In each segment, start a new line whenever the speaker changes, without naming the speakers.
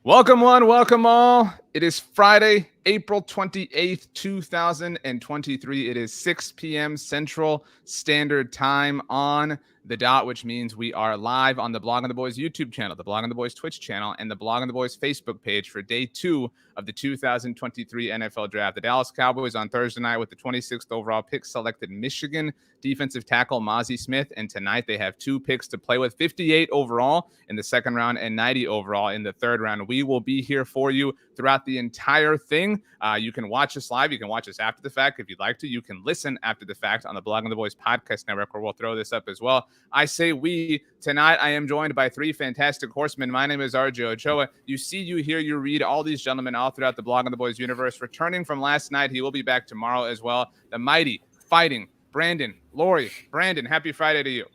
Welcome one, welcome all. It is Friday, April 28th, 2023. It is 6 p.m. Central Standard Time on the dot, which means we are live on the Blog on the Boys YouTube channel, the Blog on the Boys Twitch channel, and the Blog on the Boys Facebook page for day 2 of the 2023 NFL Draft. The Dallas Cowboys on Thursday night with the 26th overall pick selected Michigan defensive tackle Mazi Smith, and tonight they have 2 picks to play with, 58 overall in the second round and 90 overall in the third round. We will be here for you throughout the entire thing. You can watch us live. You can watch us after the fact if you'd like to. You can listen after the fact on the Blog on the Boys podcast network, where we'll throw this up as well. I say we. Tonight I am joined by 3 fantastic horsemen. My name is RJ Ochoa. You see, you hear, you read all these gentlemen all throughout the Blog on the Boys universe. Returning from last night, he will be back tomorrow as well. The mighty, fighting Brandon Laurie. Brandon, happy Friday to you.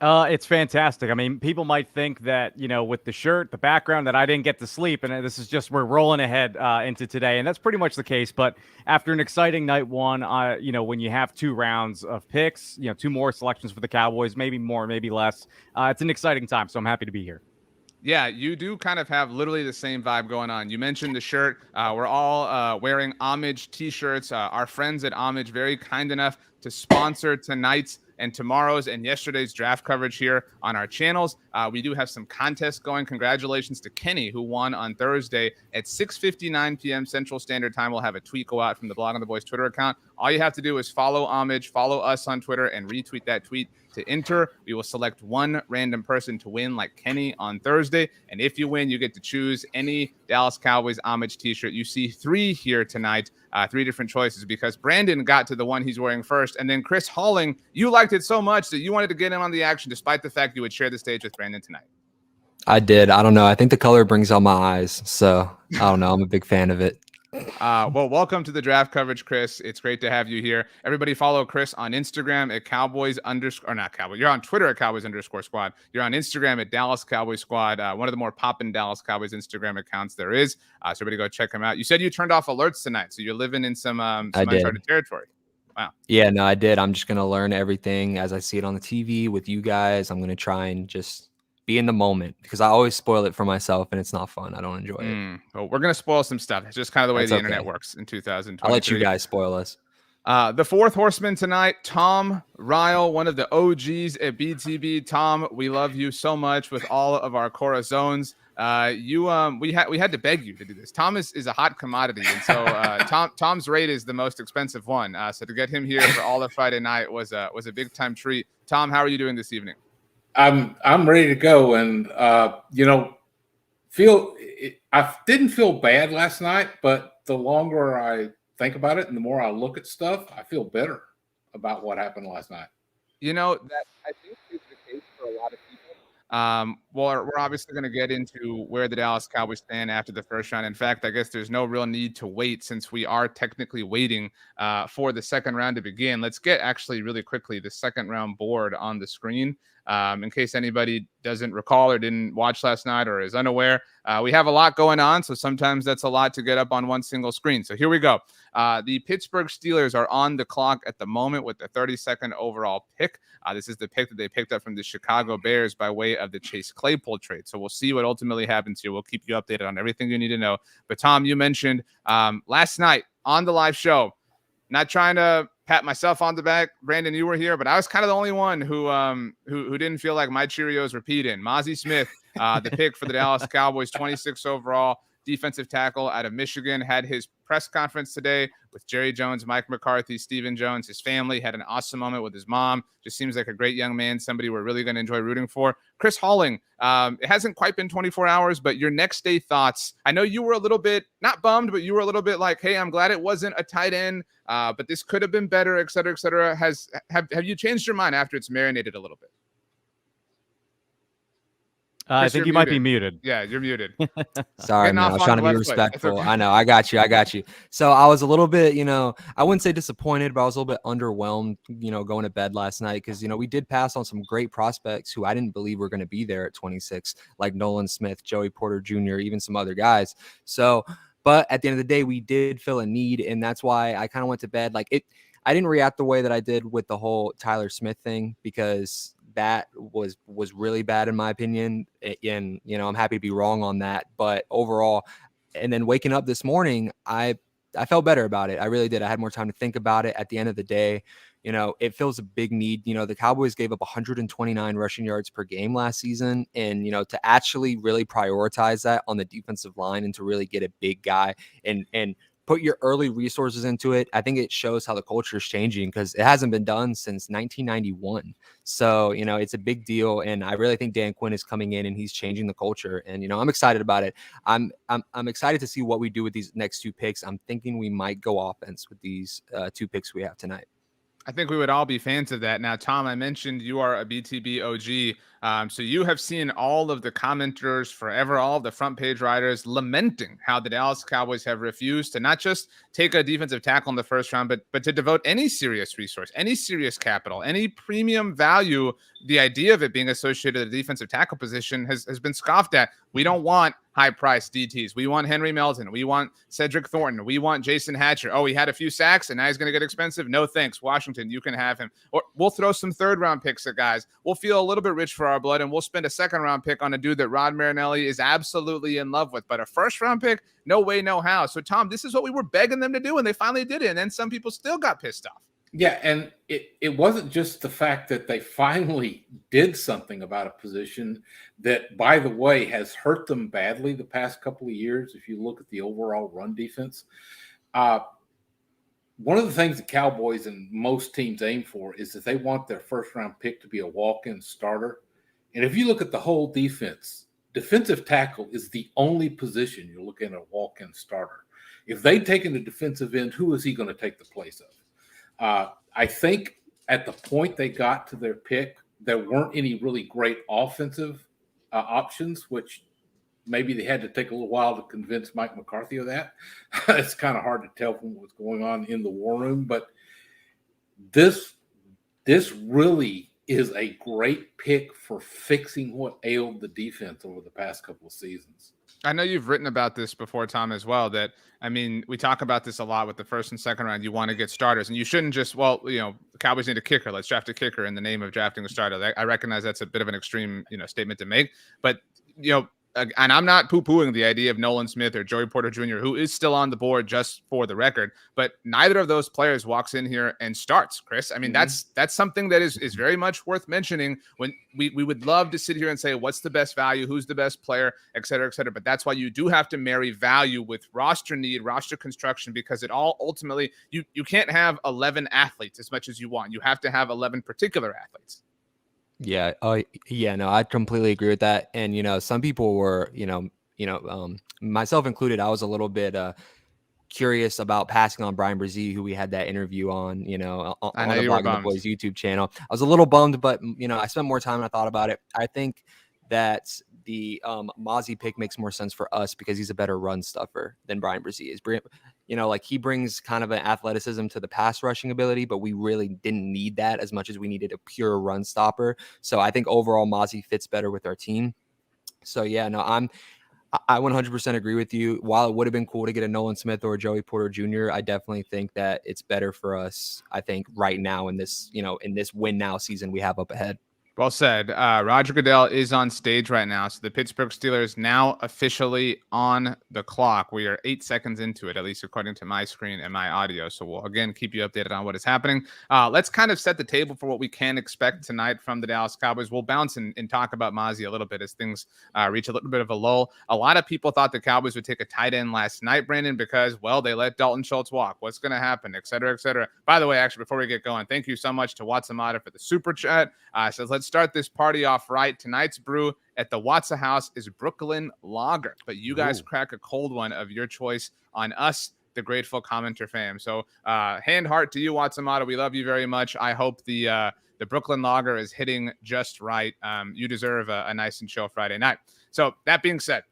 It's fantastic. I mean, people might think that, with the shirt, the background, that I didn't get to sleep, and this is just, we're rolling ahead into today, and that's pretty much the case. But after an exciting night one, when you have 2 rounds of picks, 2 more selections for the Cowboys, maybe more, maybe less, it's an exciting time, so I'm happy to be here.
Yeah, you do kind of have literally the same vibe going on. You mentioned the shirt. We're all wearing Homage t-shirts. Our friends at Homage, very kind enough to sponsor tonight's and tomorrow's and yesterday's draft coverage here on our channels. We do have some contests going. Congratulations to Kenny, who won on Thursday at 6:59 p.m. Central Standard Time. We'll have a tweet go out from the Blog on the Boys Twitter account. All you have to do is follow Homage, follow us on Twitter, and retweet that tweet to enter. We will select 1 random person to win, like Kenny on Thursday. And if you win, you get to choose any Dallas Cowboys Homage t-shirt. You see 3 here tonight, 3 different choices, because Brandon got to the one he's wearing first. And then Chris Halling, you liked it so much that you wanted to get in on the action, despite the fact you would share the stage with Brandon tonight.
I did. I don't know. I think the color brings out my eyes. So I don't know. I'm a big fan of it.
Well, welcome to the draft coverage, Chris. It's great to have you here. Everybody follow Chris on Instagram at Cowboys or not Cowboys. You're on Twitter at Cowboys_squad. You're on Instagram at Dallas Cowboys Squad. One of the more poppin' Dallas Cowboys Instagram accounts there is. So everybody go check him out. You said you turned off alerts tonight, so you're living in some uncharted territory. Wow.
Yeah, no, I did. I'm just going to learn everything as I see it on the TV with you guys. I'm going to try and just be in the moment, because I always spoil it for myself and it's not fun. I don't enjoy it.
Well, we're going to spoil some stuff. It's just kind of the way the internet works in 2023.
I'll let you guys spoil us.
The 4th horseman tonight, Tom Ryle, one of the OGs at BTB. Tom, we love you so much with all of our Corazones. We had to beg you to do this. Tom is a hot commodity, and so Tom's rate is the most expensive one. So to get him here for all of Friday night was a big time treat. Tom, how are you doing this evening?
I'm ready to go, and I didn't feel bad last night, but the longer I think about it and the more I look at stuff, I feel better about what happened last night.
That I think is the case for a lot of people. Well, we're obviously going to get into where the Dallas Cowboys stand after the first round. In fact, I guess there's no real need to wait, since we are technically waiting for the second round to begin. Let's get actually really quickly the second round board on the screen. In case anybody doesn't recall or didn't watch last night or is unaware, we have a lot going on, so sometimes that's a lot to get up on one single screen. So here we go. The Pittsburgh Steelers are on the clock at the moment with the 32nd overall pick. This is the pick that they picked up from the Chicago Bears by way of the Chase Claypool trade. So we'll see what ultimately happens here. We'll keep you updated on everything you need to know. But Tom, you mentioned last night on the live show, not trying to pat myself on the back, Brandon, you were here, but I was kind of the only one who didn't feel like my Cheerios were peed in. Mazi Smith, the pick for the Dallas Cowboys, 26 overall, defensive tackle out of Michigan, had his press conference today with Jerry Jones, Mike McCarthy, Stephen Jones. His family had an awesome moment with his mom. Just seems like a great young man, somebody we're really going to enjoy rooting for. Chris Halling, it hasn't quite been 24 hours, but your next day thoughts. I know you were a little bit, not bummed, but you were a little bit like, hey, I'm glad it wasn't a tight end, but this could have been better, et cetera, et cetera. Have you changed your mind after it's marinated a little bit?
I think you might be muted.
Yeah, you're muted.
Sorry, man. I was trying to be respectful. Okay. I know. I got you. So I was a little bit, I wouldn't say disappointed, but I was a little bit underwhelmed, going to bed last night because, we did pass on some great prospects who I didn't believe were going to be there at 26, like Nolan Smith, Joey Porter Jr., even some other guys. So, but at the end of the day, we did feel a need, and that's why I kind of went to bed. I didn't react the way that I did with the whole Tyler Smith thing because that was really bad in my opinion. And, I'm happy to be wrong on that. But overall, and then waking up this morning, I felt better about it. I really did. I had more time to think about it. At the end of the day, it feels a big need. The Cowboys gave up 129 rushing yards per game last season. And, to actually really prioritize that on the defensive line and to really get a big guy and put your early resources into it, I think it shows how the culture is changing, because it hasn't been done since 1991. So, it's a big deal. And I really think Dan Quinn is coming in and he's changing the culture. And, I'm excited about it. I'm excited to see what we do with these next 2 picks. I'm thinking we might go offense with these 2 picks we have tonight.
I think we would all be fans of that. Now, Tom, I mentioned you are a BTB OG. So you have seen all of the commenters forever, all of the front page writers lamenting how the Dallas Cowboys have refused to not just take a defensive tackle in the first round, but to devote any serious resource, any serious capital, any premium value. The idea of it being associated with the defensive tackle position has been scoffed at. We don't want high-priced DTs. We want Henry Melton. We want Cedric Thornton. We want Jason Hatcher. Oh, he had a few sacks, and now he's going to get expensive? No, thanks. Washington, you can have him. Or we'll throw some third-round picks at guys. We'll feel a little bit rich for our blood, and we'll spend a second-round pick on a dude that Rod Marinelli is absolutely in love with. But a first-round pick? No way, no how. So, Tom, this is what we were begging them to do, and they finally did it, and then some people still got pissed off.
Yeah, and it wasn't just the fact that they finally did something about a position that, by the way, has hurt them badly the past couple of years. If you look at the overall run defense, one of the things the Cowboys and most teams aim for is that they want their first-round pick to be a walk-in starter. And if you look at the whole defense, defensive tackle is the only position you're looking at a walk-in starter. If they'd taken the defensive end, who is he going to take the place of? I think at the point they got to their pick, there weren't any really great offensive options, which maybe they had to take a little while to convince Mike McCarthy of that. It's kind of hard to tell from what's going on in the war room, but this really is a great pick for fixing what ailed the defense over the past couple of seasons.
I know you've written about this before, Tom, as well, that, I mean, we talk about this a lot with the first and second round. You want to get starters, and you shouldn't just, the Cowboys need a kicker. Let's draft a kicker in the name of drafting a starter. I recognize that's a bit of an extreme, statement to make, but, and I'm not poo-pooing the idea of Nolan Smith or Joey Porter Jr., who is still on the board, just for the record, but neither of those players walks in here and starts, Chris. I mean, that's something that is very much worth mentioning. When we would love to sit here and say, what's the best value, who's the best player, et cetera, but that's why you do have to marry value with roster need, roster construction, because it all ultimately, you can't have 11 athletes as much as you want. You have to have 11 particular athletes.
Yeah. Oh, yeah. No, I completely agree with that. And some people were, myself included, I was a little bit curious about passing on Brian Brzee, who we had that interview on, on the Blogging the Boys YouTube channel. I was a little bummed, but I spent more time and I thought about it. I think that the Mazi pick makes more sense for us because he's a better run stuffer than Brian Brzee is. He brings kind of an athleticism to the pass rushing ability, but we really didn't need that as much as we needed a pure run stopper. So I think overall Mazi fits better with our team. So yeah, no, I 100% agree with you. While it would have been cool to get a Nolan Smith or a Joey Porter Jr., I definitely think that it's better for us, I think, right now in this, in this win now season we have up ahead.
Well said. Roger Goodell is on stage right now. So the Pittsburgh Steelers now officially on the clock. We are 8 seconds into it, at least according to my screen and my audio. So we'll, again, keep you updated on what is happening. Let's kind of set the table for what we can expect tonight from the Dallas Cowboys. We'll bounce and talk about Mazi a little bit as things reach a little bit of a lull. A lot of people thought the Cowboys would take a tight end last night, Brandon, because, well, they let Dalton Schultz walk. What's going to happen, et cetera, et cetera. By the way, actually, before we get going, thank you so much to Watsamata for the super chat. So let's start this party off right. Tonight's brew at the Watsa House is Brooklyn Lager, but you guys crack a cold one of your choice on us, the grateful commenter fam. So hand heart to you, Watsamata. We love you very much. I hope the Brooklyn Lager is hitting just right. You deserve a nice and chill Friday night. So that being said,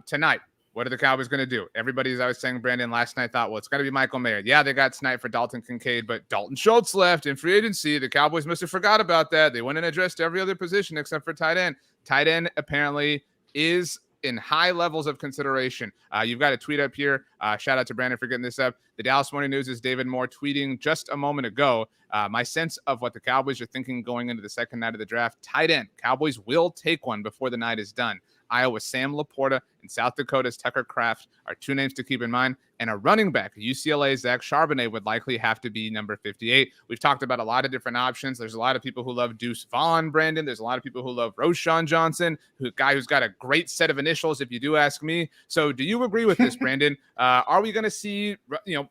tonight, what are the Cowboys going to do? Everybody, as I was saying, Brandon, last night thought, well, it's going to be Michael Mayer. Yeah, they got sniped for Dalton Kincaid, but Dalton Schultz left in free agency. The Cowboys must have forgot about that. They went and addressed every other position except for tight end. Tight end apparently is in high levels of consideration. You've got a tweet up here. Shout out to Brandon for getting this up. The Dallas Morning News' David Moore tweeting just a moment ago. My sense of what the Cowboys are thinking going into the second night of the draft: tight end. Cowboys will take one before the night is done. Iowa's Sam Laporta and South Dakota's Tucker Kraft are two names to keep in mind. And a running back, UCLA's Zach Charbonnet, would likely have to be number 58. We've talked about a lot of different options. There's a lot of people who love Deuce Vaughn, Brandon. There's a lot of people who love Roshan Johnson, guy who's got a great set of initials, if you do ask me. So do you agree with this, Brandon? Are we going to see,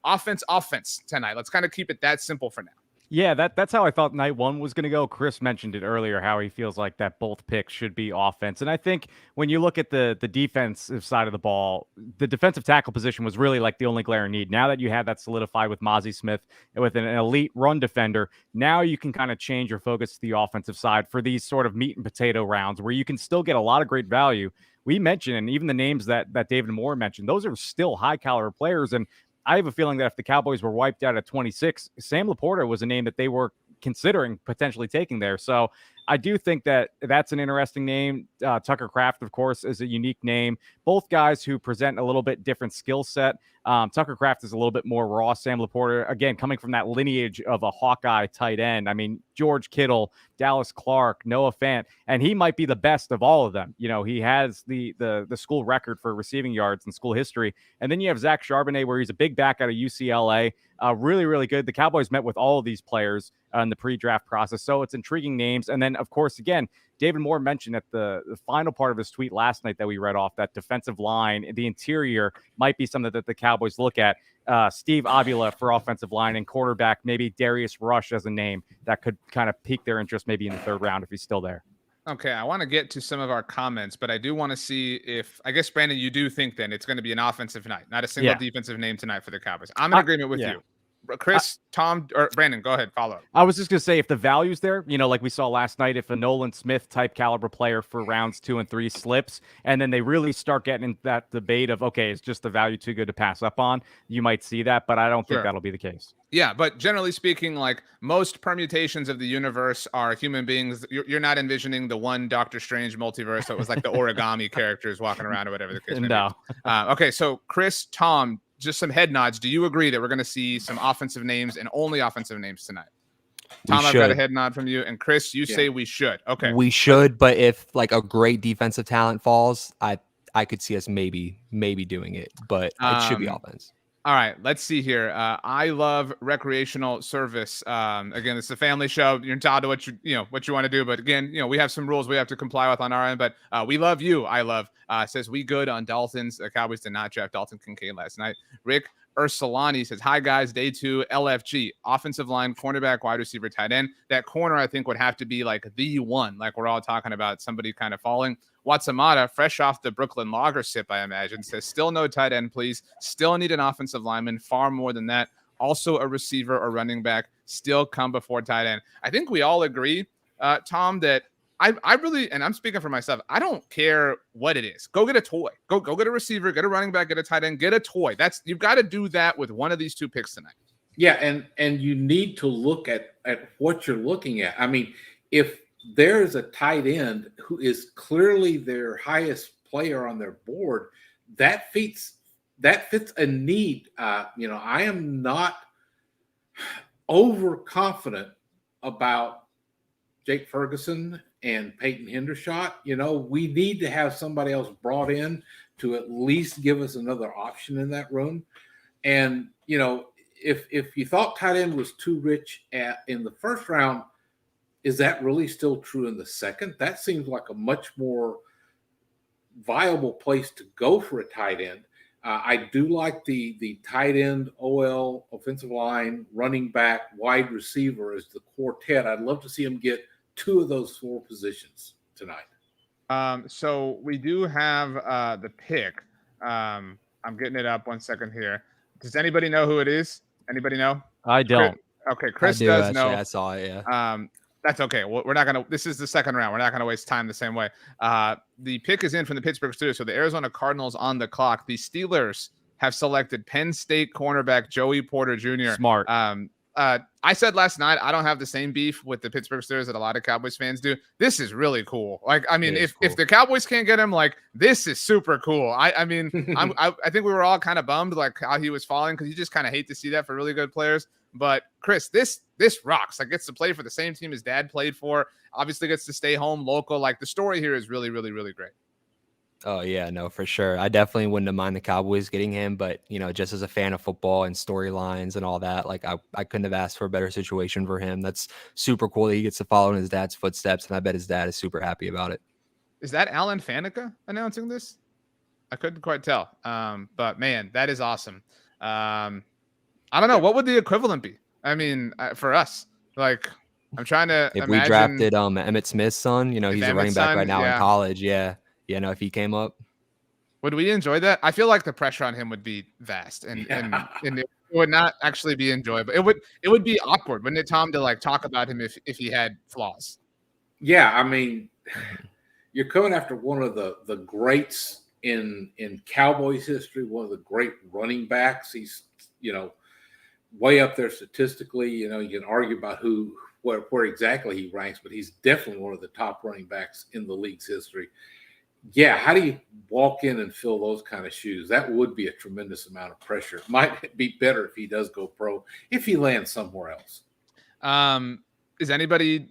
offense tonight? Let's kind of keep it that simple for now.
Yeah, that's how I thought night one was going to go. Chris mentioned it earlier, how he feels like that both picks should be offense. And I think when you look at the defensive side of the ball, the defensive tackle position was really like the only glaring need. Now that you have that solidified with Mazi Smith and with an elite run defender, now you can kind of change your focus to the offensive side for these sort of meat and potato rounds where you can still get a lot of great value. We mentioned, and even the names that David Moore mentioned, those are still high caliber players. And I have a feeling that if the Cowboys were wiped out at 26, Sam Laporta was a name that they were considering potentially taking there. So I do think that that's an interesting name. Tucker Kraft, of course, is a unique name. Both guys who present a little bit different skill set. Tucker Kraft is a little bit more raw. Sam Laporta, again, coming from that lineage of a Hawkeye tight end. I mean, George Kittle, Dallas Clark, Noah Fant, and he might be the best of all of them. He has the school record for receiving yards in school history. And then you have Zach Charbonnet, where he's a big back out of UCLA. Really, really good. The Cowboys met with all of these players in the pre-draft process, so it's intriguing names. And then, of course, again, David Moore mentioned at the final part of his tweet last night that we read off, that defensive line, the interior might be something that the Cowboys look at. Steve Avila for offensive line, and quarterback, maybe Darius Rush as a name that could kind of pique their interest maybe in the third round if he's still there.
Okay, I want to get to some of our comments, but I do want to see if, I guess, Brandon, you do think then it's going to be an offensive night, not a single defensive name tonight for the Cowboys. I'm in agreement with you. Chris, Tom, or Brandon, go ahead, follow up.
I was just going to say, if the value's there, like we saw last night, if a Nolan Smith type caliber player for rounds 2 and 3 slips, and then they really start getting into that debate of, okay, is just the value too good to pass up on? You might see that, but I don't think that'll be the case.
Yeah, but generally speaking, like most permutations of the universe are human beings. You're not envisioning the one Doctor Strange multiverse that was like the origami characters walking around or whatever the case may be. Okay, so Chris, Tom, just some head nods. Do you agree that we're going to see some offensive names and only offensive names tonight? Tom, I've got a head nod from you. And Chris, you say we should. Okay.
We should, but if like a great defensive talent falls, I could see us maybe doing it, but it should be offense.
All right, let's see here. I love recreational service. Again, it's a family show. You're entitled to what you want to do, but again, we have some rules we have to comply with on our end. But we love you. I love says we good on Dalton's. The Cowboys did not draft Dalton Kincaid last night. Rick Ursulani says, hi guys, day 2 LFG, offensive line, cornerback, wide receiver, tight end. That corner I think would have to be like the one, like we're all talking about somebody kind of falling. Watsamata, fresh off the Brooklyn Lager sip, I imagine, says still no tight end, please. Still need an offensive lineman, far more than that. Also a receiver or running back, still come before tight end. I think we all agree, Tom, that I really, and I'm speaking for myself, I don't care what it is. Go get a toy. Go get a receiver, get a running back, get a tight end, get a toy. You've got to do that with one of these two picks tonight.
Yeah, and you need to look at what you're looking at. I mean, if there's a tight end who is clearly their highest player on their board, that fits a need. I am not overconfident about Jake Ferguson and Peyton Hendershot. We need to have somebody else brought in to at least give us another option in that room. And, if you thought tight end was too rich in the first round, is that really still true in the second? That seems like a much more viable place to go for a tight end. I do like the tight end, OL, offensive line, running back, wide receiver as the quartet. I'd love to see him get 2 of those 4 positions tonight.
So we do have the pick. I'm getting it up 1 second here. Does anybody know who it is? Anybody know?
I don't.
Chris does know.
I saw it, yeah.
That's okay. We're not going to – this is the second round. We're not going to waste time the same way. The pick is in from the Pittsburgh studio. So the Arizona Cardinals on the clock. The Steelers have selected Penn State cornerback Joey Porter Jr.
Smart.
I said last night, I don't have the same beef with the Pittsburgh Steelers that a lot of Cowboys fans do. This is really cool. Like, I mean, if the Cowboys can't get him, like, this is super cool. I mean, I think we were all kind of bummed, like, how he was falling, because you just kind of hate to see that for really good players. But Chris, this rocks. Like, gets to play for the same team his dad played for. Obviously gets to stay home local. Like, the story here is really, really, really great.
Oh, yeah, no, for sure. I definitely wouldn't have mind the Cowboys getting him, but, you know, just as a fan of football and storylines and all that, like, I couldn't have asked for a better situation for him. That's super cool that he gets to follow in his dad's footsteps, and I bet his dad is super happy about it.
Is that Alan Faneca announcing this? I couldn't quite tell. But, man, that is awesome. I don't know. What would the equivalent be? I mean, for us, like, I'm trying to
If
imagine.
we drafted Emmitt Smith's son, you know, he's a running back right now in college. Yeah. You know, if he came up,
would we enjoy that? I feel like the pressure on him would be vast, and it would not actually be enjoyable. It would be awkward, wouldn't it, Tom, to like talk about him if he had flaws?
Yeah, I mean, you're coming after one of the greats in Cowboys history, one of the great running backs. He's, you know, way up there statistically. You know, you can argue about where exactly he ranks, but he's definitely one of the top running backs in the league's history. Yeah, how do you walk in and fill those kind of shoes? That would be a tremendous amount of pressure. It might be better if he does go pro, if he lands somewhere else.
Does anybody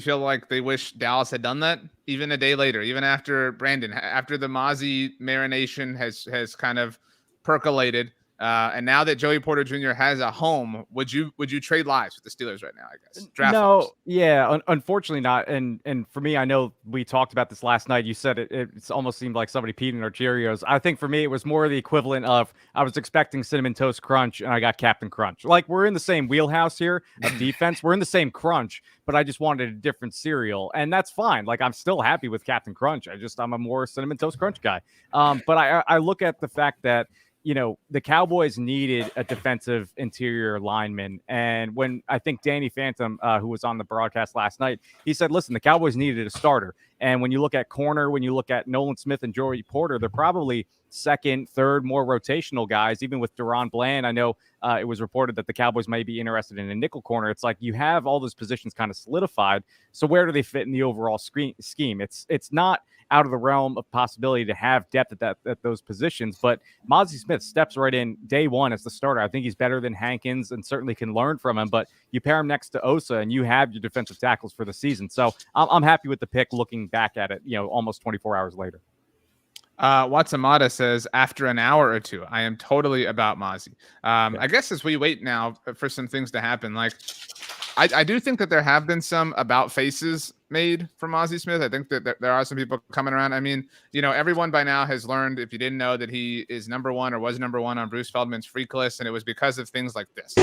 feel like they wish Dallas had done that even a day later, even after Brandon, after the Mazi marination has kind of percolated? And now that Joey Porter Jr. has a home, would you trade lives with the Steelers right now? I guess.
No, yeah, unfortunately not. And for me, I know we talked about this last night. You said it almost seemed like somebody peed in our Cheerios. I think for me, it was more the equivalent of I was expecting Cinnamon Toast Crunch and I got Captain Crunch. Like, we're in the same wheelhouse here of defense. We're in the same crunch, but I just wanted a different cereal, and that's fine. Like, I'm still happy with Captain Crunch. I'm a more Cinnamon Toast Crunch guy. But I look at the fact that, you know, the Cowboys needed a defensive interior lineman. And when I think Danny Phantom, who was on the broadcast last night, he said, listen, the Cowboys needed a starter. And when you look at corner, when you look at Nolan Smith and Joey Porter, they're probably second, third, more rotational guys. Even with Deron Bland, I know it was reported that the Cowboys might be interested in a nickel corner. It's like you have all those positions kind of solidified. So where do they fit in the overall scheme? It's not out of the realm of possibility to have depth at those positions. But Mazi Smith steps right in day one as the starter. I think he's better than Hankins and certainly can learn from him. But you pair him next to Osa and you have your defensive tackles for the season. So I'm happy with the pick looking back at it, you know, almost 24 hours later.
Watsamata says, after an hour or two, I am totally about Mazi. I guess as we wait now for some things to happen, like I do think that there have been some about faces made for Mazi Smith. I think that there are some people coming around. I mean, you know, everyone by now has learned, if you didn't know, that he is number one or was number one on Bruce Feldman's freak list, and it was because of things like this.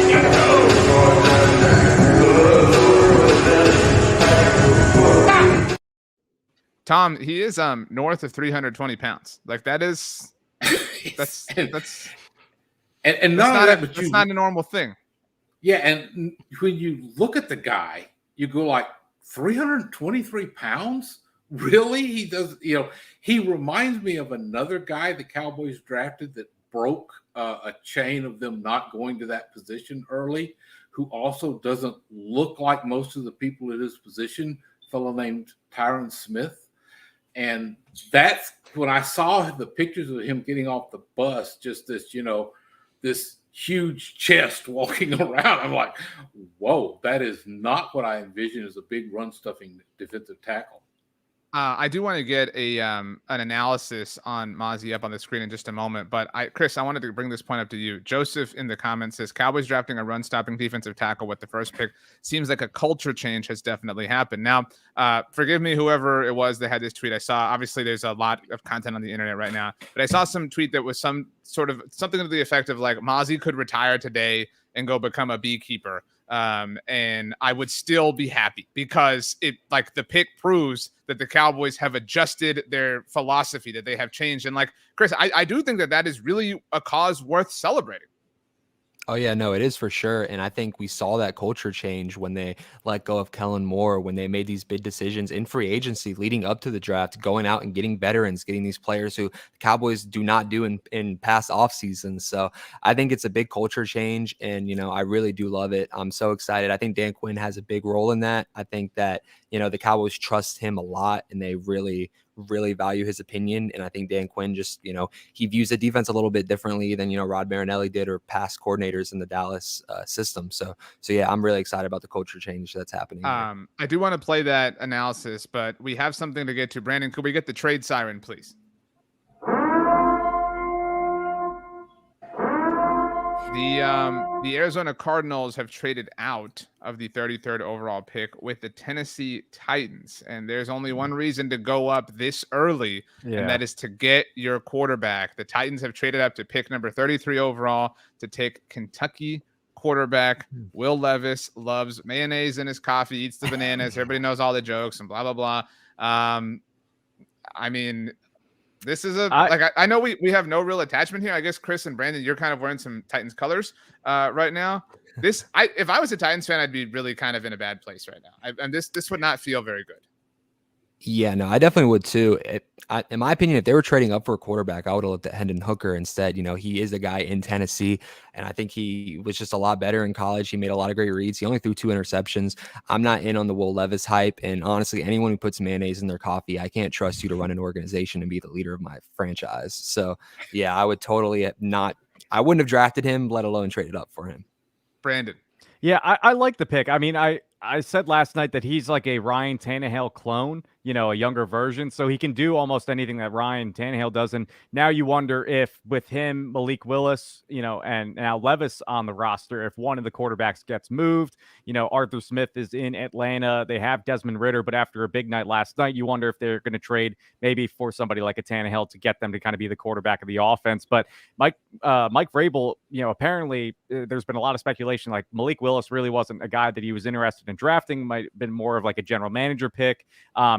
Tom, he is north of 320 pounds. Like, that is that's
not
a normal thing.
Yeah, and when you look at the guy, you go like, 323 pounds? Really? He does, you know, he reminds me of another guy the Cowboys drafted that broke a chain of them not going to that position early, who also doesn't look like most of the people at his position, a fellow named Tyron Smith. And that's when I saw the pictures of him getting off the bus, just this, you know, this huge chest walking around. I'm like, whoa, that is not what I envision as a big run stuffing defensive tackle.
I do want to get an analysis on Mazi up on the screen in just a moment, but Chris, I wanted to bring this point up to you. Joseph in the comments says, Cowboys drafting a run-stopping defensive tackle with the first pick seems like a culture change has definitely happened. Now, forgive me, whoever it was that had this tweet. I saw, obviously, there's a lot of content on the internet right now, but I saw some tweet that was some sort of something to the effect of like, Mazi could retire today and go become a beekeeper. And I would still be happy because it, like, the pick proves that the Cowboys have adjusted their philosophy, that they have changed. And like, Chris, I do think that is really a cause worth celebrating.
Oh yeah, no, it is for sure. And I think we saw that culture change when they let go of Kellen Moore, when they made these big decisions in free agency leading up to the draft, going out and getting veterans, getting these players who the Cowboys do not do in past off seasons. So I think it's a big culture change. And, I really do love it. I'm so excited. I think Dan Quinn has a big role in that. I think that, the Cowboys trust him a lot and they really value his opinion. And I think Dan Quinn just, he views the defense a little bit differently than, Rod Marinelli did or past coordinators in the Dallas system. So yeah, I'm really excited about the culture change that's happening.
I do want to play that analysis, but we have something to get to. Brandon, could we get the trade siren, please? The Arizona Cardinals have traded out of the 33rd overall pick with the Tennessee Titans, and there's only one reason to go up this early, and that is to get your quarterback. The Titans have traded up to pick number 33 overall to take Kentucky quarterback Will Levis. Loves mayonnaise in his coffee, eats the bananas. Everybody knows all the jokes and blah blah blah. I mean, this is I know we have no real attachment here. I guess Chris and Brandon, you're kind of wearing some Titans colors right now. If I was a Titans fan, I'd be really kind of in a bad place right now. And this would not feel very good.
Yeah, no, I definitely would too. In my opinion, if they were trading up for a quarterback, I would have looked at Hendon Hooker instead. He is a guy in Tennessee, and I think he was just a lot better in college. He made a lot of great reads. He only threw 2 interceptions. I'm not in on the Will Levis hype, and honestly, anyone who puts mayonnaise in their coffee, I can't trust you to run an organization and be the leader of my franchise. So, yeah, I would totally not. I wouldn't have drafted him, let alone traded up for him.
Brandon.
Yeah, I like the pick. I mean, I said last night that he's like a Ryan Tannehill clone, a younger version. So he can do almost anything that Ryan Tannehill does. And now you wonder if with him, Malik Willis, and now Levis on the roster, if one of the quarterbacks gets moved, Arthur Smith is in Atlanta. They have Desmond Ridder, but after a big night last night, you wonder if they're going to trade maybe for somebody like a Tannehill to get them to kind of be the quarterback of the offense. But Mike Vrabel, apparently there's been a lot of speculation like Malik Willis really wasn't a guy that he was interested in drafting, might have been more of like a general manager pick.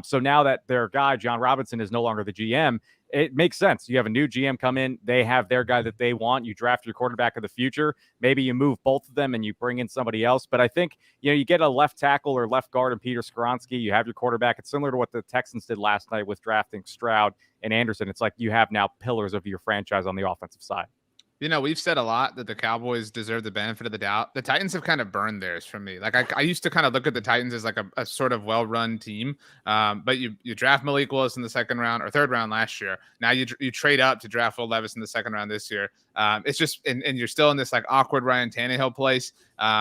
So now that their guy, John Robinson, is no longer the GM, it makes sense. You have a new GM come in. They have their guy that they want. You draft your quarterback of the future. Maybe you move both of them and you bring in somebody else. But I think, you get a left tackle or left guard in Peter Skoronski. You have your quarterback. It's similar to what the Texans did last night with drafting Stroud and Anderson. It's like you have now pillars of your franchise on the offensive side.
We've said a lot that the Cowboys deserve the benefit of the doubt. The Titans have kind of burned theirs for me. Like I used to kind of look at the Titans as like a sort of well-run team. But you draft Malik Willis in the second round or third round last year. Now you trade up to draft Will Levis in the second round this year. It's just, and you're still in this like awkward Ryan Tannehill place.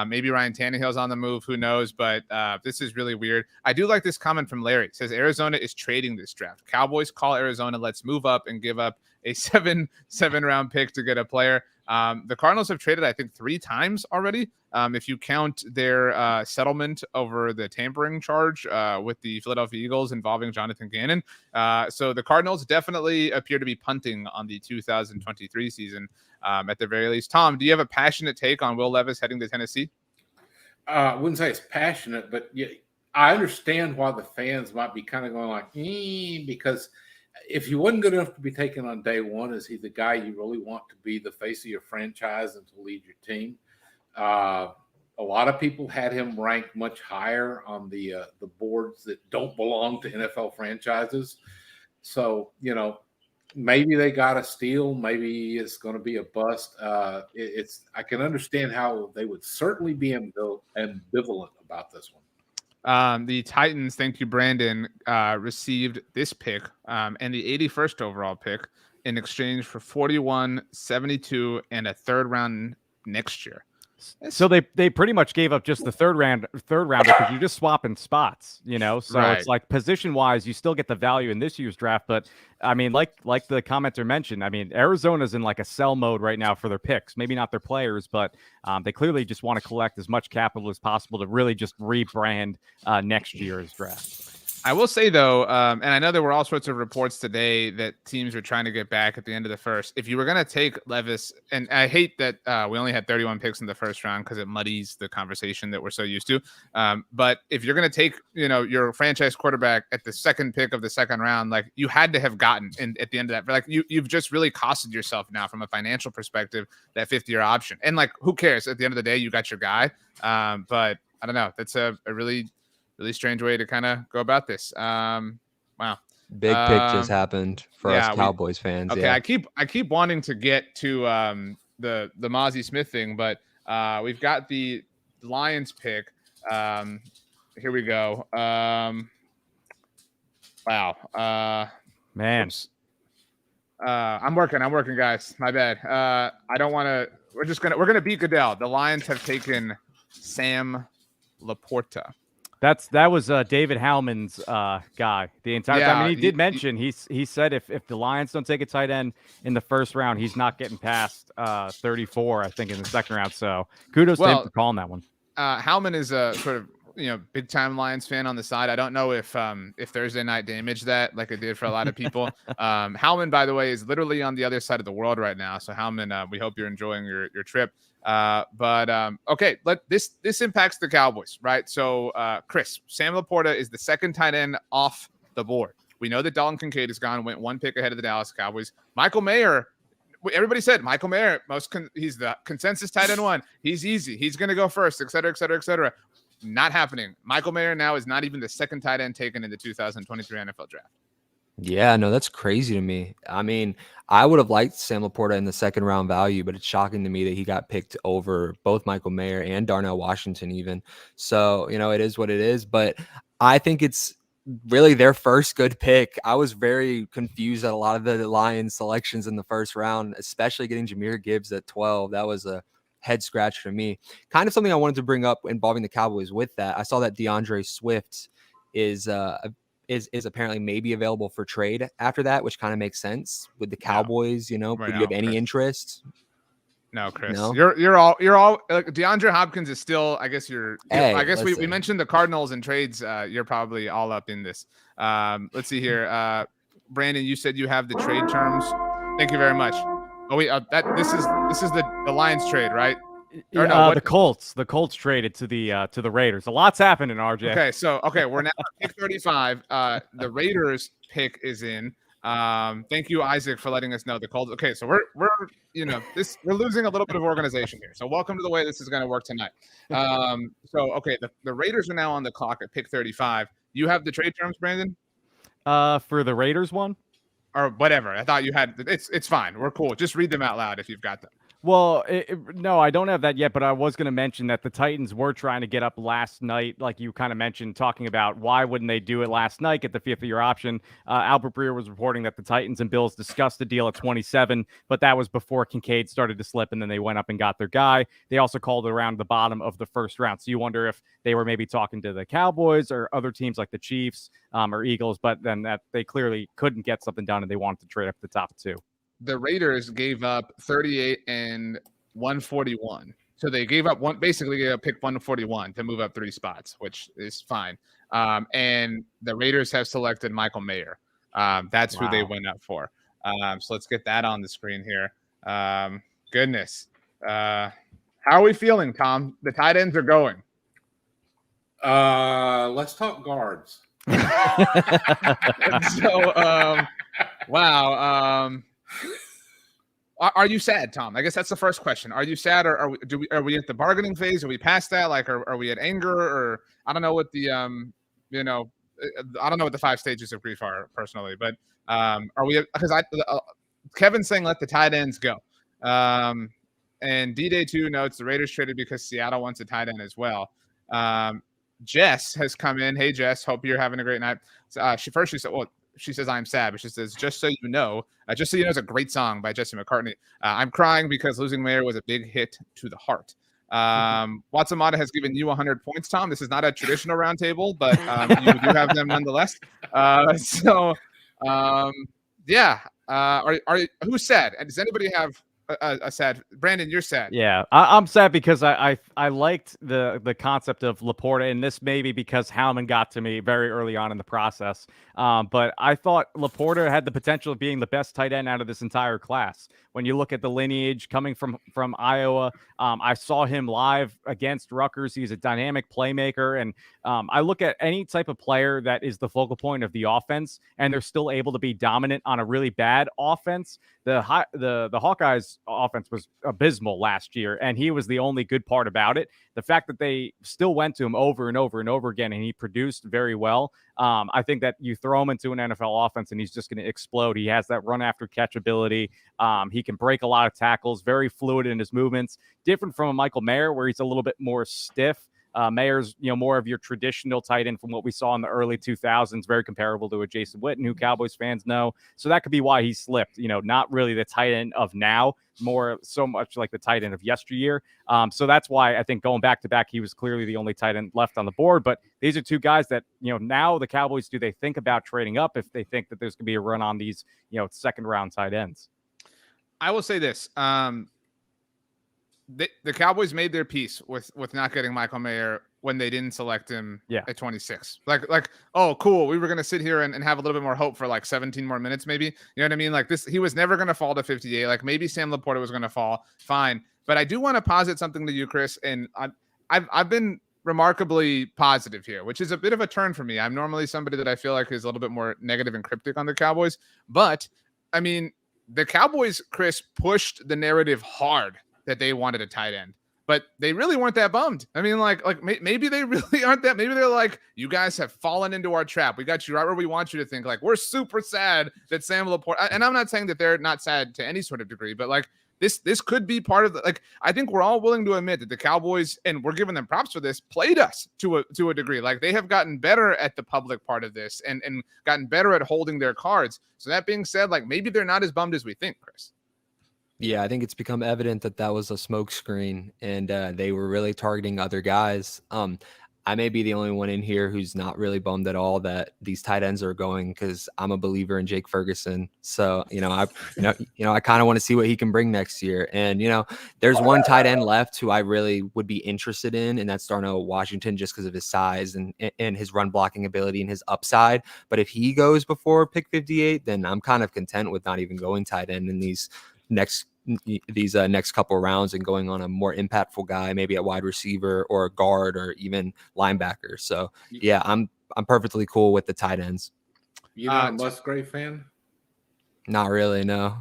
Maybe Ryan Tannehill's on the move. Who knows? But this is really weird. I do like this comment from Larry. It says Arizona is trading this draft. Cowboys call Arizona. Let's move up and give up a seven round pick to get a player. The Cardinals have traded, I think, 3 times already. If you count their settlement over the tampering charge with the Philadelphia Eagles involving Jonathan Gannon. So the Cardinals definitely appear to be punting on the 2023 season at the very least. Tom, do you have a passionate take on Will Levis heading to Tennessee?
I wouldn't say it's passionate, but yeah, I understand why the fans might be kind of going like, because if he wasn't good enough to be taken on day one, is he the guy you really want to be the face of your franchise and to lead your team? A lot of people had him ranked much higher on the boards that don't belong to NFL franchises. So, maybe they got a steal. Maybe it's going to be a bust. I can understand how they would certainly be ambivalent about this one.
The Titans, thank you, Brandon, received this pick and the 81st overall pick in exchange for 41, 72, and a third round next year.
So they pretty much gave up just the third rounder because you're just swapping spots, So
Right.
It's like position wise, you still get the value in this year's draft. But I mean, like the commenter mentioned, I mean, Arizona's in like a sell mode right now for their picks. Maybe not their players, but they clearly just want to collect as much capital as possible to really just rebrand next year's draft.
I will say though, and I know there were all sorts of reports today that teams were trying to get back at the end of the first. If you were going to take Levis, and I hate that we only had 31 picks in the first round because it muddies the conversation that we're so used to. But if you're going to take, your franchise quarterback at the second pick of the second round, like you had to have gotten at the end of that. Like you've just really costed yourself now from a financial perspective, that 5th-year option. And like, who cares? At the end of the day, you got your guy. But I don't know. That's a really strange way to kind of go about this. Wow.
Big pick just happened for us Cowboys fans.
Okay.
Yeah.
I keep wanting to get to the Mazi Smith thing, but we've got the Lions pick. Here we go. Wow.
Man.
Oops. I'm working, guys. My bad. I don't want to. We're gonna beat Goodell. The Lions have taken Sam Laporta.
That was David Howman's guy the entire time. I mean, he did mention he said if the Lions don't take a tight end in the first round, he's not getting past 34, I think, in the second round. So kudos to him for calling that one.
Howman is a sort of big time Lions fan on the side. I don't know if Thursday night damaged that like it did for a lot of people. Howman, by the way, is literally on the other side of the world right now. So Howman, we hope you're enjoying your trip. Okay, this impacts the Cowboys, right? So Chris, Sam Laporta is the second tight end off the board. We know that Dalton Kincaid is gone, went one pick ahead of the Dallas Cowboys. Michael Mayer, everybody said Michael Mayer, he's the consensus tight end one. He's easy. He's going to go first, et cetera, et cetera, et cetera. Not happening. Michael Mayer now is not even the second tight end taken in the 2023 NFL draft.
Yeah, no, that's crazy to me. I mean, I would have liked Sam Laporta in the second round value, but it's shocking to me that he got picked over both Michael Mayer and Darnell Washington even. So, it is what it is, but I think it's really their first good pick. I was very confused at a lot of the Lions selections in the first round, especially getting Jahmyr Gibbs at 12. That was a head scratch for me. Kind of something I wanted to bring up involving the Cowboys with that. I saw that DeAndre Swift is apparently maybe available for trade after that, which kind of makes sense with the Cowboys. Would you have any interest?
No, Chris.
No?
You're all like DeAndre Hopkins is still. I guess I guess we mentioned the Cardinals and trades. You're probably all up in this. Let's see here. Brandon, you said you have the trade terms. Thank you very much. Oh wait, this is the Lions trade, right?
Or no, the Colts. The Colts traded to the Raiders. A lot's happening, RJ.
Okay, we're now at pick 35. The Raiders pick is in. Thank you, Isaac, for letting us know the Colts. Okay, so we're losing a little bit of organization here. So welcome to the way this is going to work tonight. The Raiders are now on the clock at pick 35. You have the trade terms, Brandon?
For the Raiders one?
Or whatever. I thought you had. It's fine. We're cool. Just read them out loud if you've got them.
Well, no, I don't have that yet, but I was going to mention that the Titans were trying to get up last night, like you kind of mentioned, talking about why wouldn't they do it last night, get the 5th-year option. Albert Breer was reporting that the Titans and Bills discussed the deal at 27, but that was before Kincaid started to slip, and then they went up and got their guy. They also called it around the bottom of the first round, so you wonder if they were maybe talking to the Cowboys or other teams like the Chiefs or Eagles, but then that they clearly couldn't get something done, and they wanted to trade up the top two.
The Raiders gave up 38 and 141. So they gave up basically pick 141 to move up 3 spots, which is fine. And the Raiders have selected Michael Mayer. That's who they went up for. So let's get that on the screen here. Goodness. How are we feeling, Tom? The tight ends are going.
Let's talk guards.
Wow. Are you sad, Tom? I guess that's the first question. Are you sad, or are we at the bargaining phase? Are we past that? Like, are we at anger, or I don't know what the I don't know what the 5 stages of grief are personally, but are we? Because Kevin's saying let the tight ends go, and D-Day 2 notes the Raiders traded because Seattle wants a tight end as well. Jess has come in. Hey, Jess, hope you're having a great night. She said, well. She says, I'm sad, but she says, just so you know is a great song by Jesse McCartney. I'm crying because losing Mayer was a big hit to the heart. Watsamata has given you 100 points, Tom. This is not a traditional roundtable, but you do have them nonetheless. Who's sad? And does anybody have sad. Brandon, you're sad.
Yeah, I'm sad because I liked the concept of Laporta, and this maybe because Howman got to me very early on in the process. But I thought Laporta had the potential of being the best tight end out of this entire class. When you look at the lineage coming from Iowa, I saw him live against Rutgers. He's a dynamic playmaker, and I look at any type of player that is the focal point of the offense, and they're still able to be dominant on a really bad offense. The Hawkeyes offense was abysmal last year, and he was the only good part about it. The fact that they still went to him over and over and over again, and he produced very well. I think that you throw him into an NFL offense, and he's just going to explode. He has that run after catch ability. He can break a lot of tackles, very fluid in his movements, different from a Michael Mayer, where he's a little bit more stiff. Mayer's, more of your traditional tight end from what we saw in the early 2000s, very comparable to a Jason Witten, who Cowboys fans know. So that could be why he slipped. Not really the tight end of now, more so much like the tight end of yesteryear. So that's why I think going back to back, he was clearly the only tight end left on the board. But these are two guys that, now the Cowboys, do they think about trading up if they think that there's going to be a run on these, second round tight ends?
I will say this. The Cowboys made their peace with not getting Michael Mayer when they didn't select him at 26. Like, oh, cool. We were going to sit here and have a little bit more hope for like 17 more minutes, maybe. You know what I mean? Like this, he was never going to fall to 58. Like maybe Sam Laporta was going to fall. Fine. But I do want to posit something to you, Chris. And I've been remarkably positive here, which is a bit of a turn for me. I'm normally somebody that I feel like is a little bit more negative and cryptic on the Cowboys. But I mean, the Cowboys, Chris, pushed the narrative hard that they wanted a tight end, but they really weren't that bummed. I mean, like maybe they really aren't that. Maybe they're like, you guys have fallen into our trap. We got you right where we want you to think. Like, we're super sad that Sam Laporta, and I'm not saying that they're not sad to any sort of degree, but like this could be part of the, like, I think we're all willing to admit that the Cowboys, and we're giving them props for this, played us to a degree. Like they have gotten better at the public part of this and gotten better at holding their cards. So that being said, like maybe they're not as bummed as we think, Chris.
Yeah, I think it's become evident that was a smokescreen, and they were really targeting other guys. I may be the only one in here who's not really bummed at all that these tight ends are going, because I'm a believer in Jake Ferguson. So I kind of want to see what he can bring next year. And there's one tight end left who I really would be interested in, and that's Darnell Washington, just because of his size and his run blocking ability and his upside. But if he goes before pick 58, then I'm kind of content with not even going tight end in these next couple of rounds and going on a more impactful guy, maybe at wide receiver or a guard or even linebacker. So yeah, I'm perfectly cool with the tight ends.
You not a Musgrave fan?
Not really, no.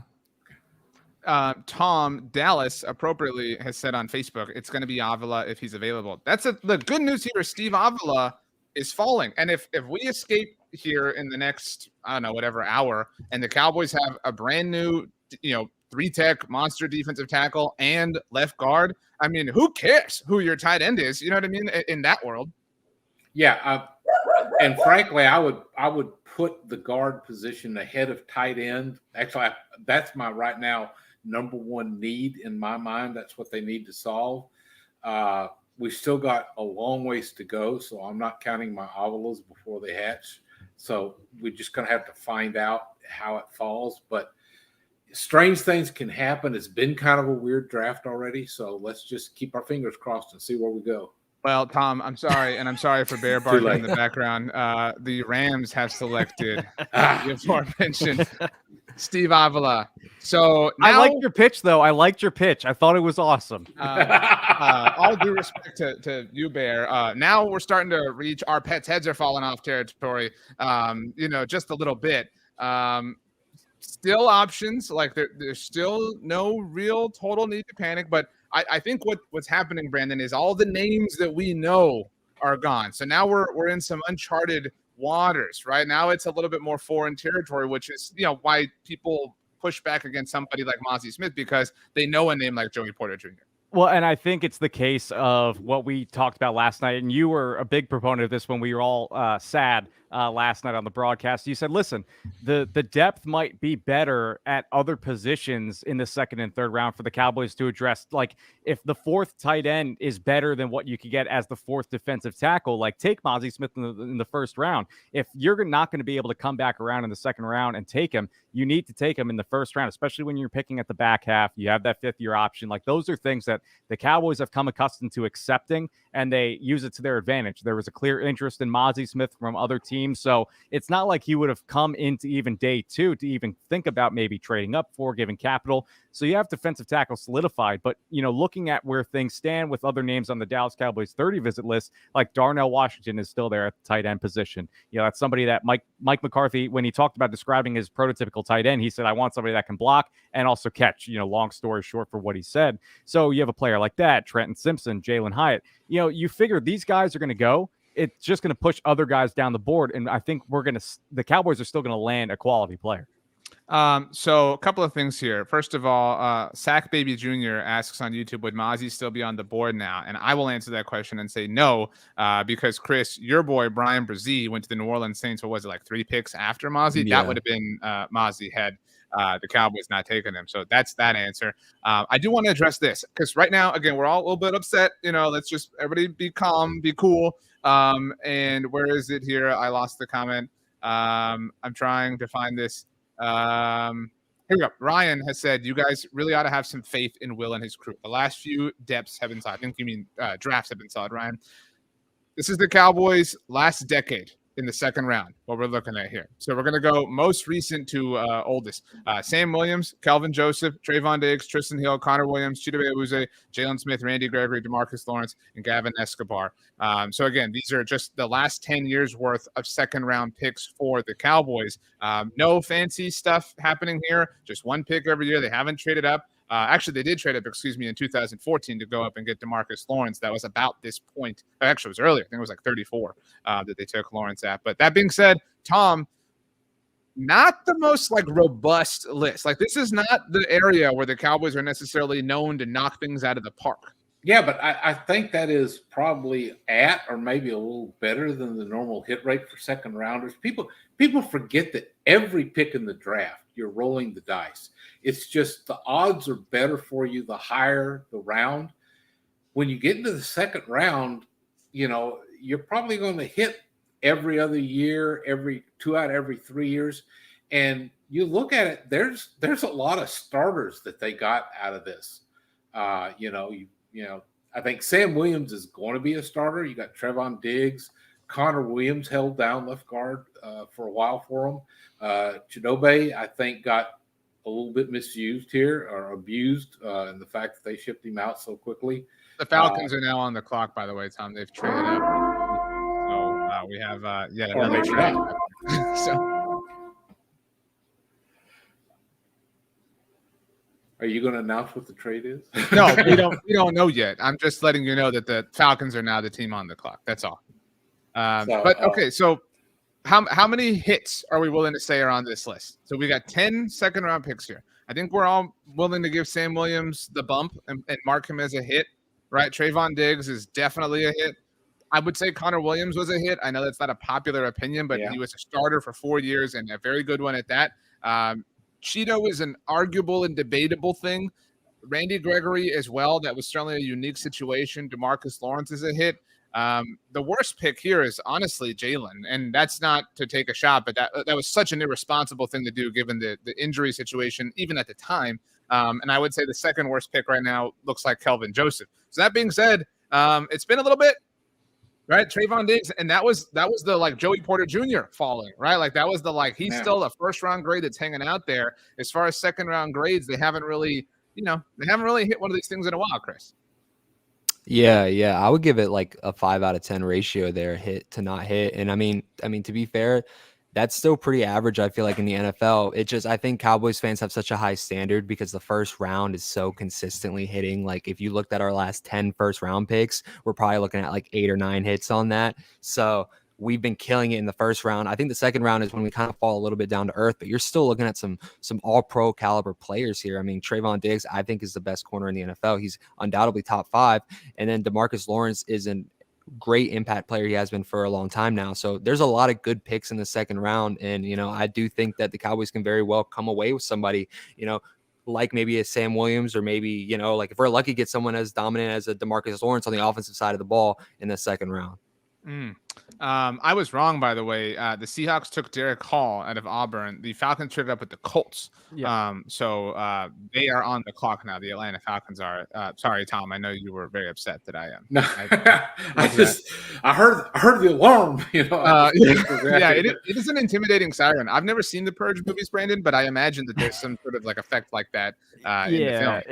Tom Dallas appropriately has said on Facebook, it's going to be Avila if he's available. The good news here is Steve Avila is falling. And if we escape here in the next, I don't know, whatever hour, and the Cowboys have a brand new, 3-tech monster defensive tackle and left guard, I mean, who cares who your tight end is? You know what I mean? In that world.
Yeah. And frankly, I would put the guard position ahead of tight end. Actually, that's my right now number one need in my mind. That's what they need to solve. We still got a long ways to go, so I'm not counting my Avilas before they hatch. So we're just going to have to find out how it falls. But strange things can happen. It's been kind of a weird draft already, so let's just keep our fingers crossed and see where we go.
Well, Tom, I'm sorry, and I'm sorry for bear barking in the background. The Rams have selected the aforementioned Steve Avila. So now,
I liked your pitch, though. I thought it was awesome.
All due respect to you, Bear. Now we're starting to reach our pets' heads are falling off territory. Just a little bit. Still options, like there's still no real total need to panic, but I think what's happening, Brandon, is all the names that we know are gone. So now we're in some uncharted waters, right? Now it's a little bit more foreign territory, which is why people push back against somebody like Mazi Smith, because they know a name like Joey Porter Jr.
Well, and I think it's the case of what we talked about last night, and you were a big proponent of this when we were all sad last night on the broadcast. You said, listen, the depth might be better at other positions in the second and third round for the Cowboys to address. Like, if the fourth tight end is better than what you could get as the fourth defensive tackle, like take Mazi Smith in the first round. If you're not going to be able to come back around in the second round and take him, you need to take him in the first round, especially when you're picking at the back half. You have that fifth-year option. Like, those are things that the Cowboys have come accustomed to accepting, and they use it to their advantage. There was a clear interest in Mazi Smith from other teams, so it's not like he would have come into even day two to even think about maybe trading up for, giving capital. So you have defensive tackle solidified, but, looking at where things stand with other names on the Dallas Cowboys 30 visit list, like Darnell Washington is still there at the tight end position. That's somebody that Mike McCarthy, when he talked about describing his prototypical tight end, he said, I want somebody that can block and also catch, long story short for what he said. So you have a player like that, Trenton Simpson, Jalen Hyatt, you figure these guys are going to go. It's just going to push other guys down the board. And I think the Cowboys are still going to land a quality player.
So a couple of things here. First of all, Sack Baby Jr. asks on YouTube, would Mazi still be on the board now? And I will answer that question and say no, because Chris, your boy Brian Brzee went to the New Orleans Saints. What was it, like 3 picks after Mazi? Yeah. That would have been Mazi had the Cowboys not taking him. So that's that answer. I do want to address this because right now, again, we're all a little bit upset. Let's just everybody be calm, be cool. And where is it here? I lost the comment. I'm trying to find this. Here we go. Ryan has said, you guys really ought to have some faith in Will and his crew. The last few depths have been solid. I think you mean drafts have been solid, Ryan. This is the Cowboys' last decade in the second round, what we're looking at here. So we're going to go most recent to oldest. Sam Williams, Kelvin Joseph, Trayvon Diggs, Tristan Hill, Connor Williams, Chidobe Awuzie, Jalen Smith, Randy Gregory, DeMarcus Lawrence, and Gavin Escobar. So again, these are just the last 10 years worth of second round picks for the Cowboys. No fancy stuff happening here. Just one pick every year. They haven't traded up. Actually, they did trade up, in 2014 to go up and get DeMarcus Lawrence. That was about this point. Actually, it was earlier. I think it was like 34 that they took Lawrence at. But that being said, Tom, not the most robust list. This is not the area where the Cowboys are necessarily known to knock things out of the park.
Yeah, but I think that is probably at or maybe a little better than the normal hit rate for second rounders. People forget that every pick in the draft, you're rolling the dice. It's just the odds are better for you the higher the round. When you get into the second round, you're probably going to hit every other year, every 2 out of every 3 years. And you look at it, there's a lot of starters that they got out of this. I think Sam Williams is going to be a starter. You got Trevon Diggs, Connor Williams held down left guard for a while for him. Chidobe, I think, got a little bit misused here or abused in the fact that they shipped him out so quickly.
The Falcons are now on the clock, by the way, Tom. They've traded up. So we have another trade. So.
Are you going to announce what the trade is?
No, we don't know yet. I'm just letting you know that the Falcons are now the team on the clock. That's all. So how many hits are we willing to say are on this list? So we got 10 second round picks here. I think we're all willing to give Sam Williams the bump and mark him as a hit, right? Trayvon Diggs is definitely a hit. I would say Connor Williams was a hit. I know that's not a popular opinion, but he was a starter for 4 years and a very good one at that. Cheeto is an arguable and debatable thing. Randy Gregory as well. That was certainly a unique situation. DeMarcus Lawrence is a hit. The worst pick here is honestly Jalen, and that's not to take a shot, but that was such an irresponsible thing to do given the injury situation, even at the time. And I would say the second worst pick right now looks like Kelvin Joseph. So that being said, it's been a little bit, right? Trayvon Diggs, and that was the Joey Porter Jr. falling, right? That was he's still a first round grade that's hanging out there. As far as second round grades, they haven't really hit one of these things in a while, Chris.
Yeah. I would give it a 5 out of 10 ratio there, hit to not hit. And I mean, to be fair, that's still pretty average, I feel like, in the NFL. I think Cowboys fans have such a high standard because the first round is so consistently hitting. If you looked at our last 10 first round picks, we're probably looking at 8 or 9 hits on that. So we've been killing it in the first round. I think the second round is when we kind of fall a little bit down to earth, but you're still looking at some all-pro caliber players here. I mean, Trayvon Diggs, I think, is the best corner in the NFL. He's undoubtedly top 5. And then DeMarcus Lawrence is an great impact player he has been for a long time now. So there's a lot of good picks in the second round. And, I do think that the Cowboys can very well come away with somebody, like maybe a Sam Williams, or maybe, like if we're lucky, get someone as dominant as a DeMarcus Lawrence on the offensive side of the ball in the second round.
I was wrong, by the way. The Seahawks took Derek Hall out of Auburn. The Falcons traded up with the Colts. So they are on the clock now. The Atlanta Falcons are. Sorry, Tom. I know you were very upset that I am.
No, I heard the alarm.
It is an intimidating siren. I've never seen the Purge movies, Brandon, but I imagine that there's some sort of like effect like that. In the film.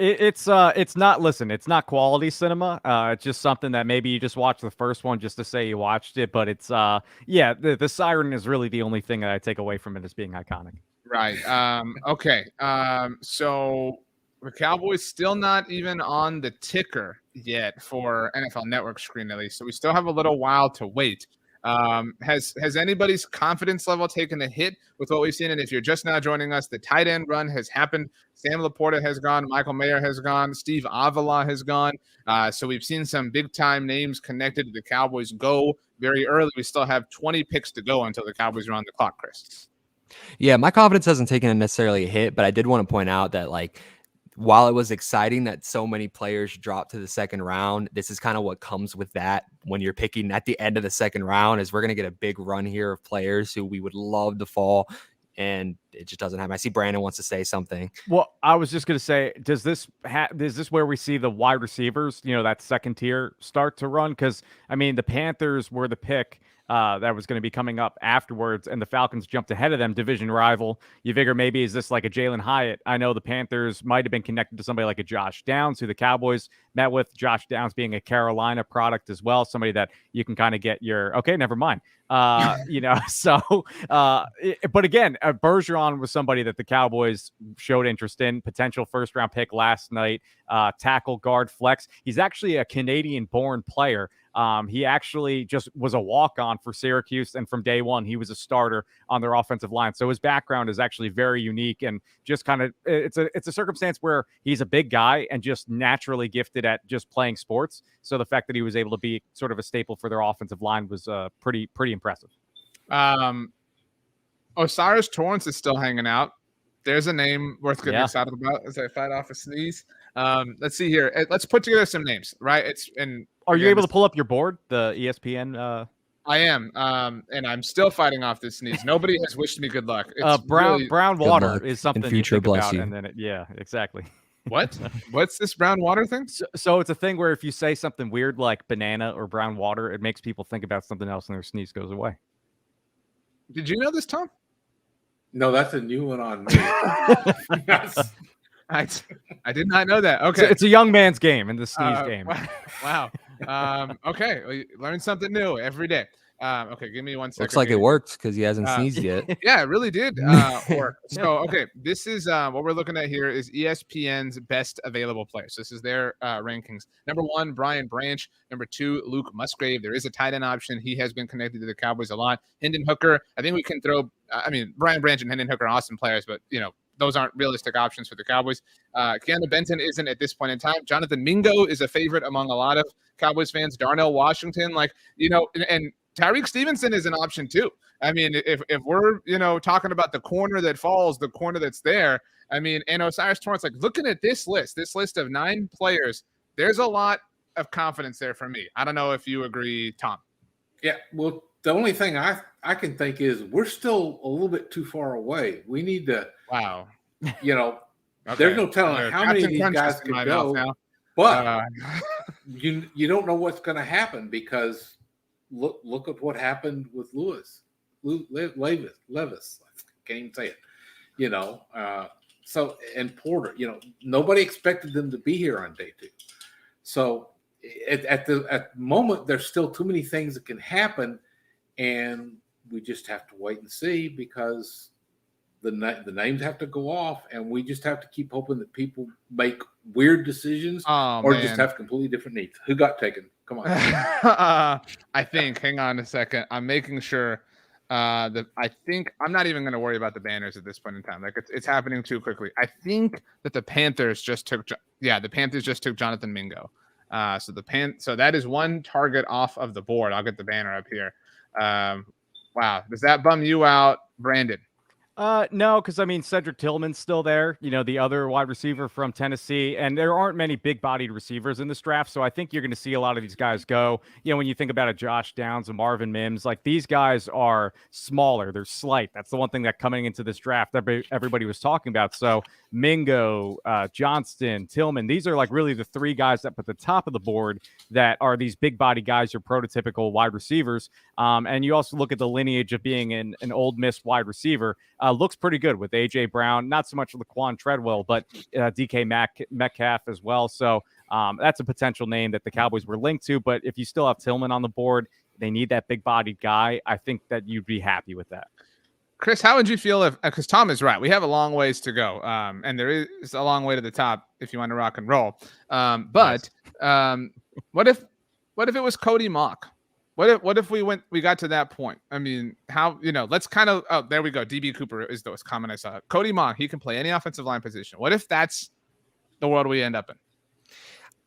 It's not. Listen, it's not quality cinema. It's just something that maybe you just watch the first one just to say you watched it, but it's the siren is really the only thing that I take away from it as being iconic.
Right. Okay. So the Cowboys still not even on the ticker yet for NFL Network screen, at least. So we still have a little while to wait. Has anybody's confidence level taken a hit with what we've seen? And if you're just now joining us, the tight end run has happened. Sam Laporta has gone. Michael Mayer has gone. Steve Avila has gone. So we've seen some big time names connected to the Cowboys go very early. We still have 20 picks to go until the Cowboys are on the clock, Chris.
Yeah, my confidence hasn't taken necessarily a hit, but I did want to point out that while it was exciting that so many players dropped to the second round, this is kind of what comes with that when you're picking at the end of the second round, is we're going to get a big run here of players who we would love to fall, and it just doesn't happen. I see Brandon wants to say something.
Well, I was just going to say, is this where we see the wide receivers, that second tier start to run? Because, the Panthers were the pick that was going to be coming up afterwards, and the Falcons jumped ahead of them, division rival. You figure maybe is this like a Jalen Hyatt? I know the Panthers might have been connected to somebody like a Josh Downs, who the Cowboys met with. Josh Downs being a Carolina product as well, somebody that you can kind of get your never mind. But again, Bergeron was somebody that the Cowboys showed interest in, potential first round pick last night, tackle, guard, flex. He's actually a Canadian born player. He actually just was a walk-on for Syracuse, and from day one, he was a starter on their offensive line. So his background is actually very unique, and just kind of it's a circumstance where he's a big guy and just naturally gifted at just playing sports. So the fact that he was able to be sort of a staple for their offensive line was pretty impressive.
Osiris Torrance is still hanging out. There's a name worth getting excited about as I fight off a sneeze. Let's see here. Let's put together some names, right?
Are you able to pull up your board, the ESPN?
I am, and I'm still fighting off this sneeze. Nobody has wished me good luck.
Brown water is something
future,
you think
bless
about,
you.
and then exactly.
What? What's this brown water thing?
So it's a thing where if you say something weird like banana or brown water, it makes people think about something else, and their sneeze goes away.
Did you know this, Tom?
No, that's a new one on me.
I did not know that. Okay.
It's a young man's game in the sneeze game.
Wow. Okay. We learn something new every day. Okay, give me 1 second.
Looks like it worked because he hasn't sneezed yet.
Yeah, it really did work. So, okay, this is what we're looking at here is ESPN's best available players. This is their rankings. Number 1, Brian Branch. Number 2, Luke Musgrave. There is a tight end option. He has been connected to the Cowboys a lot. Hendon Hooker. I think we can throw. Brian Branch and Hendon Hooker are awesome players, but those aren't realistic options for the Cowboys. Keanu Benton isn't at this point in time. Jonathan Mingo is a favorite among a lot of Cowboys fans. Darnell Washington, and Tyreek Stevenson is an option too. If we're, talking about the corner that falls, the corner that's there, and Osiris Torrance, looking at this list of 9 players, there's a lot of confidence there for me. I don't know if you agree, Tom.
Yeah, well, the only thing I can think is we're still a little bit too far away. We need to,
wow.
Okay. There's no telling how many of these guys could go, but you don't know what's going to happen because look at what happened with Levis. I can't even say it. So and Porter, nobody expected them to be here on day 2. So at the moment, there's still too many things that can happen, and we just have to wait and see because the names have to go off, and we just have to keep hoping that people make weird decisions just have completely different needs. Who got taken? Come on.
I think. Hang on a second. I'm making sure that I think I'm not even going to worry about the banners at this point in time. It's happening too quickly. I think that the Panthers just took Jonathan Mingo. So that is one target off of the board. I'll get the banner up here. Wow. Does that bum you out, Brandon?
No, because I mean Cedric Tillman's still there, the other wide receiver from Tennessee, and there aren't many big-bodied receivers in this draft, so I think you're going to see a lot of these guys go. When you think about a Josh Downs, a Marvin Mims, like these guys are smaller, they're slight. That's the one thing that coming into this draft everybody was talking about. So Mingo, Johnston, Tillman, these are like really the three guys up at the top of the board that are these big-body guys, your prototypical wide receivers. And you also look at the lineage of being an Ole Miss wide receiver. Looks pretty good with A.J. Brown, not so much Laquan Treadwell, but DK Metcalf as well. So that's a potential name that the Cowboys were linked to. But if you still have Tillman on the board, they need that big-bodied guy. I think that you'd be happy with that.
Chris, how would you feel if, because Tom is right, we have a long ways to go, and there is a long way to the top if you want to rock and roll. What if it was Cody Mock? What if we got to that point? I mean, how, let's kind of, oh, there we go. DB Cooper is the comment I saw. Cody Mock, he can play any offensive line position. What if that's the world we end up in?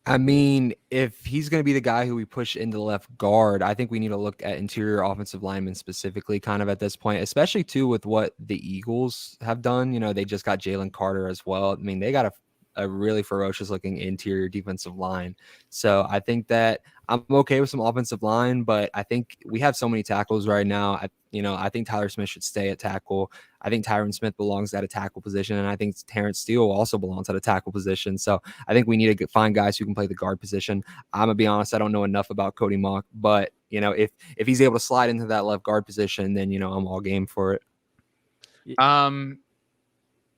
I mean, if he's going to be the guy who we push into the left guard, I think we need to look at interior offensive linemen specifically kind of at this point, especially too with what the Eagles have done. They just got Jalen Carter as well. I mean, they got a really ferocious looking interior defensive line. So I think that I'm okay with some offensive line, but I think we have so many tackles right now. I think Tyler Smith should stay at tackle. I think Tyron Smith belongs at a tackle position, and I think Terrence Steele also belongs at a tackle position. So I think we need to find guys who can play the guard position. I'm gonna be honest, I don't know enough about Cody Mock, but if he's able to slide into that left guard position, then I'm all game for it.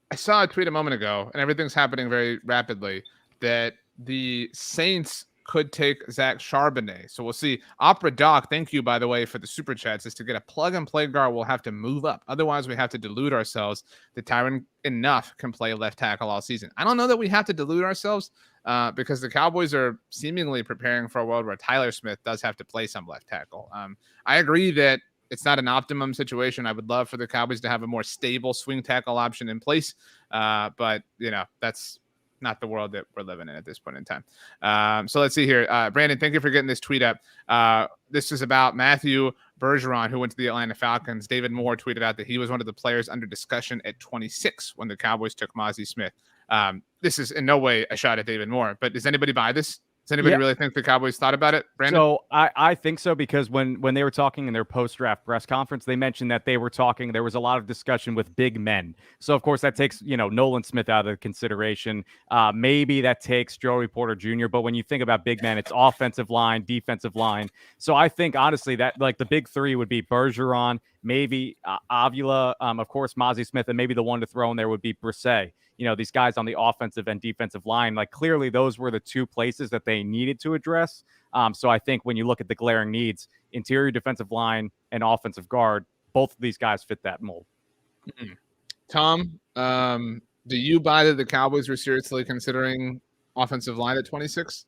I saw a tweet a moment ago, and everything's happening very rapidly, that the Saints could take Zach Charbonnet. So we'll see. Opera Doc, thank you, by the way, for the super chats. Is to get a plug-and-play guard, we'll have to move up. Otherwise, we have to delude ourselves that Tyron enough can play left tackle all season. I don't know that we have to delude ourselves because the Cowboys are seemingly preparing for a world where Tyler Smith does have to play some left tackle. I agree that it's not an optimum situation. I would love for the Cowboys to have a more stable swing tackle option in place. But, that's not the world that we're living in at this point in time. So let's see here. Brandon, thank you for getting this tweet up. This is about Matthew Bergeron, who went to the Atlanta Falcons. David Moore tweeted out that he was one of the players under discussion at 26 when the Cowboys took Mazi Smith. This is in no way a shot at David Moore, but does anybody buy this? Does anybody really think the Cowboys thought about it, Brandon?
So I think so, because when they were talking in their post-draft press conference, they mentioned that there was a lot of discussion with big men. So, of course, that takes, Nolan Smith out of consideration. Maybe that takes Joey Porter Jr., but when you think about big men, it's offensive line, defensive line. So I think, honestly, that like the big three would be Bergeron, maybe Avila, of course, Mazi Smith, and maybe the one to throw in there would be Brisset. These guys on the offensive and defensive line, like clearly those were the two places that they needed to address. So I think when you look at the glaring needs, interior defensive line and offensive guard, both of these guys fit that mold.
Mm-hmm. Tom, do you buy that the Cowboys were seriously considering offensive line at 26?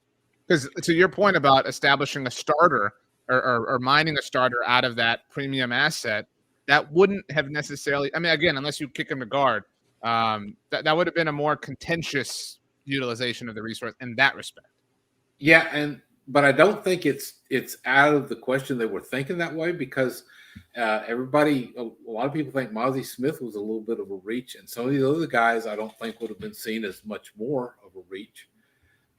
Because to your point about establishing a starter or mining a starter out of that premium asset, that wouldn't have necessarily, I mean, again, unless you kick him to guard, that would have been a more contentious utilization of the resource in that respect.
Yeah, but I don't think it's out of the question they were thinking that way, because a lot of people think Mazi Smith was a little bit of a reach, and some of the other guys I don't think would have been seen as much more of a reach.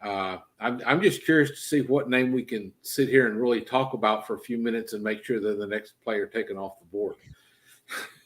I'm just curious to see what name we can sit here and really talk about for a few minutes and make sure they're the next player taken off the board.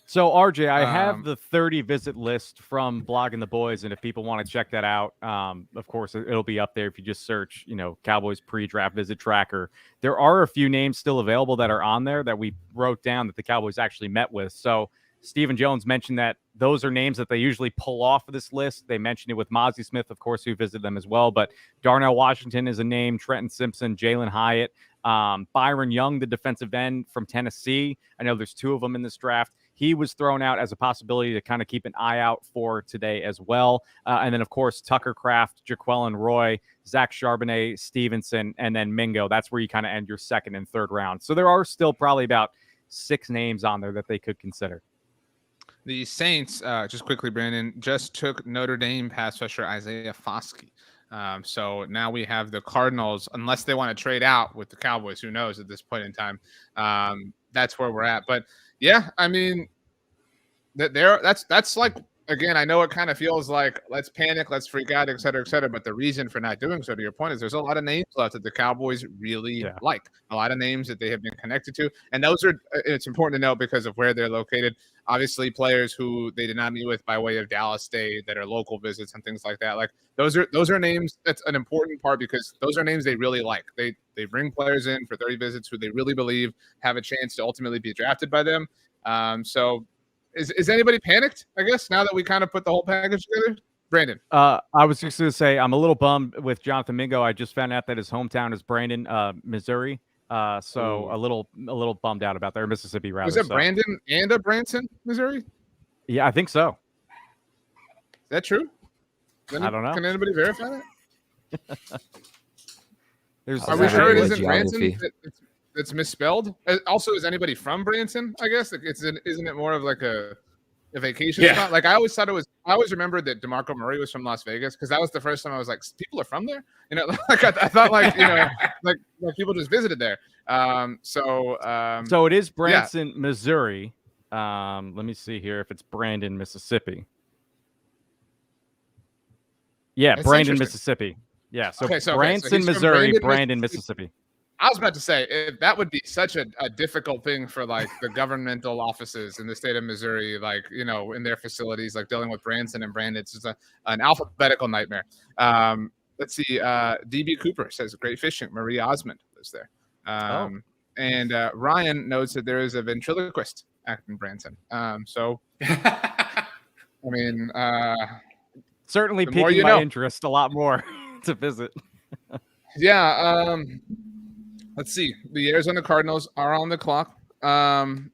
So, RJ, I have the 30 visit list from Blogging the Boys, and if people want to check that out, of course, it'll be up there if you just search, Cowboys pre-draft visit tracker. There are a few names still available that are on there that we wrote down that the Cowboys actually met with. So, Stephen Jones mentioned that those are names that they usually pull off of this list. They mentioned it with Mazi Smith, of course, who visited them as well. But Darnell Washington is a name, Trenton Simpson, Jalen Hyatt, Byron Young, the defensive end from Tennessee. I know there's two of them in this draft. He was thrown out as a possibility to kind of keep an eye out for today as well. And then, of course, Tucker Kraft, Jaquelin Roy, Zach Charbonnet, Stevenson, and then Mingo. That's where you kind of end your second and third round. So there are still probably about 6 names on there that they could consider.
The Saints, just quickly, Brandon, just took Notre Dame pass rusher Isaiah Foskey. So now we have the Cardinals, unless they want to trade out with the Cowboys, who knows at this point in time. That's where we're at. But yeah, I mean, that's like, again, I know it kind of feels like let's panic, let's freak out, et cetera, et cetera. But the reason for not doing so, to your point, is there's a lot of names left that the Cowboys really like, a lot of names that they have been connected to. And those are, it's important to note because of where they're located. Obviously, players who they did not meet with by way of Dallas Day that are local visits and things like that. Like those are names. That's an important part because those are names they really like. They bring players in for 30 visits who they really believe have a chance to ultimately be drafted by them. So is anybody panicked, I guess, now that we kind of put the whole package together? Brandon.
I was just going to say I'm a little bummed with Jonathan Mingo. I just found out that his hometown is Brandon, Missouri. So a little bummed out about that. Or Mississippi, rather.
Was it Brandon and a Branson, Missouri?
Yeah, I think so.
Is that true?
I don't know.
Can anybody verify that?
Are
we sure it isn't Branson? It's misspelled. Also, is anybody from Branson? I guess isn't it more of like a vacation spot? Like I always remembered that DeMarco Murray was from Las Vegas because that was the first time I was like, people are from there. You know, like I thought like like people just visited there. So
it is Branson, Missouri. Let me see here if it's Brandon, Mississippi. Yeah,
That's
Brandon, Mississippi. Yeah, so Branson, Missouri, Brandon, Mississippi.
I was about to say that would be such a difficult thing for like the governmental offices in the state of Missouri, like, you know, in their facilities, like dealing with Branson and Brandon. It's just an alphabetical nightmare. Let's see. DB Cooper says great fishing. Marie Osmond lives there. And Ryan notes that there is a ventriloquist act in Branson. So, I mean,
certainly piquing my interest a lot more to visit.
Yeah. Let's see. The Arizona Cardinals are on the clock. And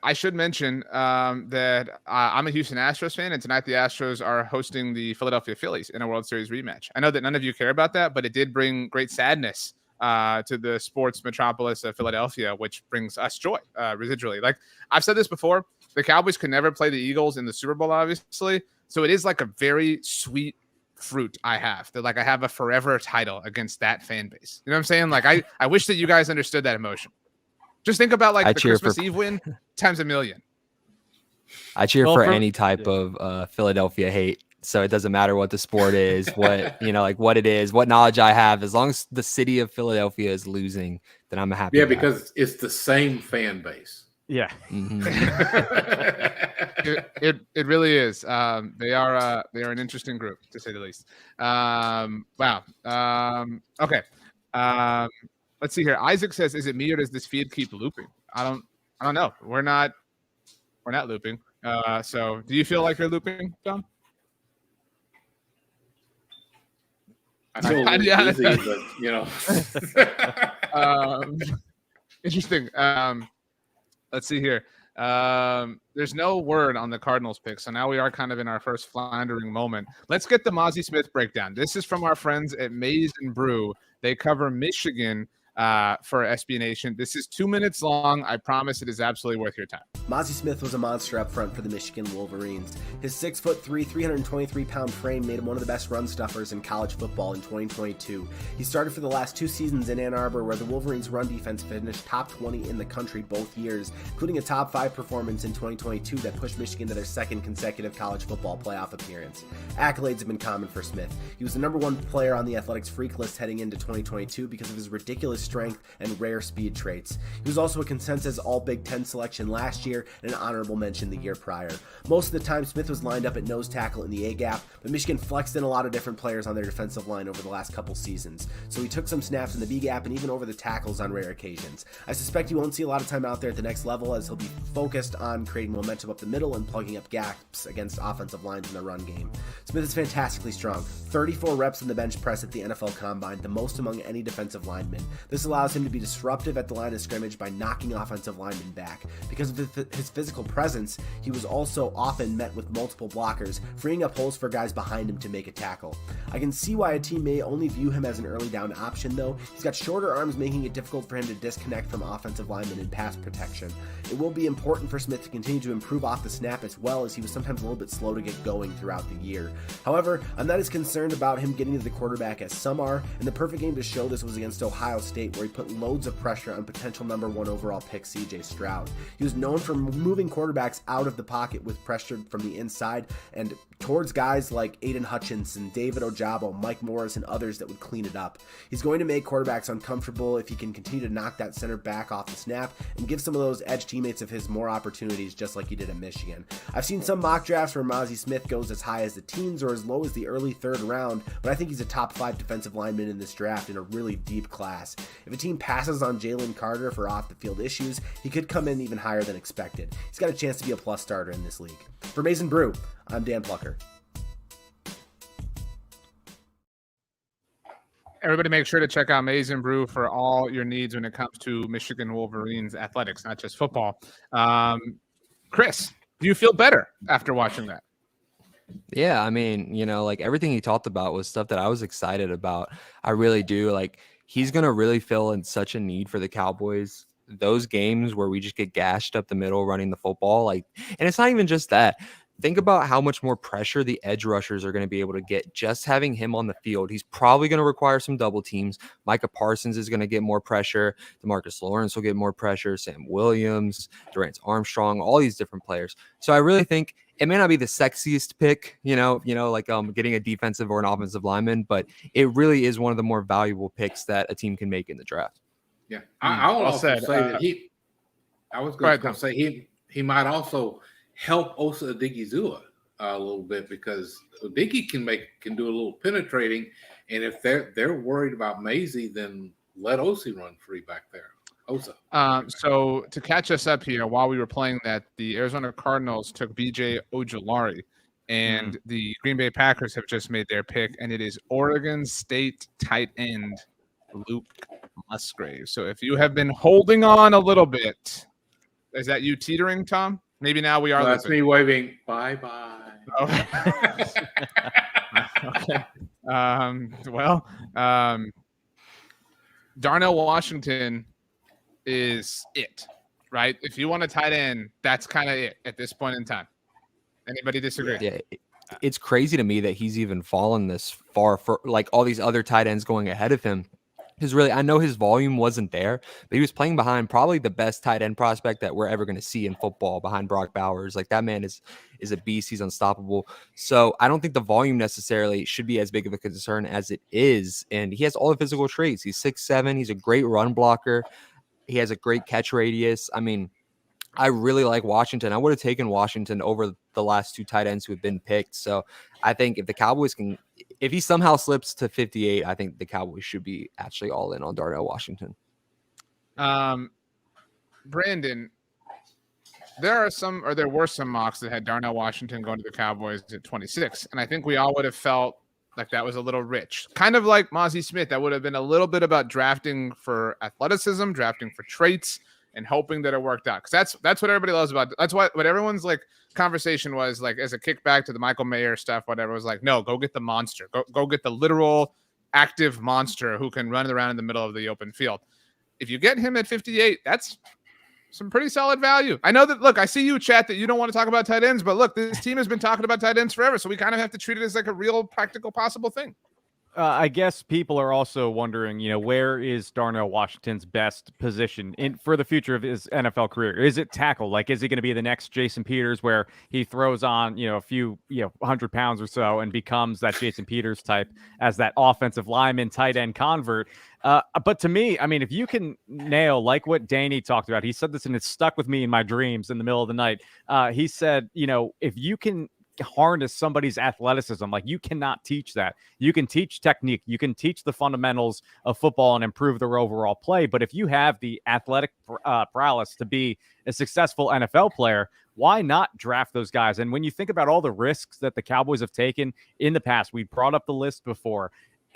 I should mention that I'm a Houston Astros fan, and tonight the Astros are hosting the Philadelphia Phillies in a World Series rematch. I know that none of you care about that, but it did bring great sadness to the sports metropolis of Philadelphia, which brings us joy residually. Like I've said this before, the Cowboys could never play the Eagles in the Super Bowl, obviously. So it is like a very sweet fruit I have that like I have a forever title against that fan base. You know what I'm saying? Like I wish that you guys understood that emotion. Just think about like the Christmas Eve win times a million.
I cheer for any type of Philadelphia hate. So it doesn't matter what the sport is, what like what it is, what knowledge I have. As long as the city of Philadelphia is losing, then I'm happy.
Yeah, because it's the same fan base.
Yeah.
Mm-hmm.
It really is. They are an interesting group, to say the least. Wow. Okay. Let's see here. Isaac says, "Is it me or does this feed keep looping?" I don't know. We're not looping. So do you feel like you're looping, Dom?
I feel busy, but
interesting. Let's see here. There's no word on the Cardinals pick, so now we are kind of in our first floundering moment. Let's get the Mazi Smith breakdown. This is from our friends at Maize and Brew. They cover Michigan for SB Nation. This is 2 minutes long. I promise it is absolutely worth your time.
Mazi Smith was a monster up front for the Michigan Wolverines. His 6'3", 323-pound frame made him one of the best run stuffers in college football in 2022. He started for the last 2 seasons in Ann Arbor, where the Wolverines' run defense finished top 20 in the country both years, including a top 5 performance in 2022 that pushed Michigan to their second consecutive college football playoff appearance. Accolades have been common for Smith. He was the #1 player on the Athletics freak list heading into 2022 because of his ridiculous strength and rare speed traits. He was also a consensus All-Big Ten selection last year and an honorable mention the year prior. Most of the time, Smith was lined up at nose tackle in the A-gap, but Michigan flexed in a lot of different players on their defensive line over the last couple seasons, so he took some snaps in the B-gap and even over the tackles on rare occasions. I suspect you won't see a lot of time out there at the next level, as he'll be focused on creating momentum up the middle and plugging up gaps against offensive lines in the run game. Smith is fantastically strong. 34 reps in the bench press at the NFL Combine, the most among any defensive lineman. This This allows him to be disruptive at the line of scrimmage by knocking offensive linemen back. Because of his physical presence, he was also often met with multiple blockers, freeing up holes for guys behind him to make a tackle. I can see why a team may only view him as an early down option though. He's got shorter arms, making it difficult for him to disconnect from offensive linemen in pass protection. It will be important for Smith to continue to improve off the snap as well, as he was sometimes a little bit slow to get going throughout the year. However, I'm not as concerned about him getting to the quarterback as some are, and the perfect game to show this was against Ohio State, where he put loads of pressure on potential number 1 overall pick CJ Stroud. He was known for moving quarterbacks out of the pocket with pressure from the inside and towards guys like Aiden Hutchinson, David Ojabo, Mike Morris, and others that would clean it up. He's going to make quarterbacks uncomfortable if he can continue to knock that center back off the snap and give some of those edge teammates of his more opportunities, just like he did at Michigan. I've seen some mock drafts where Mazi Smith goes as high as the teens or as low as the early 3rd round, but I think he's a top 5 defensive lineman in this draft in a really deep class. If a team passes on Jalen Carter for off-the-field issues, he could come in even higher than expected. He's got a chance to be a plus starter in this league. For Mason Brew, I'm Dan Plucker.
Everybody make sure to check out Mazi Brew for all your needs when it comes to Michigan Wolverines athletics, not just football. Chris, do you feel better after watching that?
Yeah, I mean, like everything he talked about was stuff that I was excited about. I really do. Like, he's going to really fill in such a need for the Cowboys. Those games where we just get gashed up the middle running the football, and it's not even just that. Think about how much more pressure the edge rushers are going to be able to get just having him on the field. He's probably going to require some double teams. Micah Parsons is going to get more pressure. DeMarcus Lawrence will get more pressure. Sam Williams, Durant Armstrong, all these different players. So I really think it may not be the sexiest pick, getting a defensive or an offensive lineman, but it really is one of the more valuable picks that a team can make in the draft.
Yeah, I will also say that I was going to say he might also help Osa Odigizua a little bit, because Odigi can do a little penetrating, and if they're worried about Mazi, then let Osi run free back there. Osa.
So to catch us up here, while we were playing that, the Arizona Cardinals took BJ Ojulari, and the Green Bay Packers have just made their pick, and it is Oregon State tight end Luke Musgrave. So if you have been holding on a little bit, is that you teetering, Tom? Maybe now we are.
That's me waving bye-bye.
Okay. Okay. Darnell Washington is it, right? If you want a tight end, that's kind of it at this point in time. Anybody disagree?
Yeah, it's crazy to me that he's even fallen this far for like all these other tight ends going ahead of him. Because really, I know his volume wasn't there, but he was playing behind probably the best tight end prospect that we're ever going to see in football, behind Brock Bowers. Like, that man is a beast. He's unstoppable. So I don't think the volume necessarily should be as big of a concern as it is. And he has all the physical traits. He's 6'7". He's a great run blocker. He has a great catch radius. I mean, I really like Washington. I would have taken Washington over the last 2 tight ends who have been picked. So I think if the Cowboys can, if he somehow slips to 58, I think the Cowboys should be actually all in on Darnell Washington.
Brandon, there were some mocks that had Darnell Washington going to the Cowboys at 26. And I think we all would have felt like that was a little rich. Kind of like Mazi Smith. That would have been a little bit about drafting for athleticism, drafting for traits, and hoping that it worked out. Because that's what everybody loves about it. That's what everyone's like conversation was like, as a kickback to the Michael Mayer stuff, whatever, was like, no, go get the monster. Go get the literal active monster who can run around in the middle of the open field. If you get him at 58, that's some pretty solid value. I know that, look, I see you chat that you don't want to talk about tight ends, but look, this team has been talking about tight ends forever, so we kind of have to treat it as like a real practical possible thing.
I guess people are also wondering, where is Darnell Washington's best position for the future of his NFL career? Is it tackle? Like, is he going to be the next Jason Peters where he throws on, a few, 100 pounds or so and becomes that Jason Peters type as that offensive lineman, tight end convert? But to me, I mean, if you can nail, like what Danny talked about, he said this and it stuck with me in my dreams in the middle of the night. He said, if you can harness somebody's athleticism, like, you cannot teach that. You can teach technique, you can teach the fundamentals of football and improve their overall play, but if you have the athletic prowess to be a successful NFL player, why not draft those guys? And when you think about all the risks that the Cowboys have taken in the past, we brought up the list before,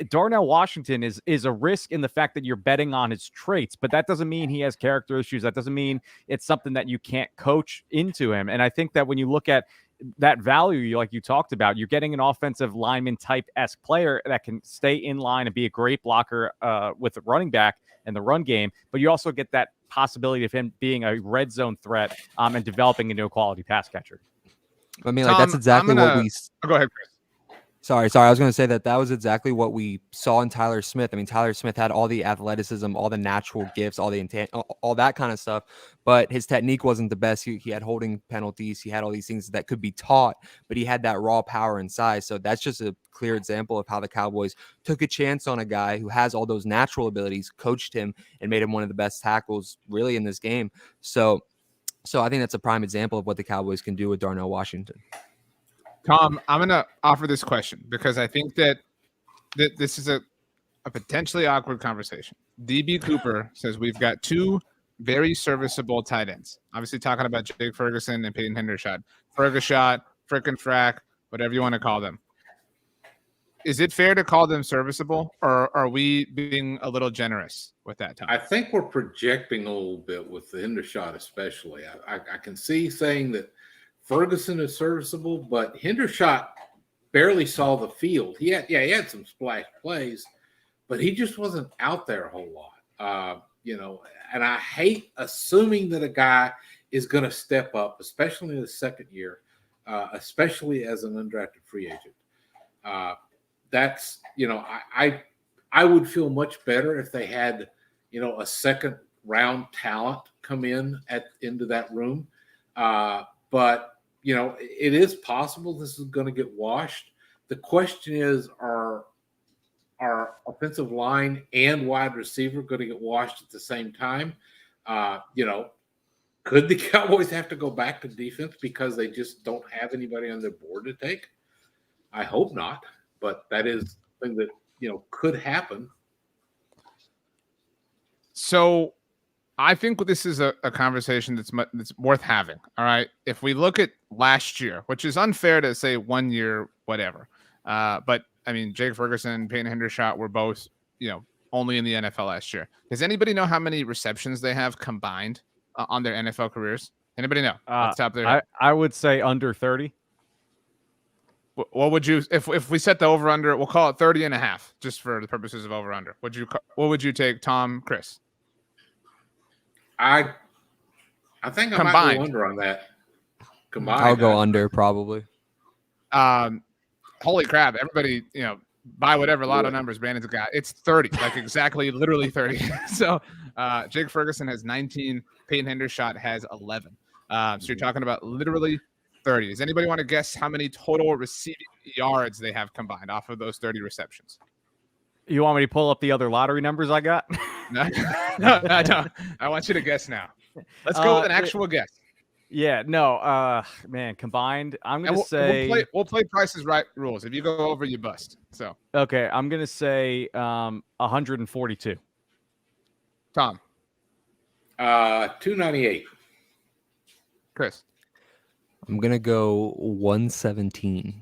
Darnell Washington is a risk in the fact that you're betting on his traits, but that doesn't mean he has character issues. That doesn't mean it's something that you can't coach into him. And I think that when you look at that value, like you talked about, you're getting an offensive lineman type-esque player that can stay in line and be a great blocker with the running back and the run game, but you also get that possibility of him being a red zone threat and developing into a quality pass catcher.
I mean, Tom, that's exactly what we.
Go ahead, Chris.
Sorry. I was going to say that was exactly what we saw in Tyler Smith. I mean, Tyler Smith had all the athleticism, all the natural gifts, all the intent, all that kind of stuff. But his technique wasn't the best. He had holding penalties. He had all these things that could be taught, but he had that raw power and size. So that's just a clear example of how the Cowboys took a chance on a guy who has all those natural abilities, coached him, and made him one of the best tackles really in this game. So I think that's a prime example of what the Cowboys can do with Darnell Washington.
Tom, I'm going to offer this question because I think that this is a potentially awkward conversation. DB Cooper says we've got two very serviceable tight ends. Obviously talking about Jake Ferguson and Peyton Hendershot. Fergushot, frickin' frack, whatever you want to call them. Is it fair to call them serviceable, or are we being a little generous with that, Tom?
I think we're projecting a little bit with the Hendershot especially. I can see saying that Ferguson is serviceable, but Hendershot barely saw the field. He had some splash plays, but he just wasn't out there a whole lot. And I hate assuming that a guy is going to step up, especially in the second year, especially as an undrafted free agent. I would feel much better if they had, a second round talent come into that room. But it is possible this is going to get washed. The question is, are offensive line and wide receiver going to get washed at the same time? Could the Cowboys have to go back to defense because they just don't have anybody on their board to take? I hope not, but that is something that, could happen.
So I think this is a conversation that's worth having. All right. If we look at last year, which is unfair to say 1 year, whatever. But I mean, Jake Ferguson and Peyton Hendershot were both, only in the NFL last year. Does anybody know how many receptions they have combined on their NFL careers? Anybody know? Off the top of their head?
I would say under 30.
What would you, if we set the over under, we'll call it 30.5, just for the purposes of over under. What would you take, Tom, Chris?
I think I might go under on that. Combined,
I'll go under probably.
Holy crap! Everybody, buy whatever lotto numbers Brandon's got. It's 30, like exactly, literally 30. So Jake Ferguson has 19. Peyton Hendershot has 11. So you're talking about literally 30. Does anybody want to guess how many total receiving yards they have combined off of those 30 receptions?
You want me to pull up the other lottery numbers I got?
No, I don't. I want you to guess now. Let's go with an actual guess.
Yeah, no, man, combined, I'm going to say...
We'll play Price is Right rules. If you go over, you bust. So
okay, I'm going to say 142.
Tom?
298.
Chris?
I'm going to go 117.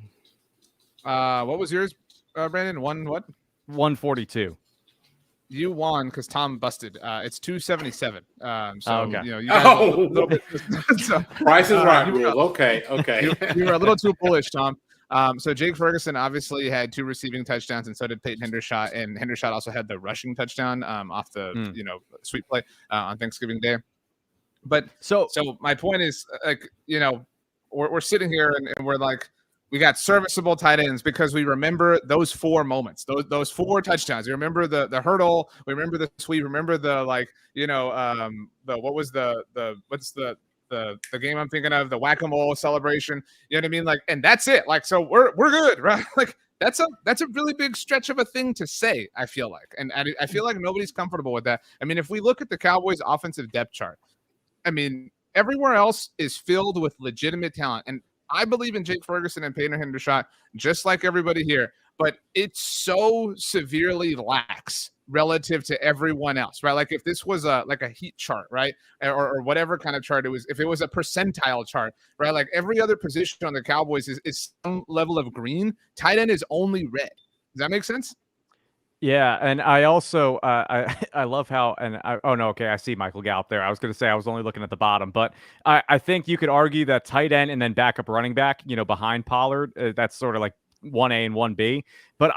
What was yours, Brandon?
142.
You won because Tom busted. It's 277.
Okay.
You guys a little bit. So,
Price is Right rule. Okay.
You were a little too bullish, Tom. So Jake Ferguson obviously had 2 receiving touchdowns, and so did Peyton Hendershot. And Hendershot also had the rushing touchdown off the sweep play on Thanksgiving Day. But so my point is, like, we're sitting here and we're like, we got serviceable tight ends because we remember those 4 moments, those 4 touchdowns. We remember the hurdle. We remember the sweep. Remember the game I'm thinking of, the whack-a-mole celebration. You know what I mean? Like, and that's it. Like, so we're good, right? Like, that's a really big stretch of a thing to say, I feel like. And I feel like nobody's comfortable with that. I mean, if we look at the Cowboys' offensive depth chart, I mean, everywhere else is filled with legitimate talent. And I believe in Jake Ferguson and Peyton Hendershot, just like everybody here, but it's so severely lax relative to everyone else, right? Like if this was a heat chart, right? Or whatever kind of chart it was, if it was a percentile chart, right? Like every other position on the Cowboys is some level of green. Tight end is only red. Does that make sense?
Yeah, and I also I love how oh no, okay, I see Michael Gallup there. I was going to say I was only looking at the bottom, but I think you could argue that tight end and then backup running back, behind Pollard, that's sort of like 1A and 1B. But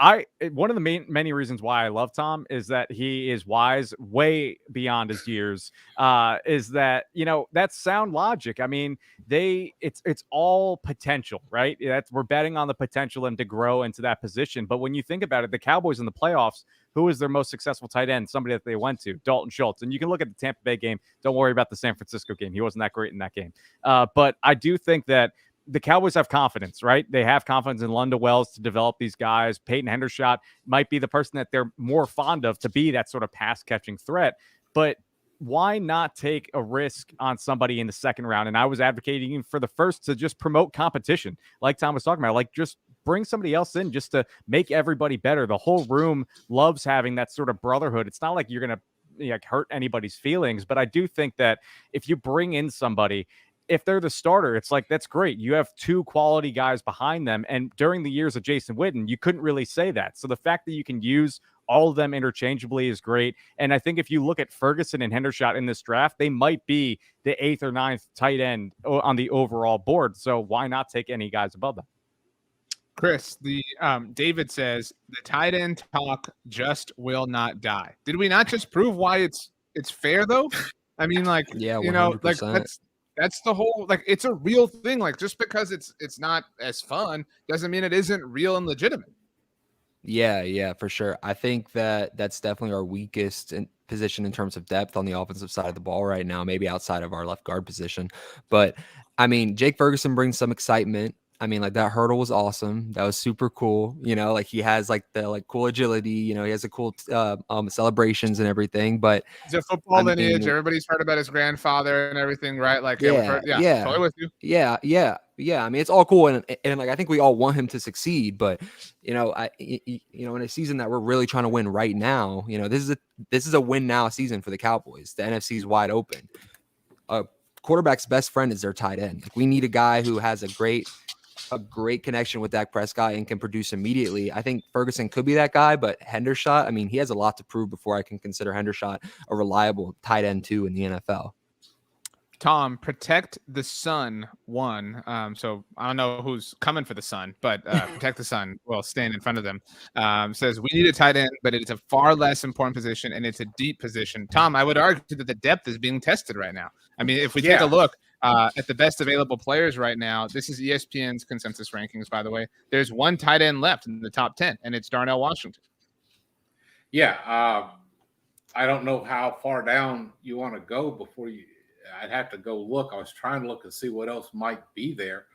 one of the many reasons why I love Tom is that he is wise way beyond his years. Is that that's sound logic. I mean, it's all potential, right? We're betting on the potential and to grow into that position. But when you think about it, the Cowboys in the playoffs, who is their most successful tight end? Somebody that they went to, Dalton Schultz. And you can look at the Tampa Bay game. Don't worry about the San Francisco game. He wasn't that great in that game. But I do think that the Cowboys have confidence, right? They have confidence in Lunda Wells to develop these guys. Peyton Hendershot might be the person that they're more fond of to be that sort of pass catching threat. But why not take a risk on somebody in the second round? And I was advocating for the first to just promote competition, like Tom was talking about, like just bring somebody else in just to make everybody better. The whole room loves having that sort of brotherhood. It's not like you're going to hurt anybody's feelings, but I do think that if you bring in somebody, if they're the starter, it's like, that's great. You have two quality guys behind them. And during the years of Jason Witten, you couldn't really say that. So the fact that you can use all of them interchangeably is great. And I think if you look at Ferguson and Hendershot in this draft, they might be the 8th or 9th tight end on the overall board. So why not take any guys above them?
Chris, David says the tight end talk just will not die. Did we not just prove why it's fair though? I mean, like,
yeah, 100%.
like that's the whole, like, it's a real thing. Like, just because it's not as fun doesn't mean it isn't real and legitimate.
Yeah, for sure. I think that's definitely our weakest position in terms of depth on the offensive side of the ball right now, maybe outside of our left guard position. But I mean, Jake Ferguson brings some excitement. I mean, like, that hurdle was awesome. That was super cool. Like, he has like the cool agility, he has a cool celebrations and everything. But
he's a football lineage. Everybody's heard about his grandfather and everything, right? Like,
yeah,
totally with you.
Yeah. I mean, it's all cool, and like, I think we all want him to succeed. But in a season that we're really trying to win right now, this is a win now season for the Cowboys. The NFC is wide open. A quarterback's best friend is their tight end. Like, we need a guy who has a great connection with Dak Prescott and can produce immediately. I think Ferguson could be that guy, but Hendershot, I mean, he has a lot to prove before I can consider Hendershot a reliable tight end too in the NFL.
Tom, protect the sun won. So I don't know who's coming for the sun, but protect the sun. Well, stand in front of them. Says we need a tight end, but it's a far less important position, and it's a deep position. Tom, I would argue that the depth is being tested right now. I mean, if we take a look at the best available players right now, this is ESPN's consensus rankings, by the way. There's one tight end left in the top 10, and it's Darnell Washington.
Yeah, I don't know how far down you want to go before you. I'd have to go look. I was trying to look and see what else might be there.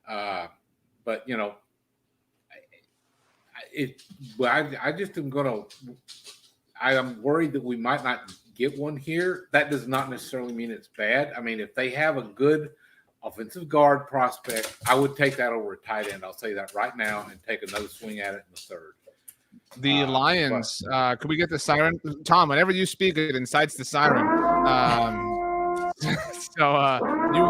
But, I just am going to – I am worried that we might not get one here. That does not necessarily mean it's bad. I mean, if they have a good offensive guard prospect, I would take that over a tight end. I'll say that right now and take another swing at it in the third.
The Lions, could we get the siren? Tom, whenever you speak, it incites the siren. So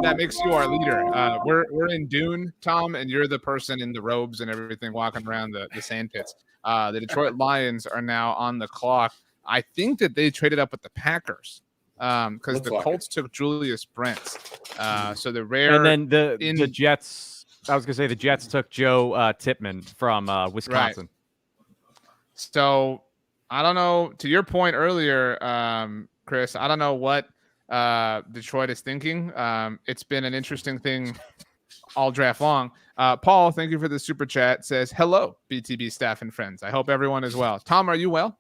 that makes you our leader. We're in Dune, Tom, and you're the person in the robes and everything walking around the sand pits. The Detroit Lions are now on the clock. I think that they traded up with the Packers because the Colts took Julius Brents. So the rare,
and then the Jets. I was gonna say the Jets took Joe Tippmann from Wisconsin.
Right. So I don't know. To your point earlier, Chris, I don't know what Detroit is thinking. It's been an interesting thing all draft long. Paul, thank you for the super chat. Says hello, BTB staff and friends. I hope everyone is well. Tom, are you well?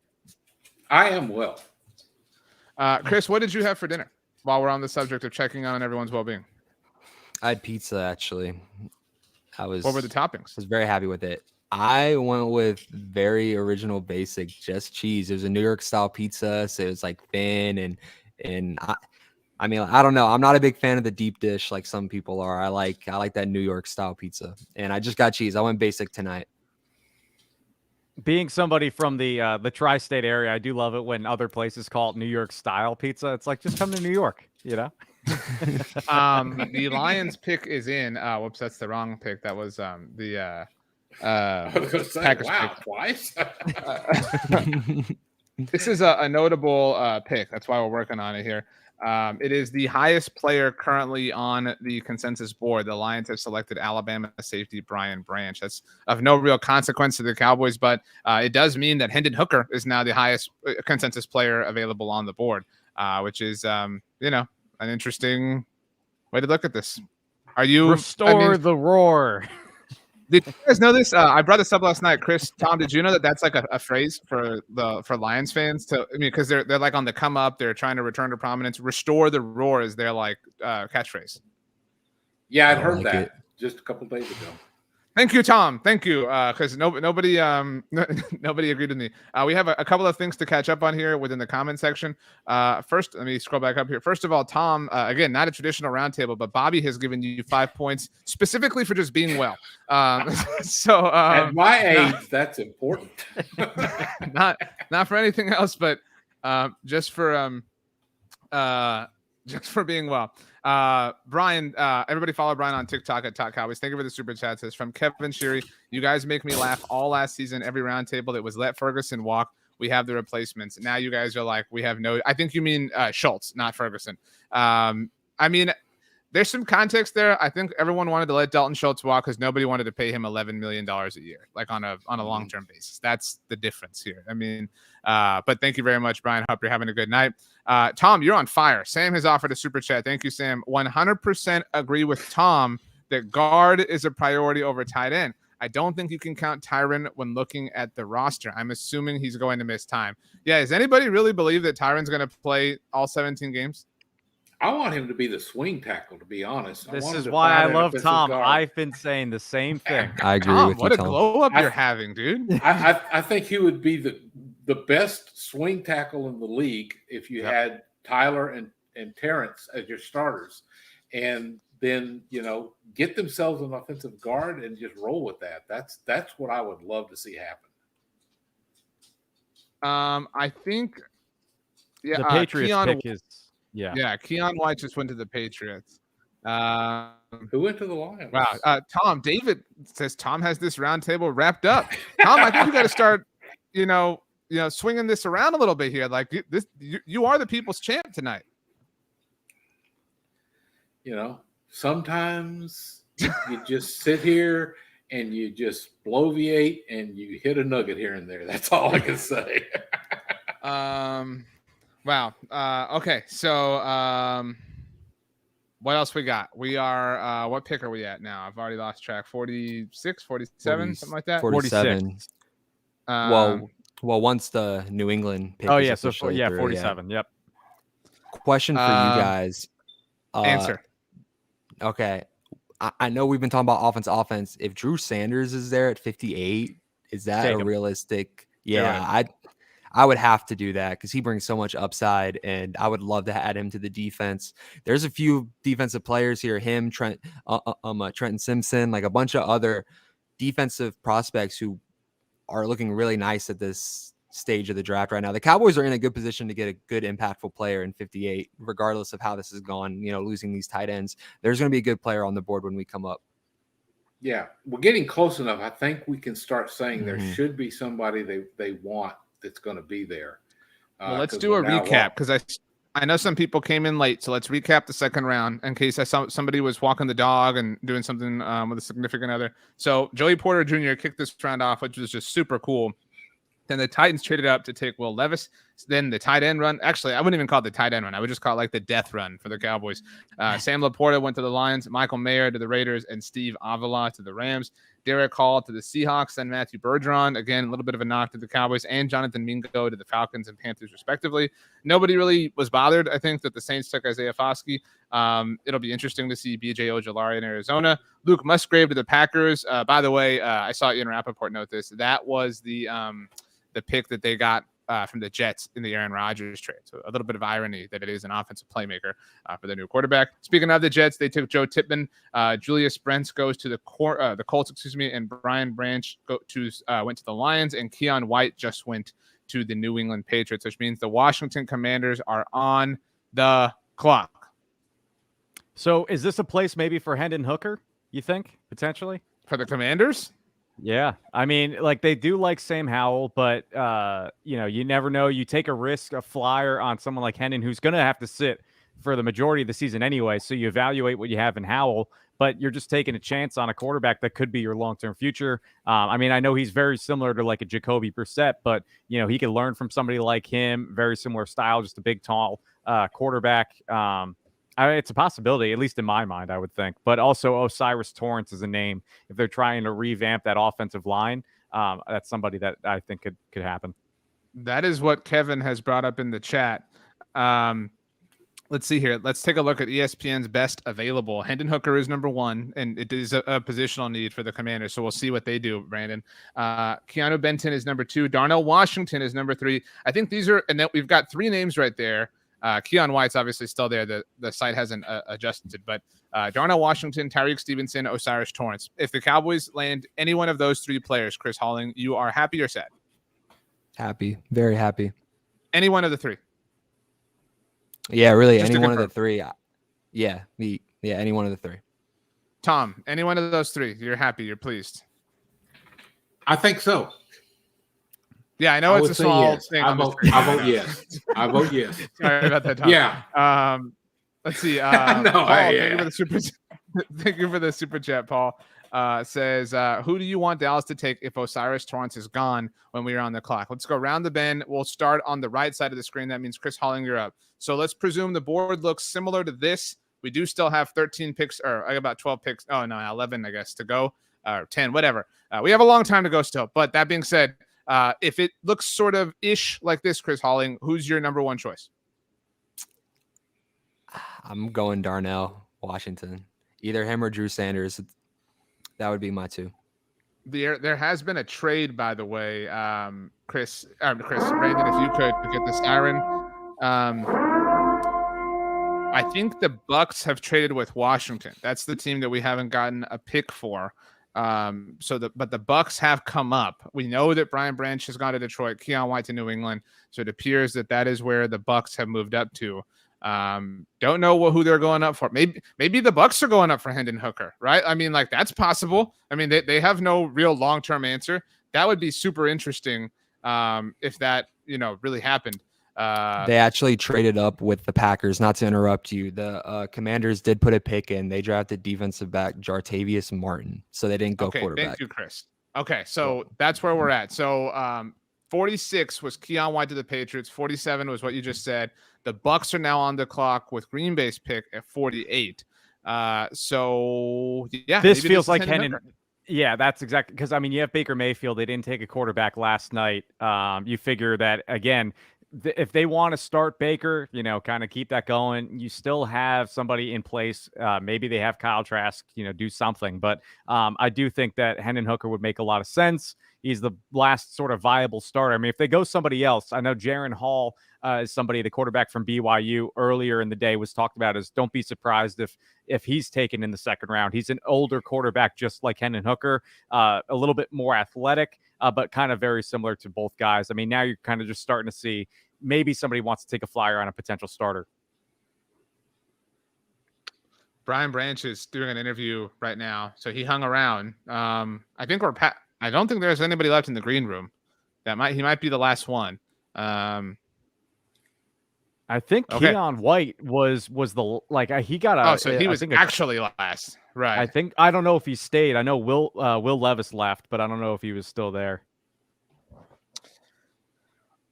I am well.
Chris, what did you have for dinner? While we're on the subject of checking on everyone's well-being,
I had pizza actually. What
were the toppings? I
was very happy with it. I went with very original, basic, just cheese. It was a New York style pizza, so it was like thin and I mean, I don't know. I'm not a big fan of the deep dish like some people are. I like that New York style pizza, and I just got cheese. I went basic tonight.
Being somebody from the tri-state area, I do love it when other places call it New York style pizza. It's like, just come to New York,
The Lions pick is in. Whoops, that's the wrong pick. That was the
I was going to say,
Packers
wow,
pick.
twice.
This is a notable pick. That's why we're working on it here. It is the highest player currently on the consensus board. The Lions have selected Alabama safety Brian Branch. That's of no real consequence to the Cowboys, but it does mean that Hendon Hooker is now the highest consensus player available on the board, which is, an interesting way to look at this. Are you
restore the roar?
Did you guys know this? I brought this up last night, Chris. Tom, did you know that that's like a phrase for Lions fans because they're like on the come up, they're trying to return to prominence. Restore the roar is their like catchphrase.
Yeah, I'd heard that just a couple days ago.
Thank you, Tom. Thank you. Because nobody agreed with me. We have a couple of things to catch up on here within the comment section. First, let me scroll back up here. First of all, Tom, again, not a traditional roundtable, but Bobby has given you 5 points specifically for just being well. At
my age, that's important.
not for anything else, but just for being well. Brian, everybody follow Brian on TikTok at Talk Cowboys. Thank you for the super chat. Says from Kevin Sheary, you guys make me laugh all last season. Every roundtable that was let Ferguson walk. We have the replacements. Now you guys are like, we have no. I think you mean Schultz, not Ferguson. I mean, there's some context there. I think everyone wanted to let Dalton Schultz walk because nobody wanted to pay him $11 million a year, like on a long-term basis. That's the difference here. I mean, but thank you very much, Brian. Hope you're having a good night. Tom, you're on fire. Sam has offered a super chat. Thank you, Sam. 100% agree with Tom that guard is a priority over tight end. I don't think you can count Tyron when looking at the roster. I'm assuming he's going to miss time. Yeah, does anybody really believe that Tyron's going to play all 17 games?
I want him to be the swing tackle, to be honest.
This is why I love Tom. I've been saying the same thing.
I agree
Tom,
with you,
what a
Tom.
glow up you're having, dude.
I think he would be the best swing tackle in the league if you had Tyler and Terrence as your starters. And then, get themselves an offensive guard and just roll with that. That's what I would love to see happen.
I think
the Patriots pick is
Keon White just went to the Patriots.
Who went to the Lions?
Wow. Tom, David says Tom has this roundtable wrapped up. Tom, I think you got to start, swinging this around a little bit here. Like this, you are the people's champ tonight.
Sometimes you just sit here and you just bloviate and you hit a nugget here and there. That's all I can say.
Wow. Okay. So, what else we got? We are, what pick are we at now? I've already lost track. 46, 47, something like that.
47. Well, once the New England pick.
Oh yeah. So 47. Yep.
Question for you guys.
Answer.
Okay. I know we've been talking about offense. If Drew Sanders is there at 58, is that a realistic? Yeah, I would have to do that because he brings so much upside, and I would love to add him to the defense. There's a few defensive players here, Trenton Simpson, like a bunch of other defensive prospects who are looking really nice at this stage of the draft right now. The Cowboys are in a good position to get a good impactful player in 58, regardless of how this has gone, losing these tight ends. There's going to be a good player on the board when we come up.
Yeah, we're getting close enough. I think we can start saying there should be somebody they want that's going to be there.
Well, let's do a recap because I know some people came in late, so let's recap the second round in case I saw somebody was walking the dog and doing something with a significant other. So Joey Porter Jr. kicked this round off, which was just super cool. Then the Titans traded up to take Will Levis. Then the tight end run. Actually, I wouldn't even call it the tight end run. I would just call it like the death run for the Cowboys. Sam Laporta went to the Lions, Michael Mayer to the Raiders, and Steve Avila to the Rams. Derek Hall to the Seahawks, then Matthew Bergeron. Again, a little bit of a knock to the Cowboys, and Jonathan Mingo to the Falcons and Panthers, respectively. Nobody really was bothered, I think, that the Saints took Isaiah Foskey. It'll be interesting to see B.J. Ojulari in Arizona. Luke Musgrave to the Packers. By the way, I saw Ian Rappaport note this. That was the pick that they got from the Jets in the Aaron Rodgers trade. So a little bit of irony that it is an offensive playmaker for the new quarterback. Speaking of the Jets, they took Joe Tippmann. Julius Brents goes to the Colts, and Brian Branch went to the Lions, and Keon White just went to the New England Patriots, which means the Washington Commanders are on the clock.
So is this a place maybe for Hendon Hooker, you think, potentially?
For the Commanders?
Yeah. I mean, like they do like Sam Howell, but you never know. You take a risk, a flyer on someone like Hendon, who's going to have to sit for the majority of the season anyway. So you evaluate what you have in Howell, but you're just taking a chance on a quarterback that could be your long-term future. I mean, I know he's very similar to like a Jacoby Brissett, but he could learn from somebody like him. Very similar style, just a big, tall quarterback. It's a possibility, at least in my mind, I would think. But also Osiris Torrance is a name. If they're trying to revamp that offensive line, that's somebody that I think could happen.
That is what Kevin has brought up in the chat. Let's see here. Let's take a look at ESPN's best available. Hendon Hooker is number 1, and it is a positional need for the Commanders. So we'll see what they do, Brandon. Keanu Benton is number 2. Darnell Washington is number 3. I think these are, and then we've got 3 names right there. Keon White's obviously still there. The site hasn't adjusted, but Darnell Washington, Tyreek Stevenson, Osiris Torrance. If the Cowboys land any one of those 3 players, Chris Halling, you are happy or sad?
Happy, very happy.
Any one of the 3?
Yeah, really,
Just
any
to
one of the
confirm.
3. Yeah, any one of the 3.
Tom, any one of those 3? You're happy, you're pleased.
I think so.
Yeah, I know it's a small thing.
I vote yes. I vote yes.
Sorry about that, Tom.
Yeah.
Let's see.
No,
Paul,
yeah.
thank you for the super chat, Paul. Says, who do you want Dallas to take if Osiris Torrance is gone when we are on the clock? Let's go round the bend. We'll start on the right side of the screen. That means Chris Halling, you're up. So let's presume the board looks similar to this. We do still have 13 picks, or about 12 picks. Oh, no, 11, I guess, to go, or 10, whatever. We have a long time to go still. But that being said, if it looks sort of ish like this, Chris Halling, who's your number 1 choice?
I'm going Darnell Washington. Either him or Drew Sanders. That would be my 2.
There has been a trade, by the way, Chris, Brandon, if you could get the siren. I think the Bucks have traded with Washington. That's the team that we haven't gotten a pick for. But the Bucks have come up. We know that Brian Branch has gone to Detroit, Keon White to New England. So it appears that is where the Bucks have moved up to. Don't know who they're going up for. Maybe the Bucks are going up for Hendon Hooker, right? I mean, like that's possible. I mean, they have no real long-term answer. That would be super interesting if that really happened.
They actually traded up with the Packers. Not to interrupt you, the Commanders did put a pick in. They drafted defensive back Jartavius Martin, so they didn't go quarterback.
Thank you, Chris. Okay, so that's where we're at. So 46 was Keon White to the Patriots. 47 was what you just said. The Bucks are now on the clock with Green Bay's pick at 48. So yeah,
this feels like Hendon. Yeah, that's exactly because I mean you have Baker Mayfield. They didn't take a quarterback last night. You figure that again. If they want to start Baker, kind of keep that going, you still have somebody in place. Maybe they have Kyle Trask, do something. But I do think that Hendon Hooker would make a lot of sense. He's the last sort of viable starter. I mean, if they go somebody else, I know Jaron Hall is somebody, the quarterback from BYU earlier in the day was talked about as don't be surprised if he's taken in the second round. He's an older quarterback, just like Hendon Hooker, a little bit more athletic. But kind of very similar to both guys. I mean, now you're kind of just starting to see maybe somebody wants to take a flyer on a potential starter.
Brian Branch is doing an interview right now, so he hung around. I think I don't think there's anybody left in the green room. He might be the last one.
I think Keon White was the he got a.
Oh, so he was actually last, right?
I don't know if he stayed. I know Will Levis left, but I don't know if he was still there.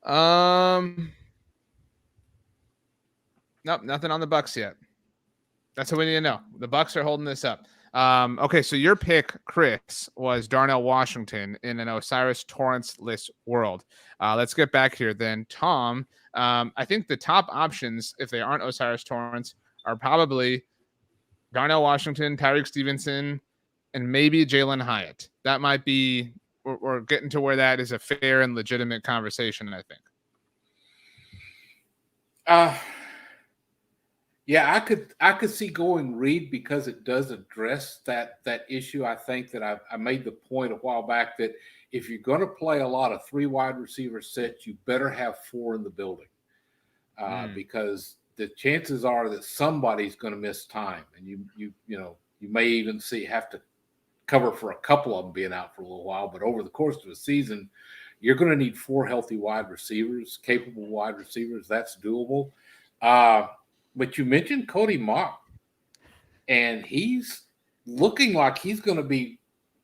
Nope, nothing on the Bucks yet. That's what we need to know. The Bucks are holding this up. Okay, so your pick, Chris, was Darnell Washington in an Osiris Torrance-less world. Let's get back here then. Tom, I think the top options, if they aren't Osiris Torrance, are probably Darnell Washington, Tyreek Stevenson, and maybe Jalen Hyatt. That might be we're getting to where that is a fair and legitimate conversation, I think.
Yeah, I could see going Reed because it does address that issue. I think that I made the point a while back that if you're going to play a lot of 3 wide receiver sets, you better have 4 in the building because the chances are that somebody's going to miss time, and you may even have to cover for a couple of them being out for a little while. But over the course of a season, you're going to need 4 healthy wide receivers, capable wide receivers. That's doable. But you mentioned Cody Mock, and he's looking like he's going to be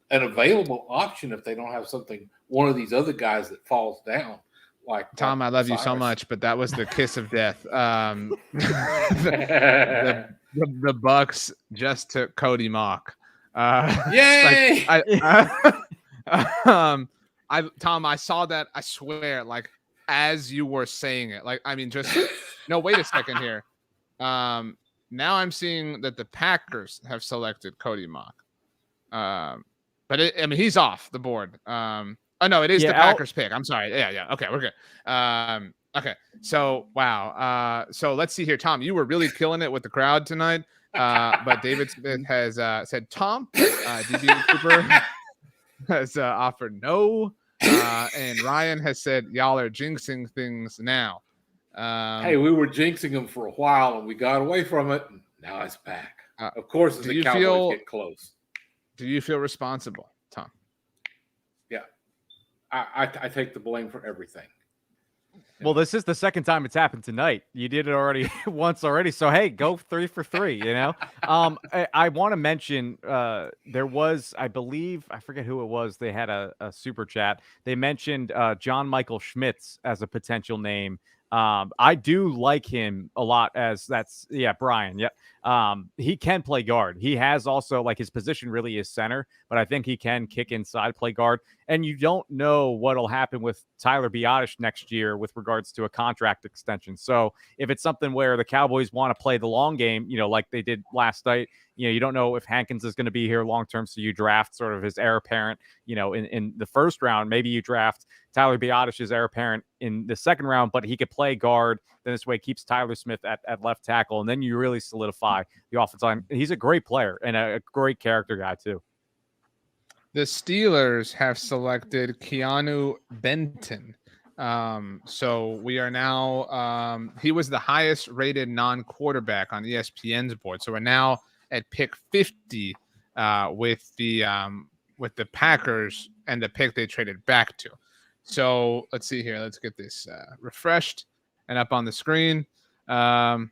an available option if they don't have one of these other guys that falls down. Like
Tom, I love you so much, but that was the kiss of death. The Bucks just took Cody Mock.
Yay!
Tom, I saw that. I swear, like as you were saying it, like I mean, just no. Wait a second here. Now I'm seeing that the Packers have selected Cody Mock. But I mean, he's off the board. Oh no, it is the Packers pick. I'm sorry. Yeah. Okay, we're good. Okay. So wow. So let's see here, Tom. You were really killing it with the crowd tonight. But David Smith has said Tom. DB Cooper has offered no. And Ryan has said y'all are jinxing things now.
Hey, we were jinxing them for a while, and we got away from it. And now it's back. Of course, as the Cowboys get close.
Do you feel responsible, Tom?
Yeah, I take the blame for everything.
Well, this is the second time it's happened tonight. You did it already once already. So, hey, go 3 for 3, you know? I want to mention there was, I believe, I forget who it was. They had a super chat. They mentioned John Michael Schmitz as a potential name. I do like him a lot Brian. Yep. He can play guard. He has also his position really is center, but I think he can kick inside, play guard. And you don't know what'll happen with Tyler Biadasz next year with regards to a contract extension. So if it's something where the Cowboys want to play the long game, like they did last night, you don't know if Hankins is going to be here long term. So you draft sort of his heir apparent, in the first round. Maybe you draft Tyler Biadasz's heir apparent in the second round, but he could play guard. Then this way keeps Tyler Smith at left tackle, and then you really solidify the offensive line. He's a great player and a great character guy too.
The Steelers have selected Keanu Benton. So we are now he was the highest rated non-quarterback on ESPN's board. So we're now at pick 50 with the Packers and the pick they traded back to. So let's see here. Let's get this refreshed and up on the screen. Tom,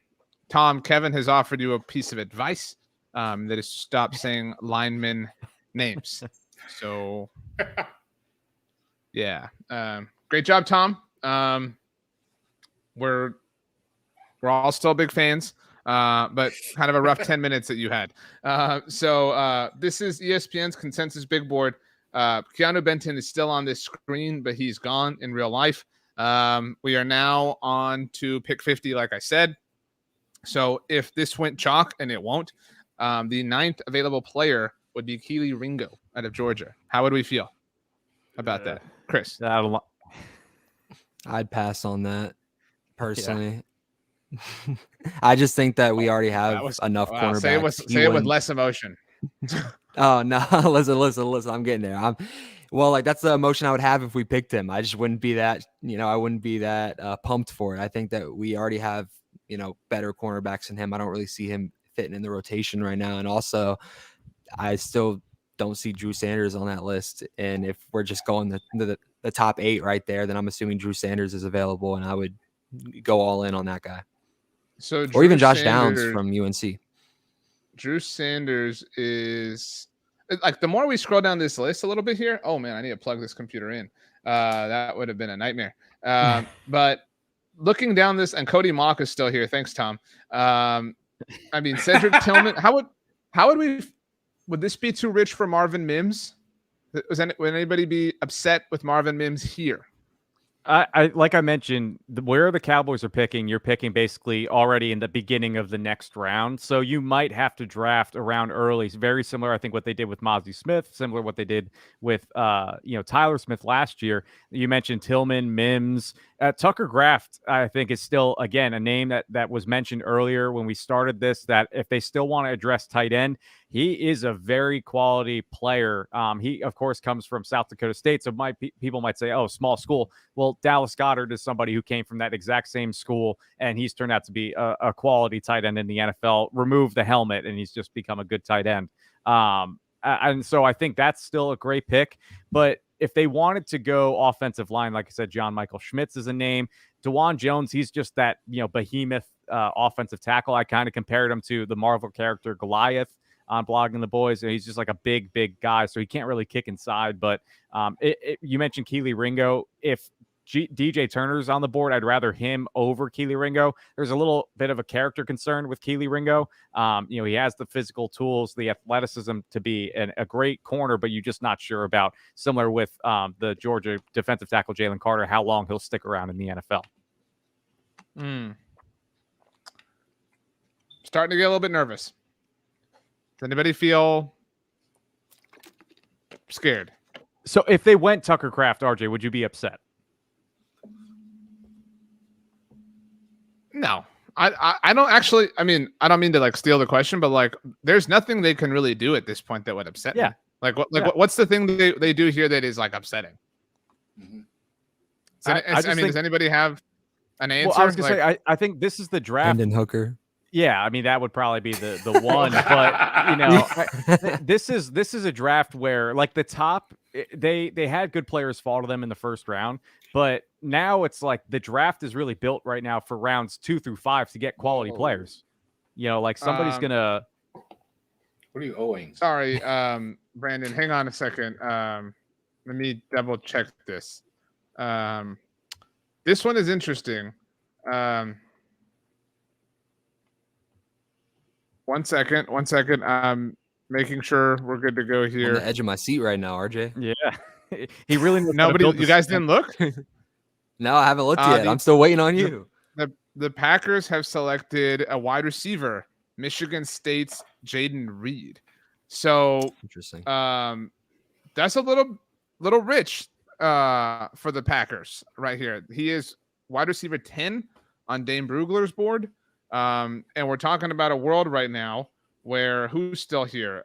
Kevin has offered you a piece of advice that is stop saying lineman names. So yeah. Great job, Tom. We're all still big fans, but kind of a rough 10 minutes that you had. So this is ESPN's consensus big board. Keanu Benton is still on this screen, but he's gone in real life. We are now on to pick 50, like I said. So if this went chalk, and it won't, the 9th available player would be Keely Ringo out of Georgia. How would we feel about that, Chris?
I'd pass on that personally. Yeah. I just think that we already have enough cornerbacks.
Say it with less emotion.
Oh no! Listen. I'm getting there. That's the emotion I would have if we picked him. I just wouldn't be that. I wouldn't be that pumped for it. I think that we already have better cornerbacks than him. I don't really see him fitting in the rotation right now. And also, I still don't see Drew Sanders on that list. And if we're just going the top 8 right there, then I'm assuming Drew Sanders is available, and I would go all in on that guy.
So
or even Josh Downs from UNC.
Drew Sanders is the more we scroll down this list a little bit here. Oh man, I need to plug this computer in. That would have been a nightmare. But looking down this, and Cody Mock is still here. Thanks, Tom. I mean, Cedric Tillman. Would this be too rich for Marvin Mims? Would anybody be upset with Marvin Mims here?
Like I mentioned, where the Cowboys are picking, you're picking basically already in the beginning of the next round. So you might have to draft around early. It's very similar, I think, what they did with Mazi Smith, similar what they did with Tyler Smith last year. You mentioned Tillman, Mims. Tucker Kraft, I think, is still, again, a name that was mentioned earlier when we started this, that if they still want to address tight end, he is a very quality player. He, of course, comes from South Dakota State, so people might say, oh, small school. Well, Dallas Goedert is somebody who came from that exact same school, and he's turned out to be a quality tight end in the NFL. Remove the helmet, and he's just become a good tight end. And so I think that's still a great pick. But if they wanted to go offensive line, like I said, John Michael Schmitz is a name. DeJuan Jones, he's just that, behemoth offensive tackle. I kind of compared him to the Marvel character Goliath on Blogging the Boys. He's just like a big, big guy, so he can't really kick inside. But you mentioned Keely Ringo. If DJ Turner's on the board, I'd rather him over Keely Ringo. There's a little bit of a character concern with Keely Ringo. He has the physical tools, the athleticism to be a great corner, but you're just not sure about, similar with the Georgia defensive tackle Jalen Carter, how long he'll stick around in the NFL.
Starting to get a little bit nervous. Does anybody feel scared?
So if they went Tucker Kraft, RJ, would you be upset?
No, I don't actually. I mean, I don't mean to like steal the question, but like, there's nothing they can really do at this point that would upset me. Like, what's the thing they do here that is like upsetting?
Mm-hmm.
Does anybody have an answer?
Well, I was gonna say, I think this is the draft.
Hendon Hooker.
Yeah, I mean that would probably be the one, but this is a draft where like the top they had good players fall to them in the first round, but now it's like the draft is really built right now for rounds 2 through 5 to get quality players. Like somebody's gonna.
What are you owing?
Sorry, Brandon, hang on a second. Let me double check this. This one is interesting. One second. I'm making sure we're good to go here.
On the edge of my seat right now, RJ.
Yeah, he really.
Nobody. You guys didn't look?
No, I haven't looked yet. I'm still waiting on you.
The Packers have selected a wide receiver, Michigan State's Jaden Reed. So
interesting.
That's a little rich for the Packers right here. He is wide receiver 10 on Dane Brugler's board. And we're talking about a world right now where who's still here?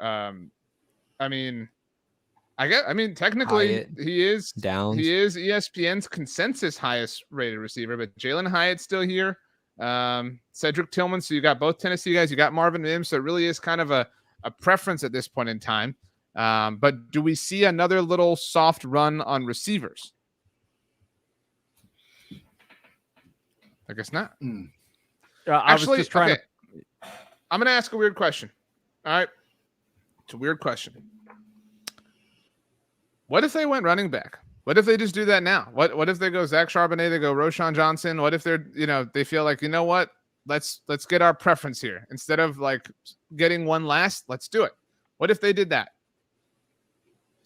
Technically
Hyatt,
he is
Downs.
He is ESPN's consensus highest rated receiver, but Jalen Hyatt's still here. Cedric Tillman. So you got both Tennessee guys. You got Marvin Mims. So it really is kind of a preference at this point in time. But do we see another little soft run on receivers? I guess not. Actually,
just trying to...
I'm going to ask a weird question. All right. It's a weird question. What if they went running back? What if they just do that now? What if they go Zach Charbonnet, they go Roshan Johnson? What if they're, they feel like, what? Let's get our preference here. Instead of like getting one last, let's do it. What if they did that?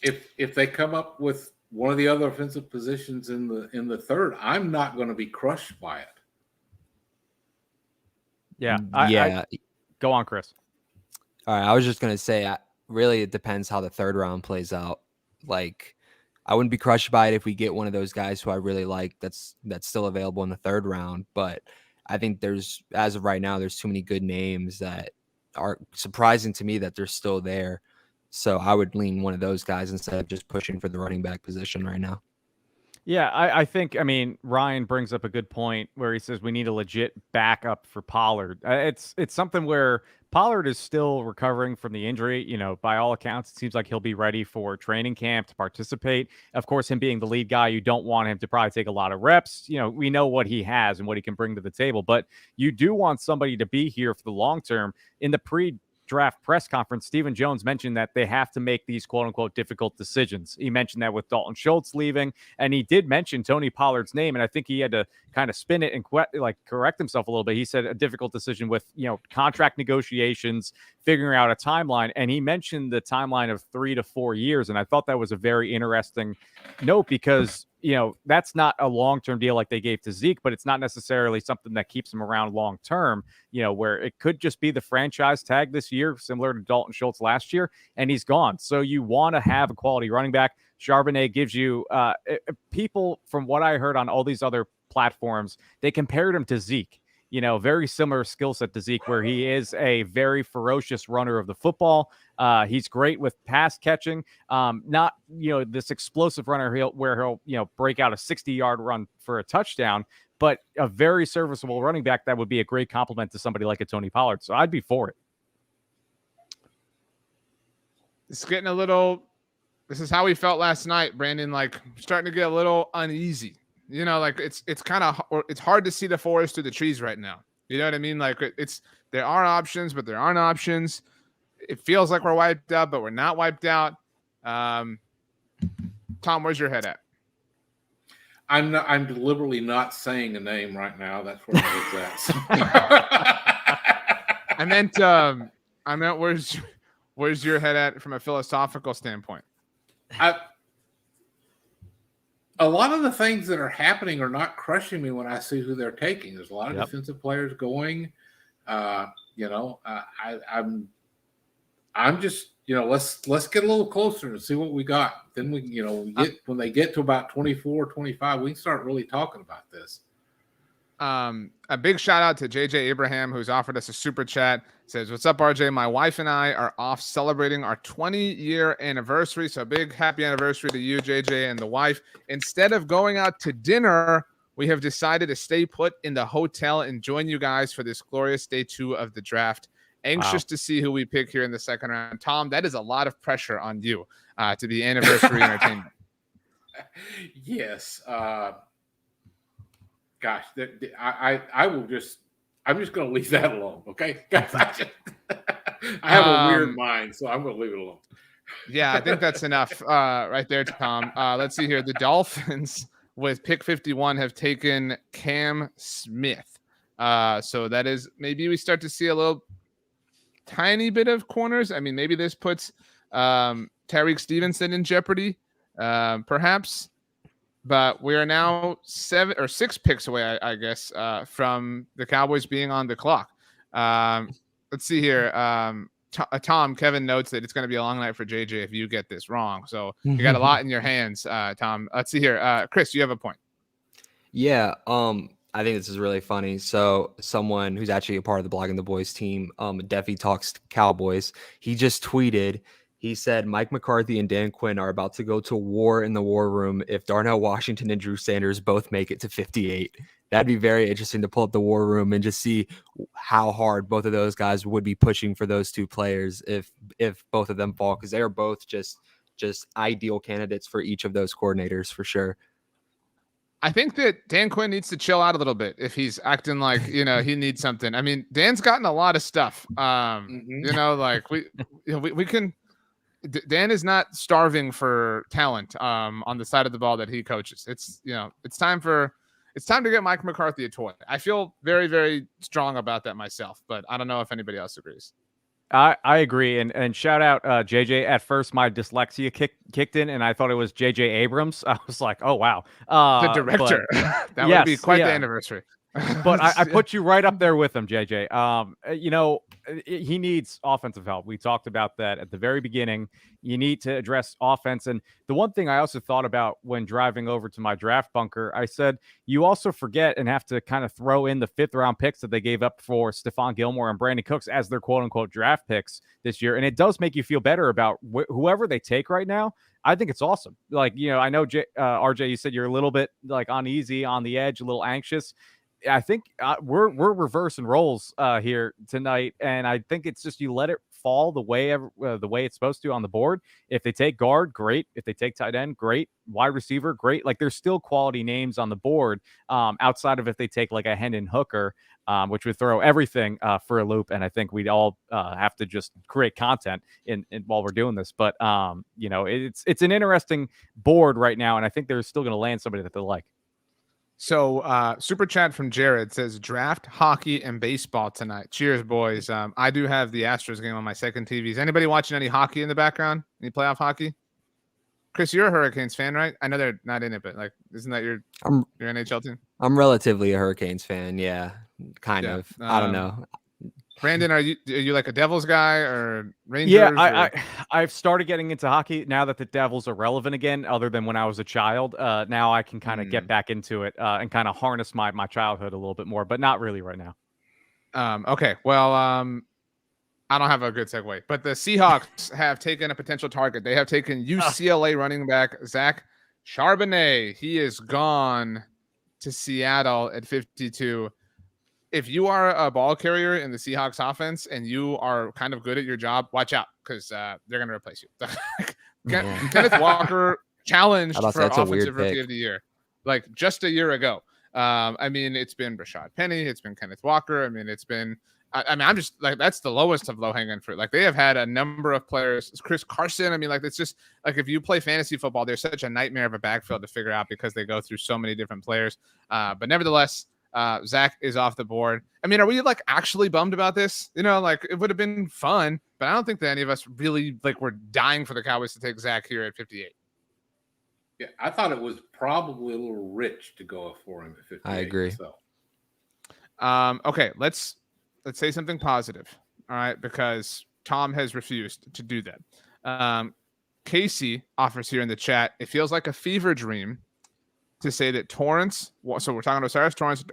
If they come up with one of the other offensive positions in the third, I'm not going to be crushed by it.
Yeah. Go on, Chris.
All right. I was just going to say, really, it depends how the third round plays out. Like, I wouldn't be crushed by it if we get one of those guys who I really like that's still available in the third round. But I think as of right now, there's too many good names that are surprising to me that they're still there. So I would lean one of those guys instead of just pushing for the running back position right now.
Yeah, I think, Ryan brings up a good point where he says we need a legit backup for Pollard. It's something where Pollard is still recovering from the injury. By all accounts, it seems like he'll be ready for training camp to participate. Of course, him being the lead guy, you don't want him to probably take a lot of reps. We know what he has and what he can bring to the table, but you do want somebody to be here for the long term. In the pre-draft press conference, Stephen Jones mentioned that they have to make these quote-unquote difficult decisions. He mentioned that with Dalton Schultz leaving, and he did mention Tony Pollard's name, and I think he had to kind of spin it and correct himself a little bit. He said a difficult decision with contract negotiations, figuring out a timeline, and he mentioned the timeline of 3 to 4 years, and I thought that was a very interesting note because that's not a long-term deal like they gave to Zeke, but it's not necessarily something that keeps him around long-term, where it could just be the franchise tag this year, similar to Dalton Schultz last year, and he's gone. So you want to have a quality running back. Charbonnet gives you people, from what I heard on all these other platforms, they compared him to Zeke. Very similar skill set to Zeke, where he is a very ferocious runner of the football. He's great with pass catching. Not, this explosive runner where he'll break out a 60-yard run for a touchdown, but a very serviceable running back that would be a great compliment to somebody like a Tony Pollard. So I'd be for it.
it's getting a little. This is how we felt last night, Brandon. Like starting to get a little uneasy. You know, like it's kind of it's hard to see the forest through the trees right now. You know what I mean? Like there are options, but there aren't options. It feels like we're wiped out, but we're not wiped out. Tom, where's your head at?
I'm deliberately not saying a name right now. That's where my head's at.
I meant where's your head at from a philosophical standpoint?
A lot of the things that are happening are not crushing me when I see who they're taking. There's a lot of defensive players going. I'm just, let's get a little closer and see what we got. Then we, when they get to about 24, 25, we can start really talking about this.
A big shout out to JJ Abraham, who's offered us a super chat. Says, "What's up, RJ? My wife and I are off celebrating our 20-year anniversary. So big happy anniversary to you, JJ, and the wife. Instead of going out to dinner, we have decided to stay put in the hotel and join you guys for this glorious day 2 of the draft. Anxious to see who we pick here in the second round." Tom, that is a lot of pressure on you to be anniversary entertainment.
Yes. Gosh, I'm just going to leave that alone. Okay. Guys, I have a weird mind, so I'm going to leave it alone.
Yeah, I think that's enough right there, Tom. Let's see here. The Dolphins with pick 51 have taken Cam Smith. So that is, maybe we start to see a little tiny bit of corners. I mean, maybe this puts Tyreek Stevenson in jeopardy, perhaps. But we are now 7 or 6 picks away, I guess, from the Cowboys being on the clock. Let's see here. Tom, Kevin notes that it's going to be a long night for JJ if you get this wrong. So you got a lot in your hands, Tom. Let's see here. Chris, you have a point.
Yeah. I think this is really funny. So someone who's actually a part of the Blogging the Boys team, Defi Talks Cowboys, he just tweeted. He said Mike McCarthy and Dan Quinn are about to go to war in the war room if Darnell Washington and Drew Sanders both make it to 58. That'd be very interesting to pull up the war room and just see how hard both of those guys would be pushing for those two players if both of them fall, because they are both just ideal candidates for each of those coordinators for sure.
I think that Dan Quinn needs to chill out a little bit if he's acting like, he needs something. I mean, Dan's gotten a lot of stuff. Like we can. Dan is not starving for talent on the side of the ball that he coaches. It's time to get Mike McCarthy a toy. I feel very, very strong about that myself, but I don't know if anybody else agrees.
I agree. And shout out JJ. At first, my dyslexia kicked in, and I thought it was JJ Abrams. I was like, oh, wow.
The director. That would be quite the anniversary.
But I put you right up there with him, JJ. He needs offensive help. We talked about that at the very beginning. You need to address offense. And the one thing I also thought about when driving over to my draft bunker, I said, you also forget and have to kind of throw in the 5th round picks that they gave up for Stephon Gilmore and Brandon Cooks as their quote unquote draft picks this year. And it does make you feel better about whoever they take right now. I think it's awesome. Like, I know RJ, you said you're a little bit like uneasy on the edge, a little anxious. I think we're reversing roles here tonight, and I think it's just you let it fall the way it's supposed to on the board. If they take guard, great. If they take tight end, great. Wide receiver, great. Like there's still quality names on the board outside of if they take like a Hendon Hooker, which would throw everything for a loop. And I think we'd all have to just create content in while we're doing this. But it's an interesting board right now, and I think they're still going to land somebody that they like.
So super chat from Jared says draft hockey and baseball tonight. Cheers, boys. I do have the Astros game on my second TV. Is anybody watching any hockey in the background? Any playoff hockey? Chris, you're a Hurricanes fan, right? I know they're not in it, but like, isn't that your NHL team?
I'm relatively a Hurricanes fan. Yeah, kind of. I don't know.
Brandon, are you like a Devils guy or Rangers?
Yeah, I've started getting into hockey now that the Devils are relevant again, other than when I was a child. Now I can kind of get back into it and kind of harness my childhood a little bit more, but not really right now.
Okay, well, I don't have a good segue, but the Seahawks have taken a potential target. They have taken UCLA running back Zach Charbonnet. He is gone to Seattle at 52. if you are a ball carrier in the Seahawks offense and you are kind of good at your job, watch out because they're going to replace you. Kenneth Walker challenged for Offensive Rookie of the Year like just a year ago. I mean, it's been Rashad Penny, it's been Kenneth Walker. I mean, it's been. I mean, I'm just like that's the lowest of low hanging fruit. Like they have had a number of players. Chris Carson. I mean, like it's just like if you play fantasy football, there's such a nightmare of a backfield to figure out because they go through so many different players. But nevertheless, Zach is off the board. I mean, are we like actually bummed about this? You know, like it would have been fun, but I don't think that any of us really like were dying for the Cowboys to take Zach here at 58.
Yeah, I thought it was probably a little rich to go for him at 58.
I agree.
So.
Okay, let's say something positive. All right, because Tom has refused to do that. Casey offers here in the chat. It feels like a fever dream to say that Torrance. So we're talking Osiris Torrance,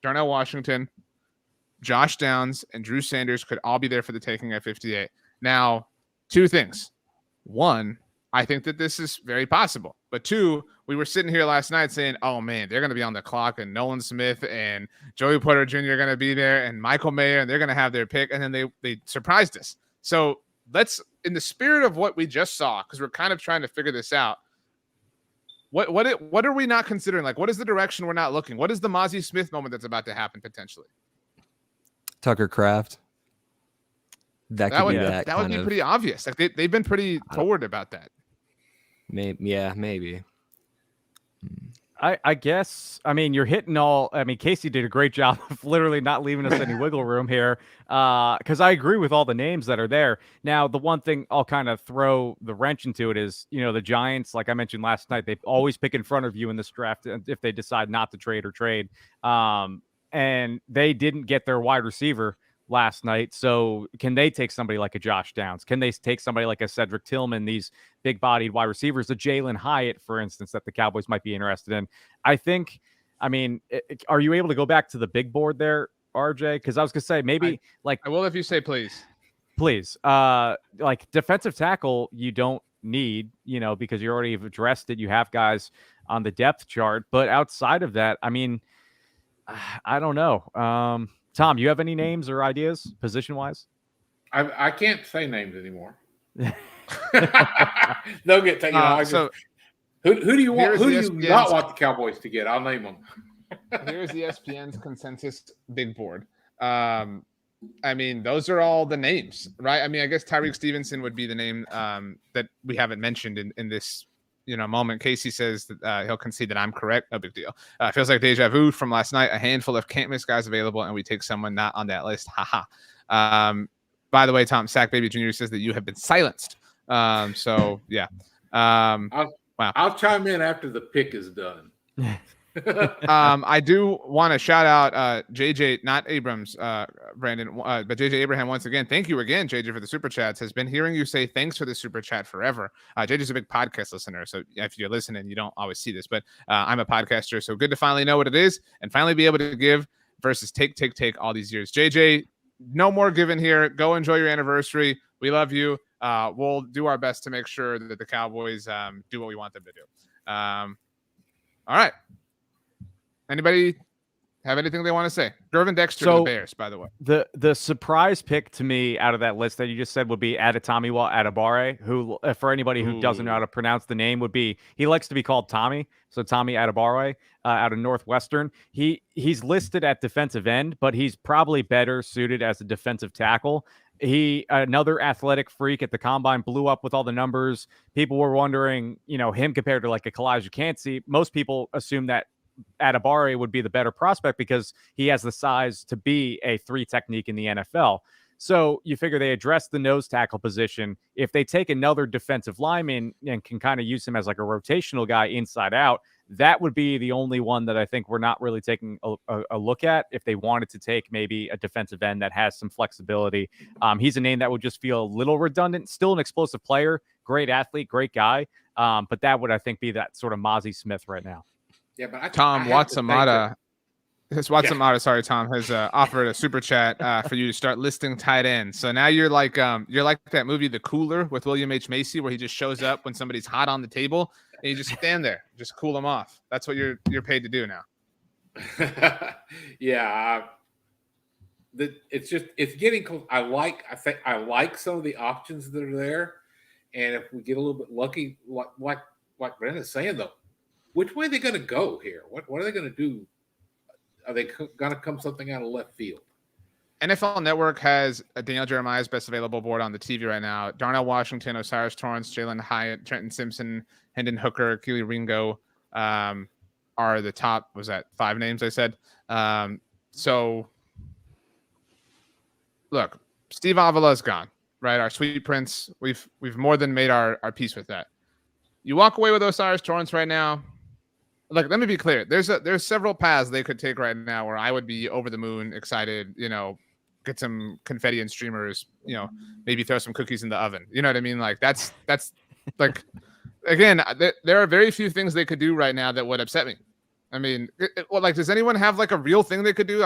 Darnell Washington, Josh Downs, and Drew Sanders could all be there for the taking at 58. Now, two things. One, I think that this is very possible. But two, we were sitting here last night saying, oh, man, they're going to be on the clock, and Nolan Smith and Joey Porter Jr. are going to be there, and Michael Mayer, and they're going to have their pick. And then they surprised us. So let's, in the spirit of what we just saw, because we're kind of trying to figure this out, what are we not considering? Like, what is the direction we're not looking? What is the Mazi Smith moment that's about to happen potentially?
Tucker Kraft. That
would be pretty obvious. Like they've been pretty forward about that.
Maybe.
I guess, I mean, you're hitting all, I mean, Casey did a great job of literally not leaving us any wiggle room here. Because I agree with all the names that are there. Now, the one thing I'll kind of throw the wrench into it is, you know, the Giants, like I mentioned last night, they always pick in front of you in this draft if they decide not to trade or trade. And they didn't get their wide receiver last night. So can they take somebody like a Josh Downs? Can they take somebody like a Cedric Tillman, these big-bodied wide receivers, a Jalen Hyatt, for instance, that the Cowboys might be interested in? I think, I mean, are you able to go back to the big board there, RJ? Because I was going to say maybe
I will if you say please.
Please. Like defensive tackle, you don't need, you know, because you already have addressed it. You have guys on the depth chart. But outside of that, I mean, I don't know. Tom, you have any names or ideas position-wise?
I can't say names anymore. They'll get taken off.
So
who do you want? Who do you not want the Cowboys to get? I'll name them.
Here's ESPN's consensus big board. I mean, those are all the names, right? I mean, I guess Tyreek Stevenson would be the name that we haven't mentioned in this moment. Casey says that he'll concede that I'm correct. No big deal. Feels like deja vu from last night. A handful of can't miss guys available, and we take someone not on that list. Haha. By the way, Tom Sack Baby Jr. says that you have been silenced. So yeah.
I'll chime in after the pick is done.
I do want to shout out JJ, not Abrams, Brandon, but JJ Abraham once again. Thank you again, JJ, for the super chats. Has been hearing you say thanks for the super chat forever. JJ's a big podcast listener, so if you're listening, you don't always see this, but I'm a podcaster, so good to finally know what it is and finally be able to give versus take all these years. JJ, no more giving here. Go enjoy your anniversary. We love you. We'll do our best to make sure that the Cowboys do what we want them to do. All right. Anybody have anything they want to say? Gervin Dexter to the Bears, by the way.
The surprise pick to me out of that list that you just said would be Adetomiwa Adebawore, who, for anybody who doesn't know how to pronounce the name, would be, he likes to be called Tommy. So Tommy Adebawore out of Northwestern. He's listed at defensive end, but he's probably better suited as a defensive tackle. He, another athletic freak at the combine, blew up with all the numbers. People were wondering, him compared to like a Kalijah Kancey. Most people assume that Adebawore would be the better prospect because he has the size to be a 3 technique in the NFL. So you figure they address the nose tackle position. If they take another defensive lineman and can kind of use him as like a rotational guy inside out, that would be the only one that I think we're not really taking a look at if they wanted to take maybe a defensive end that has some flexibility. He's a name that would just feel a little redundant. Still an explosive player, great athlete, great guy. But that would, I think, be that sort of Mazi Smith right now.
Yeah, but
Tom Watsamata. Sorry, Tom has offered a super chat for you to start listing tight ends. So now you're like that movie The Cooler with William H. Macy, where he just shows up when somebody's hot on the table and you just stand there, just cool them off. That's what you're paid to do now.
Yeah, it's getting close. I like some of the options that are there, and if we get a little bit lucky, like Brendan's saying though, which way are they going to go here? What are they going to do? Are they going to come something out of left field?
NFL Network has a Daniel Jeremiah's best available board on the TV right now. Darnell Washington, Osiris Torrance, Jalen Hyatt, Trenton Simpson, Hendon Hooker, Keely Ringo are the top. Was that 5 names I said? So look, Steve Avila is gone, right? Our sweet prince. We've more than made our peace with that. You walk away with Osiris Torrance right now. Look, let me be clear. There's several paths they could take right now where I would be over the moon, excited, get some confetti and streamers, maybe throw some cookies in the oven. You know what I mean? Like that's like, again, there are very few things they could do right now that would upset me. I mean, does anyone have like a real thing they could do?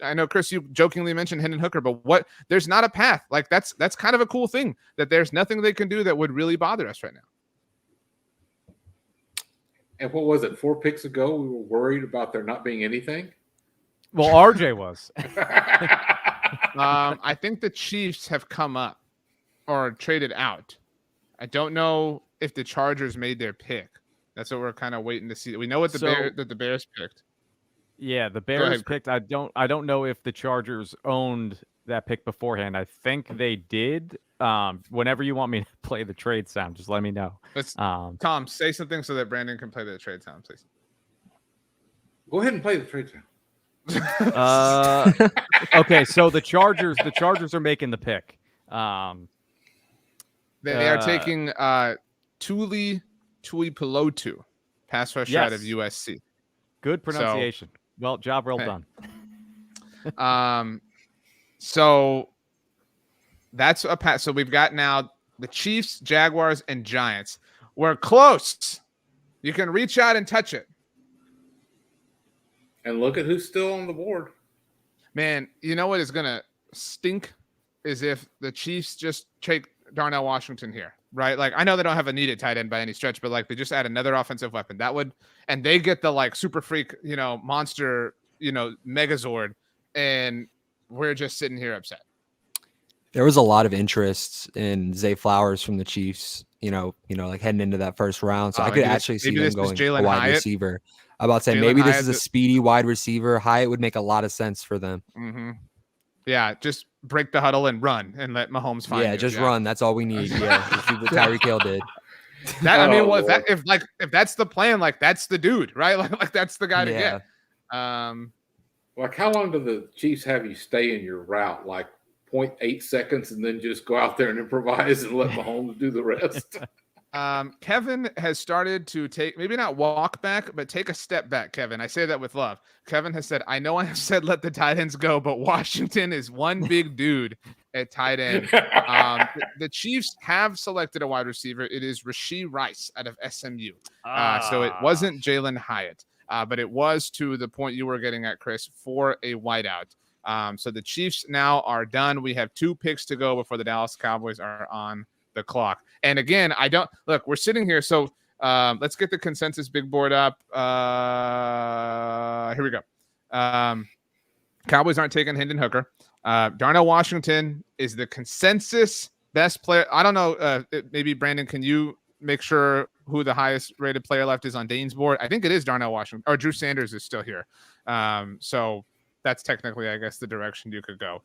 I know, Chris, you jokingly mentioned Hendon Hooker, but there's not a path. Like that's kind of a cool thing that there's nothing they can do that would really bother us right now.
And what was it? 4 picks ago, we were worried about there not being anything.
Well, RJ was.
I think the Chiefs have come up or traded out. I don't know if the Chargers made their pick. That's what we're kind of waiting to see. We know what the Bears picked.
Yeah, the Bears picked. I don't know if the Chargers owned that pick beforehand. I think they did. Whenever you want me to play the trade sound, just let me know.
Tom, say something so that Brandon can play the trade sound, please.
Go ahead and play the trade sound.
Okay, so the Chargers are making the pick.
They are taking Tuli Tuipulotu, pass rusher out of USC.
Good pronunciation. Job well done.
So that's a pass. So we've got now the Chiefs, Jaguars, and Giants. We're close. You can reach out and touch it.
And look at who's still on the board.
Man, you know what is going to stink is if the Chiefs just take Darnell Washington here, right? Like, I know they don't have a needed tight end by any stretch, but like they just add another offensive weapon. That would, and they get the like super freak, monster, Megazord, and we're just sitting here upset.
There was a lot of interest in Zay Flowers from the Chiefs, like heading into that first round. So I could actually see them going a wide receiver. I'm about to say maybe this is a speedy wide receiver. Hyatt would make a lot of sense for them.
Mm-hmm. Yeah, just break the huddle and run and let Mahomes find you.
Yeah, just run. That's all we need. Yeah, just do what Tyreek Hill did.
If that's the plan, like that's the dude, right? Like that's the guy to get.
Like how long do the Chiefs have you stay in your route? Like 0.8 seconds, and then just go out there and improvise and let Mahomes do the rest.
Kevin has started to take, maybe not walk back, but take a step back, Kevin. I say that with love. Kevin has said, I know I have said let the tight ends go, but Washington is one big dude at tight end. The Chiefs have selected a wide receiver. It is Rashee Rice out of SMU. So it wasn't Jalen Hyatt, but it was, to the point you were getting at, Chris, for a wideout. So the Chiefs now are done. We have 2 picks to go before the Dallas Cowboys are on the clock. And again, we're sitting here. So let's get the consensus big board up. Here we go. Cowboys aren't taking Hendon Hooker. Darnell Washington is the consensus best player. I don't know. Maybe Brandon, can you make sure who the highest rated player left is on Dane's board? I think it is Darnell Washington, or Drew Sanders is still here. So that's technically, I guess, the direction you could go.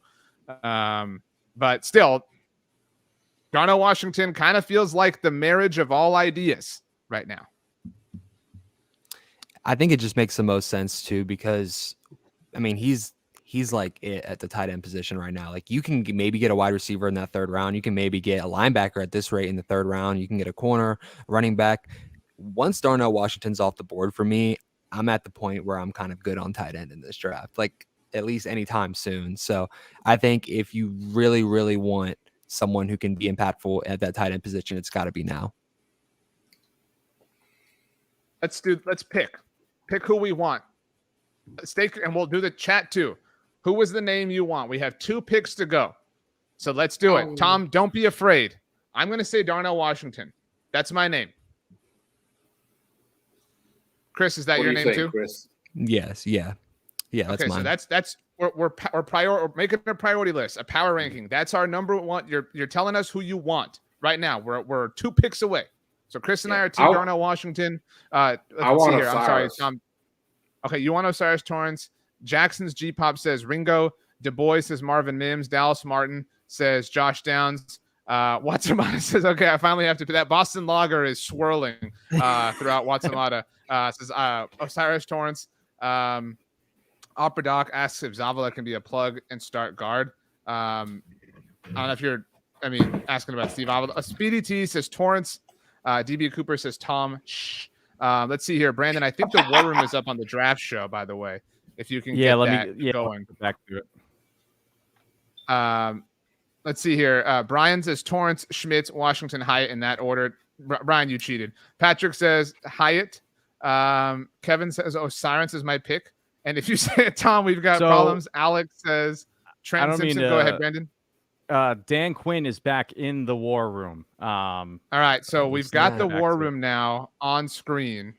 But still, Darnell Washington kind of feels like the marriage of all ideas right now.
I think it just makes the most sense too, because I mean, he's like it at the tight end position right now. Like you can maybe get a wide receiver in that 3rd round. You can maybe get a linebacker at this rate in the 3rd round. You can get a corner, running back. Once Darnell Washington's off the board for me, I'm at the point where I'm kind of good on tight end in this draft, like at least anytime soon. So I think if you really, really want someone who can be impactful at that tight end position, it's got to be now.
Let's pick who we want. And we'll do the chat too. Who was the name you want? We have 2 picks to go. So let's do it. Tom, don't be afraid. I'm going to say Darnell Washington. That's my name. Chris, is that your name too?
Chris?
Yes. Yeah. Yeah. That's
okay,
mine.
so that's we're making a priority list, a power ranking. That's our number one. You're telling us who you want right now. We're 2 picks away. So Chris and I are Team Darnell Washington.
I want
Osiris. I'm sorry,
Tom.
Okay, you want Osiris Torrance. Jackson's G Pop says Ringo. Du Bois says Marvin Mims. Dallas Martin says Josh Downs. Watsamata says, okay, I finally have to do that. Boston Lager is swirling throughout Watsamata. Says Osiris Torrance. Opera Doc asks if Zavala can be a plug and start guard. I don't know if you're, asking about Steve Zavala. Speedy T says Torrance. DB Cooper says Tom. Shh. Let's see here. Brandon, I think the War Room is up on the draft show, by the way. If you can get that going.
Back to it.
Let's see here. Brian says Torrance, Schmitz, Washington, Hyatt in that order. Brian, you cheated. Patrick says Hyatt. Kevin says Osiris is my pick. And if you say it, Tom, we've got problems. Alex says Trent Simpson. Go ahead, Brandon.
Dan Quinn is back in the War Room.
All right, so we've got the War Room now on screen.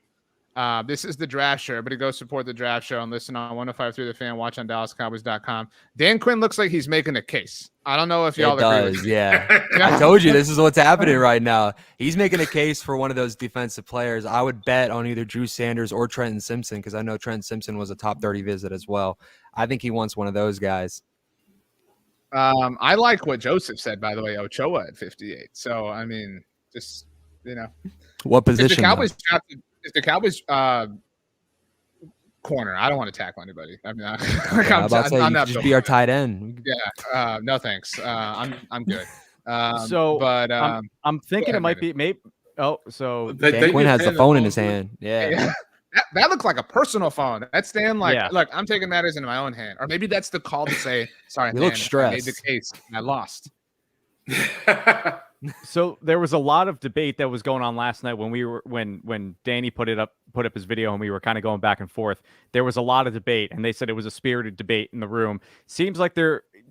This is the draft show. Everybody go support the draft show and listen on 105.3 The Fan. Watch on DallasCowboys.com. Dan Quinn looks like he's making a case. I don't know if y'all agree with me.
Yeah. I told you this is what's happening right now. He's making a case for one of those defensive players. I would bet on either Drew Sanders or Trenton Simpson because I know Trenton Simpson was a top 30 visit as well. I think he wants one of those guys.
I like what Joseph said, by the way, Ochoa at 58. So, just,
What position?
If the Cowboys corner, I don't want to tackle anybody. I'm not
just be our tight end.
Yeah. No, thanks. I'm good.
I'm thinking it might be maybe. Oh, so
Dan Quinn has the phone in his hand. Yeah.
That looks like a personal phone. That's Dan. Look, I'm taking matters into my own hand, or maybe that's the call to say, "Sorry, Dan,
look stressed.
I made the case and I lost."
So there was a lot of debate that was going on last night when Danny put up his video and we were kind of going back and forth. There was a lot of debate, and they said it was a spirited debate in the room. Seems like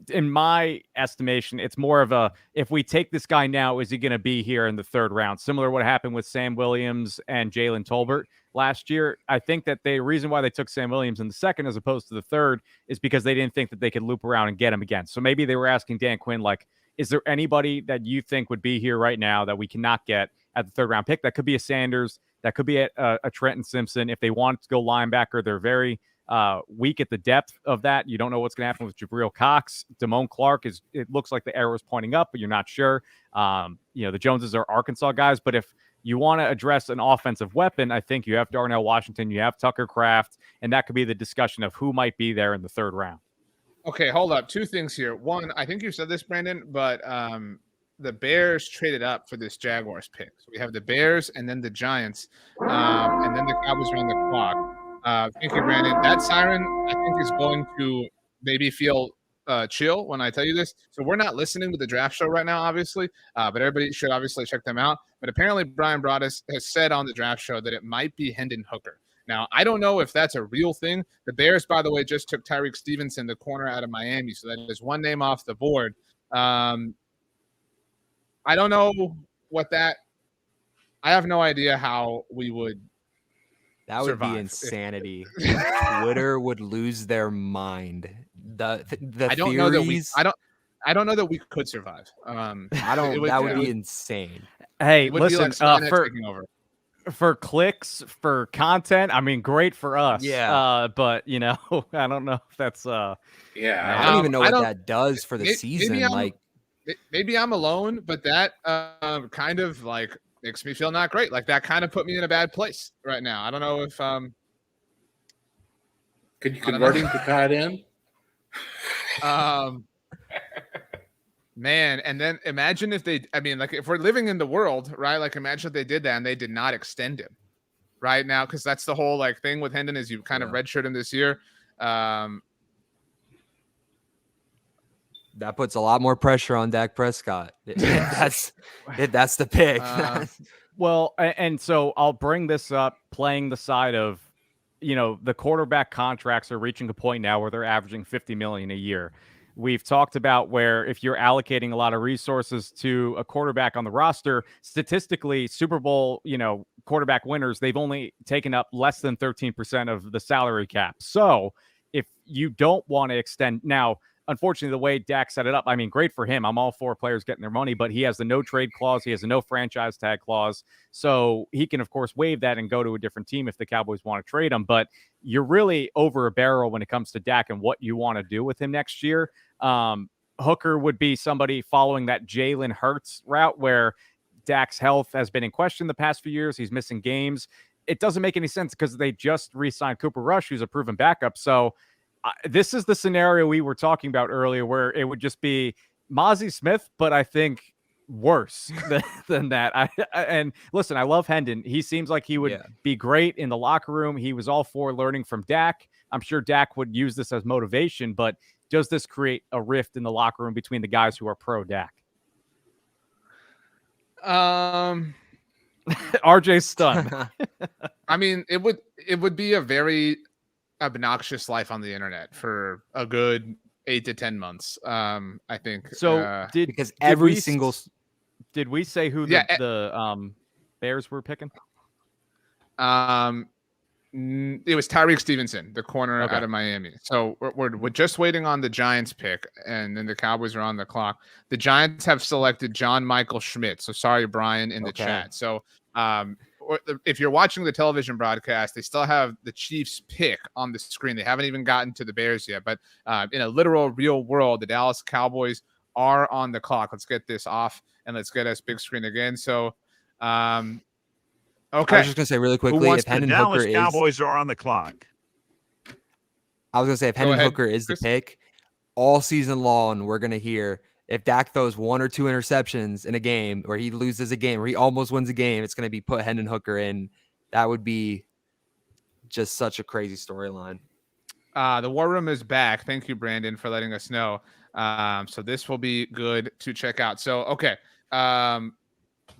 in my estimation, it's more of a, if we take this guy now, is he going to be here in the third round? Similar to what happened with Sam Williams and Jalen Tolbert last year. I think that the reason why they took Sam Williams in the second as opposed to the third is because they didn't think that they could loop around and get him again. So maybe they were asking Dan Quinn, is there anybody that you think would be here right now that we cannot get at the third round pick? That could be a Sanders. That could be a Trenton Simpson. If they want to go linebacker, they're very weak at the depth of that. You don't know what's going to happen with Jabril Cox. Damone Clark it looks like the arrow is pointing up, but you're not sure. The Joneses are Arkansas guys, but if you want to address an offensive weapon, I think you have Darnell Washington, you have Tucker Kraft, and that could be the discussion of who might be there in the third round.
Okay, hold up. 2 things here. One, I think you said this, Brandon, but the Bears traded up for this Jaguars pick. So we have the Bears and then the Giants, and then the Cowboys are on the clock. Thank you, Brandon. That siren, I think, is going to maybe feel chill when I tell you this. So we're not listening to the draft show right now, obviously, but everybody should obviously check them out. But apparently Brian Broaddus has said on the draft show that it might be Hendon Hooker. Now, I don't know if that's a real thing. The Bears, by the way, just took Tyreek Stevenson, the corner out of Miami. So that is one name off the board. I don't know I have no idea how we would
That would
survive.
Be insanity. Twitter would lose their mind. The
I don't know that we I don't know that we could survive.
That would be insane.
Hey,
listen,
for clicks, for content, great for us.
Yeah.
But I don't know if that's
I don't even know what that does for the season.
Maybe I'm alone, but that kind of makes me feel not great. That kind of put me in a bad place right now. I don't know if
could you convert him to tight end?
Man, and then imagine if they, if we're living in the world, right? Imagine if they did that and they did not extend him right now, because that's the whole thing with Hendon is you kind of redshirt him this year.
That puts a lot more pressure on Dak Prescott. That's the pick.
Well, and so I'll bring this up, playing the side of, the quarterback contracts are reaching a point now where they're averaging $50 million a year. We've talked about where if you're allocating a lot of resources to a quarterback on the roster, statistically, Super Bowl, quarterback winners, they've only taken up less than 13% of the salary cap. So if you don't want to extend. Now, unfortunately, the way Dak set it up, I mean, great for him. I'm all for players getting their money, but he has the no trade clause. He has a no franchise tag clause. So he can, of course, waive that and go to a different team if the Cowboys want to trade him. But you're really over a barrel when it comes to Dak and what you want to do with him next year. Hooker would be somebody following that Jalen Hurts route where Dak's health has been in question the past few years. He's missing games. It doesn't make any sense because they just re-signed Cooper Rush, who's a proven backup. So this is the scenario we were talking about earlier where it would just be Mazi Smith, but I think worse than that. And listen, I love Hendon. He seems like he would be great in the locker room. He was all for learning from Dak. I'm sure Dak would use this as motivation, but does this create a rift in the locker room between the guys who are pro Dak? RJ's stunned.
I mean, it would be a very obnoxious life on the internet for a good 8 to 10 months. I think.
So did we say who the Bears were picking?
It was Tyreek Stevenson, the corner out of Miami. So we're just waiting on the Giants pick, and then the Cowboys are on the clock. The Giants have selected John Michael Schmidt. So sorry, Brian, in the chat. So if you're watching the television broadcast, they still have the Chiefs pick on the screen. They haven't even gotten to the Bears yet. But in a literal, real world, the Dallas Cowboys are on the clock. Let's get this off, and let's get us big screen again. So okay.
I was just going to say really quickly, if Hendon Hooker is...
Cowboys are on the clock.
I was going to say, if Hendon Hooker is the pick, all season long, we're going to hear if Dak throws 1 or 2 interceptions in a game, or he loses a game, or he almost wins a game, it's going to be put Hendon Hooker in. That would be just such a crazy storyline.
The War Room is back. Thank you, Brandon, for letting us know. So this will be good to check out. So, okay.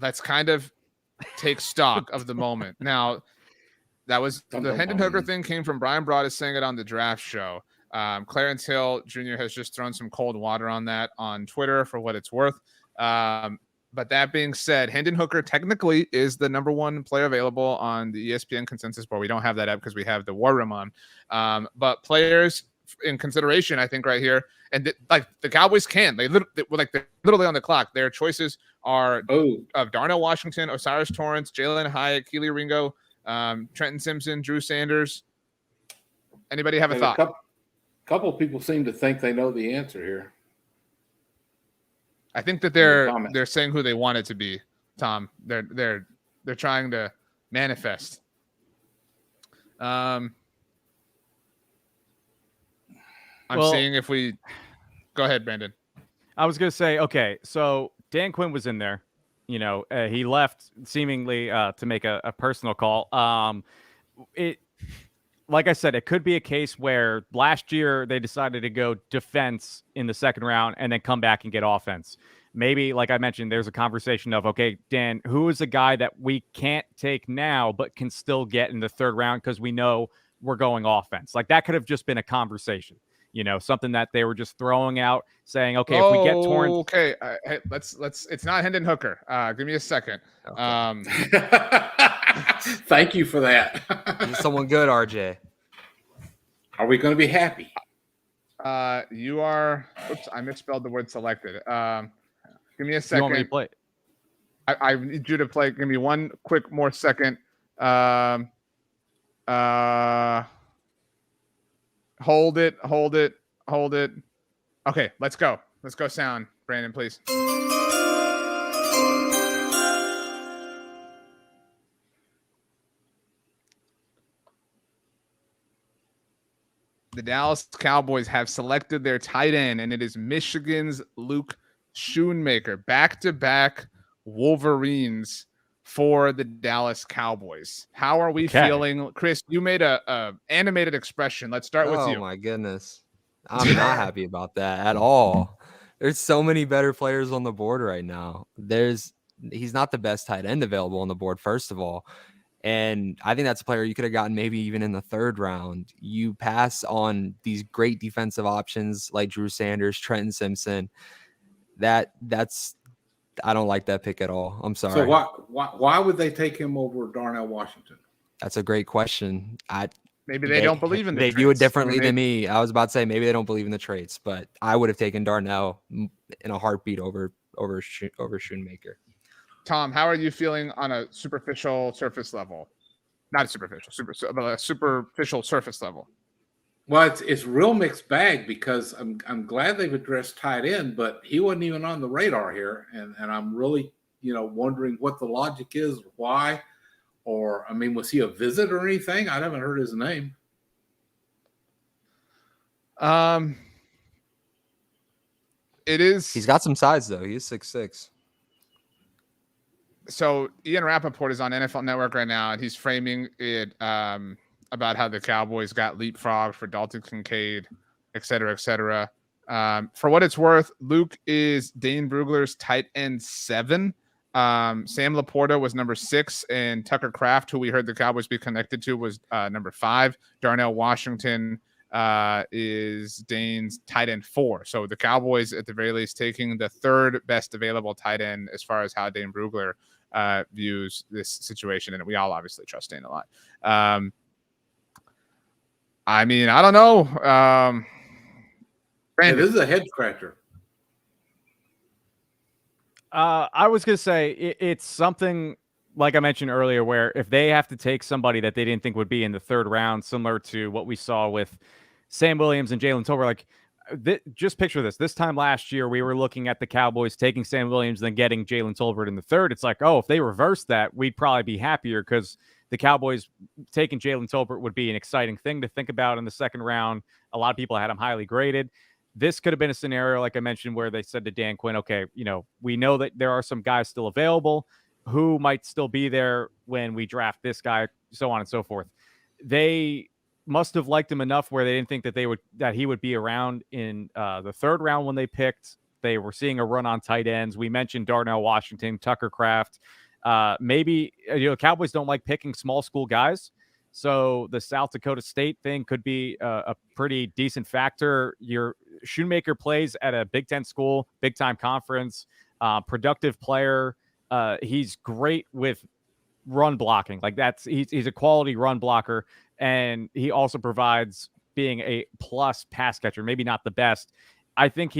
Let's kind of take stock of the moment. Now, that was the Hendon Hooker thing came from Brian Broaddus saying it on the draft show. Clarence Hill Jr. has just thrown some cold water on that on Twitter for what it's worth. But that being said, Hendon Hooker technically is the number 1 player available on the ESPN consensus board. We don't have that up because we have the War Room on. But players in consideration, I think right here, and like the Cowboys can, they're literally on the clock. Their choices are of Darnell Washington, Osiris Torrance, Jalen Hyatt, Keely Ringo, Trenton Simpson, Drew Sanders. Anybody have a thought?
A couple of people seem to think they know the answer here.
I think that they're saying who they want it to be, Tom. They're trying to manifest. I'm seeing if we go ahead, Brandon.
I was going to say, okay, so Dan Quinn was in there. You know, he left seemingly to make a personal call. Like I said, it could be a case where last year they decided to go defense in the second round and then come back and get offense. Maybe, like I mentioned, there's a conversation of, okay, Dan, who is a guy that we can't take now but can still get in the third round because we know we're going offense? Like that could have just been a conversation. You know, something that they were just throwing out, saying, "Okay, if we get Torrance,
okay, hey, let's. It's not Hendon Hooker. Give me a second.
Okay. Thank you for that.
Is someone good, RJ?
Are we going to be happy?
You are. Oops, I misspelled the word selected. Give me a second.
You want me to play?
I need you to play. Give me one quick more second. Hold it. Okay, let's go. Let's go sound. Brandon, please. The Dallas Cowboys have selected their tight end, and it is Michigan's Luke Schoonmaker. Back-to-back Wolverines for the Dallas Cowboys. How are we feeling? Chris, you made a animated expression. Let's start with you.
Oh my goodness. I'm not happy about that at all. There's so many better players on the board right now. He's not the best tight end available on the board, first of all. And I think that's a player you could have gotten maybe even in the third round. You pass on these great defensive options like Drew Sanders, Trenton Simpson. That's I don't like that pick at all. I'm sorry.
So why would they take him over Darnell Washington?
That's a great question.
maybe they don't believe in the
They view it
traits.
differently than me. I was about to say maybe they don't believe in the traits, but I would have taken Darnell in a heartbeat over Schoonmaker.
Tom, how are you feeling on a superficial surface level? Not a superficial, but a superficial surface level.
Well, it's real mixed bag because I'm glad they've addressed tight end, but he wasn't even on the radar here, and I'm really wondering what the logic is, why, or I mean, was he a visit or anything? I haven't heard his name.
It is.
He's got some size though. He's 6'6".
So Ian Rappaport is on NFL Network right now, and he's framing it about how the Cowboys got leapfrogged for Dalton Kincaid, et cetera, et cetera. For what it's worth, Luke is Dane Brugler's tight end 7. Sam Laporta was number 6, and Tucker Kraft, who we heard the Cowboys be connected to, was number 5. Darnell Washington is Dane's tight end 4. So the Cowboys, at the very least, taking the 3rd best available tight end as far as how Dane Brugler views this situation, and we all obviously trust Dane a lot. I mean, I don't know.
This is a head scratcher.
I was going to say it's something like I mentioned earlier, where if they have to take somebody that they didn't think would be in the 3rd round, similar to what we saw with Sam Williams and Jalen Tolbert, like just picture this. This time last year, we were looking at the Cowboys taking Sam Williams, then getting Jalen Tolbert in the 3rd. It's like, oh, if they reversed that, we'd probably be happier because the Cowboys taking Jalen Tolbert would be an exciting thing to think about in the 2nd round. A lot of people had him highly graded. This could have been a scenario, like I mentioned, where they said to Dan Quinn, okay, we know that there are some guys still available who might still be there when we draft this guy, so on and so forth. They must have liked him enough where they didn't think that he would be around in the 3rd round when they picked. They were seeing a run on tight ends. We mentioned Darnell Washington, Tucker Kraft. Maybe Cowboys don't like picking small school guys, so the South Dakota State thing could be a pretty decent factor. Your Schoonmaker plays at a Big Ten school, big time conference, productive player. He's great with run blocking. Like he's a quality run blocker, and he also provides being a plus pass catcher. Maybe not the best. I think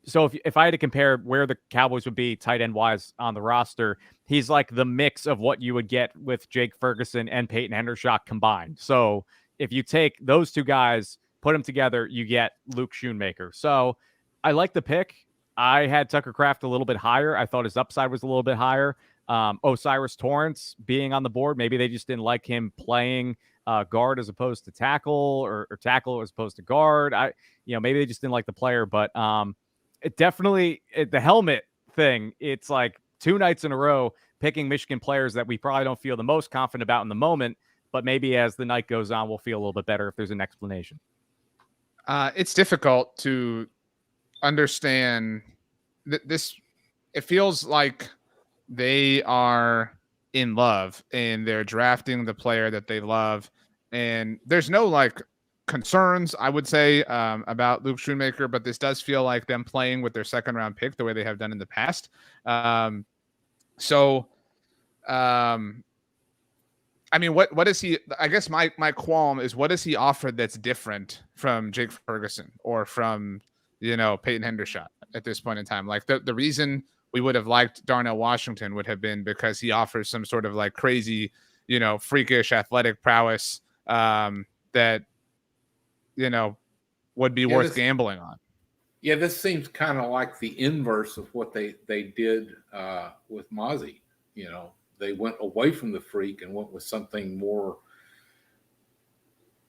so if I had to compare where the Cowboys would be tight end wise on the roster, he's like the mix of what you would get with Jake Ferguson and Peyton Hendershot combined. So if you take those 2 guys, put them together, you get Luke Schoonmaker. So I like the pick. I had Tucker Kraft a little bit higher. I thought his upside was a little bit higher. Osiris Torrance being on the board, maybe they just didn't like him playing guard as opposed to tackle, or tackle as opposed to guard. Maybe they just didn't like the player, but it definitely the helmet thing. It's like 2 nights in a row picking Michigan players that we probably don't feel the most confident about in the moment, but maybe as the night goes on, we'll feel a little bit better if there's an explanation.
It's difficult to understand this. It feels like they are in love and they're drafting the player that they love, and there's no concerns, I would say, about Luke Schoonmaker, but this does feel like them playing with their 2nd round pick the way they have done in the past. I mean, what is he? I guess my qualm is, what is he offered that's different from Jake Ferguson or from Peyton Hendershot at this point in time? Like the reason we would have liked Darnell Washington would have been because he offers some sort of crazy, freakish athletic prowess that would be worth gambling on.
Yeah, this seems kind of like the inverse of what they did with Mazi. They went away from the freak and went with something more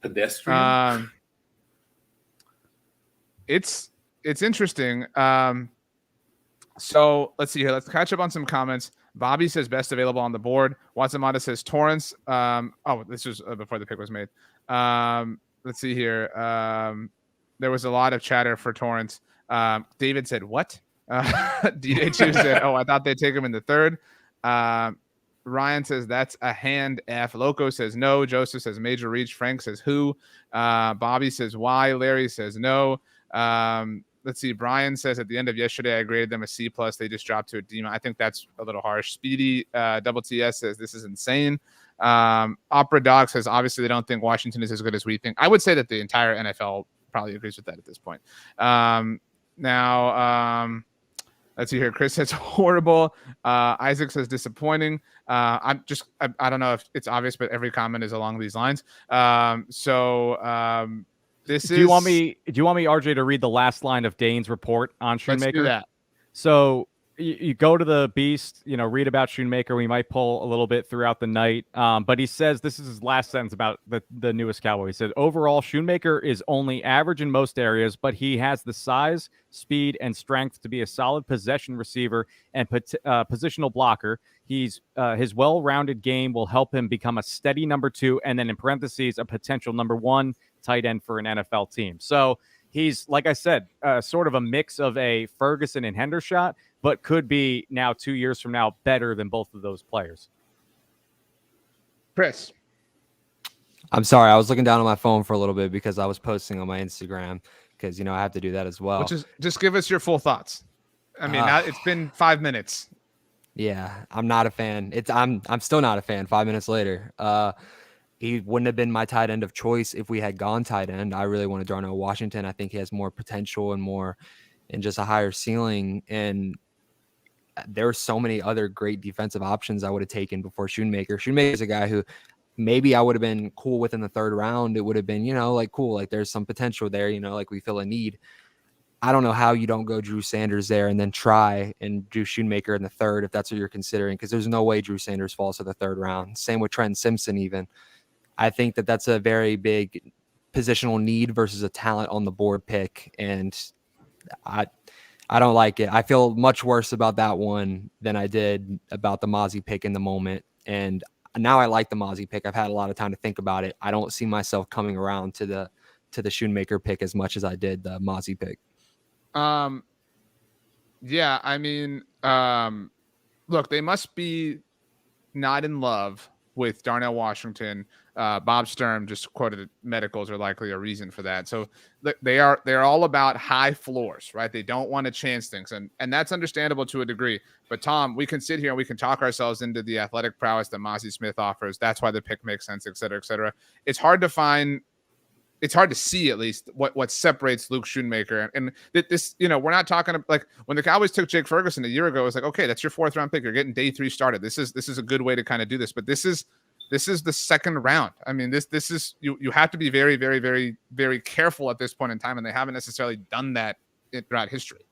pedestrian.
It's interesting. So let's see here. Let's catch up on some comments. Bobby says best available on the board. Watson Mata says Torrance. This was before the pick was made. Let's see here. There was a lot of chatter for Torrance. David said, what? DJ2 said, I thought they'd take him in the 3rd. Ryan says that's a hand F. Loco says no. Joseph says major reach. Frank says who. Bobby says why. Larry says no. Let's see. Brian says at the end of yesterday, I graded them a C+. They just dropped to a D. I think that's a little harsh. Speedy Double TS says this is insane. Opera Dog says obviously they don't think Washington is as good as we think. I would say that the entire NFL probably agrees with that at this point. Let's see here. Chris says horrible. Isaac says disappointing. I don't know if it's obvious, but every comment is along these lines. Do
you want me, RJ, to read the last line of Dane's report on Schoonmaker?
Let's do that.
So you go to the Beast, read about Schoonmaker. We might pull a little bit throughout the night. But he says, this is his last sentence about the newest Cowboy. He said, overall, Schoonmaker is only average in most areas, but he has the size, speed, and strength to be a solid possession receiver and positional blocker. His well-rounded game will help him become a steady number 2, and then in parentheses, a potential number 1 tight end for an NFL team. So he's, like I said, sort of a mix of a Ferguson and Hendershot, but could be now 2 years from now better than both of those players.
Chris.
I'm sorry. I was looking down on my phone for a little bit because I was posting on my Instagram because, I have to do that as well.
Which is, just give us your full thoughts. I mean, it's been 5 minutes.
Yeah, I'm not a fan. I'm still not a fan 5 minutes later. He wouldn't have been my tight end of choice if we had gone tight end. I really wanted Darnell Washington. I think he has more potential and just a higher ceiling. And there were so many other great defensive options I would have taken before Schoonmaker. Schoonmaker is a guy who maybe I would have been cool with in the 3rd round. It would have been, cool. Like there's some potential there, like we feel a need. I don't know how you don't go Drew Sanders there and then try and do Schoonmaker in the 3rd if that's what you're considering, because there's no way Drew Sanders falls to the 3rd round. Same with Trent Simpson even. I think that's a very big positional need versus a talent on the board pick, and I don't like it. I feel much worse about that one than I did about the Mazi pick in the moment, and now I like the Mazi pick. I've had a lot of time to think about it. I don't see myself coming around to the Schoonmaker pick as much as I did the Mazi pick.
Yeah, I mean, look, they must be not in love with Darnell Washington. Bob Sturm just quoted medicals are likely a reason for that. So they're all about high floors, right? They don't want to chance things. And that's understandable to a degree. But Tom, we can sit here and we can talk ourselves into the athletic prowess that Mazi Smith offers. That's why the pick makes sense, et cetera, et cetera. It's hard to see at least what separates Luke Schoonmaker. And this, we're not talking like when the Cowboys took Jake Ferguson a year ago, it was like, okay, that's your 4th round pick. You're getting day 3 started. This is a good way to kind of do this, but this is the 2nd round. I mean, this is, you have to be very, very, very, very careful at this point in time. And they haven't necessarily done that throughout history.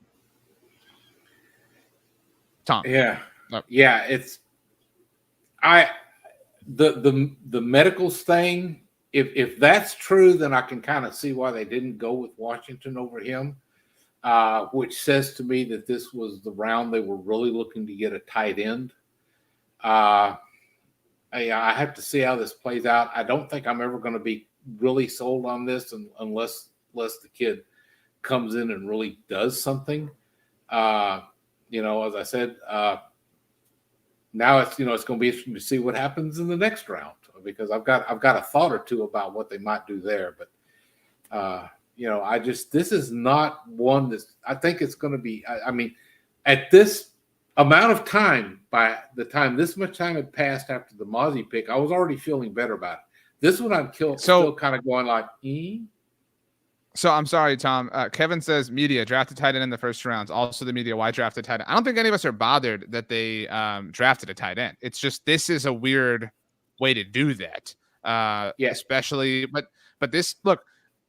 Tom.
Yeah.
Oh.
Yeah. It's, the medicals thing, if that's true, then I can kind of see why they didn't go with Washington over him, which says to me that this was the round they were really looking to get a tight end. I have to see how this plays out. I don't think I'm ever going to be really sold on this unless the kid comes in and really does something. As I said, now it's going to be interesting to see what happens in the next round, because I've got a thought or two about what they might do there. But this is not one that's, I think it's going to be, I mean, at this amount of time, by the time this much time had passed after the Mazi pick, I was already feeling better about it. This one I'm still kind of going like,
So I'm sorry, Tom. Kevin says media drafted tight end in the 1st rounds. Also the media, why drafted tight end? I don't think any of us are bothered that they drafted a tight end. It's just, this is a weird way to do that. Especially, but this, look,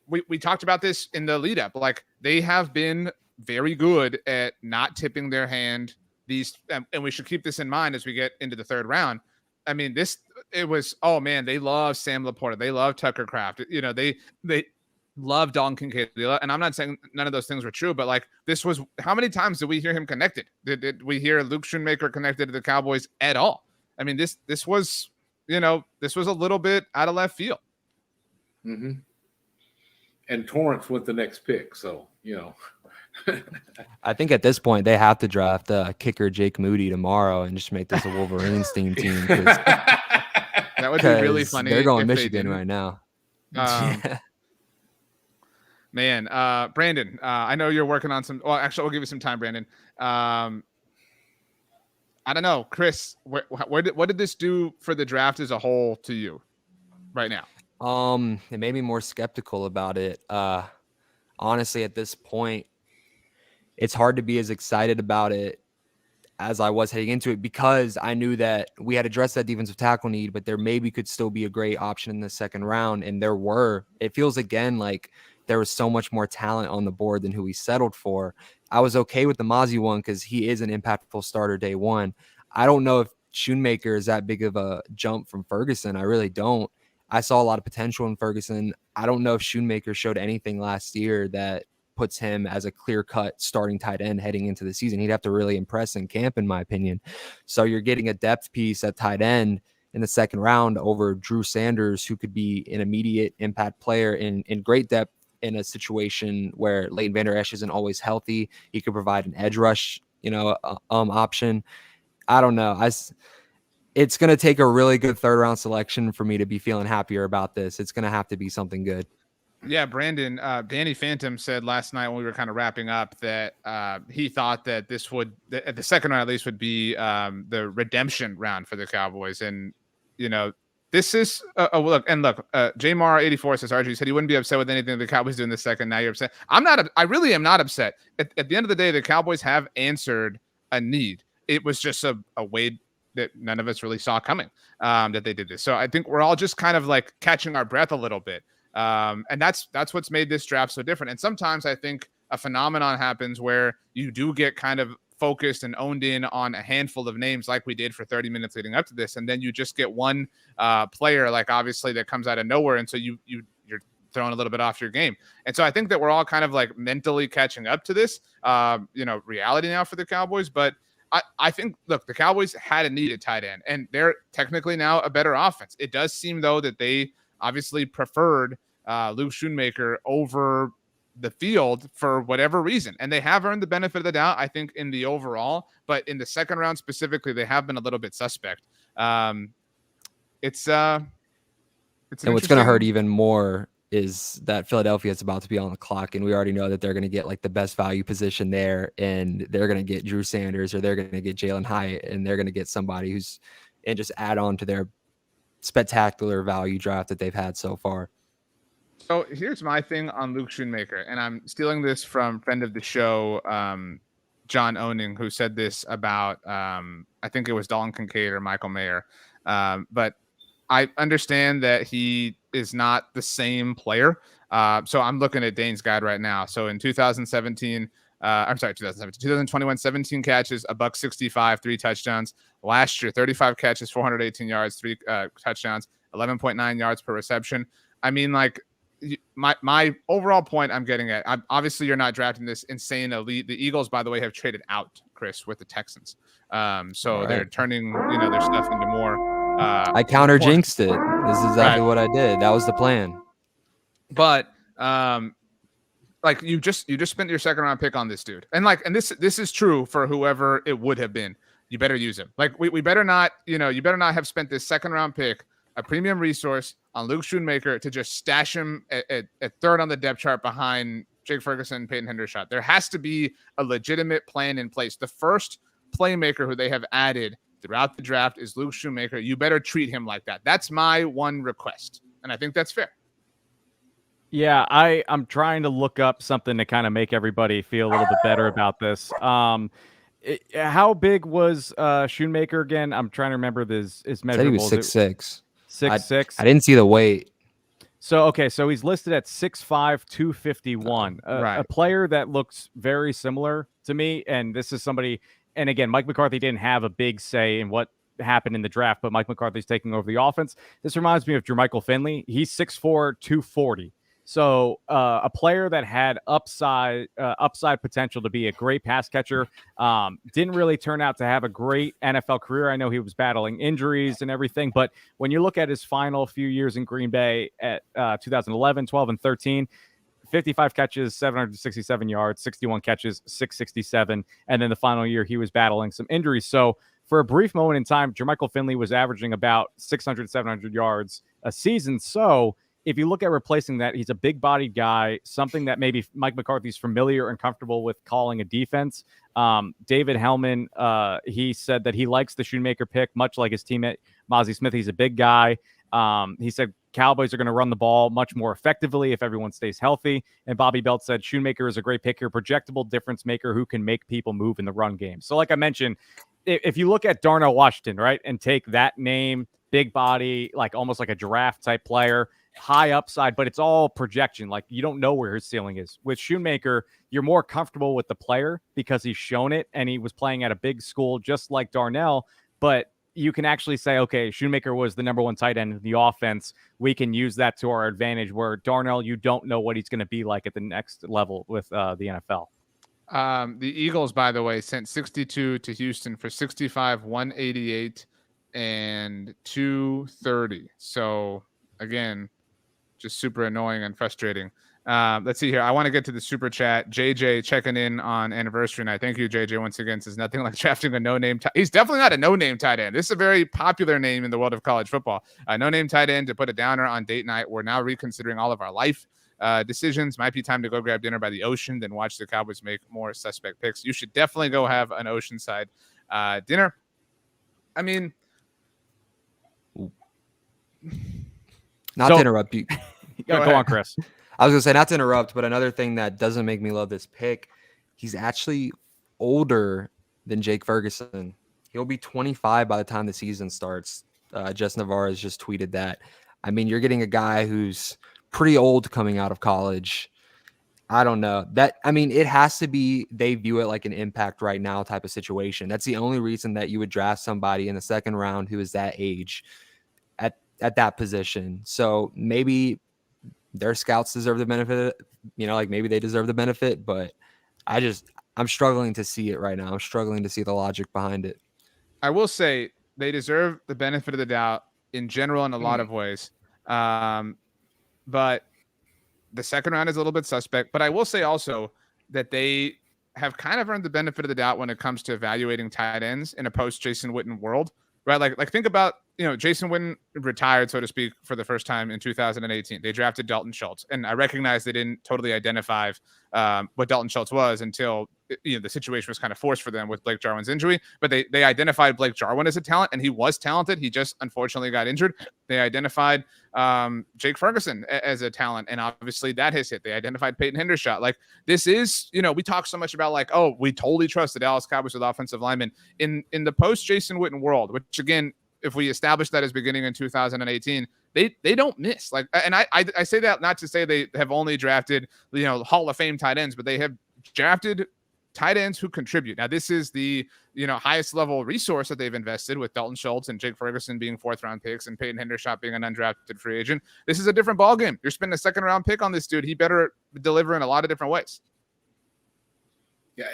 we talked about this in the lead up. Like, they have been very good at not tipping their hand. And we should keep this in mind as we get into the 3rd round. I mean, it was, oh man, they love Sam Laporta. They love Tucker Kraft. They love Dalton Kincaid. And I'm not saying none of those things were true, but like, this was, how many times did we hear him connected? Did we hear Luke Schoonmaker connected to the Cowboys at all? I mean, this was, this was a little bit out of left field.
Mm-hmm. And Torrance went the next pick. So,
I think at this point they have to draft kicker Jake Moody tomorrow and just make this a Wolverines team.
That would be really funny.
They're going Michigan right now.
Man, Brandon, I know you're working on some. Well, actually, we'll give you some time, Brandon. I don't know, Chris. What did this do for the draft as a whole to you right now?
It made me more skeptical about it. Honestly, at this point, it's hard to be as excited about it as I was heading into it, because I knew that we had addressed that defensive tackle need, but there maybe could still be a great option in the second round. And it feels again like there was so much more talent on the board than who we settled for. I was okay with the Mazi one because he is an impactful starter day one. I don't know if Schoonmaker is that big of a jump from Ferguson. I really don't. I saw a lot of potential in Ferguson. I don't know if Schoonmaker showed anything last year that puts him as a clear-cut starting tight end heading into the season. He'd have to really impress in camp, in my opinion. So you're getting a depth piece at tight end in the second round over Drew Sanders, who could be an immediate impact player in great depth in a situation where Leighton Vander Esch isn't always healthy. He could provide an edge rush, option. I don't know. It's going to take a really good third-round selection for me to be feeling happier about this. It's going to have to be something good.
Yeah, Brandon, Danny Phantom said last night when we were kind of wrapping up that he thought that this would, at the second round at least, would be the redemption round for the Cowboys. And, this is look. Jamar84 says, RG said he wouldn't be upset with anything the Cowboys do in the second. Now you're upset. I really am not upset. At the end of the day, the Cowboys have answered a need. It was just a way that none of us really saw coming that they did this. So I think we're all just kind of like catching our breath a little bit. And that's what's made this draft so different. And sometimes I think a phenomenon happens where you do get kind of focused and owned in on a handful of names like we did for 30 minutes leading up to this. And then you just get one player, like obviously that comes out of nowhere. And so you're thrown a little bit off your game. And so I think that we're all kind of like mentally catching up to this, reality now for the Cowboys. But I think, look, the Cowboys had a needed tight end, and they're technically now a better offense. It does seem, though, that they obviously preferred Luke Schoonmaker over the field for whatever reason. And they have earned the benefit of the doubt, I think, in the overall. But in the second round specifically, they have been a little bit suspect. It's and
what's going to hurt even more is that Philadelphia is about to be on the clock, and we already know that they're going to get like the best value position there, and they're going to get Drew Sanders, or they're going to get Jalen Hyatt, and they're going to get somebody who's and just add on to their spectacular value draft that they've had so far.
So here's my thing on Luke Schoonmaker, and I'm stealing this from friend of the show, John Owning, who said this about, I think it was Dalton Kincaid or Michael Mayer. But I understand that he is not the same player. So I'm looking at Dane's guide right now. So in 2021, 17 catches, $165, 3 touchdowns. Last year, 35 catches, 418 yards, 3 touchdowns, 11.9 yards per reception. I mean, like, my overall point I'm getting at, obviously you're not drafting this insane elite. The Eagles, by the way, have traded out, Chris, with the Texans. So they're turning, their stuff into more.
I counter jinxed it. This is exactly what I did. That was the plan.
But like you just spent your second round pick on this dude, and this is true for whoever it would have been. You better use him. Like we better not, you better not have spent this second round pick, a premium resource, on Luke Schoonmaker to just stash him at third on the depth chart behind Jake Ferguson and Peyton Hendershot. There has to be a legitimate plan in place. The first playmaker who they have added throughout the draft is Luke Schoonmaker. You better treat him like that. That's my one request, and I think that's fair.
Yeah, I'm trying to look up something to kind of make everybody feel a little bit better about this. How big was Schoonmaker again? I'm trying to remember his measurables.
He was 6'6".
6'6".
I didn't see the weight.
So he's listed at 6'5", 251.
Right.
A player that looks very similar to me, and this is somebody. And again, Mike McCarthy didn't have a big say in what happened in the draft, but Mike McCarthy's taking over the offense. This reminds me of Jermichael Finley. He's 6'4", 240. So a player that had upside potential to be a great pass catcher, didn't really turn out to have a great NFL career. I know he was battling injuries and everything, but when you look at his final few years in Green Bay at 2011, 12, and 13, 55 catches, 767 yards, 61 catches, 667. And then the final year, he was battling some injuries. So for a brief moment in time, Jermichael Finley was averaging about 600, 700 yards a season. So if you look at replacing that, he's a big-bodied guy, something that maybe Mike McCarthy's familiar and comfortable with calling a defense. David Hellman, he said that he likes the Schoonmaker pick, much like his teammate Mazi Smith. He's a big guy. He said Cowboys are going to run the ball much more effectively if everyone stays healthy. And Bobby Belt said Schoonmaker is a great pick here, projectable difference maker who can make people move in the run game. So like I mentioned, if you look at Darnell Washington, right, and take that name, big body, like almost like a draft type player, high upside, but it's all projection. Like you don't know where his ceiling is. With Schoonmaker, you're more comfortable with the player because he's shown it and he was playing at a big school just like Darnell, but you can actually say, okay, Schoonmaker was the number one tight end in the offense. We can use that to our advantage, where Darnell, you don't know what he's going to be like at the next level with the NFL.
The Eagles, by the way, sent 62 to Houston for 65, 188, and 230. So, again, just super annoying and frustrating. Let's see here. I want to get to the super chat. JJ checking in on anniversary night. Thank you, JJ. Once again, says nothing like drafting a no-name. He's definitely not a no-name tight end. This is a very popular name in the world of college football. No-name tight end to put a downer on date night. We're now reconsidering all of our life decisions. Might be time to go grab dinner by the ocean, then watch the Cowboys make more suspect picks. You should definitely go have an oceanside dinner. I mean,
not to interrupt you.
Go on, Chris.
I was going to say, not to interrupt, but another thing that doesn't make me love this pick, he's actually older than Jake Ferguson. He'll be 25 by the time the season starts. Jess Navarro has just tweeted that. I mean, you're getting a guy who's pretty old coming out of college. I don't know. It has to be, they view it like an impact right now type of situation. That's the only reason that you would draft somebody in the second round who is that age at that position. So maybe their scouts deserve the benefit, maybe they deserve the benefit, but I'm struggling to see it right now. I'm struggling to see the logic behind it.
I will say they deserve the benefit of the doubt in general in a lot of ways. But the second round is a little bit suspect, but I will say also that they have kind of earned the benefit of the doubt when it comes to evaluating tight ends in a post Jason Witten world, right? Like think about, Jason Witten retired, so to speak, for the first time in 2018. They drafted Dalton Schultz, and I recognize they didn't totally identify what Dalton Schultz was until the situation was kind of forced for them with Blake Jarwin's injury. But they identified Blake Jarwin as a talent, and he was talented. He just unfortunately got injured. They identified Jake Ferguson as a talent, and obviously that has hit. They identified Peyton Hendershot. Like this is, we talk so much about like, oh, we totally trust the Dallas Cowboys with offensive linemen in the post Jason Witten world, which again, if we establish that as beginning in 2018, they don't miss. Like, and I say that not to say they have only drafted, Hall of Fame tight ends, but they have drafted tight ends who contribute. Now, this is the, highest level resource that they've invested, with Dalton Schultz and Jake Ferguson being 4th round picks and Peyton Hendershot being an undrafted free agent. This is a different ballgame. You're spending a 2nd round pick on this dude. He better deliver in a lot of different ways.
Yeah.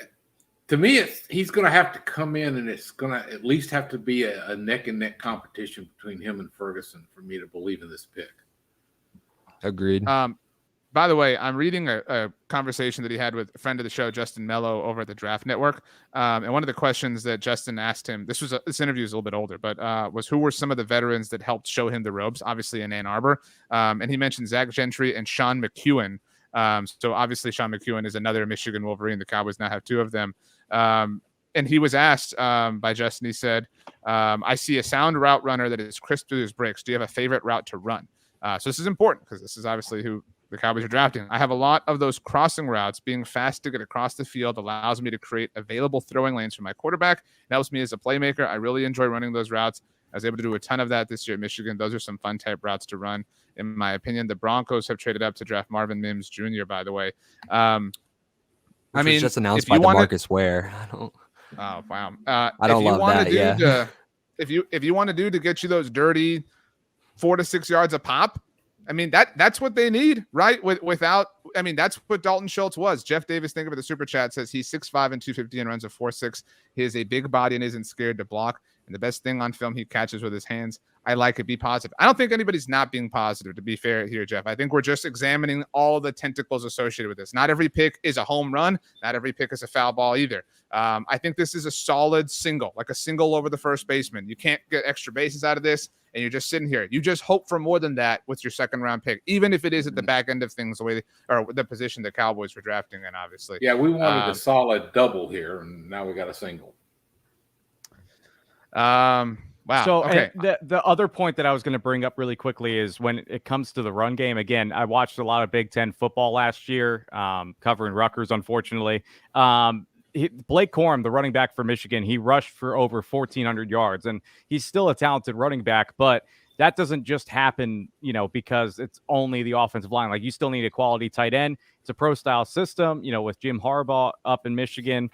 To me, he's going to have to come in, and it's going to at least have to be a neck-and-neck competition between him and Ferguson for me to believe in this pick.
Agreed.
By the way, I'm reading a conversation that he had with a friend of the show, Justin Mello, over at the Draft Network. And one of the questions that Justin asked him, this interview is a little bit older, but was who were some of the veterans that helped show him the ropes, obviously in Ann Arbor. And he mentioned Zach Gentry and Sean McEwen. So obviously Sean McEwen is another Michigan Wolverine. The Cowboys now have 2 of them. And he was asked by Justin, he said, I see a sound route runner that is crisp through his breaks. Do you have a favorite route to run? So this is important because this is obviously who the Cowboys are drafting. I have a lot of those crossing routes. Being fast to get across the field allows me to create available throwing lanes for my quarterback. It helps me as a playmaker. I really enjoy running those routes. I was able to do a ton of that this year at Michigan. Those are some fun type routes to run, in my opinion. The Broncos have traded up to draft Marvin Mims Jr., by the way.
Which was just announced by DeMarcus Ware.
Oh wow!
I don't love that. Yeah.
If you want to do to get you those dirty 4 to 6 yards a pop, I mean that's what they need, right? That's what Dalton Schultz was. Jeff Davis, think of it. The super chat says he's 6'5" and 250 and runs a 4.6. He is a big body and isn't scared to block. And the best thing on film, he catches with his hands. I like it. Be positive. I don't think anybody's not being positive, to be fair here, Jeff. I think we're just examining all the tentacles associated with this. Not every pick is a home run. Not every pick is a foul ball either. I think this is a solid single, like a single over the first baseman. You can't get extra bases out of this. and you're just sitting here. You just hope for more than that with your second round pick, even if it is at the back end of things, or the position the Cowboys were drafting in, obviously.
Yeah, we wanted a solid double here, and now we got a single.
Wow.
So
okay.
The other point that I was going to bring up really quickly is when it comes to the run game. Again, I watched a lot of Big Ten football last year, covering Rutgers, unfortunately. Blake Corum, the running back for Michigan, he rushed for over 1,400 yards, and he's still a talented running back, but that doesn't just happen, because it's only the offensive line. Like, you still need a quality tight end. It's a pro-style system, with Jim Harbaugh up in Michigan.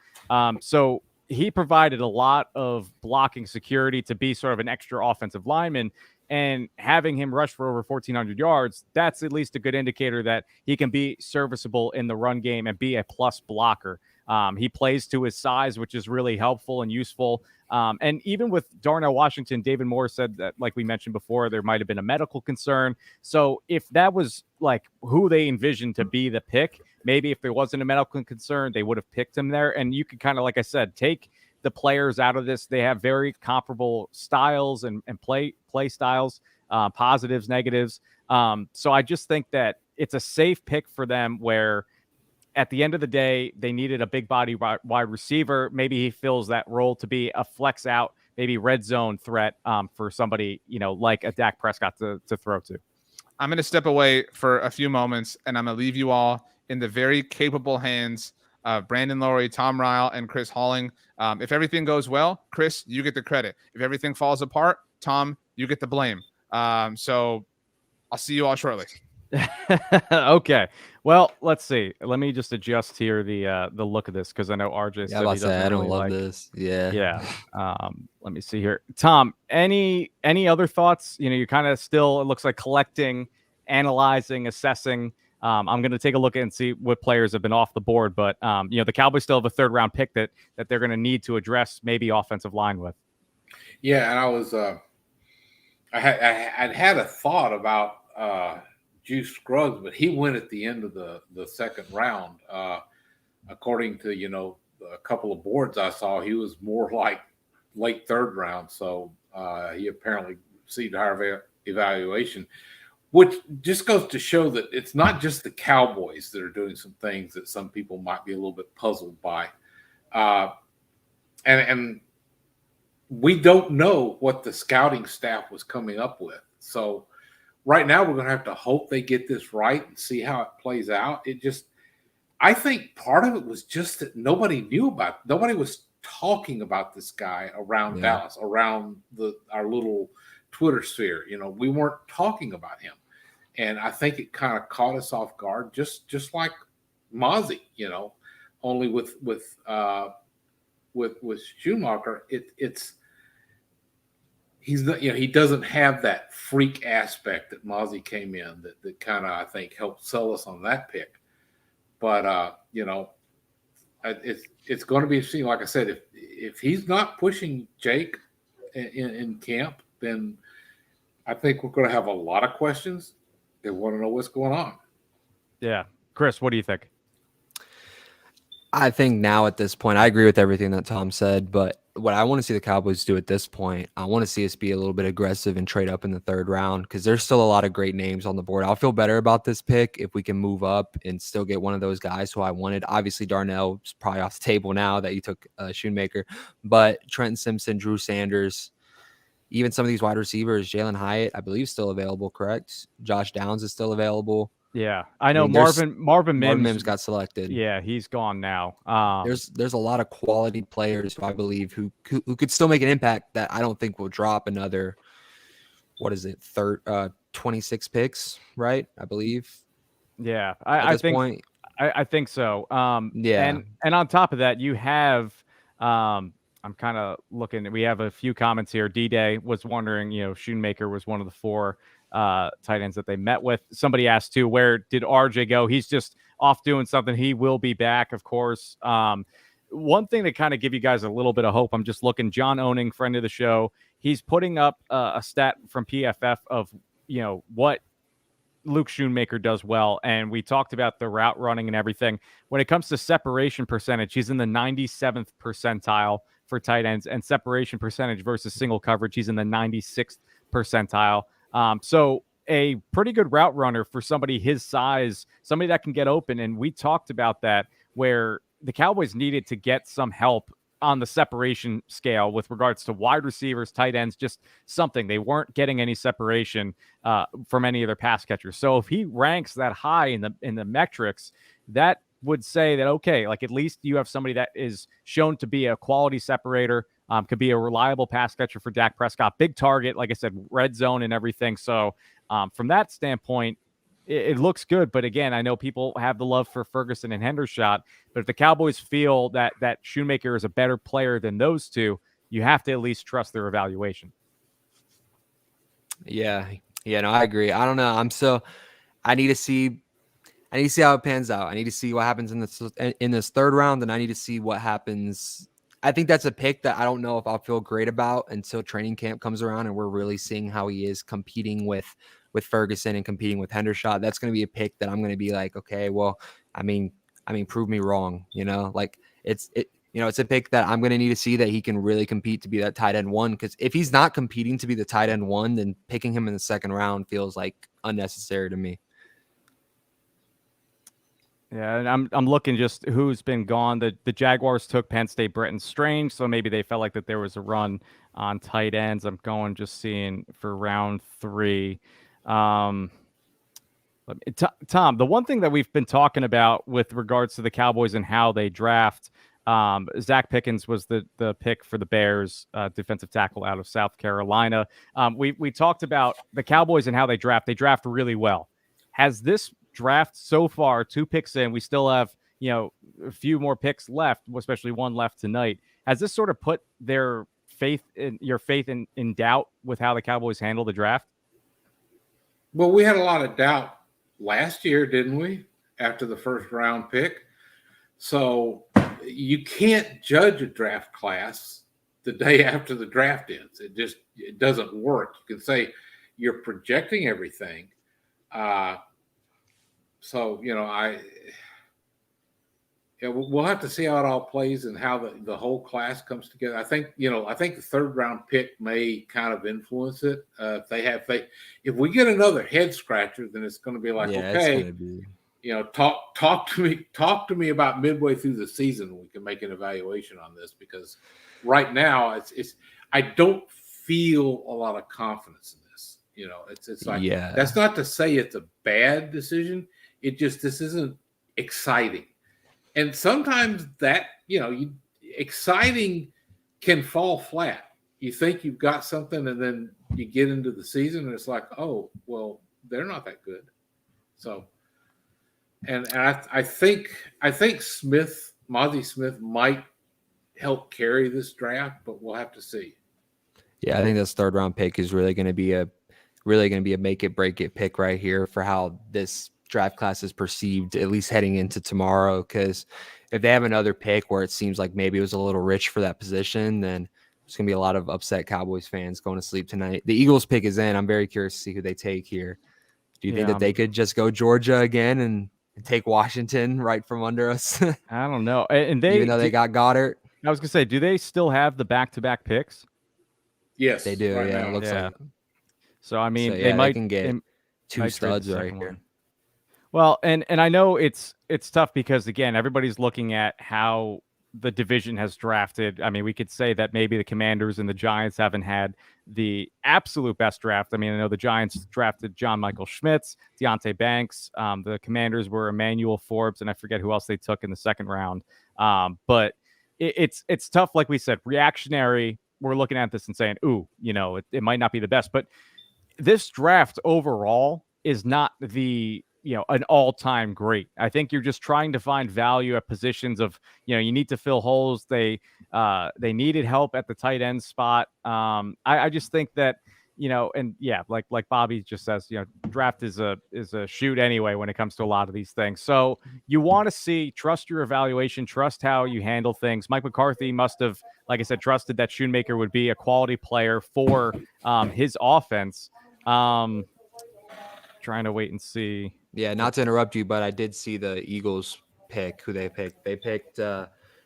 So he provided a lot of blocking security to be sort of an extra offensive lineman, and having him rush for over 1,400 yards, that's at least a good indicator that he can be serviceable in the run game and be a plus blocker. He plays to his size, which is really helpful and useful. And even with Darnell Washington, David Moore said that, like we mentioned before, there might have been a medical concern. So if that was like who they envisioned to be the pick, maybe if there wasn't a medical concern, they would have picked him there. And you could kind of, like I said, take the players out of this. They have very comparable styles and play styles, positives, negatives. So I just think that it's a safe pick for them, where at the end of the day, they needed a big body wide receiver. Maybe he fills that role to be a flex out, maybe red zone threat for somebody, like a Dak Prescott to throw to.
I'm going to step away for a few moments, and I'm going to leave you all in the very capable hands of Brandon Laurie, Tom Ryle, and Chris Halling. If everything goes well, Chris, you get the credit. If everything falls apart, Tom, you get the blame. So I'll see you all shortly.
Okay. Well, let's see. Let me just adjust here the look of this, because I know RJ said he doesn't
I don't
really
love
like
this. Yeah.
Let me see here. Tom, any other thoughts? You're kind of still, it looks like, collecting, analyzing, assessing. I'm going to take a look and see what players have been off the board, but the Cowboys still have a third round pick that they're going to need to address maybe offensive line with.
Yeah, and I was I'd had a thought about Juice Scruggs, but he went at the end of the second round. According to a couple of boards I saw, he was more like late third round. So he apparently received a higher evaluation, which just goes to show that it's not just the Cowboys that are doing some things that some people might be a little bit puzzled by. And we don't know what the scouting staff was coming up with. So right now we're going to have to hope they get this right and see how it plays out. I think part of it was just that nobody was talking about this guy around Dallas, around our little Twitter sphere. We weren't talking about him. And I think it kind of caught us off guard, just like Mazi, only with Schoonmaker, he doesn't have that freak aspect that Mazi came in that kind of, I think, helped sell us on that pick. But it's going to be interesting. Like I said, if he's not pushing Jake in camp, then I think we're going to have a lot of questions. They want to know what's going on.
Yeah. Chris, what do you think?
I think now at this point, I agree with everything that Tom said, but what I want to see the Cowboys do at this point, I want to see us be a little bit aggressive and trade up in the third round, because there's still a lot of great names on the board. I'll feel better about this pick if we can move up and still get one of those guys who I wanted. Obviously, Darnell is probably off the table now that you took Schoonmaker, but Trenton Simpson, Drew Sanders, even some of these wide receivers, Jalen Hyatt, I believe, still available, correct? Josh Downs is still available.
Yeah, I know. Marvin
Mims got selected.
Yeah, he's gone now.
There's a lot of quality players who I believe who could still make an impact that I don't think will drop another. What is it? 26 picks, right? I believe.
Yeah, I think so.
Yeah,
and on top of that, you have. I'm kind of looking. We have a few comments here. D-Day was wondering, Schoonmaker was one of the four tight ends that they met with. Somebody asked too, where did RJ go? He's just off doing something. He will be back, of course. One thing to kind of give you guys a little bit of hope, I'm just looking, John Owning, friend of the show, he's putting up a stat from PFF of what Luke Schoonmaker does well, and we talked about the route running and everything. When it comes to separation percentage, he's in the 97th percentile for tight ends, and separation percentage versus single coverage, he's in the 96th percentile. So a pretty good route runner for somebody his size, somebody that can get open. And we talked about that, where the Cowboys needed to get some help on the separation scale with regards to wide receivers, tight ends, just something. They weren't getting any separation from any of their pass catchers. So if he ranks that high in the metrics, that would say that, okay, like at least you have somebody that is shown to be a quality separator, could be a reliable pass catcher for Dak Prescott, big target, like I said, red zone and everything. So from that standpoint, it looks good. But again, I know people have the love for Ferguson and Hendershot, but if the Cowboys feel that Schoonmaker is a better player than those two, you have to at least trust their evaluation.
Yeah, no, I agree. I don't know. I need to see how it pans out. I need to see what happens in this third round, and I need to see what happens. I think that's a pick that I don't know if I'll feel great about until training camp comes around and we're really seeing how he is competing with Ferguson and competing with Hendershot. That's going to be a pick that I'm going to be like, okay, well, I mean, prove me wrong. Like it's a pick that I'm going to need to see that he can really compete to be that tight end one. Because if he's not competing to be the tight end one, then picking him in the second round feels like unnecessary to me.
Yeah, and I'm looking just who's been gone. The Jaguars took Penn State Bretton Strange, so maybe they felt like that there was a run on tight ends. I'm going just seeing for round 3. Tom, the one thing that we've been talking about with regards to the Cowboys and how they draft, Zach Pickens was the pick for the Bears, defensive tackle out of South Carolina. We talked about the Cowboys and how they draft. They draft really well. Has this draft so far, 2 picks in, we still have a few more picks left, especially one left tonight. Has this sort of put your faith in doubt with how the Cowboys handle the draft?
Well, we had a lot of doubt last year, didn't we, after the first round pick? So you can't judge a draft class the day after the draft ends. It doesn't work. You can say you're projecting everything. So, we'll have to see how it all plays and how the whole class comes together. I think the third round pick may kind of influence it. If we get another head scratcher, then it's going to be like, okay, talk to me about midway through the season. We can make an evaluation on this, because right now I don't feel a lot of confidence in this. It's like, that's not to say it's a bad decision. This isn't exciting. And sometimes that, exciting can fall flat. You think you've got something, and then you get into the season and it's like, oh, well, they're not that good. So, and I think Mazi Smith might help carry this draft, but we'll have to see.
Yeah, I think this third round pick is really going to be a make it break it pick right here for how this draft class is perceived, at least heading into tomorrow. Because if they have another pick where it seems like maybe it was a little rich for that position, then there's gonna be a lot of upset Cowboys fans going to sleep tonight. The Eagles pick is in. I'm very curious to see who they take here. Do you think that they could just go Georgia again and take Washington right from under us?
I don't know. And
even though they got Goddard,
I was gonna say, do they still have the back-to-back picks?
Yes,
they do. Right now. It looks like.
So I mean, they
can get 2 studs right here.
Well, and I know it's tough because, again, everybody's looking at how the division has drafted. I mean, we could say that maybe the Commanders and the Giants haven't had the absolute best draft. I mean, I know the Giants drafted John Michael Schmitz, Deontay Banks. The Commanders were Emmanuel Forbes, and I forget who else they took in the second round. But it's tough, like we said, reactionary. We're looking at this and saying, ooh, it might not be the best. But this draft overall is not an all-time great. I think you're just trying to find value at positions of, you need to fill holes. They needed help at the tight end spot. I just think that, and yeah, like Bobby just says, draft is a shoot anyway when it comes to a lot of these things. So you want to trust your evaluation, trust how you handle things. Mike McCarthy must have, like I said, trusted that Schoonmaker would be a quality player for his offense. Trying to wait and see.
Yeah, not to interrupt you, but I did see the Eagles pick. Who they picked? They picked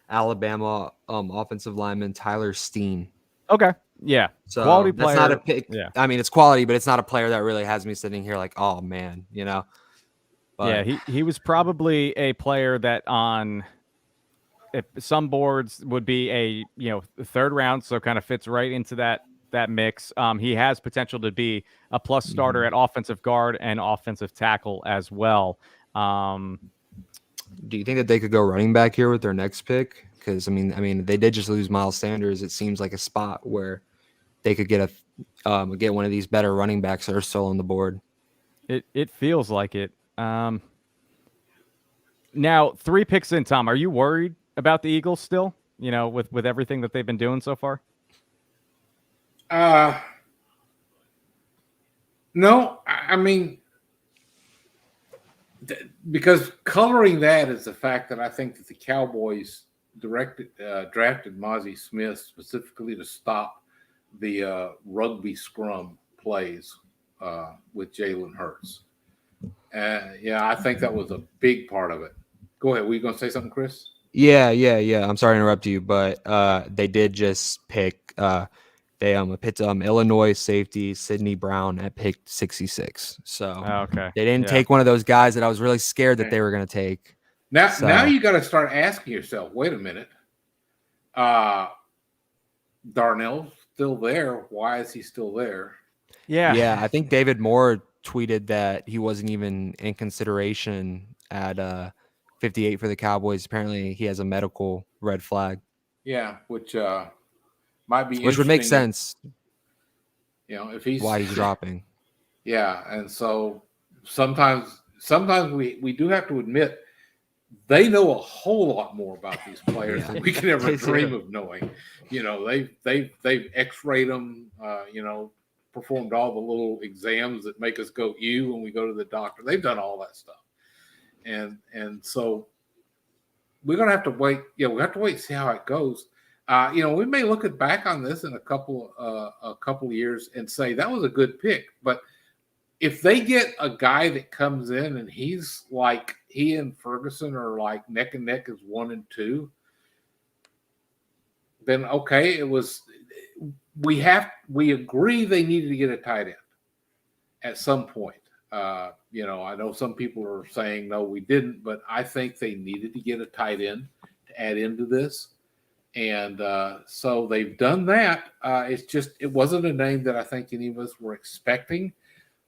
Alabama offensive lineman Tyler Steen.
Okay. Yeah.
So
Quality
that's not a
player.
pick.
Yeah.
I mean, it's quality, but it's not a player that really has me sitting here like, oh man, you know. But
Yeah, he was probably a player that on some boards would be a third round, so kind of fits right into that mix. He has potential to be a plus starter at offensive guard and offensive tackle as well.
do you think that they could go running back here with their next pick? Because I mean, they did just lose Miles Sanders. It seems like a spot where they could get one of these better running backs that are still on the board.
It feels like it. Now 3 picks in, Tom. Are you worried about the Eagles still? With everything that they've been doing so far.
No, I mean, because coloring that is the fact that I think that the Cowboys drafted Mazi Smith specifically to stop the rugby scrum plays with Jalen Hurts. Yeah, I think that was a big part of it. Go ahead. Were you going to say something, Chris?
Yeah. I'm sorry to interrupt you, but they did just pick they picked Illinois safety Sidney Brown at pick 66. So
okay.
They didn't take one of those guys that I was really scared that they were going to take.
Now you got to start asking yourself, wait a minute. Darnell's still there. Why is he still there?
Yeah. I think David Moore tweeted that he wasn't even in consideration at 58 for the Cowboys. Apparently, he has a medical red flag.
Yeah, which might be
which would make sense.
If he's
why he's dropping.
Yeah, and so sometimes we do have to admit they know a whole lot more about these players than we can ever dream of knowing. They've X-rayed them. Performed all the little exams that make us go ew when we go to the doctor. They've done all that stuff, and so we're gonna have to wait. Yeah, we have to wait and see how it goes. We may look back on this in a couple of years and say that was a good pick. But if they get a guy that comes in and he's like he and Ferguson are like neck and neck as 1 and 2, then okay, it was. We agree they needed to get a tight end at some point. I know some people are saying no, we didn't, but I think they needed to get a tight end to add into this. And so they've done that. It wasn't a name that I think any of us were expecting.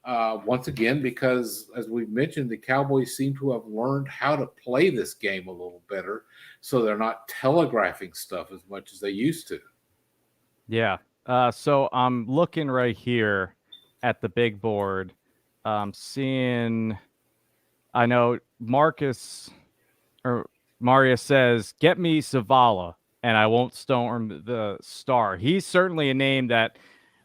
Once again, because as we've mentioned, the Cowboys seem to have learned how to play this game a little better, so they're not telegraphing stuff as much as they used to.
Yeah. So I'm looking right here at the big board. Seeing, I know Marius says, get me Zavala and I won't storm the star. He's certainly a name that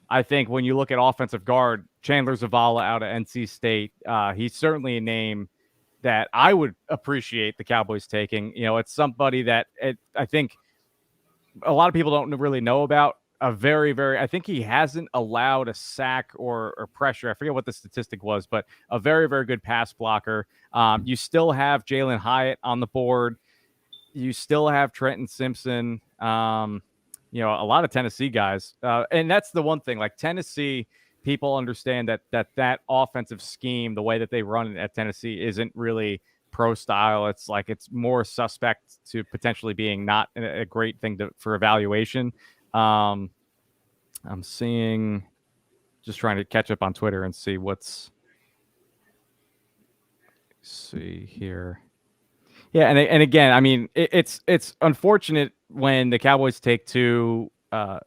I think when you look at offensive guard, Chandler Zavala out of NC State, he's certainly a name that I would appreciate the Cowboys taking. It's somebody that I think a lot of people don't really know about. A very, very, I think he hasn't allowed a sack or pressure. I forget what the statistic was, but a very, very good pass blocker. You still have Jalen Hyatt on the board. You still have Trenton Simpson. A lot of Tennessee guys. And that's the one thing, like Tennessee, people understand that offensive scheme, the way that they run it at Tennessee isn't really pro style. It's like, it's more suspect to potentially being not a great thing for evaluation. I'm seeing, just trying to catch up on Twitter and see see here. Yeah, and again, I mean, it's unfortunate when the Cowboys take 2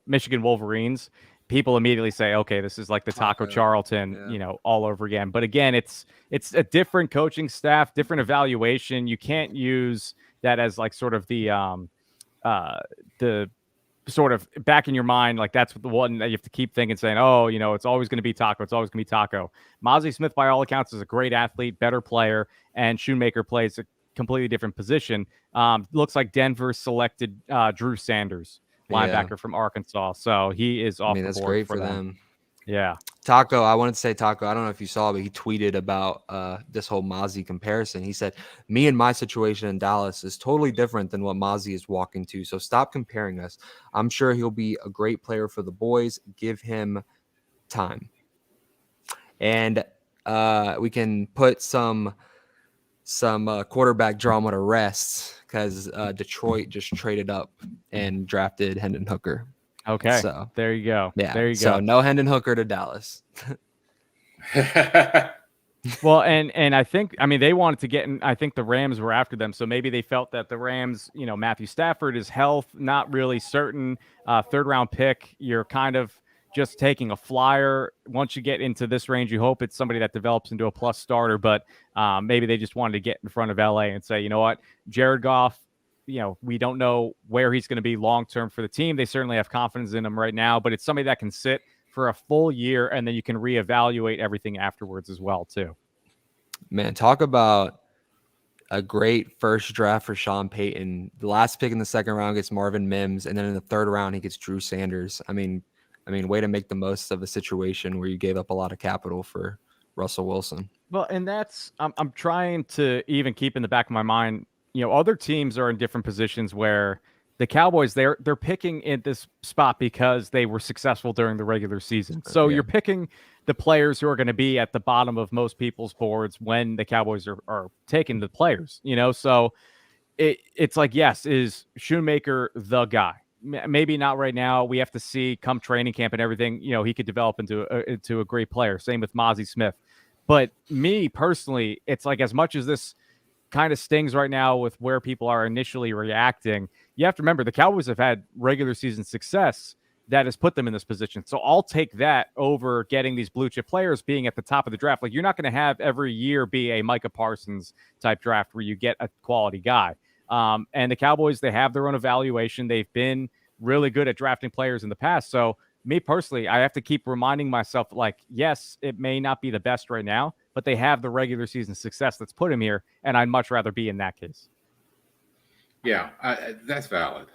Michigan Wolverines. People immediately say, okay, this is like the Taco Charlton, all over again. But again, it's a different coaching staff, different evaluation. You can't use that as like sort of the sort of back in your mind, like that's the one that you have to keep thinking, saying, oh, it's always going to be Taco. It's always going to be Taco. Mazi Smith, by all accounts, is a great athlete, better player, and Schoonmaker plays a completely different position. Looks like Denver selected Drew Sanders, linebacker from Arkansas. So he is off the board.
That's great for them.
Yeah.
Taco, I wanted to say Taco. I don't know if you saw, but he tweeted about this whole Mazi comparison. He said, "Me and my situation in Dallas is totally different than what Mazi is walking to. So stop comparing us. I'm sure he'll be a great player for the boys. Give him time." And we can put some quarterback drama to rest because Detroit just traded up and drafted Hendon Hooker.
Okay.
So
there you go.
yeah.
There you
so
go.
no Hendon Hooker to Dallas.
Well, and I think, I mean, they wanted to get in. I think the Rams were after them, so maybe they felt that the Rams, Matthew Stafford, his health not really certain. 3rd-round pick, you're kind of just taking a flyer. Once you get into this range, you hope it's somebody that develops into a plus starter. But maybe they just wanted to get in front of LA and say, you know what, Jared Goff, we don't know where he's going to be long term for the team. They certainly have confidence in him right now, but it's somebody that can sit for a full year, and then you can reevaluate everything afterwards as well, too.
Man, talk about a great first draft for Sean Payton. The last pick in the 2nd round gets Marvin Mims, and then in the 3rd round he gets Drew Sanders. I mean, way to make the most of a situation where you gave up a lot of capital for Russell Wilson.
Well, and that's I'm trying to even keep in the back of my mind, other teams are in different positions where the Cowboys, they're picking in this spot because they were successful during the regular season. So you're picking the players who are going to be at the bottom of most people's boards when the Cowboys are taking the players, So it's like, yes, is Schoonmaker the guy? Maybe not right now. We have to see come training camp and everything, he could develop into a great player. Same with Mazi Smith. But me personally, it's like, as much as this kind of stings right now with where people are initially reacting, you have to remember the Cowboys have had regular season success that has put them in this position. So I'll take that over getting these blue chip players being at the top of the draft. Like, you're not going to have every year be a Micah Parsons type draft where you get a quality guy. And the Cowboys, they have their own evaluation. They've been really good at drafting players in the past. So me personally, I have to keep reminding myself, like, yes, it may not be the best right now, but they have the regular season success that's put him here, and I'd much rather be in that case.
Yeah, that's valid.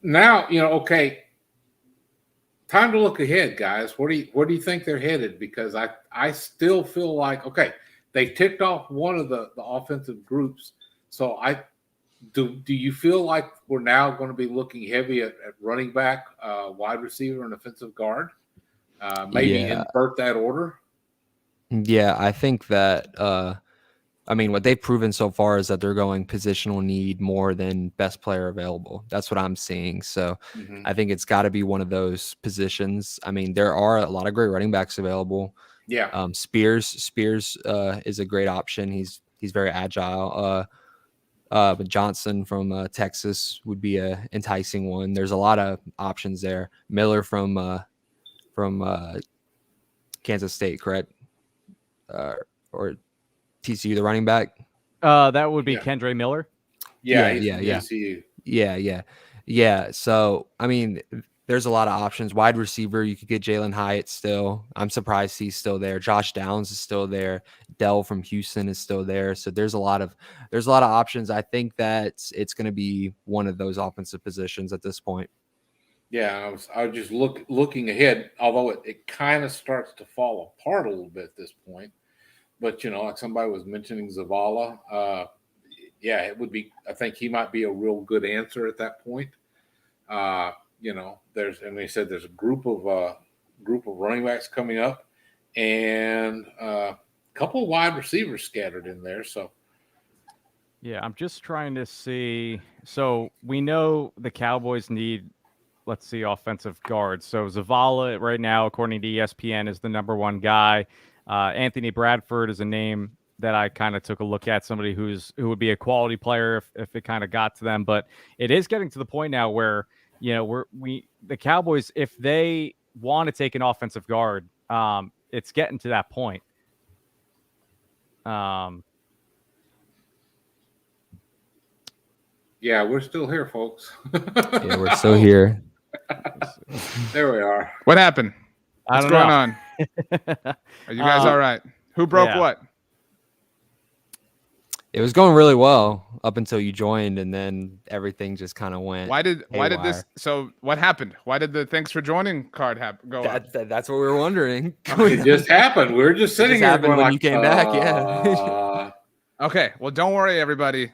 Now, okay, time to look ahead, guys. Where do you think they're headed? Because I still feel like, okay, they ticked off one of the offensive groups. So do you feel like we're now going to be looking heavy at running back, wide receiver, and offensive guard? Maybe invert that order?
Yeah, I think that what they've proven so far is that they're going positional need more than best player available. That's what I'm seeing. So I think it's got to be one of those positions. I mean, there are a lot of great running backs available.
Yeah.
Spears is a great option. He's very agile. But Johnson from Texas would be a enticing one. There's a lot of options there. Miller from Kansas State, correct? Or TCU, the running back.
That would be Kendre Miller.
Yeah. So I mean, there's a lot of options. Wide receiver, you could get Jalen Hyatt still. I'm surprised he's still there. Josh Downs is still there. Dell from Houston is still there. So there's a lot of options. I think that it's going to be one of those offensive positions at this point.
Yeah, I was just looking ahead, although it kind of starts to fall apart a little bit at this point. But, like somebody was mentioning Zavala, it would be, I think he might be a real good answer at that point. They said there's a group of running backs coming up and a couple of wide receivers scattered in there. So,
yeah, I'm just trying to see. So we know the Cowboys need, let's see, offensive guards. So Zavala right now, according to ESPN, is the number one guy. Anthony Bradford is a name that I kind of took a look at, somebody who would be a quality player if it kind of got to them. But it is getting to the point now where, the Cowboys, if they want to take an offensive guard, it's getting to that point.
Yeah, we're still here, folks.
Yeah, we're still here.
There we are.
What happened? What's going on? Are you guys all right? Who broke what?
It was going really well up until you joined, and then everything just kind of went.
Why did
haywire.
this? So what happened? Why did the thanks for joining card go up?
That's what we were wondering.
It just happened. We were just sitting here going
when
like,
you came back. Yeah.
Okay. Well, don't worry, everybody.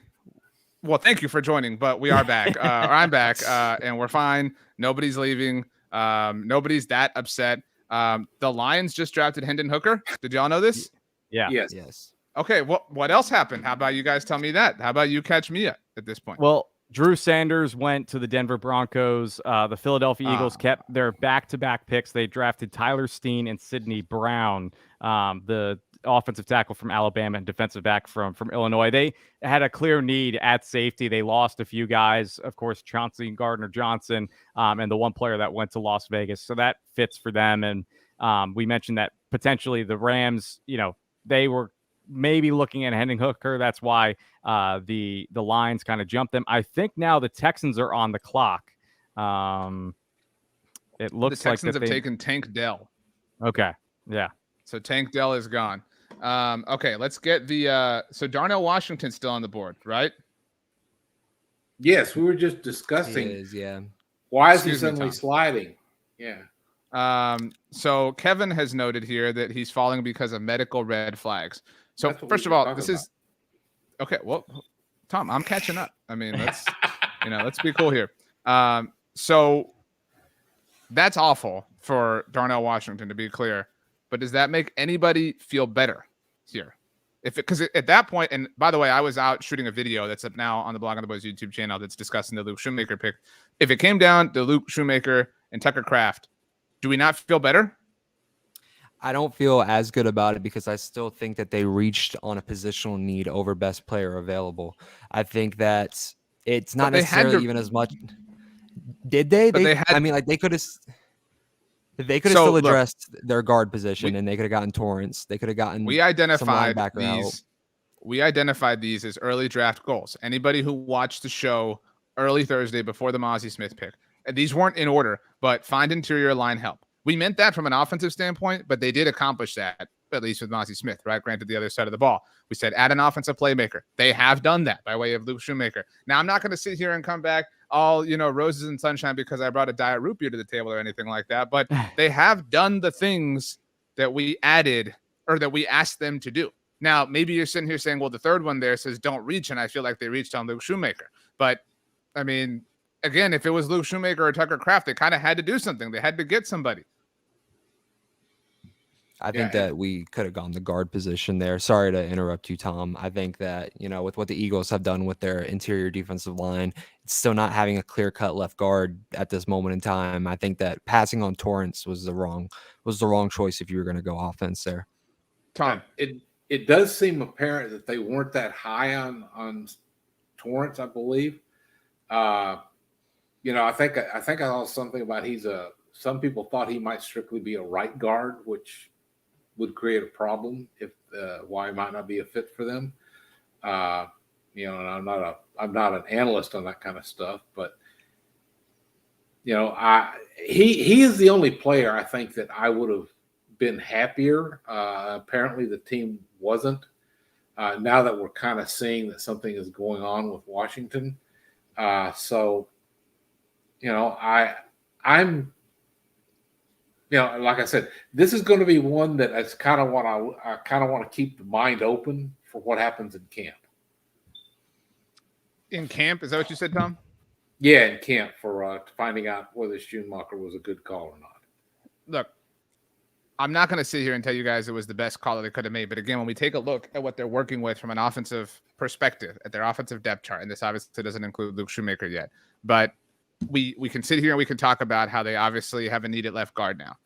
Well, thank you for joining, but we are back. Or I'm back, and we're fine. Nobody's leaving. Nobody's that upset. The Lions just drafted Hendon Hooker. Did y'all know this?
Yeah.
Yes.
Okay. What else happened? How about you guys tell me that? How about you catch me up at this point?
Well, Drew Sanders went to the Denver Broncos. The Philadelphia Eagles kept their back-to-back picks. They drafted Tyler Steen and Sidney Brown, the offensive tackle from Alabama and defensive back from Illinois. They had a clear need at safety. They lost a few guys, of course, Chauncey Gardner-Johnson, and the one player that went to Las Vegas. So that fits for them. And we mentioned that potentially the Rams, they were maybe looking at Hendon Hooker. That's why the Lions kind of jumped them. I think now the Texans are on the clock. It looks
the Texans
like
have taken Tank Dell.
Okay. Yeah.
So Tank Dell is gone. Okay, let's get the so Darnell Washington's still on the board, right?
Yes, we were just discussing.
He is, yeah.
Why is he suddenly sliding? Yeah.
So Kevin has noted here that he's falling because of medical red flags. So first of all, this is okay. Well, Tom, I'm catching up. I mean, let's be cool here. So that's awful for Darnell Washington, to be clear. But does that make anybody feel better here? Because at that point, and by the way, I was out shooting a video that's up now on the Blog on the Boys YouTube channel that's discussing the Luke Schoonmaker pick. If it came down to Luke Schoonmaker and Tucker Kraft, do we not feel better?
I don't feel as good about it because I still think that they reached on a positional need over best player available. I think that it's not necessarily even as much. Did they? I mean, like they could have still addressed their guard position, and they could have gotten Torrance. They could have gotten.
We identified these. We identified these as early draft goals. Anybody who watched the show early Thursday before the Mazi Smith pick, and these weren't in order, but find interior line help. We meant that from an offensive standpoint, but they did accomplish that, at least with Mazi Smith, right? Granted, the other side of the ball. We said add an offensive playmaker. They have done that by way of Luke Schoonmaker. Now, I'm not going to sit here and come back all, roses and sunshine because I brought a diet root beer to the table or anything like that, but they have done the things that we added or that we asked them to do. Now, maybe you're sitting here saying, well, the third one there says don't reach, and I feel like they reached on Luke Schoonmaker. But, I mean, again, if it was Luke Schoonmaker or Tucker Kraft, they kind of had to do something. They had to get somebody.
I think that we could have gone the guard position there. Sorry to interrupt you, Tom. I think that, with what the Eagles have done with their interior defensive line, it's still not having a clear-cut left guard at this moment in time. I think that passing on Torrance was the wrong choice if you were going to go offense there.
Tom,
it does seem apparent that they weren't that high on Torrance, I believe. I think I saw something about some people thought he might strictly be a right guard, which would create a problem if why he might not be a fit for them. And I'm not an analyst on that kind of stuff, but he is the only player I think that I would have been happier. Apparently the team wasn't. Now that we're kind of seeing that something is going on with Washington. I'm like I said, this is going to be one that I kind of want to keep the mind open for what happens in camp.
In camp, is that what you said, Tom?
Yeah, in camp for finding out whether Schoonmaker was a good call or not.
Look, I'm not going to sit here and tell you guys it was the best call that they could have made. But again, when we take a look at what they're working with from an offensive perspective, at their offensive depth chart, and this obviously doesn't include Luke Schoonmaker yet, but we can sit here and we can talk about how they obviously have a need at left guard now.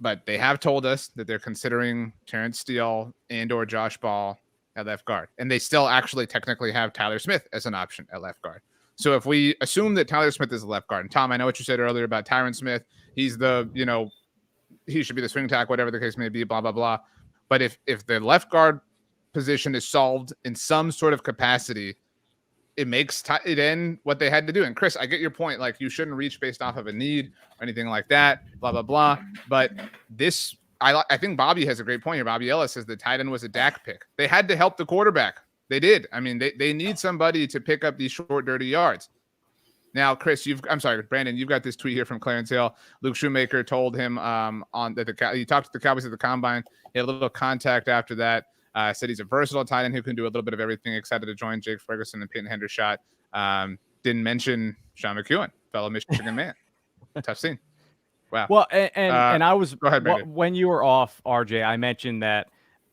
But they have told us that they're considering Terrence Steele and or Josh Ball at left guard. And they still actually technically have Tyler Smith as an option at left guard. So if we assume that Tyler Smith is a left guard, and Tom, I know what you said earlier about Tyron Smith. He's he should be the swing tack, whatever the case may be, blah, blah, blah. But if the left guard position is solved in some sort of capacity, it makes it end what they had to do. And Chris, I get your point. Like, you shouldn't reach based off of a need or anything like that, blah, blah, blah. But I think Bobby has a great point here. Bobby Ellis says the tight end was a DAC pick. They had to help the quarterback. They did. I mean, they need somebody to pick up these short, dirty yards. Now, Chris, Brandon, you've got this tweet here from Clarence Hill. Luke Schoonmaker told him he talked to the Cowboys at the Combine. He had a little contact after that. Said he's a versatile tight end who can do a little bit of everything. Excited to join Jake Ferguson and Peyton Hendershot. Didn't mention Sean McEwen, fellow Michigan man. Tough scene. Wow.
Well, and I was,
go ahead, Brandon.
When you were off, RJ, I mentioned that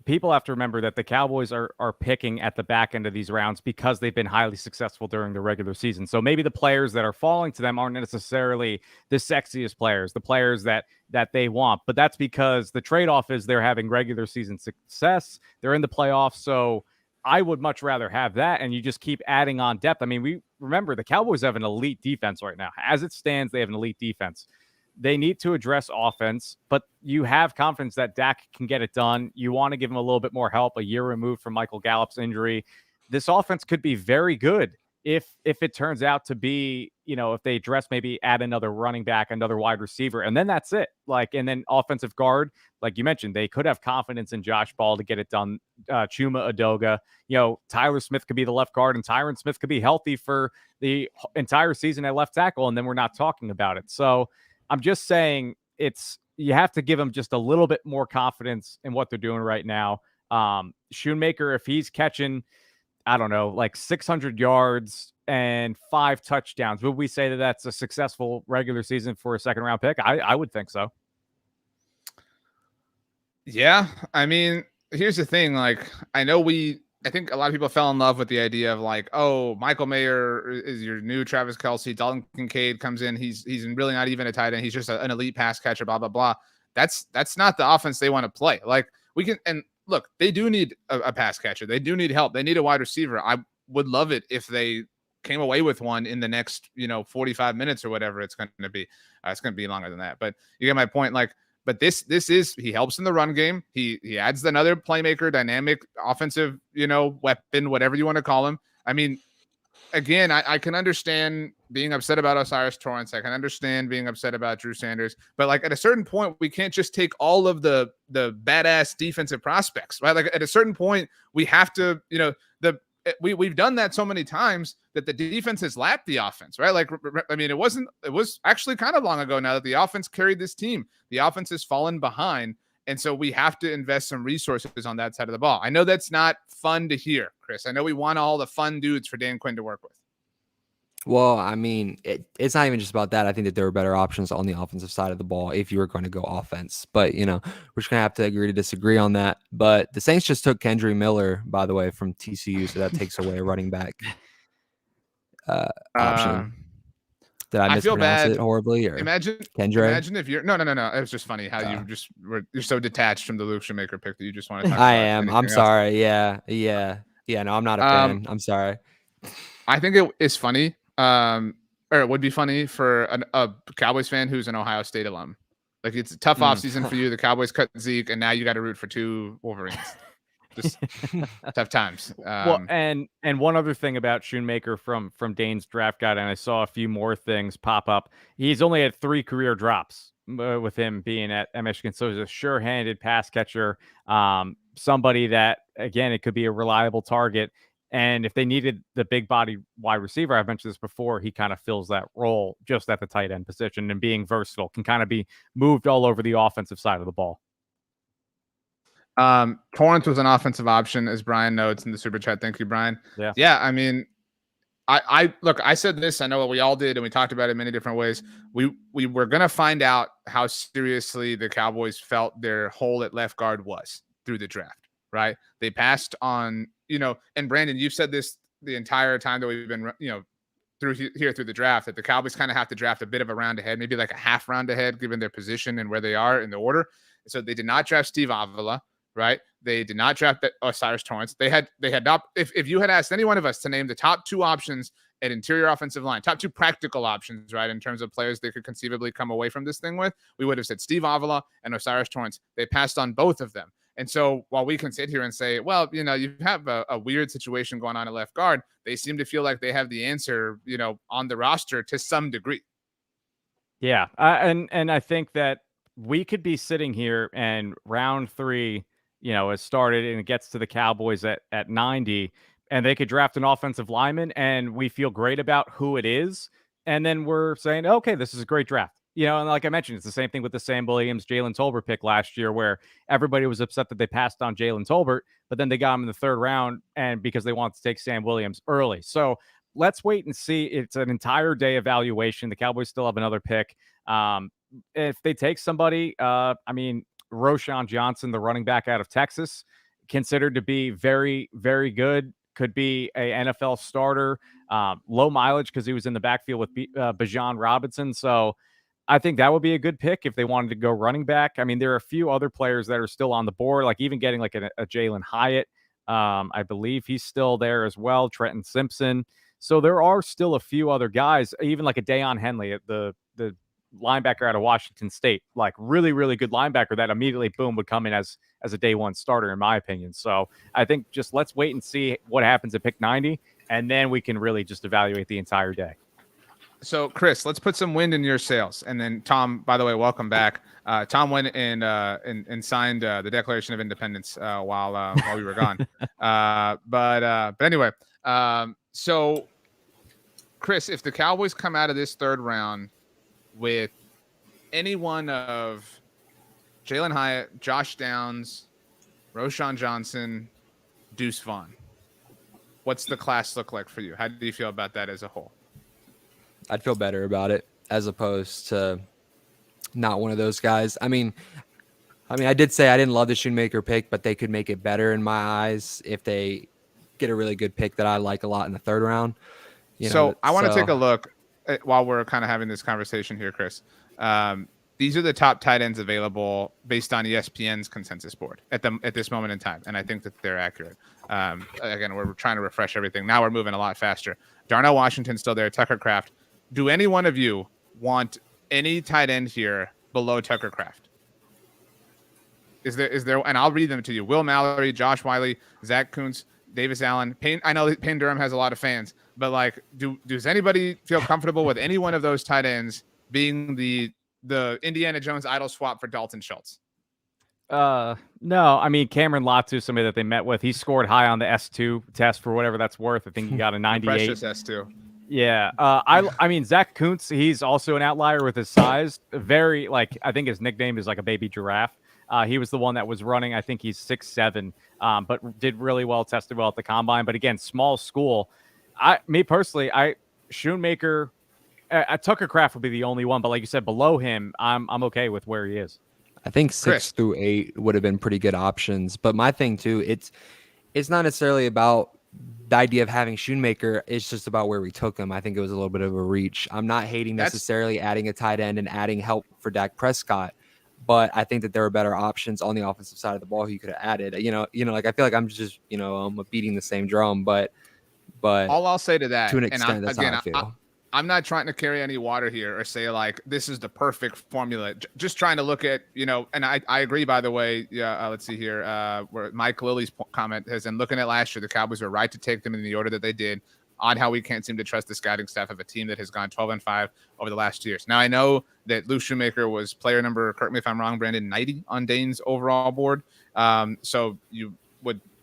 people have to remember that the Cowboys are picking at the back end of these rounds because they've been highly successful during the regular season. So maybe the players that are falling to them aren't necessarily the sexiest players, the players that they want. But that's because the trade-off is they're having regular season success. They're in the playoffs. So I would much rather have that, and you just keep adding on depth. I mean, we remember the Cowboys have an elite defense right now. As it stands, they have an elite defense. They need to address offense, but you have confidence that Dak can get it done. You want to give him a little bit more help, a year removed from Michael Gallup's injury. This offense could be very good if it turns out to be, if they maybe add another running back, another wide receiver, and then that's it. And then offensive guard, like you mentioned, they could have confidence in Josh Ball to get it done. Chuma Adoga, Tyler Smith could be the left guard, and Tyron Smith could be healthy for the entire season at left tackle, and then we're not talking about it. So I'm just saying you have to give them just a little bit more confidence in what they're doing right now. Schoonmaker, if he's catching, I don't know, like 600 yards and 5 touchdowns, would we say that that's a successful regular season for a second round pick? I would think so.
Yeah. I mean, here's the thing. I think a lot of people fell in love with the idea of Michael Mayer is your new Travis Kelce. Dalton Kincaid comes in. He's really not even a tight end. He's just an elite pass catcher, blah, blah, blah. That's not the offense they want to play. Look, they do need a pass catcher. They do need help. They need a wide receiver. I would love it if they came away with one in the next, 45 minutes or whatever it's going to be. It's going to be longer than that. But you get my point. But this is, he helps in the run game. He adds another playmaker, dynamic offensive, weapon, whatever you want to call him. I mean, again, I can understand being upset about Osiris Torrance. I can understand being upset about Drew Sanders. But at a certain point, we can't just take all of the badass defensive prospects, right? At a certain point, we have to, we've done that so many times that the defense has lapped the offense, right? It was actually kind of long ago now that the offense carried this team. The offense has fallen behind. And so we have to invest some resources on that side of the ball. I know that's not fun to hear, Chris. I know we want all the fun dudes for Dan Quinn to work with.
Well, I mean, it's not even just about that. I think that there are better options on the offensive side of the ball if you were going to go offense. But, we're just going to have to agree to disagree on that. But the Saints just took Kendry Miller, by the way, from TCU, so that takes away a running back option. Did I mispronounce it horribly? Or
imagine if you're no. It was just funny how you're so detached from the Luke Schoonmaker pick that you just want to talk about.
I am. I'm sorry. Yeah. No, I'm not a fan. I'm sorry.
I think it is funny. Or it would be funny for a Cowboys fan who's an Ohio State alum. It's a tough offseason for you. The Cowboys cut Zeke, and now you got to root for 2 Wolverines. Just tough times.
Well, and one other thing about Schoonmaker from Dane's draft guide, and I saw a few more things pop up. He's only had 3 career drops with him being at Michigan, so he's a sure-handed pass catcher. Somebody that, again, it could be a reliable target. And if they needed the big body wide receiver, I've mentioned this before, he kind of fills that role just at the tight end position, and being versatile can kind of be moved all over the offensive side of the ball.
Torrance was an offensive option, as Brian notes in the super chat. Thank you, Brian. Yeah. I mean, I said this, I know what we all did, and we talked about it in many different ways. We were going to find out how seriously the Cowboys felt their hole at left guard was through the draft, right? They passed on, and Brandon, you've said this the entire time that we've been, through the draft, that the Cowboys kind of have to draft a bit of a round ahead, maybe like a half round ahead, given their position and where they are in the order. So they did not draft Steve Avila, right? They did not draft Osiris Torrance. They had not. If you had asked any one of us to name the top 2 options at interior offensive line, top 2 practical options, right, in terms of players they could conceivably come away from this thing with, we would have said Steve Avila and Osiris Torrance. They passed on both of them. And so while we can sit here and say, well, you have a weird situation going on at left guard, they seem to feel like they have the answer, on the roster to some degree.
Yeah. And I think that we could be sitting here and round 3, has started and it gets to the Cowboys at 90. and they could draft an offensive lineman, and we feel great about who it is. And then we're saying, okay, this is a great draft. And like I mentioned, it's the same thing with the Sam Williams, Jalen Tolbert pick last year, where everybody was upset that they passed on Jalen Tolbert, but then they got him in the 3rd round, and because they wanted to take Sam Williams early. So let's wait and see. It's an entire day evaluation. The Cowboys still have another pick. If they take somebody, Roschon Johnson, the running back out of Texas, considered to be very, very good, could be a NFL starter, low mileage because he was in the backfield with Bijan Robinson. So I think that would be a good pick if they wanted to go running back. I mean, there are a few other players that are still on the board, like even getting like a Jalen Hyatt. I believe he's still there as well. Trenton Simpson. So there are still a few other guys, even like a Deion Henley, the linebacker out of Washington State, like really, really good linebacker that immediately, boom, would come in as a day one starter, in my opinion. So I think just let's wait and see what happens at pick 90, and then we can really just evaluate the entire day.
So, Chris, let's put some wind in your sails. And then, Tom, by the way, welcome back. Tom went and signed the Declaration of Independence while we were gone. But anyway, so, Chris, if the Cowboys come out of this 3rd round with any one of Jalen Hyatt, Josh Downs, Roschon Johnson, Deuce Vaughn, what's the class look like for you? How do you feel about that as a whole?
I'd feel better about it as opposed to not one of those guys. I mean, I did say I didn't love the Schoonmaker pick, but they could make it better in my eyes if they get a really good pick that I like a lot in the 3rd round.
I want to take a look while we're kind of having this conversation here, Chris. These are the top tight ends available based on ESPN's consensus board at this moment in time, and I think that they're accurate. Again, we're trying to refresh everything. Now we're moving a lot faster. Darnell Washington's still there. Tucker Kraft. Do any one of you want any tight end here below Tucker Kraft? Is there? And I'll read them to you. Will Mallory, Josh Wiley, Zach Kuntz, Davis Allen. Payne. I know that Payne Durham has a lot of fans, but like, does anybody feel comfortable with any one of those tight ends being the Indiana Jones idol swap for Dalton Schultz?
No, I mean, Cameron Latu, somebody that they met with, he scored high on the S2 test for whatever that's worth. I think he got a 98.
Precious S2.
Yeah. I mean, Zach Kuntz, he's also an outlier with his size. Very, I think his nickname is like a baby giraffe. He was the one that was running. I think he's 6'7", but did really well, tested well at the combine. But again, small school. Me personally, Schoonmaker, Tucker Kraft would be the only one. But like you said, below him, I'm okay with where he is.
I think 6 through 8 would have been pretty good options. But my thing too, it's not necessarily about the idea of having Schoonmaker. It's just about where we took him. I think it was a little bit of a reach. I'm not hating necessarily adding a tight end and adding help for Dak Prescott, but I think that there were better options on the offensive side of the ball who you could have added. Like I feel like I'm just I'm beating the same drum, but
all I'll say to that,
to an extent, that's how I feel.
I'm not trying to carry any water here or say like this is the perfect formula. Just trying to look at, and I agree, by the way. Yeah, let's see here. Where Mike Lilly's comment is, and looking at last year, the Cowboys were right to take them in the order that they did. Odd how we can't seem to trust the scouting staff of a team that has gone 12-5 over the last 2 years. Now, I know that Luke Schoonmaker was player number, correct me if I'm wrong, Brandon, 90 on Dane's overall board. So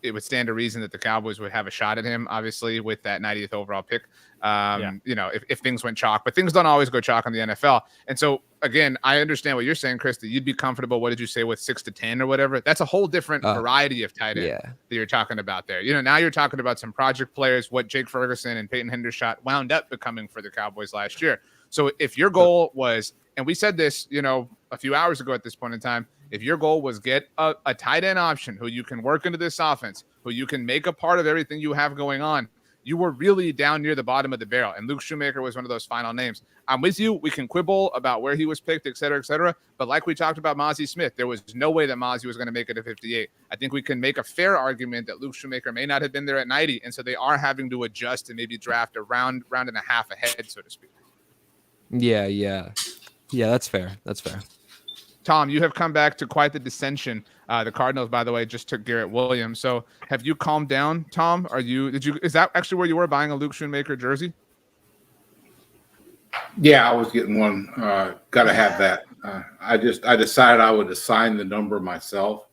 it would stand to reason that the Cowboys would have a shot at him, obviously, with that 90th overall pick. If things went chalk, but things don't always go chalk in the NFL. And so, again, I understand what you're saying, Chris, that you'd be comfortable. What did you say, with 6 to 10 or whatever? That's a whole different variety of tight end that you're talking about there. Now you're talking about some project players, what Jake Ferguson and Peyton Hendershot wound up becoming for the Cowboys last year. So if your goal was, and we said this, a few hours ago at this point in time, if your goal was get a tight end option who you can work into this offense, who you can make a part of everything you have going on, you were really down near the bottom of the barrel. And Luke Schoonmaker was one of those final names. I'm with you. We can quibble about where he was picked, et cetera, et cetera. But like we talked about Mazi Smith, there was no way that Mazi was going to make it to 58. I think we can make a fair argument that Luke Schoonmaker may not have been there at 90. And so they are having to adjust and maybe draft a round and a half ahead, so to speak.
Yeah, that's fair.
Tom, you have come back to quite the dissension. The Cardinals, by the way, just took Garrett Williams. So have you calmed down, Tom? Is that actually where you were buying a Luke Schoonmaker jersey?
Yeah, I was getting one. Got to have that. I decided I would assign the number myself.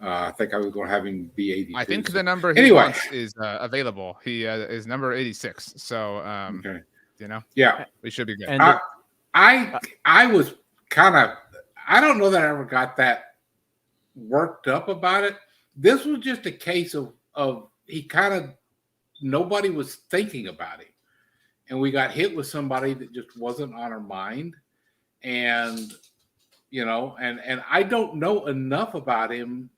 I think I was going to have him be 82.
I think the number he wants is available. He is number 86. So,
okay.
you know,
yeah,
we should be good.
And
I was kind of, I don't know that I ever got that worked up about it. This was just a case of he kind of, nobody was thinking about him. And we got hit with somebody that just wasn't on our mind. And, you know, and I don't know enough about him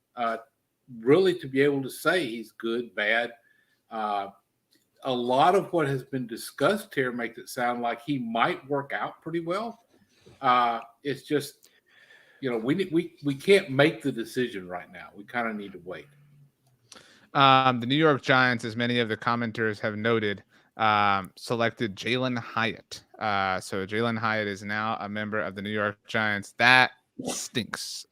really to be able to say he's good, bad. A lot of what has been discussed here makes it sound like he might work out pretty well. It's just, you know, we can't make the decision right now. We kind of need to wait.
The New York Giants, as many of the commenters have noted, selected Jalen Hyatt. So Jalen Hyatt is now a member of the New York Giants. That stinks.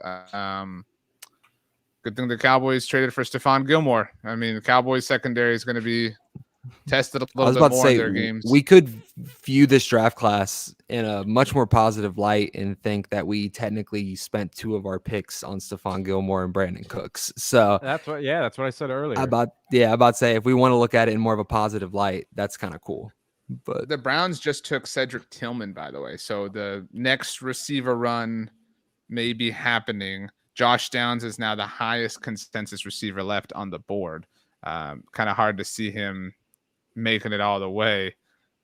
Good thing the Cowboys traded for Stephon Gilmore. I mean, the Cowboys secondary is going to be tested a little bit more in their games.
We could view this draft class in a much more positive light and think that we technically spent 2 of our picks on Stephon Gilmore and Brandon Cooks. So
that's what I said earlier.
About to say, if we want to look at it in more of a positive light, that's kind of cool. But
the Browns just took Cedric Tillman, by the way. So the next receiver run may be happening. Josh Downs is now the highest consensus receiver left on the board. Kind of hard to see him making it all the way.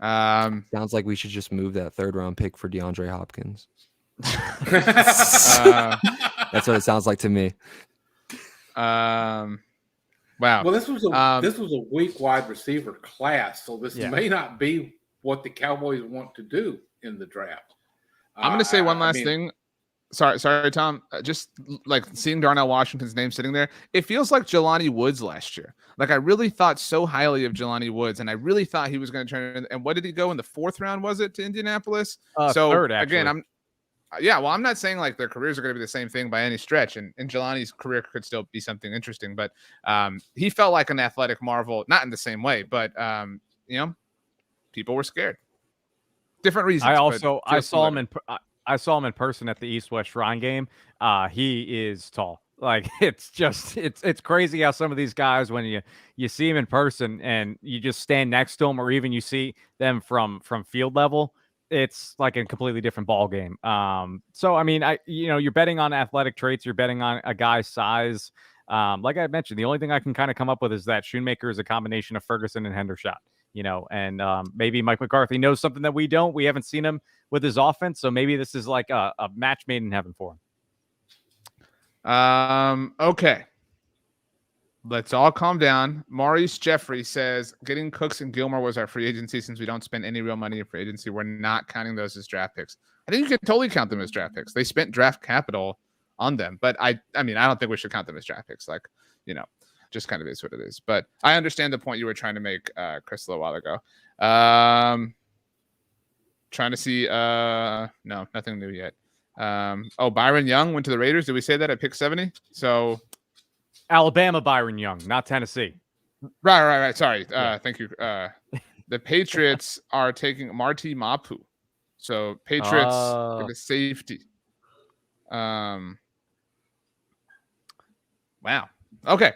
Sounds like we should just move that 3rd round pick for DeAndre Hopkins. That's what it sounds like to me.
Wow.
Well, this was a weak wide receiver class, so this may not be what the Cowboys want to do in the draft.
I'm going to say one last thing. Sorry, Tom. Just like seeing Darnell Washington's name sitting there, it feels like Jelani Woods last year. Like I really thought so highly of Jelani Woods, and I really thought he was going to turn in. And what did he go in the 4th round? Was it to Indianapolis? So
3rd, actually.
Again, I'm not saying like their careers are going to be the same thing by any stretch, and Jelani's career could still be something interesting. But he felt like an athletic marvel, not in the same way, but you know, people were scared. Different reasons.
I saw him in person at the East-West Shrine game. He is tall. Like it's crazy how some of these guys, when you see him in person and you just stand next to him, or even you see them from field level, it's like a completely different ball game. So I mean, you're betting on athletic traits. You're betting on a guy's size. Like I mentioned, the only thing I can kind of come up with is that Schoonmaker is a combination of Ferguson and Hendershot. You know, and maybe Mike McCarthy knows something that we don't. We haven't seen him with his offense, so maybe this is like a match made in heaven for him.
Okay. Let's all calm down. Maurice Jeffrey says, getting Cooks and Gilmore was our free agency. Since we don't spend any real money in free agency, we're not counting those as draft picks. I think you can totally count them as draft picks. They spent draft capital on them, but I mean, I don't think we should count them as draft picks. Like, you know, just kind of is what it is. But I understand the point you were trying to make, Chris, a little while ago. Trying to see, no, nothing new yet. Byron Young went to the Raiders. Did we say that at pick 70? So
Alabama Byron Young, not Tennessee.
Right. Sorry. Thank you. The Patriots are taking Marty Mapu. So Patriots get a safety. Wow. Okay.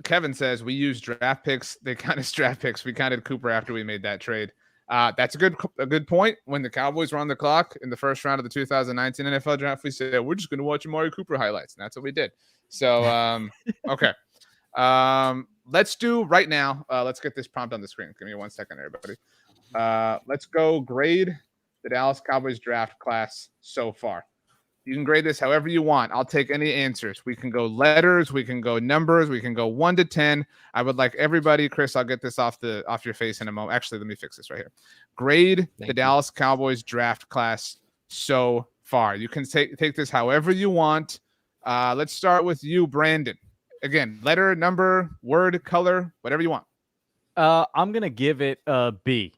Kevin says we use draft picks. They counted draft picks. We counted Cooper after we made that trade. That's a good point. When the Cowboys were on the clock in the 1st round of the 2019 NFL draft, we said we're just going to watch Amari Cooper highlights, and that's what we did. So okay. Let's do right now. Let's get this prompt on the screen. Give me 1 second, everybody. Let's go grade the Dallas Cowboys draft class so far. You can grade this however you want. I'll take any answers. We can go letters. We can go numbers. We can go 1 to 10. I would like everybody, Chris, I'll get this off your face in a moment. Actually, let me fix this right here. Grade the Dallas Cowboys draft class so far. You can take this however you want. Let's start with you, Brandon. Again, letter, number, word, color, whatever you want.
I'm going to give it a B.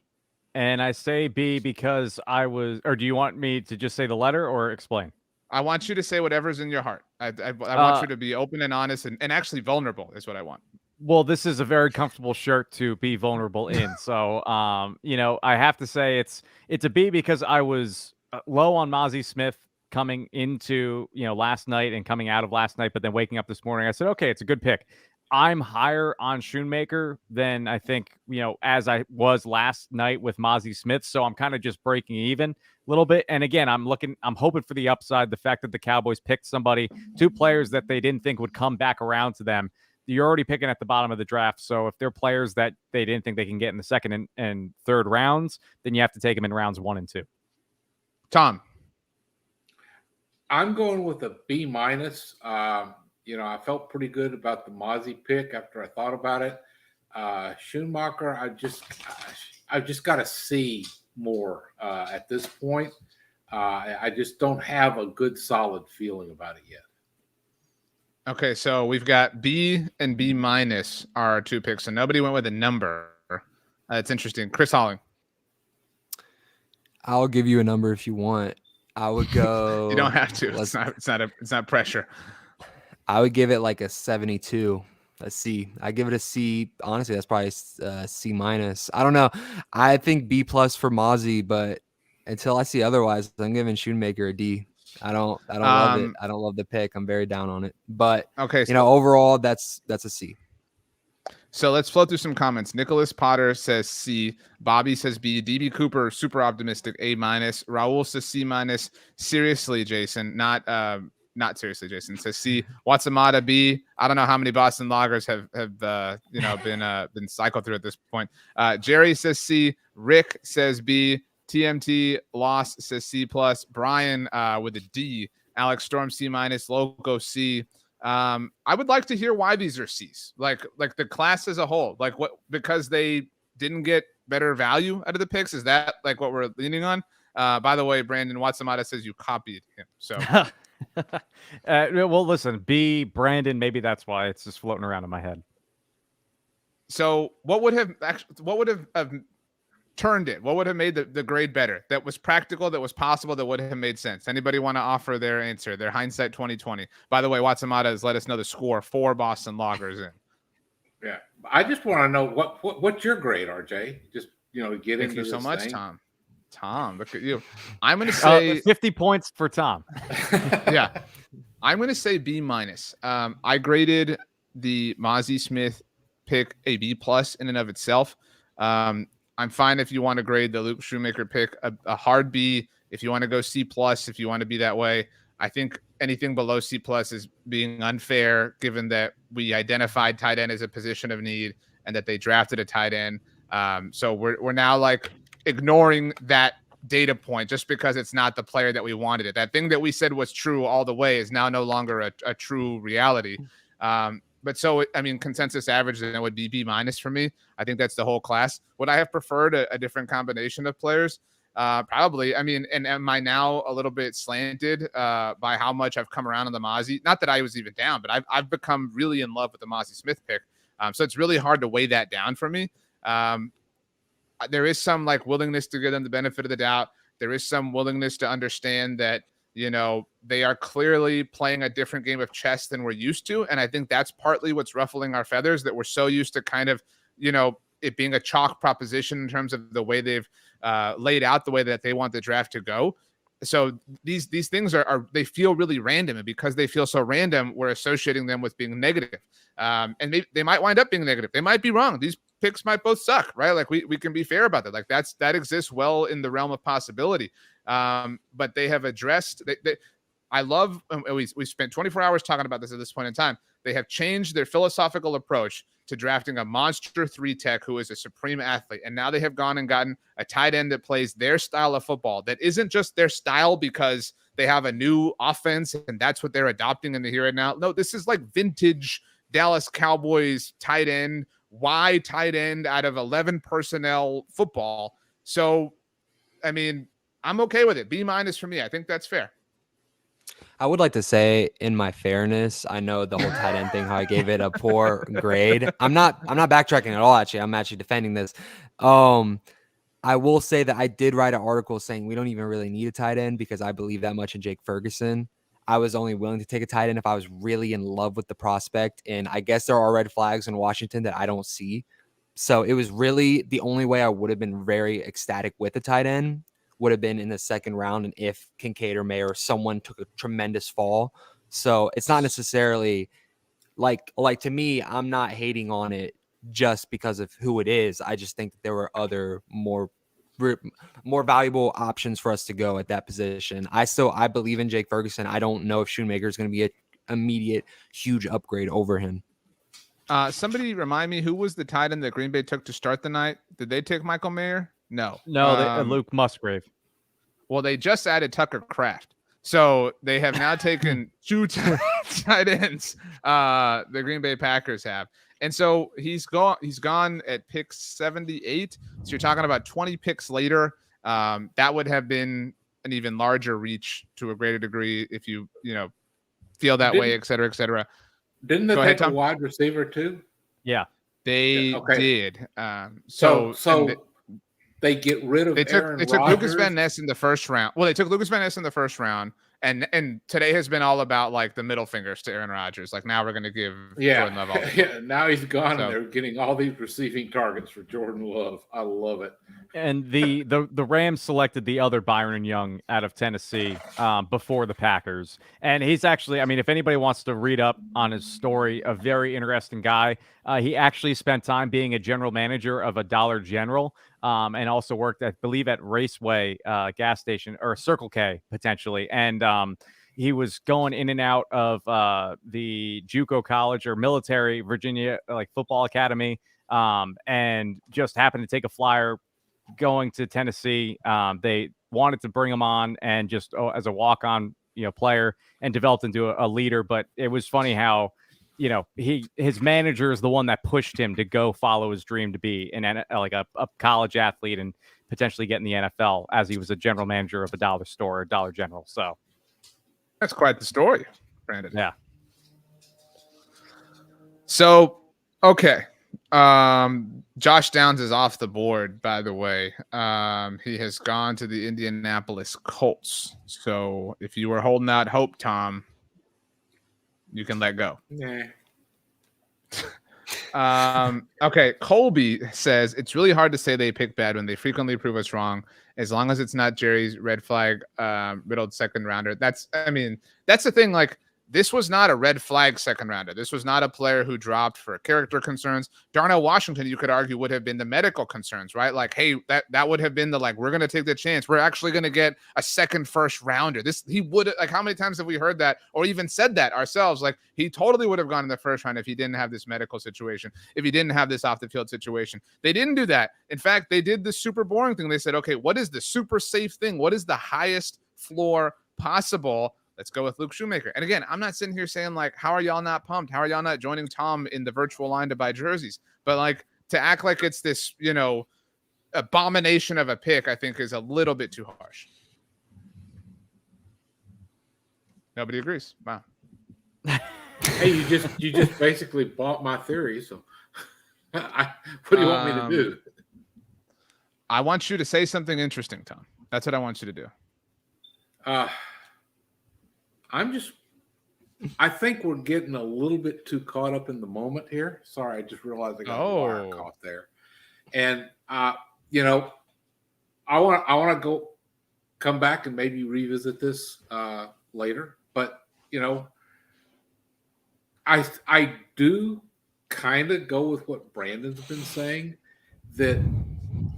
And I say B because or do you want me to just say the letter or explain?
I want you to say whatever's in your heart. I want you to be open and honest and actually vulnerable is what I want.
Well, this is a very comfortable shirt to be vulnerable in. So, I have to say it's a B because I was low on Mazi Smith coming into, last night and coming out of last night, but then waking up this morning, I said, okay, it's a good pick. I'm higher on Schoonmaker than I think, as I was last night with Mazi Smith. So I'm kind of just breaking even a little bit. And again, I'm hoping for the upside. The fact that the Cowboys picked two players that they didn't think would come back around to them. You're already picking at the bottom of the draft. So if they're players that they didn't think they can get in the second and third rounds, then you have to take them in rounds 1 and 2.
Tom.
I'm going with a B-. I felt pretty good about the Mazi pick after I thought about it. Schoonmaker, I just got to see more at this point. I just don't have a good, solid feeling about it yet.
Okay, so we've got B and B- are our 2 picks, so nobody went with a number. It's interesting. Chris Holling.
I'll give you a number if you want. I would go.
You don't have to. It's not pressure.
I would give it like a 72, a C. I give it a C. Honestly, that's probably a C-. I don't know. I think B+ for Mazi, but until I see otherwise, I'm giving Schoonmaker a D. I don't love it. I don't love the pick. I'm very down on it. But
okay,
overall, that's a C.
So let's flow through some comments. Nicholas Potter says C. Bobby says B. DB Cooper, super optimistic, A-. Raul says C-. Seriously, Jason, not seriously, Jason says C. Watsamata, B. I don't know how many Boston Loggers have been cycled through at this point. Jerry says C. Rick says B. TMT Loss says C+. Brian with a D. Alex Storm C-. Loco C. I would like to hear why these are C's. Like the class as a whole. Like what, because they didn't get better value out of the picks? Is that like what we're leaning on? By the way, Brandon Watsamata says you copied him. So
well, listen, B, Brandon, maybe that's why it's just floating around in my head.
So what would have turned it? What would have made the grade better? That was practical, that was possible, that would have made sense. Anybody want to offer their answer, their hindsight 2020? By the way, Watsamata has let us know the score for Boston Loggers in.
Yeah. I just want to know what's your grade, RJ? Just, get
Thank
into
you so
this
much,
thing.
Tom, look at you. I'm going to say
50 points for Tom.
Yeah. I'm going to say B-. I graded the Mazi Smith pick a B+ in and of itself. I'm fine if you want to grade the Luke Schoonmaker pick a hard B. If you want to go C+, if you want to be that way. I think anything below C+ is being unfair, given that we identified tight end as a position of need and that they drafted a tight end. So we're now like ignoring that data point just because it's not the player that we wanted it. That thing that we said was true all the way is now no longer a true reality. But so, I mean, consensus average then would be B- for me. I think that's the whole class. Would I have preferred a different combination of players? Probably. I mean, and am I now a little bit slanted by how much I've come around on the Mazi? Not that I was even down, but I've become really in love with the Mazi Smith pick. So it's really hard to weigh that down for me. There is some like willingness to give them the benefit of the doubt. There is some willingness to understand that, they are clearly playing a different game of chess than we're used to. And I think that's partly what's ruffling our feathers, that we're so used to kind of, it being a chalk proposition in terms of the way they've laid out the way that they want the draft to go. So these things are they feel really random, and because they feel so random, we're associating them with being negative. And they might wind up being negative. They might be wrong. These picks might both suck, right? Like we can be fair about that. Like that exists well in the realm of possibility. But they have addressed. I love. We spent 24 hours talking about this at this point in time. They have changed their philosophical approach to drafting a monster 3 tech who is a supreme athlete. And now they have gone and gotten a tight end that plays their style of football. That isn't just their style because they have a new offense and that's what they're adopting in the here and now. No, this is like vintage Dallas Cowboys tight end, Y tight end out of 11 personnel football. So, I mean, I'm okay with it. B- for me. I think that's fair.
I would like to say, in my fairness, I know the whole tight end thing, how I gave it a poor grade. I'm not backtracking at all. Actually, I'm actually defending this. I will say that I did write an article saying we don't even really need a tight end because I believe that much in Jake Ferguson. I was only willing to take a tight end if I was really in love with the prospect. And I guess there are red flags in Washington that I don't see. So it was really the only way I would have been very ecstatic with a tight end would have been in the second round, and if Kincaid or Mayer or someone took a tremendous fall. So it's not necessarily like to me, I'm not hating on it just because of who it is. I just think that there were other more valuable options for us to go at that position. I believe in Jake Ferguson. I don't know if Schoonmaker is going to be an immediate huge upgrade over him.
Somebody remind me, who was the tight end that Green Bay took to start the night? Did they take Michael Mayer? No.
Luke Musgrave.
Well, they just added Tucker Kraft. So they have now taken 2 tight ends. The Green Bay Packers have. And so he's gone at pick 78. So you're talking about 20 picks later. That would have been an even larger reach to a greater degree if you feel that way, et cetera, et cetera.
Didn't they take a wide receiver too?
Yeah,
they did.
So they get rid of. They took
Lucas Van Ness in the first round. Well, they took Lucas Van Ness in the first round, and today has been all about like the middle fingers to Aaron Rodgers. Like now we're going to give Jordan Love all.
Yeah, now he's gone, and they're getting all these receiving targets for Jordan Love. I love it.
And the Rams selected the other Byron Young out of Tennessee before the Packers. And he's actually, I mean, if anybody wants to read up on his story, a very interesting guy. He actually spent time being a general manager of a Dollar General and also worked, I believe, at Raceway gas station or Circle K potentially. And he was going in and out of the JUCO college or military Virginia like football academy and just happened to take a flyer going to Tennessee. They wanted to bring him on and just as a walk-on, player and developed into a leader. But it was funny how, his manager is the one that pushed him to go follow his dream to be a college athlete and potentially get in the NFL as he was a general manager of a dollar store, or Dollar General. So
that's quite the story, Brandon.
Yeah.
So, okay. Josh Downs is off the board, by the way. He has gone to the Indianapolis Colts. So if you were holding out hope, Tom, you can let go.
Yeah.
Okay. Colby says it's really hard to say they pick bad when they frequently prove us wrong. As long as it's not Jerry's red flag riddled second rounder. That's the thing. Like, this was not a red flag second rounder. This was not a player who dropped for character concerns. Darnell Washington, you could argue, would have been the medical concerns, right? Like, hey, that would have been the, like, we're going to take the chance. We're actually going to get a second first rounder. He would, like, how many times have we heard that or even said that ourselves? Like, he totally would have gone in the first round if he didn't have this medical situation, if he didn't have this off the field situation. They didn't do that. In fact, they did the super boring thing. They said, okay, what is the super safe thing? What is the highest floor possible? Let's go with Luke Schoonmaker. And again, I'm not sitting here saying, like, how are y'all not pumped? How are y'all not joining Tom in the virtual line to buy jerseys? But, like, to act like it's this, abomination of a pick, I think is a little bit too harsh. Nobody agrees. Wow.
Hey, you just basically bought my theory. So what do you want me to do?
I want you to say something interesting, Tom. That's what I want you to do.
I think we're getting a little bit too caught up in the moment here. Sorry, I just realized I got a wire caught there. And, I want to come back and maybe revisit this later. But, I do kind of go with what Brandon's been saying, that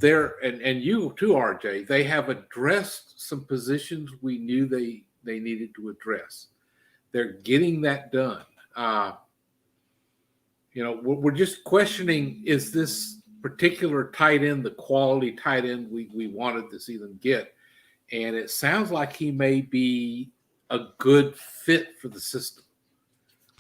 and you too, RJ, they have addressed some positions we knew they needed to address. They're getting that done. We're just questioning, is this particular tight end the quality tight end we wanted to see them get? And it sounds like he may be a good fit for the system.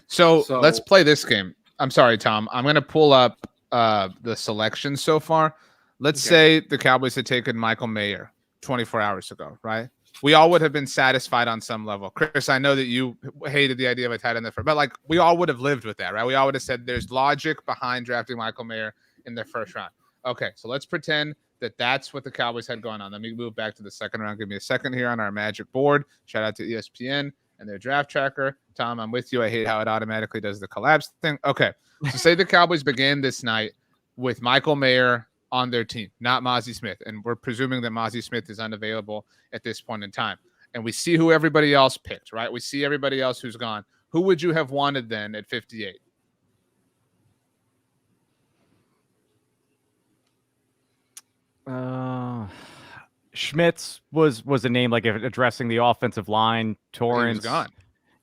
So let's play this game. I'm sorry, Tom. I'm going to pull up the selections so far. Let's say the Cowboys had taken Michael Mayer 24 hours ago, right? We all would have been satisfied on some level. Chris, I know that you hated the idea of a tight end, but like we all would have lived with that, right? We all would have said there's logic behind drafting Michael Mayer in the first round. Okay, so let's pretend that that's what the Cowboys had going on. Let me move back to the second round. Give me a second here on our magic board. Shout out to ESPN and their draft tracker. Tom, I'm with you. I hate how it automatically does the collapse thing. Okay, so say the Cowboys began this night with Michael Mayer on their team, not Mazi Smith. And we're presuming that Mazi Smith is unavailable at this point in time. And we see who everybody else picked, right? We see everybody else who's gone. Who would you have wanted then at 58?
Schmitz was a name like addressing the offensive line. Torrance
he was gone.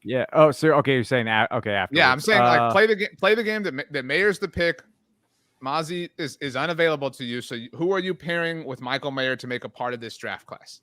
Yeah. Oh, so okay, you're saying okay after.
Yeah, I'm saying like play the game that Mayer's the pick. Mazi is unavailable to you. So who are you pairing with Michael Mayer to make a part of this draft class?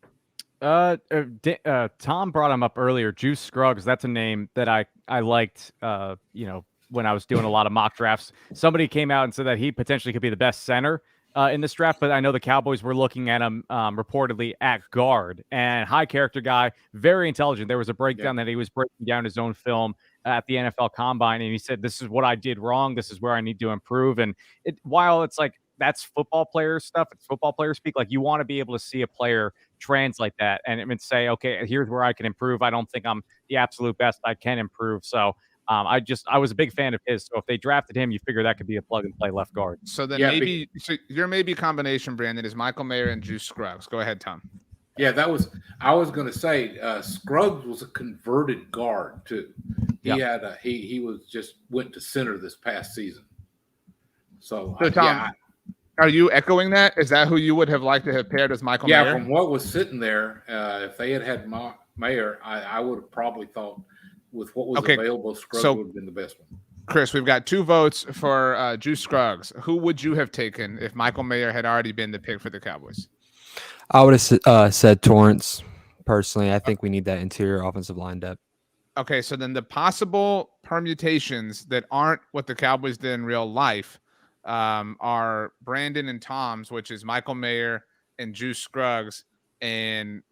Tom brought him up earlier. Juice Scruggs. That's a name that I liked. When I was doing a lot of mock drafts, somebody came out and said that he potentially could be the best center in this draft, but I know the Cowboys were looking at him reportedly at guard, and high character guy, very intelligent. There was a breakdown that he was breaking down his own film at the NFL Combine, and he said, "This is what I did wrong. This is where I need to improve." And while it's like that's football player stuff, it's football player speak. Like you want to be able to see a player translate that and say, "Okay, here's where I can improve. I don't think I'm the absolute best. I can improve." So. I was a big fan of his. So if they drafted him, you figure that could be a plug and play left guard.
So then your maybe combination, Brandon, is Michael Mayer and Juice Scruggs. Go ahead, Tom.
Yeah, I was going to say Scruggs was a converted guard too. He was just went to center this past season. So
Tom, are you echoing that? Is that who you would have liked to have paired with Michael Mayer?
Yeah, from what was sitting there, if they had Mayer, I would have probably thought with what was available, Scruggs would have been the best one.
Chris, we've got 2 votes for Juice Scruggs. Who would you have taken if Michael Mayer had already been the pick for the Cowboys?
I would have said Torrance. Personally, I think we need that interior offensive line depth.
Okay, so then the possible permutations that aren't what the Cowboys did in real life are Brandon and Tom's, which is Michael Mayer and Juice Scruggs, and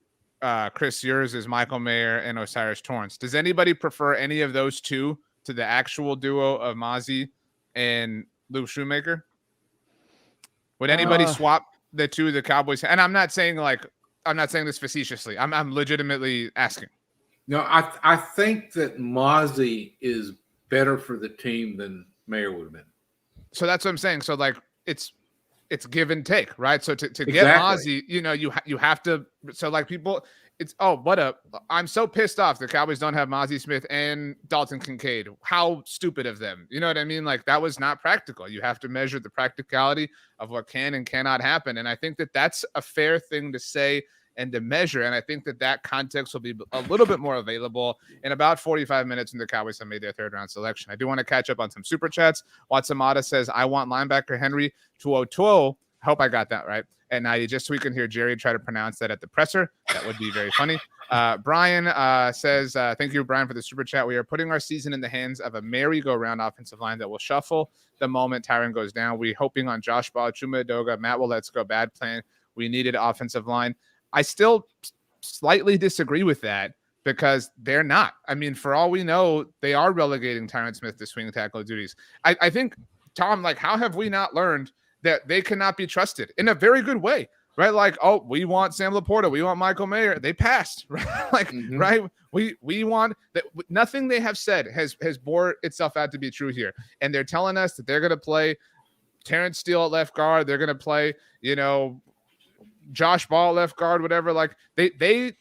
Chris, yours is Michael Mayer and Osiris Torrance. Does anybody prefer any of those two to the actual duo of Mazi and Luke Schoonmaker? Would anybody swap the two of the Cowboys? And I'm not saying this facetiously. I'm legitimately asking.
No, I think that Mazi is better for the team than Mayer would have been.
So that's what I'm saying. So like it's give and take, right? So to get Mazi, you have to. So like people, I'm so pissed off the Cowboys don't have Mazi Smith and Dalton Kincaid. How stupid of them. You know what I mean? Like that was not practical. You have to measure the practicality of what can and cannot happen. And I think that that's a fair thing to say and to measure. And I think that context will be a little bit more available in about 45 minutes when the Cowboys have made their 3rd round selection. I do want to catch up on some super chats. Watsamata says, I want linebacker Henry to Ochoa. Hope I got that right. And now just so we can hear Jerry try to pronounce that at the presser. That would be very funny. Brian says, thank you, Brian, for the super chat. We are putting our season in the hands of a merry-go-round offensive line that will shuffle the moment Tyron goes down. We're hoping on Josh Ball, Chuma Edoga, Matt Will-Let's-Go, bad plan. We needed offensive line. I still slightly disagree with that because they're not. I mean, for all we know, they are relegating Tyron Smith to swing tackle duties. I think, Tom, like, how have we not learned that they cannot be trusted in a very good way, right? Like, oh, we want Sam Laporta, we want Michael Mayer. They passed, right? Like, right? We want that. Nothing they have said has bore itself out to be true here. And they're telling us that they're going to play Terrence Steele at left guard. They're going to play, Josh Ball left guard, whatever. Like they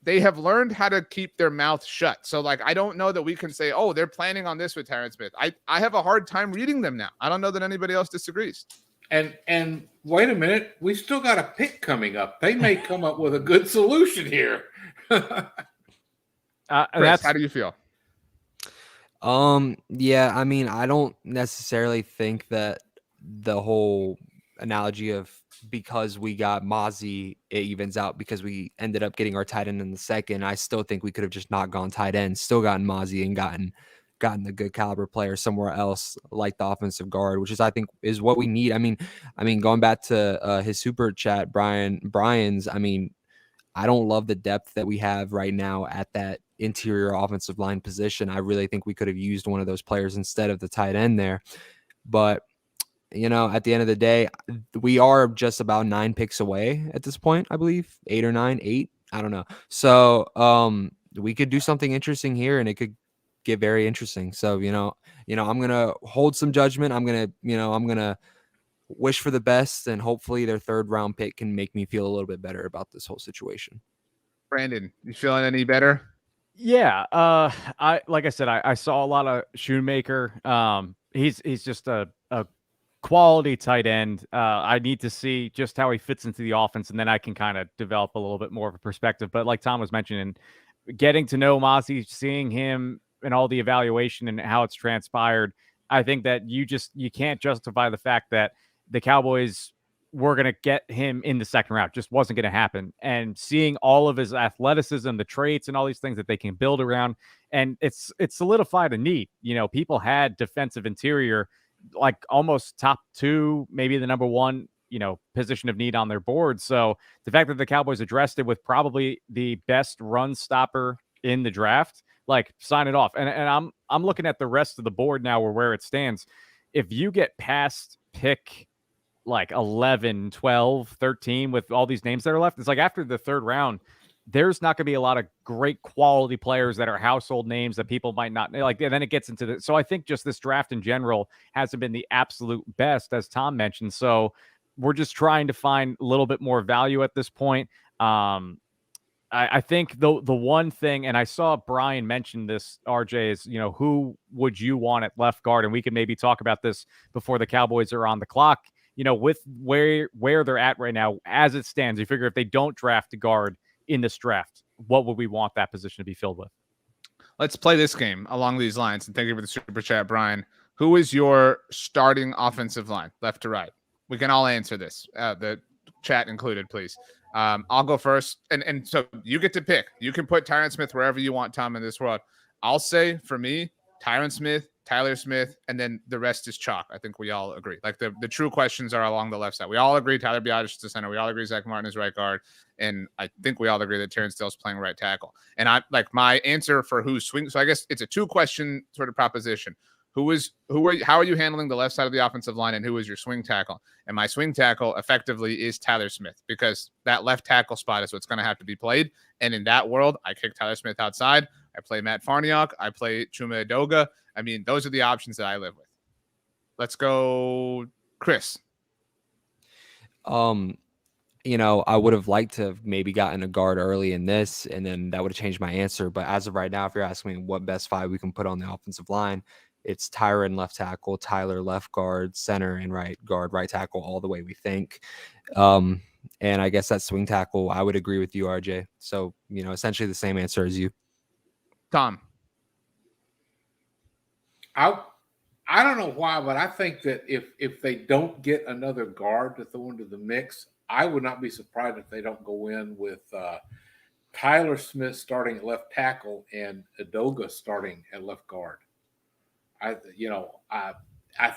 have learned how to keep their mouth shut. So like, I don't know that we can say, oh, they're planning on this with Tyron Smith. I have a hard time reading them now. I don't know that anybody else disagrees.
And wait a minute, we still got a pick coming up. They may come up with a good solution here.
Chris, how do you feel?
Yeah, I mean, I don't necessarily think that the whole analogy of because we got Mazi, it evens out because we ended up getting our tight end in the 2nd. I still think we could have just not gone tight end, still gotten Mazi and gotten the good caliber player somewhere else, like the offensive guard, which is, I think, is what we need. I mean, going back to his super chat, Brian's, I mean, I don't love the depth that we have right now at that interior offensive line position. I really think we could have used one of those players instead of the tight end there. But at the end of the day, we are just about 9 picks away at this point, I believe. 8 or 9, 8. I don't know. So we could do something interesting here, and it could get very interesting. So, I'm going to hold some judgment. I'm going to wish for the best, and hopefully their 3rd round pick can make me feel a little bit better about this whole situation.
Brandon, you feeling any better?
Yeah. Like I said, I saw a lot of Schoonmaker. He's just a quality tight end. I need to see just how he fits into the offense, and then I can kind of develop a little bit more of a perspective. But like Tom was mentioning, getting to know Mazi, seeing him and all the evaluation and how it's transpired, I think that you can't justify the fact that the Cowboys were going to get him in the 2nd round. Just wasn't going to happen. And seeing all of his athleticism, the traits, and all these things that they can build around, and it's solidified a need. People had defensive interior like almost top 2, maybe the number 1, position of need on their board. So the fact that the Cowboys addressed it with probably the best run stopper in the draft, like, sign it off. And I'm looking at the rest of the board now, or where it stands. If you get past pick like 11, 12, 13 with all these names that are left, it's like after the 3rd round, there's not going to be a lot of great quality players that are household names that people might not like. And then it gets into the, so I think just this draft in general hasn't been the absolute best, as Tom mentioned. So we're just trying to find a little bit more value at this point. I think the one thing, and I saw Brian mention this, RJ, is, who would you want at left guard? And we can maybe talk about this before the Cowboys are on the clock. With where they're at right now, as it stands, you figure if they don't draft a guard in this draft, what would we want that position to be filled with?
Let's play this game along these lines. And thank you for the super chat, Brian. Who is your starting offensive line, left to right? We can all answer this, the chat included, please. I'll go first. And so you get to pick. You can put Tyron Smith wherever you want, Tom, in this world. I'll say, for me, Tyron Smith, Tyler Smith, and then the rest is chalk. I think we all agree. Like, the true questions are along the left side. We all agree Tyler Biadasz is the center. We all agree Zach Martin is right guard. And I think we all agree that Terrence Dill's playing right tackle. And I like my answer for who's swing. So I guess it's a 2-question sort of proposition. How are you handling the left side of the offensive line, and who is your swing tackle? And my swing tackle effectively is Tyler Smith, because that left tackle spot is what's going to have to be played. And in that world, I kick Tyler Smith outside. I play Matt Farniok. I play Chuma Edoga. I mean, those are the options that I live with. Let's go, Chris.
I would have liked to have maybe gotten a guard early in this, and then that would have changed my answer. But as of right now, if you're asking me what best 5 we can put on the offensive line, it's Tyron left tackle, Tyler left guard, center and right guard, right tackle, all the way we think. And I guess that swing tackle, I would agree with you, RJ. So, essentially the same answer as you.
Tom.
I don't know why, but I think that if they don't get another guard to throw into the mix, I would not be surprised if they don't go in with Tyler Smith starting at left tackle and Edoga starting at left guard. I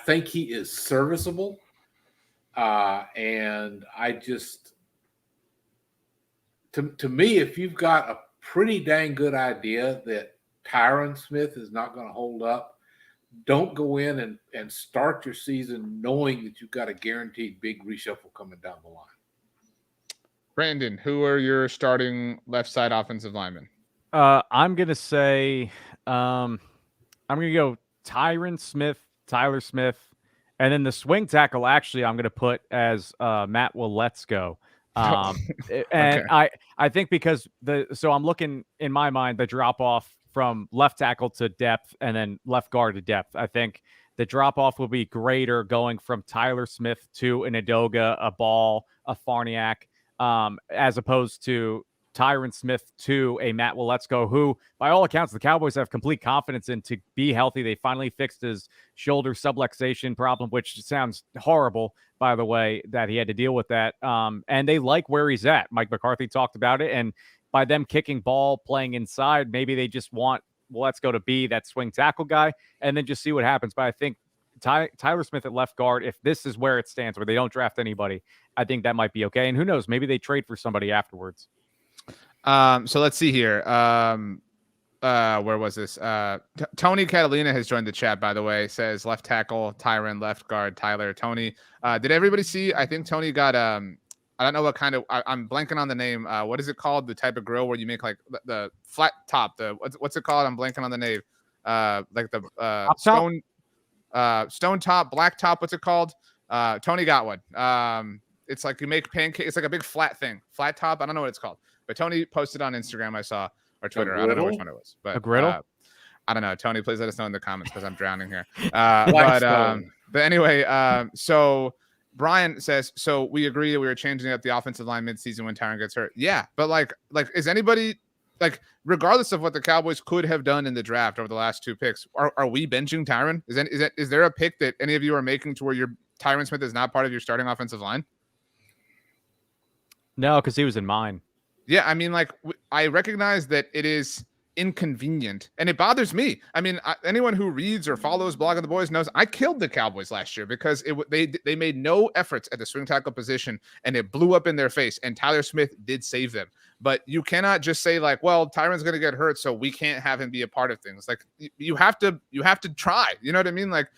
think he is serviceable, and I just to me, if you've got a pretty dang good idea that Tyron Smith is not going to hold up, don't go in and start your season knowing that you've got a guaranteed big reshuffle coming down the line.
Brandon, who are your starting left side offensive linemen?
I'm going to say I'm going to go Tyron Smith, Tyler Smith, and then the swing tackle, actually, I'm going to put as Matt Waletzko. And okay. I think because so I'm looking in my mind, the drop off from left tackle to depth and then left guard to depth. I think the drop off will be greater going from Tyler Smith to an Edoga, a Ball, a Farniak, as opposed to Tyron Smith to a Matt Waletzko, who, by all accounts, the Cowboys have complete confidence in to be healthy. They finally fixed his shoulder subluxation problem, which sounds horrible, by the way, that he had to deal with that. And they like where he's at. Mike McCarthy talked about it. And by them kicking ball, playing inside, maybe they just want Waletzko to be that swing tackle guy and then just see what happens. But I think Tyler Smith at left guard, if this is where it stands, where they don't draft anybody, I think that might be okay. And who knows, maybe they trade for somebody afterwards.
So let's see here. Where was this? Tony Catalina has joined the chat, by the way. Says left tackle, Tyron, left guard, Tyler, Tony. Did everybody see? I think Tony got I don't know what kind of. I'm blanking on the name. What is it called? The type of grill where you make like the flat top. What's it called? I'm blanking on the name. Like the stone top, black top. What's it called? Tony got one. It's like you make pancake. It's like a big flat thing, flat top. I don't know what it's called, but Tony posted on Instagram. I saw, or Twitter. I don't know which one it was, but
a griddle.
I don't know. Tony, please let us know in the comments because I'm drowning here. But anyway, so Brian says, so we agree that we were changing up the offensive line midseason when Tyron gets hurt. Yeah, but like is anybody like, regardless of what the Cowboys could have done in the draft over the last 2 picks, are we benching Tyron? Is there a pick that any of you are making to where your Tyron Smith is not part of your starting offensive line?
No, because he was in mine.
Yeah, I mean, like, I recognize that it is inconvenient and it bothers me. I mean, anyone who reads or follows Blog of the Boys knows I killed the Cowboys last year because they made no efforts at the swing tackle position and it blew up in their face, and Tyler Smith did save them. But you cannot just say like, well, Tyron's going to get hurt, so we can't have him be a part of things. Like, you have to try, you know what I mean? Like,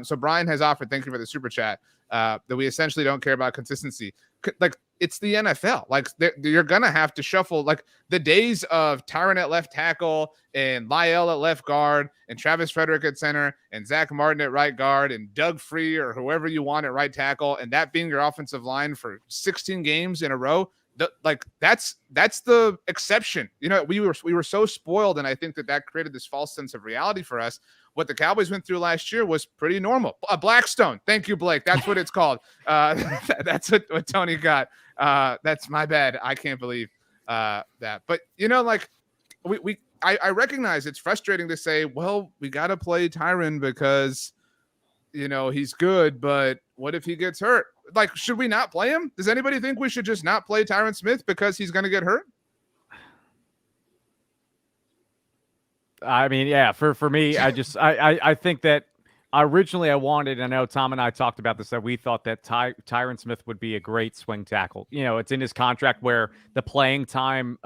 so Brian has offered, thank you for the super chat, that we essentially don't care about consistency. Like, it's the NFL. Like, you're gonna have to shuffle. Like, the days of Tyron at left tackle and Lyle at left guard and Travis Frederick at center and Zach Martin at right guard and Doug Free or whoever you want at right tackle, and that being your offensive line for 16 games in a row. That's the exception. You know, we were so spoiled, and I think that created this false sense of reality for us. What the Cowboys went through last year was pretty normal. A Blackstone. Thank you, Blake. That's what it's called. That's what Tony got. That's my bad. I can't believe that. But, you know, like, I recognize it's frustrating to say, well, we got to play Tyron because, you know, he's good, but what if he gets hurt? Like, should we not play him? Does anybody think we should just not play Tyron Smith because he's going to get hurt?
I mean, yeah, for me, I think that originally I wanted, I know Tom and I talked about this, that we thought that Tyron Smith would be a great swing tackle. You know, it's in his contract where the playing time,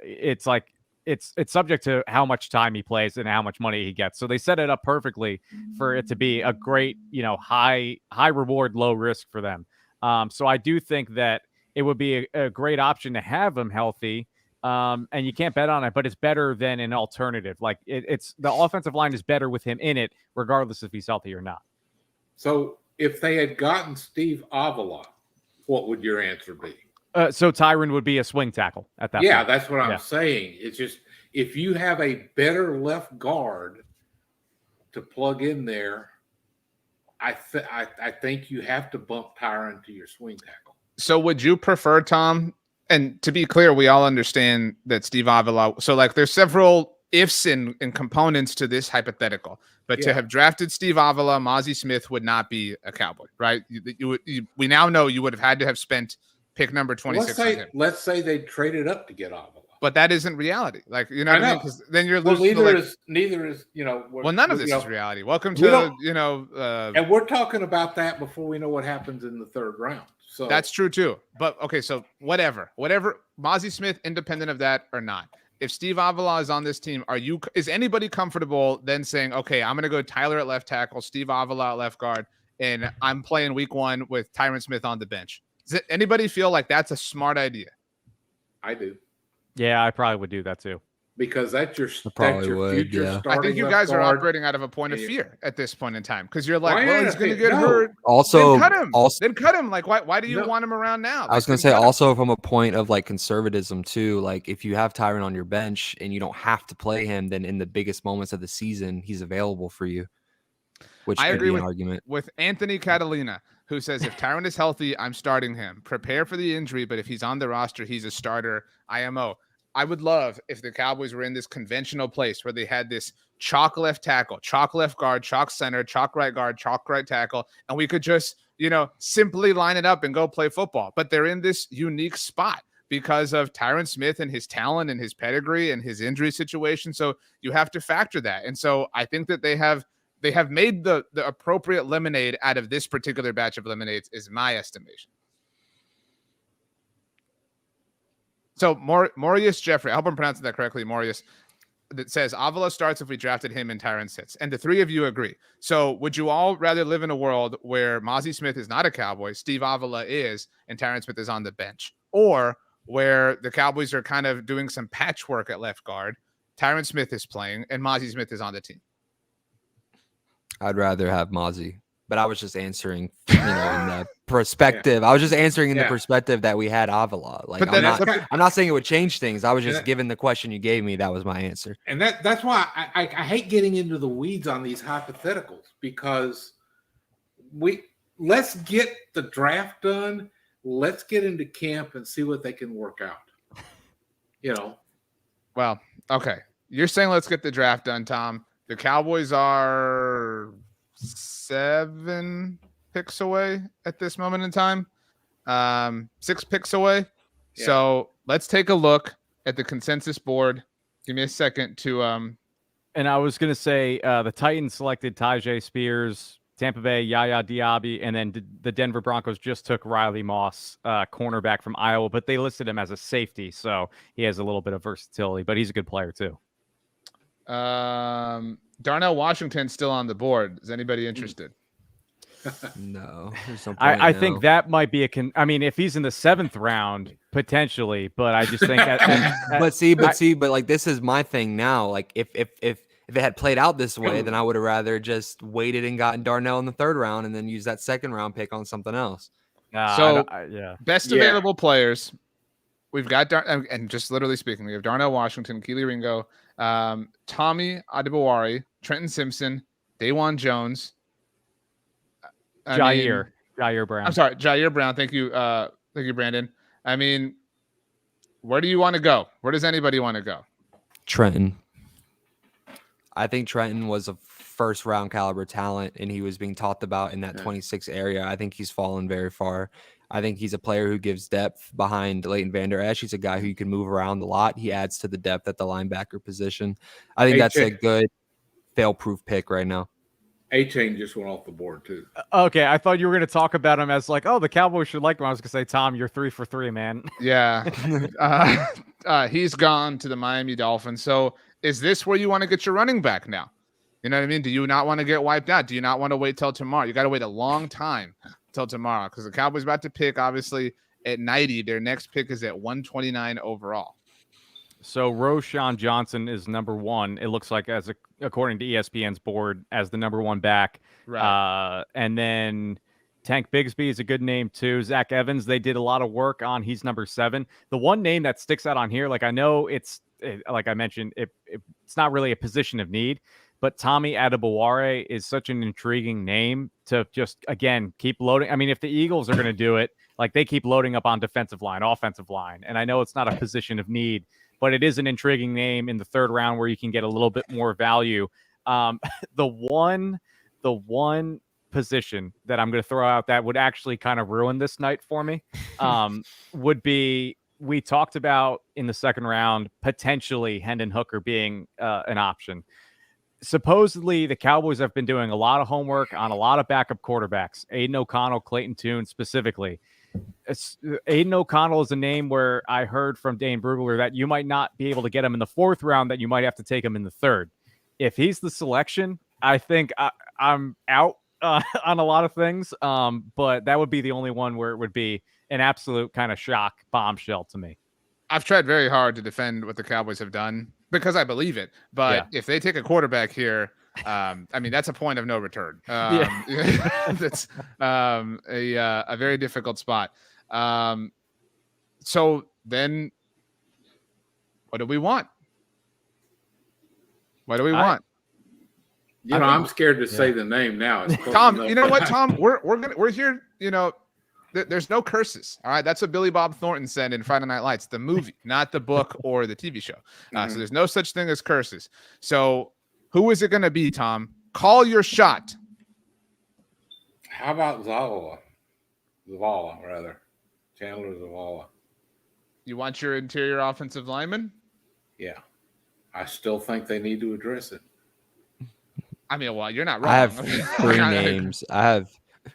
it's like, it's subject to how much time he plays and how much money he gets. So they set it up perfectly for it to be a great, you know, high reward, low risk for them. So I do think that it would be a great option to have him healthy. And you can't bet on it, but it's better than an alternative. Like, it's the offensive line is better with him in it, regardless if he's healthy or not.
So if they had gotten Steve Avila, what would your answer be?
So Tyron would be a swing tackle at that point.
Yeah, that's what I'm saying. It's just, if you have a better left guard to plug in there, I think you have to bump Tyron to your swing tackle.
So would you prefer, Tom? And to be clear, we all understand that Steve Avila. So, like, there's several ifs and components to this hypothetical. But to have drafted Steve Avila, Mazi Smith would not be a Cowboy, right? We now know you would have had to have spent pick number 26 on him.
Let's say they traded up to get Avila.
But that isn't reality. Like, you know what I mean? Because then you're losing.
Neither is, you know.
Well, none of this is reality. Welcome to, you know.
And we're talking about that before we know what happens in the third round. So
that's true too. But okay, so whatever, Mazi Smith, independent of that or not, if Steve Avila is on this team, is anybody comfortable then saying, okay, I'm going to go Tyler at left tackle, Steve Avila at left guard, and I'm playing week 1 with Tyron Smith on the bench? Does anybody feel like that's a smart idea?
I do.
Yeah, I probably would do that too.
Because that's your
future
starting.
I think you guys are operating out of a point of fear at this point in time, because you're like, well, he's going to get hurt.
Also,
then cut him. Like, why do you want him around now?
I was going to say also from a point of like conservatism too. Like, if you have Tyron on your bench and you don't have to play him, then in the biggest moments of the season, he's available for you. Which I agree
with Anthony Catalina, who says, if Tyron is healthy, I'm starting him. Prepare for the injury, but if he's on the roster, he's a starter. IMO. I would love if the Cowboys were in this conventional place where they had this chalk left tackle, chalk left guard, chalk center, chalk right guard, chalk right tackle, and we could just, you know, simply line it up and go play football. But they're in this unique spot because of Tyron Smith and his talent and his pedigree and his injury situation. So you have to factor that. And so I think that they have made the appropriate lemonade out of this particular batch of lemonades, is my estimation. So Maurius Jeffrey, I hope I'm pronouncing that correctly, Maurius, that says Avila starts if we drafted him and Tyron sits. And the three of you agree. So would you all rather live in a world where Mazi Smith is not a Cowboy, Steve Avila is, and Tyron Smith is on the bench? Or where the Cowboys are kind of doing some patchwork at left guard, Tyron Smith is playing, and Mazi Smith is on the team?
I'd rather have Mazi. but I was just answering, in the perspective. I was just answering in the perspective that we had Avila. Like, I'm not saying it would change things. I was just given the question you gave me. That was my answer.
And that's why I hate getting into the weeds on these hypotheticals, because let's get the draft done. Let's get into camp and see what they can work out.
Well, okay. You're saying let's get the draft done, Tom. The Cowboys are 7 picks away at this moment in time. 6 picks away. Yeah. So let's take a look at the consensus board. Give me a second to
And I was going to say the Titans selected Tajay Spears, Tampa Bay, Yaya Diaby, and then the Denver Broncos just took Riley Moss, cornerback from Iowa, but they listed him as a safety, so he has a little bit of versatility, but he's a good player too.
Darnell Washington's still on the board. Is anybody interested?
No.
I think that might be I mean, if he's in the 7th round, potentially, but I just think
but like, this is my thing now. Like, if it had played out this way, then I would have rather just waited and gotten Darnell in the 3rd round and then use that 2nd round pick on something else.
Best available players. We've got and just literally speaking, we have Darnell Washington, Keely Ringo, Tommy Adebawari, Trenton Simpson, Dawan Jones,
Jair Brown.
I'm sorry, Jair Brown. Thank you, Brandon. I mean, where do you want to go? Where does anybody want to go?
Trenton. I think Trenton was a 1st round caliber talent, and he was being talked about in that 26 area. I think he's fallen very far. I think he's a player who gives depth behind Leighton Vander Esch. He's a guy who you can move around a lot. He adds to the depth at the linebacker position. I think that's a good fail-proof pick right now.
A-Chain just went off the board too.
Okay, I thought you were going to talk about him as like, oh, the Cowboys should like him. I was going to say, Tom, you're 3 for 3, man.
Yeah. He's gone to the Miami Dolphins. So is this where you want to get your running back now? You know what I mean? Do you not want to get wiped out? Do you not want to wait till tomorrow? You got to wait a long time till tomorrow, because the Cowboys about to pick, obviously, at 90. Their next pick is at 129 overall.
So Roschon Johnson is number 1. It looks like, according to ESPN's board, as the number 1 back.
Right.
And then Tank Bigsby is a good name too. Zach Evans, they did a lot of work on. He's number 7. The one name that sticks out on here, like, I know like I mentioned, it's not really a position of need, but Tommy Adebaware is such an intriguing name to just, again, keep loading. I mean, if the Eagles are going to do it, like, they keep loading up on defensive line, offensive line. And I know it's not a position of need, but it is an intriguing name in the 3rd round where you can get a little bit more value. The one position that I'm going to throw out that would actually kind of ruin this night for me would be, we talked about in the 2nd round, potentially Hendon Hooker being an option. Supposedly, the Cowboys have been doing a lot of homework on a lot of backup quarterbacks, Aiden O'Connell, Clayton Tune specifically. Aiden O'Connell is a name where I heard from Dane Brugler that you might not be able to get him in the 4th round, that you might have to take him in the 3rd. If he's the selection, I think I'm out on a lot of things, but that would be the only one where it would be an absolute kind of shock bombshell to me.
I've tried very hard to defend what the Cowboys have done because I believe it, but if they take a quarterback here, I mean, that's a point of no return. That's a very difficult spot. So then what do we want? What do we want?
I'm scared to say the name now.
Tom, you know what, Tom? We're here, there's no curses. All right. That's what Billy Bob Thornton said in Friday Night Lights, the movie, not the book or the TV show. So there's no such thing as curses. So who is it going to be, Tom? Call your shot.
How about Zavala, rather. Chandler Zavala.
You want your interior offensive lineman?
Yeah. I still think they need to address it.
I mean, well, you're not wrong.
I have 3 names. I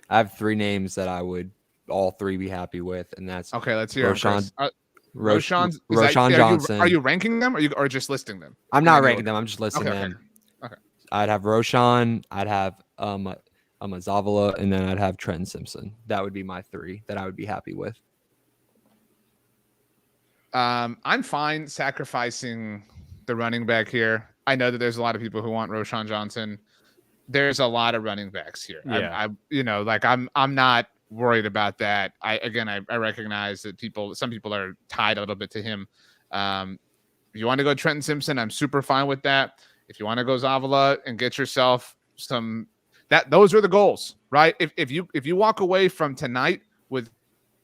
have 3 names that I would all 3 be happy with, and that's
okay. Let's hear
Roschon
Johnson. Are you ranking them, or just listing them?
I'm not ranking them. I'm just listing them.
Okay.
I'd have Roschon. I'd have Zavala, and then I'd have Trenton Simpson. That would be my 3 that I would be happy with.
I'm fine sacrificing the running back here. I know that there's a lot of people who want Roschon Johnson. there's a lot of running backs here.
Yeah.
I'm not worried about that. I recognize that some people are tied a little bit to him. If you want to go Trenton Simpson, I'm super fine with that. If you want to go Zavala and get yourself those are the goals, right? If you walk away from tonight with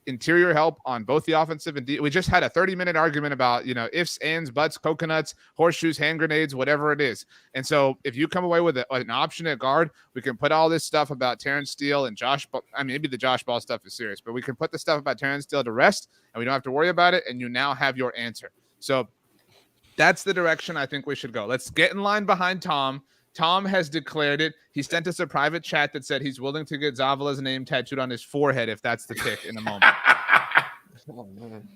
interior help on both the offensive and we just had a 30-minute argument about, ifs, ands, buts, coconuts, horseshoes, hand grenades, whatever it is. And so if you come away with an option at guard, we can put all this stuff about Terrence Steele and Josh. Maybe the Josh Ball stuff is serious, but we can put the stuff about Terrence Steele to rest and we don't have to worry about it. And you now have your answer. So that's the direction I think we should go. Let's get in line behind Tom. Tom has declared it. He sent us a private chat that said he's willing to get Zavala's name tattooed on his forehead if that's the pick in a moment.
Oh, man.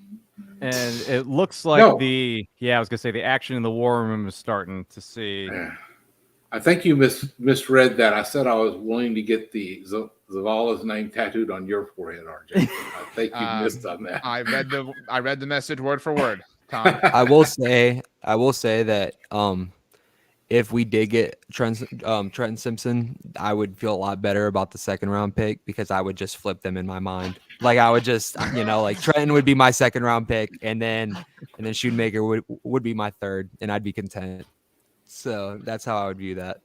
And it looks like I was gonna say the action in the war room is starting to see.
I think you misread that. I said I was willing to get the Zavala's name tattooed on your forehead, RJ. I think you missed on that.
I read the message word for word, Tom.
I will say that if we did get Trenton Simpson, I would feel a lot better about the second round pick because I would just flip them in my mind. Like I would just, like Trenton would be my second round pick, and then Schoonmaker would be my third, and I'd be content. So that's how I would view that.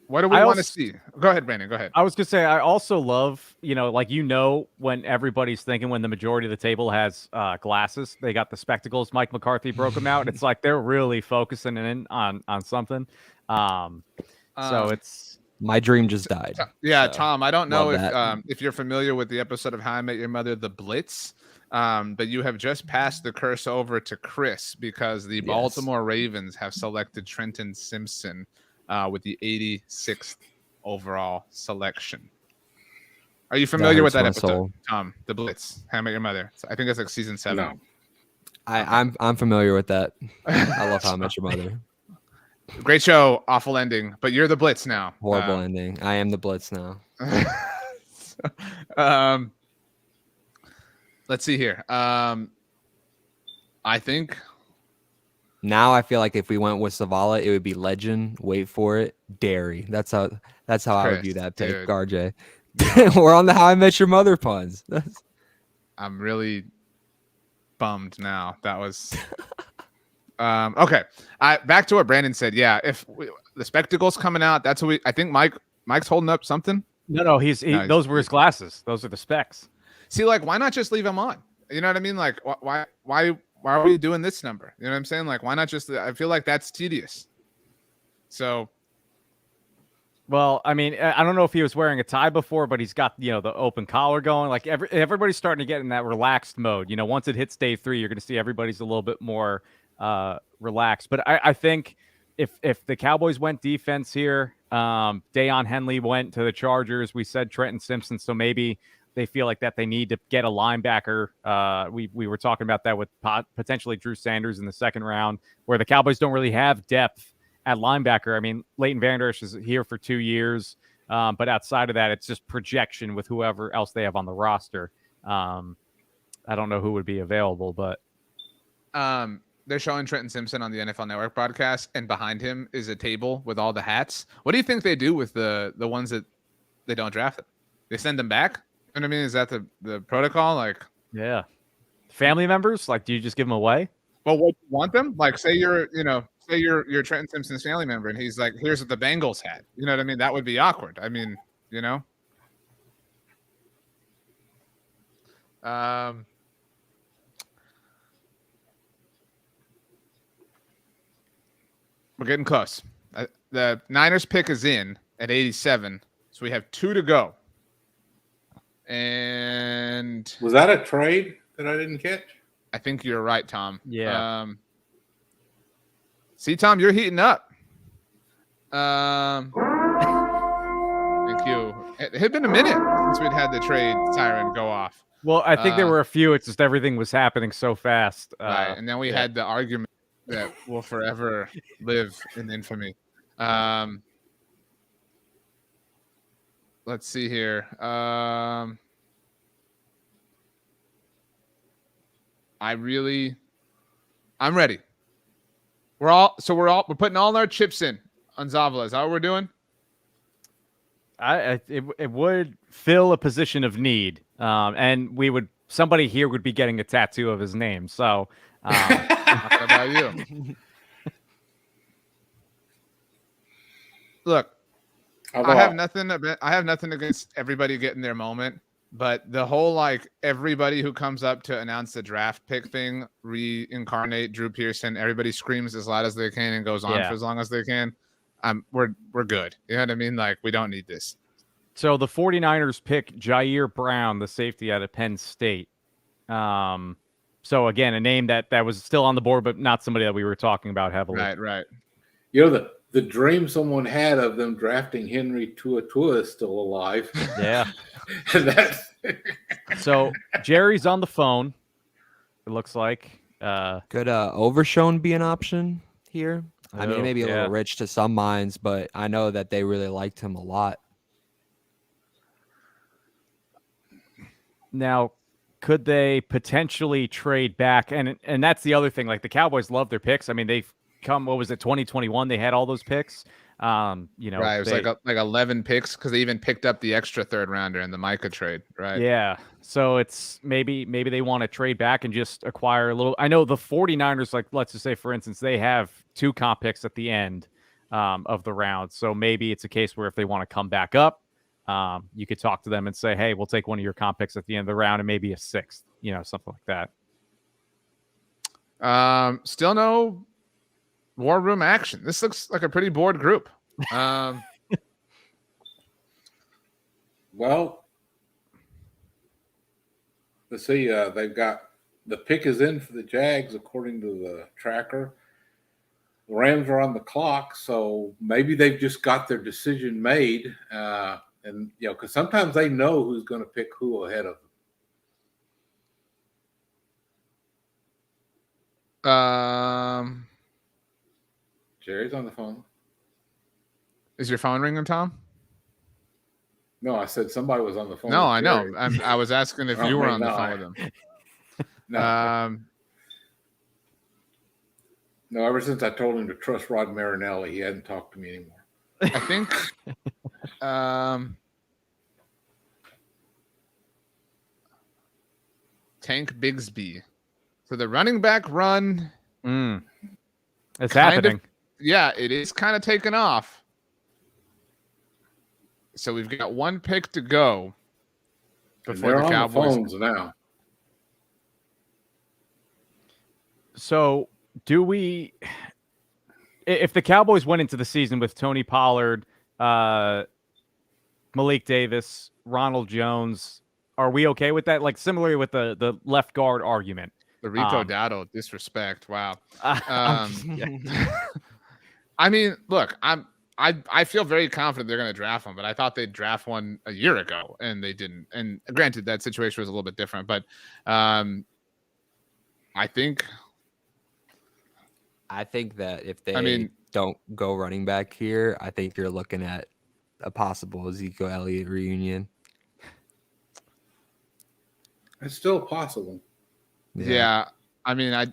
What do we want to see? Go ahead, Brandon. Go ahead.
I was gonna say I also love, when everybody's thinking when the majority of the table has glasses, they got the spectacles. Mike McCarthy broke them out. It's like they're really focusing in on something. So it's
my dream just died.
Yeah,
so,
Tom. I don't know if you're familiar with the episode of How I Met Your Mother, The Blitz. But you have just passed the curse over to Chris because the Baltimore Ravens have selected Trenton Simpson with the 86th overall selection. Are you familiar with that episode, Tom? The Blitz, How I Met Your Mother. I think it's like season 7.
No.
I'm familiar with that. I love How I Met Your Mother.
Great show, awful ending, but you're the Blitz now.
Horrible ending. I am the Blitz now.
Let's see here. I think
now I feel like if we went with Zavala, it would be legend. Wait for it, Dairy. That's how I would view that pick, RJ. We're on the How I Met Your Mother puns.
I'm really bummed now. That was okay. Back to what Brandon said. Yeah, if the spectacles coming out, that's what I think. Mike's holding up something.
No, those were his glasses. Those are the specs.
See, like, why not just leave him on? You know what I mean? Like, why are we doing this number? You know what I'm saying? Like, why not just? I feel like that's tedious. So.
Well, I mean, I don't know if he was wearing a tie before, but he's got, the open collar going. Like everybody's starting to get in that relaxed mode. Once it hits day 3, you're going to see everybody's a little bit more relaxed. But I think if the Cowboys went defense here, Deion Henley went to the Chargers. We said Trenton Simpson, so maybe they feel like that they need to get a linebacker. We were talking about that with potentially Drew Sanders in the second round, where the Cowboys don't really have depth at linebacker. I mean, Leighton Vander Esch is here for 2 years, but outside of that, it's just projection with whoever else they have on the roster. I don't know who would be available, but
they're showing Trenton Simpson on the NFL Network broadcast, and behind him is a table with all the hats. What do you think they do with the ones that they don't draft them? They send them back? You know what I mean? Is that the protocol? Like,
yeah, family members. Like, do you just give them away?
Well, what you want them? Like, say you're Trenton Simpson's family member, and he's like, "Here's what the Bengals had." You know what I mean? That would be awkward. I mean, we're getting close. The Niners pick is in at 87, so we have 2 to go. And
was that a trade that I didn't catch?
I think you're right, Tom.
Yeah.
See, Tom, you're heating up. Thank you. It had been a minute since we'd had the trade siren go off.
Well, I think there were a few. It's just everything was happening so fast.
Right, and then we had the argument that will forever live in infamy. Let's see here. I'm ready. We're putting all our chips in. on Zavala. Is that what we're doing?
It would fill a position of need, and somebody here would be getting a tattoo of his name. So,
what about you? Look, I have nothing against everybody getting their moment, but the whole like everybody who comes up to announce the draft pick thing, reincarnate Drew Pearson, everybody screams as loud as they can and goes on for as long as they can. We're good. You know what I mean? Like, we don't need this.
So the 49ers pick Jair Brown, the safety out of Penn State. So again, a name that was still on the board, but not somebody that we were talking about heavily.
Right.
You know, the dream someone had of them drafting Henry Tua is still alive.
Yeah. So Jerry's on the phone. It looks like.
Could Overshown be an option here? I mean, maybe a little rich to some minds, but I know that they really liked him a lot.
Now, could they potentially trade back? And that's the other thing. Like, the Cowboys love their picks. I mean, they've come, 2021? They had all those picks. Right.
It was like 11 picks because they even picked up the extra third rounder in the Micah trade. Right.
Yeah. So it's maybe they want to trade back and just acquire a little. I know the 49ers, like, let's just say, for instance, they have 2 comp picks at the end of the round. So maybe it's a case where if they want to come back up, you could talk to them and say, hey, we'll take one of your comp picks at the end of the round and maybe a 6th, something like
that. Still no war room action. This looks like a pretty bored group.
Well, let's see. They've got the pick is in for the Jags according to the tracker. The Rams are on the clock, so maybe they've just got their decision made. And because sometimes they know who's going to pick who ahead of
them.
Jerry's on the phone.
Is your phone ringing, Tom?
No, I said somebody was on the phone.
No, I know. I was asking if you were on the phone with him.
No. No, ever since I told him to trust Rod Marinelli, he hadn't talked to me anymore.
I think Tank Bigsby. So the running back run.
It's happening.
It is kind of taken off. So we've got 1 pick to go before the Cowboys.
On the phones now.
So do we, if the Cowboys went into the season with Tony Pollard, Malik Davis, Ronald Jones, are we okay with that? Like, similarly with the left guard argument.
The Rico Dowdle disrespect. Wow. I mean, look, I feel very confident they're going to draft one, but I thought they'd draft one a year ago, and they didn't. And granted, that situation was a little bit different, but I think
that if they don't go running back here, I think you're looking at a possible Ezekiel Elliott reunion.
It's still possible.
Yeah. I mean, I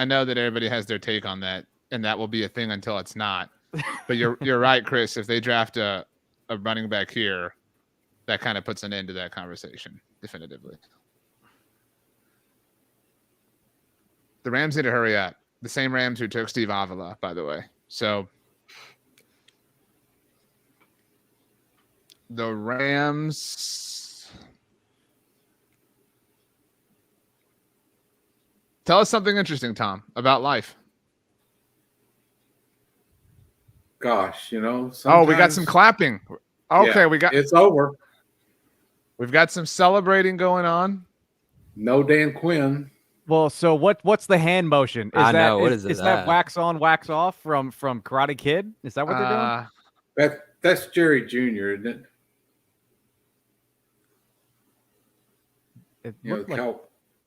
know that everybody has their take on that, and that will be a thing until it's not. But you're right, Chris. If they draft a running back here, that kind of puts an end to that conversation definitively. The Rams need to hurry up. The same Rams who took Steve Avila, by the way. So the Rams. Tell us something interesting, Tom, about life.
Gosh,
we got some clapping. Okay,
it's over.
We've got some celebrating going on.
No Dan Quinn.
Well, so what's the hand motion?
What is
that wax on, wax off from Karate Kid? Is that what they're
doing? That's Jerry Jr., isn't it?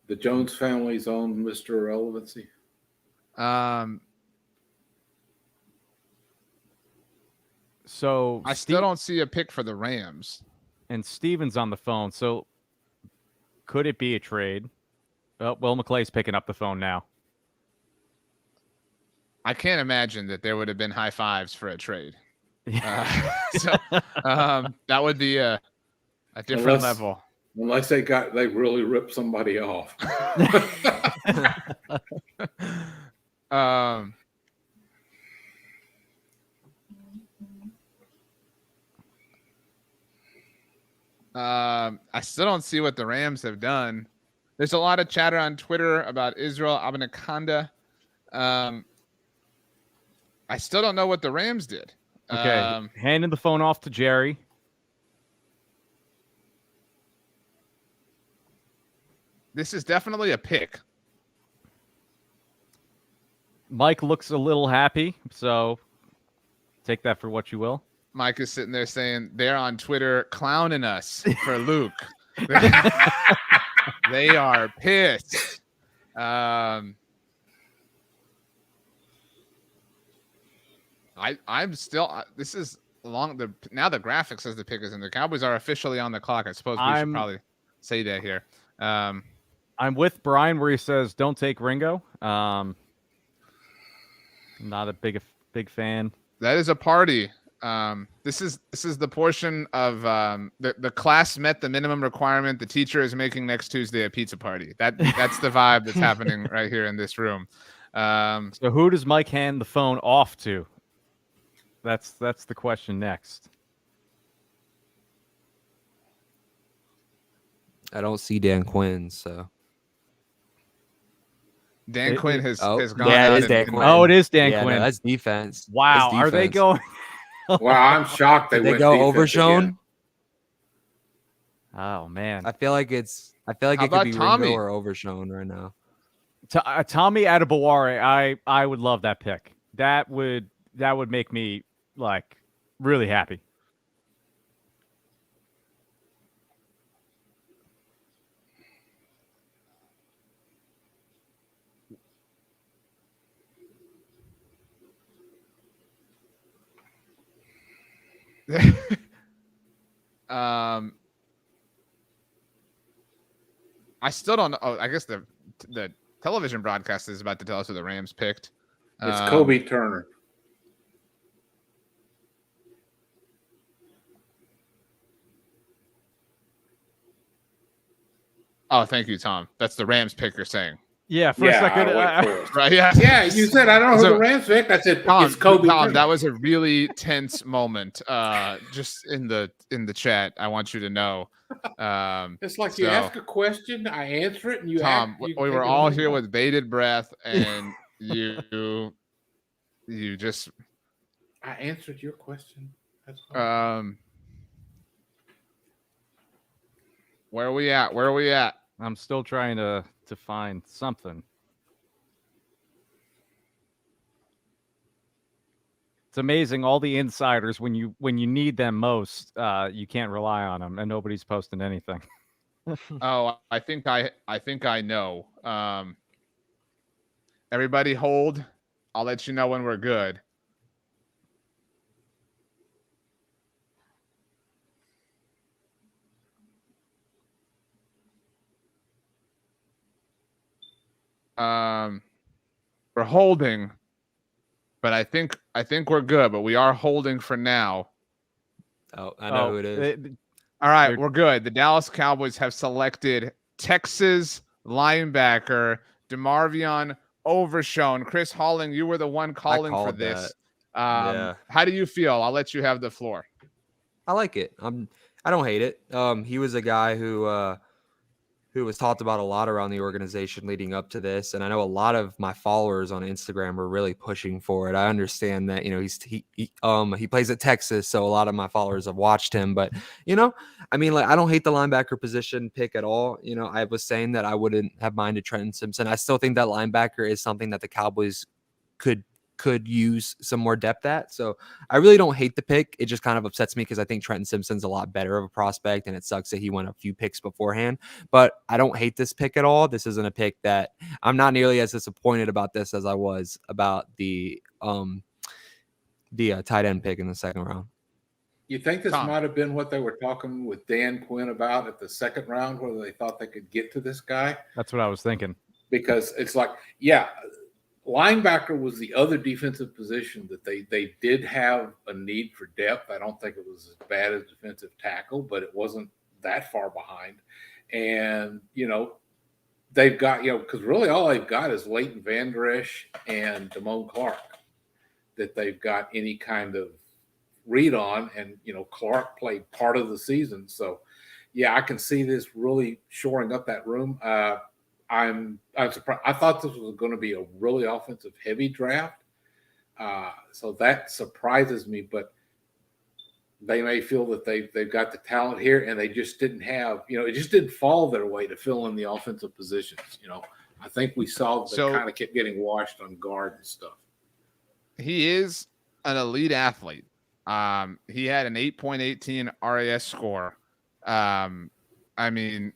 The Jones family's own Mr. Irrelevancy.
So
I still don't see a pick for the Rams.
And Steven's on the phone. So could it be a trade? Oh, Will McClay's picking up the phone now.
I can't imagine that there would have been high fives for a trade. So that would be a different level.
Unless they really ripped somebody off.
I still don't see what the Rams have done. There's a lot of chatter on Twitter about Israel Abanikanda. I still don't know what the Rams did.
Okay, handing the phone off to Jerry.
This is definitely a pick.
Mike looks a little happy, so take that for what you will.
Mike is sitting there saying they're on Twitter clowning us for Luke. They are pissed. I'm still. This is long. Now the graphic says the pick is in. The Cowboys are officially on the clock. I suppose we should probably say that here.
I'm with Brian where he says don't take Ringo. I'm not a big fan.
That is a party. This is the portion of the class met the minimum requirement. The teacher is making next Tuesday a pizza party. That's the vibe that's happening right here in this room.
So who does Mike hand the phone off to? That's the question next.
I don't see Dan Quinn, so.
Dan Quinn has gone
yeah,
out.
It is Dan Quinn.
Oh, it is Dan Quinn.
No, that's defense.
Wow,
that's defense.
Are they going?
Wow, I'm shocked
they go Overshown.
Again.
Oh man,
I feel like it could be
Tommy?
Ringo or Overshown right now.
Tommy Adebaware, I would love that pick. That would make me like really happy.
I still don't know. Oh, I guess the television broadcast is about to tell us who the Rams picked.
It's Kobe Turner.
Oh, thank you, Tom. That's the Rams pick you're saying.
Yeah, for a second.
Right, yeah.
Yeah, you said, I don't know who the Rams picked. I said, it's Kobe Turner.
That was a really tense moment just in the chat. I want you to know.
It's like you ask a question, I answer it, and
we were all here with bated breath, and you just...
I answered your question. That's
where are we at?
I'm still trying to find something. It's amazing, all the insiders when you need them most, you can't rely on them, and nobody's posting anything.
Oh, I think I know. Everybody hold. I'll let you know when we're good. We're holding, but I think we're good, but we are holding for now.
Oh, I know who it is.
All right, we're good. The Dallas Cowboys have selected Texas linebacker DeMarvion Overshown. Chris Halling, you were the one calling for this. How do you feel? I'll let you have the floor.
I like it. I don't hate it. He was a guy who was talked about a lot around the organization leading up to this. And I know a lot of my followers on Instagram were really pushing for it. I understand that, he plays at Texas, so a lot of my followers have watched him, but I don't hate the linebacker position pick at all. I was saying that I wouldn't have minded Trenton Simpson. I still think that linebacker is something that the Cowboys could use some more depth at. So I really don't hate the pick. It just kind of upsets me because I think Trenton Simpson's a lot better of a prospect, and it sucks that he went a few picks beforehand. But I don't hate this pick at all. This isn't a pick that I'm not nearly as disappointed about this as I was about the tight end pick in the second round.
You think this might have been what they were talking with Dan Quinn about at the second round, whether they thought they could get to this guy?
That's what I was thinking.
Because it's like, linebacker was the other defensive position that they did have a need for depth. I don't think it was as bad as defensive tackle, but it wasn't that far behind. And, they've got, because really all they've got is Leighton Vander Esch and Damone Clark that they've got any kind of read on. And, Clark played part of the season. So, yeah, I can see this really shoring up that room. I'm surprised. I thought this was going to be a really offensive heavy draft. So that surprises me, but they may feel that they've got the talent here and they just didn't have, it just didn't fall their way to fill in the offensive positions. I think we saw they kind of kept getting washed on guard and stuff. He
is an elite athlete. He had an 8.18 RAS score. I mean,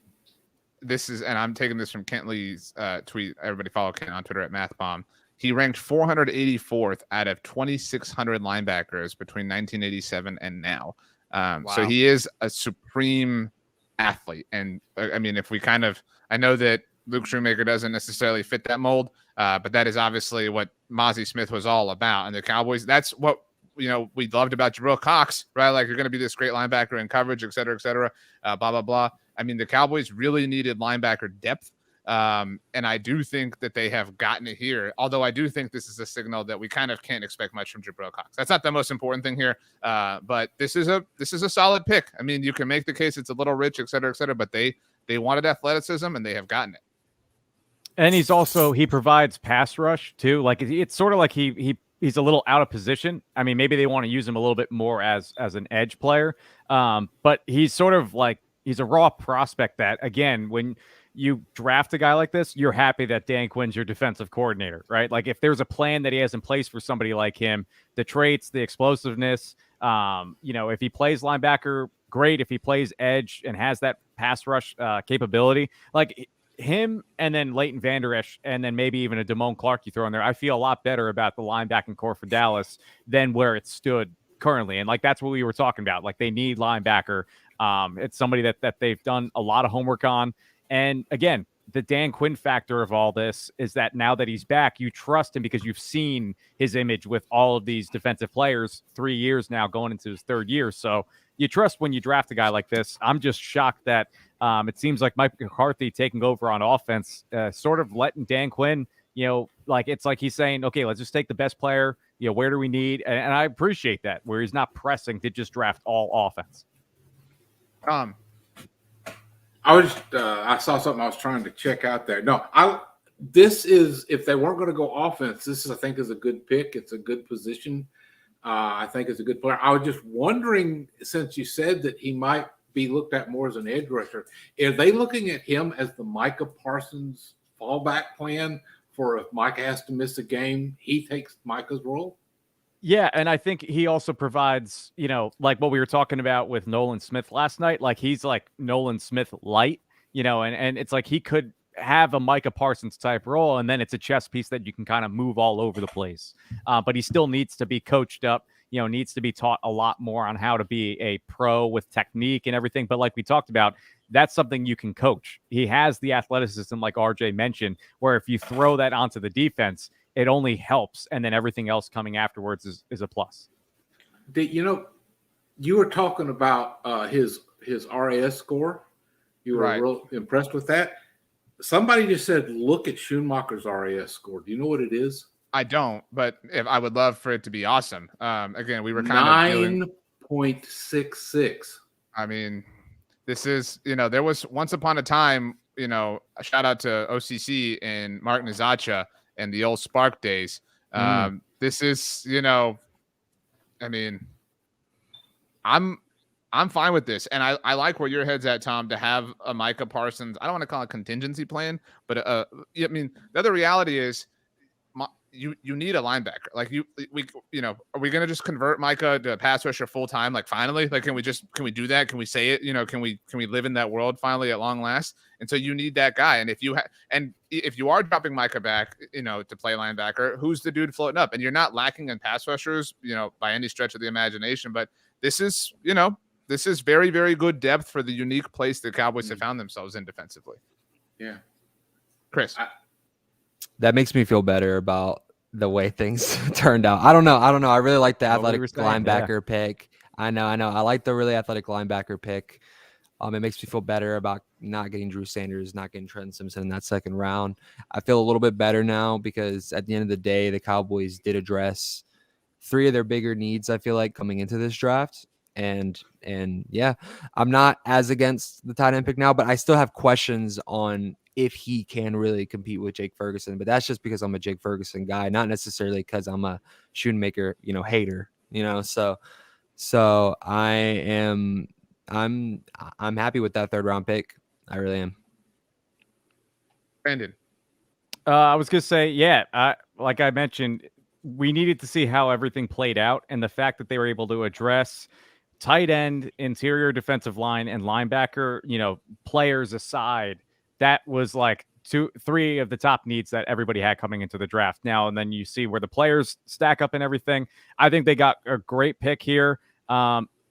this is, and I'm taking this from Kent Lee's tweet. Everybody follow Kent on Twitter at MathBomb. He ranked 484th out of 2,600 linebackers between 1987 and now. Wow. So he is a supreme athlete. And I mean, if we I know that Luke Schoonmaker doesn't necessarily fit that mold, but that is obviously what Mazi Smith was all about. And the Cowboys, that's what, we loved about Jabril Cox, right? Like, you're going to be this great linebacker in coverage, et cetera, blah, blah, blah. I mean, the Cowboys really needed linebacker depth. And I do think that they have gotten it here. Although I do think this is a signal that we kind of can't expect much from Jabril Cox. That's not the most important thing here. But this is a solid pick. I mean, you can make the case it's a little rich, et cetera, but they wanted athleticism and they have gotten it.
And he provides pass rush too. Like, it's sort of like he's a little out of position. I mean, maybe they want to use him a little bit more as an edge player. But he's sort of like, he's a raw prospect that, again, when you draft a guy like this, you're happy that Dan Quinn's your defensive coordinator, right? Like, if there's a plan that he has in place for somebody like him, the traits, the explosiveness, if he plays linebacker, great. If he plays edge and has that pass rush capability, like him and then Leighton Vander Esch and then maybe even a Damone Clark you throw in there, I feel a lot better about the linebacking core for Dallas than where it stood currently. And like, that's what we were talking about. Like, they need linebacker. It's somebody that they've done a lot of homework on. And again, the Dan Quinn factor of all this is that now that he's back, you trust him because you've seen his image with all of these defensive players 3 years now going into his third year. So you trust when you draft a guy like this. I'm just shocked that it seems like Mike McCarthy taking over on offense, sort of letting Dan Quinn, like, it's like he's saying, okay, let's just take the best player. Where do we need? And I appreciate that, where he's not pressing to just draft all offense.
I saw something I was trying to check out there. No, this is, if they weren't going to go offense, this is, I think, is a good pick. It's a good position. I think it's a good player. I was just wondering, since you said that he might be looked at more as an edge rusher, are they looking at him as the Micah Parsons fallback plan for if Micah has to miss a game, he takes Micah's role?
Yeah, and I think he also provides, like what we were talking about with Nolan Smith last night. Like, he's like Nolan Smith light, and it's like he could have a Micah Parsons type role, and then it's a chess piece that you can kind of move all over the place. But he still needs to be coached up, needs to be taught a lot more on how to be a pro with technique and everything. But like we talked about, that's something you can coach. He has the athleticism, like RJ mentioned, where if you throw that onto the defense, it only helps, and then everything else coming afterwards is a plus.
You were talking about his RAS score. You were real impressed with that. Somebody just said, look at Schoonmaker's RAS score. Do you know what it is?
I don't, but if I would love for it to be awesome. Again, we were kind of
9.66.
I mean, this is, there was once upon a time, a shout out to OCC and Mark Nizacha and the old Spark days. This is, I mean, I'm fine with this. And I like where your head's at, Tom, to have a Micah Parsons. I don't want to call it a contingency plan, but I mean, the other reality is you need a linebacker. Like, are we going to just convert Micah to a pass rusher full time? Like, finally, like, can we do that? Can we say it? Can we live in that world finally at long last? And so you need that guy. And if you are dropping Micah back, to play linebacker, who's the dude floating up? And you're not lacking in pass rushers, by any stretch of the imagination. But this is very, very good depth for the unique place the Cowboys have found themselves in defensively.
Yeah.
Chris.
That makes me feel better about the way things turned out. I don't know. I really like the athletic linebacker
yeah.
pick. I know. I like the really athletic linebacker pick. It makes me feel better about not getting Drew Sanders, not getting Trent Simpson in that second round. I feel a little bit better now because at the end of the day, the Cowboys did address 3 of their bigger needs, I feel like, coming into this draft. And yeah, I'm not as against the tight end pick now, but I still have questions on if he can really compete with Jake Ferguson. But that's just because I'm a Jake Ferguson guy, not necessarily because I'm a Schoonmaker, hater, So I'm happy with that 3rd round pick. I really am.
Brandon.
I was gonna say, yeah. Like I mentioned, we needed to see how everything played out, and the fact that they were able to address tight end, interior defensive line, and linebacker, players aside, that was like 3 of the top needs that everybody had coming into the draft. Now and then you see where the players stack up and everything. I think they got a great pick here.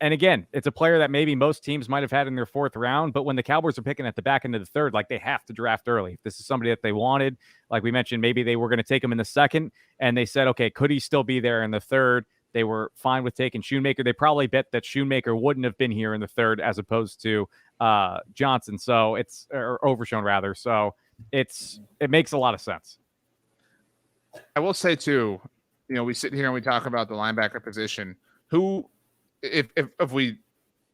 And again, it's a player that maybe most teams might have had in their 4th round, but when the Cowboys are picking at the back end of the 3rd, like they have to draft early. If this is somebody that they wanted, like we mentioned, maybe they were going to take him in the 2nd, and they said, okay, could he still be there in the 3rd? They were fine with taking Schoonmaker. They probably bet that Schoonmaker wouldn't have been here in the 3rd as opposed to Johnson. So or Overshown rather. So it makes a lot of sense.
I will say too, we sit here and we talk about the linebacker position. Who, if we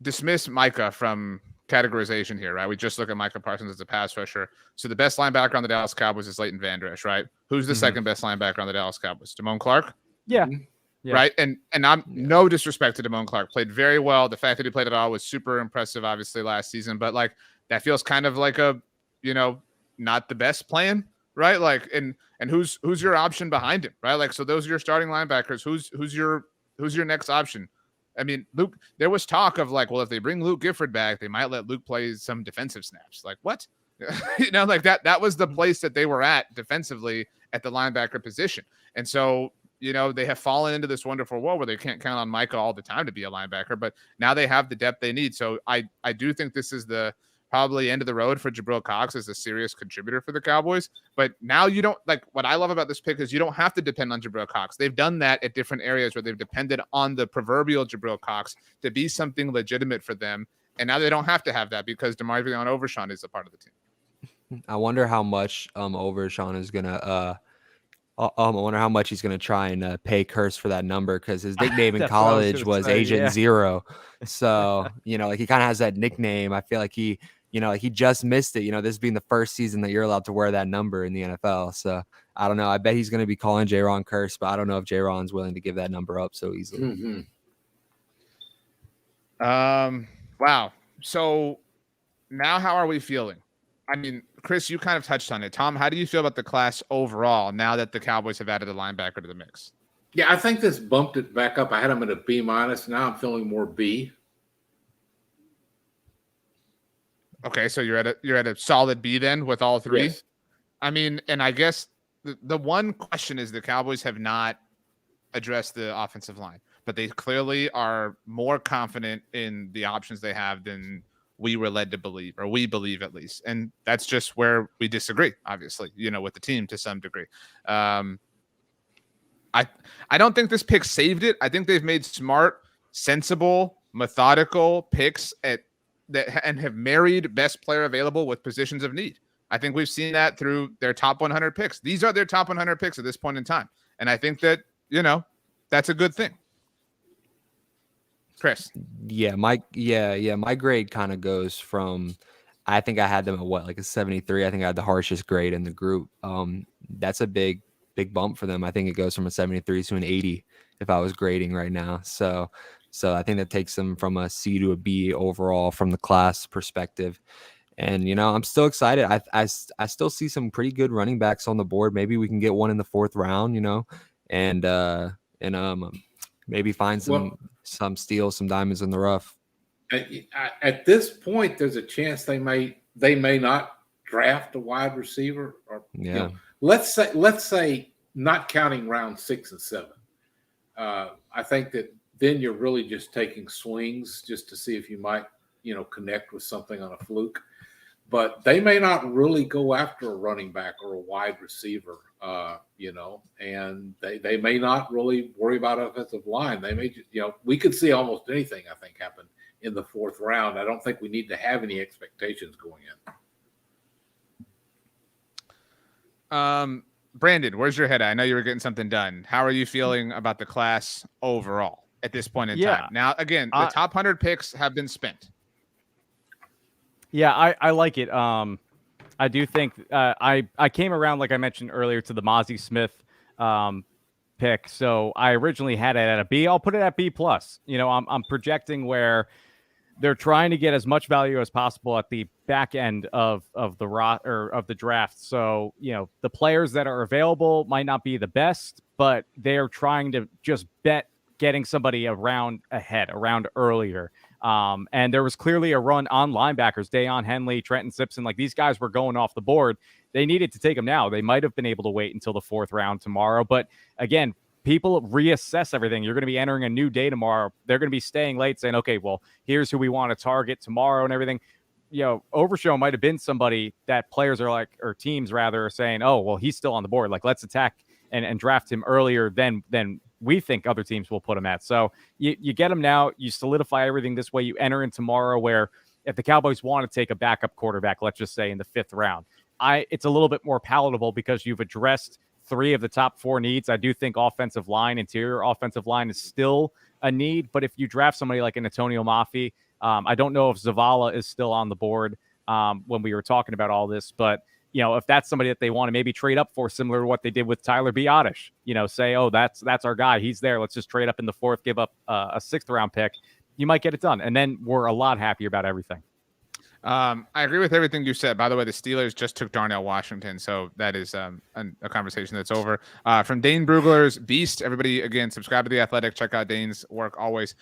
dismiss Micah from categorization here, right? We just look at Micah Parsons as a pass rusher. So the best linebacker on the Dallas Cowboys is Leighton Vander Esch, right? Who's the second best linebacker on the Dallas Cowboys? Damone Clark?
Yeah.
Yeah. Right. And I'm no disrespect to Damone Clark, played very well. The fact that he played at all was super impressive, obviously, last season. But like that feels kind of like a, not the best plan, right? Like and who's your option behind him, right? Like so those are your starting linebackers. Who's your next option? I mean, Luke, there was talk of like, well, if they bring Luke Gifford back, they might let Luke play some defensive snaps. Like what? Like that was the place that they were at defensively at the linebacker position. And so they have fallen into this wonderful world where they can't count on Micah all the time to be a linebacker, but now they have the depth they need. So I do think this is the probably end of the road for Jabril Cox as a serious contributor for the Cowboys. But now you don't like what I love about this pick is you don't have to depend on Jabril Cox. They've done that at different areas where they've depended on the proverbial Jabril Cox to be something legitimate for them. And now they don't have to have that because DeMarvion Overshown is a part of the team.
I wonder how much Overshown is gonna I wonder how much he's going to try and pay Curse for that number because his nickname in college was Agent Zero. So, like he kind of has that nickname. I feel like he just missed it. This being the first season that you're allowed to wear that number in the NFL. So I don't know. I bet he's going to be calling J-Ron Curse, but I don't know if J-Ron's willing to give that number up so easily.
Wow. So now how are we feeling? I mean, Chris, you kind of touched on it. Tom, how do you feel about the class overall now that the Cowboys have added a linebacker to the mix?
Yeah, I think this bumped it back up. I had them at a B-. Now I'm feeling more B.
Okay, so you're at a solid B then with all 3?
Yes.
I mean, and I guess the one question is the Cowboys have not addressed the offensive line, but they clearly are more confident in the options they have than we were led to believe, or we believe at least. And that's just where we disagree, obviously, with the team to some degree. I don't think this pick saved it. I think they've made smart, sensible, methodical picks and have married best player available with positions of need. I think we've seen that through their top 100 picks. These are their top 100 picks at this point in time. And I think that, that's a good thing. Chris.
Yeah, my grade kind of goes from, I think I had them at like a 73. I think I had the harshest grade in the group. That's a big bump for them. I think it goes from a 73 to an 80 if I was grading right now. So I think that takes them from a C to a B overall from the class perspective. And I'm still excited. I still see some pretty good running backs on the board. Maybe we can get one in the 4th round, and maybe find some steals, some diamonds in the rough.
At this point, there's a chance they may not draft a wide receiver. Or let's say not counting round 6 and 7. I think that then you're really just taking swings just to see if you might connect with something on a fluke. but they may not really go after a running back or a wide receiver, and they may not really worry about offensive line. They may just, we could see almost anything, I think, happen in the 4th round. I don't think we need to have any expectations going
in. Brandon, where's your head at? I know you were getting something done. How are you feeling about the class overall at this point in time? Now, again, the top 100 picks have been spent.
Yeah, I like it. I do think I came around, like I mentioned earlier, to the Mazi Smith pick. So I originally had it at a B. I'll put it at B+. I'm projecting where they're trying to get as much value as possible at the back end of the draft. So, the players that are available might not be the best, but they're trying to just bet getting somebody around earlier. And there was clearly a run on linebackers, Deion Henley, Trenton Simpson. Like, these guys were going off the board. They needed to take them now. They might have been able to wait until the 4th round tomorrow. But again, people reassess everything. You're going to be entering a new day tomorrow. They're going to be staying late saying, okay, well, here's who we want to target tomorrow and everything. Overshown might have been somebody that players are or teams rather are saying, oh, well, he's still on the board. Like, let's attack and draft him earlier than we think other teams will put him at. So you get him now, you solidify everything this way. You enter in tomorrow where if the Cowboys want to take a backup quarterback, let's just say in the 5th round, it's a little bit more palatable because you've addressed 3 of the top 4 needs. I do think interior offensive line is still a need, but if you draft somebody like an Antonio Mafi, I don't know if Zavala is still on the board when we were talking about all this, but if that's somebody that they want to maybe trade up for, similar to what they did with Tyler Biadasz, say, oh, that's our guy. He's there. Let's just trade up in the 4th, give up a 6th round pick. You might get it done. And then we're a lot happier about everything.
I agree with everything you said. By the way, the Steelers just took Darnell Washington, so that is a conversation that's over. From Dane Brugler's Beast, everybody, again, subscribe to The Athletic. Check out Dane's work always.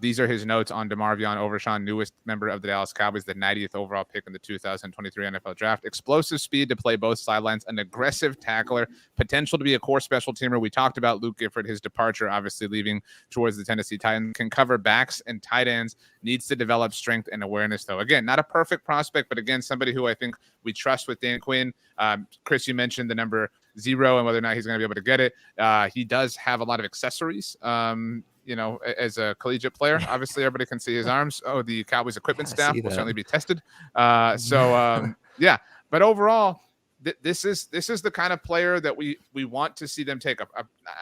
These are his notes on DeMarvion Overshown, newest member of the Dallas Cowboys, the 90th overall pick in the 2023 NFL Draft. Explosive speed to play both sidelines, an aggressive tackler, potential to be a core special teamer. We talked about Luke Gifford, his departure, obviously leaving towards the Tennessee Titans. Can cover backs and tight ends, needs to develop strength and awareness, though. Again, not a perfect prospect, but again, somebody who I think we trust with Dan Quinn. Chris, you mentioned the number 0 and whether or not he's going to be able to get it. He does have a lot of accessories. As a collegiate player, obviously everybody can see his arms. Oh, the Cowboys equipment staff will certainly be tested. Yeah, but overall, this is the kind of player that we want to see them take up.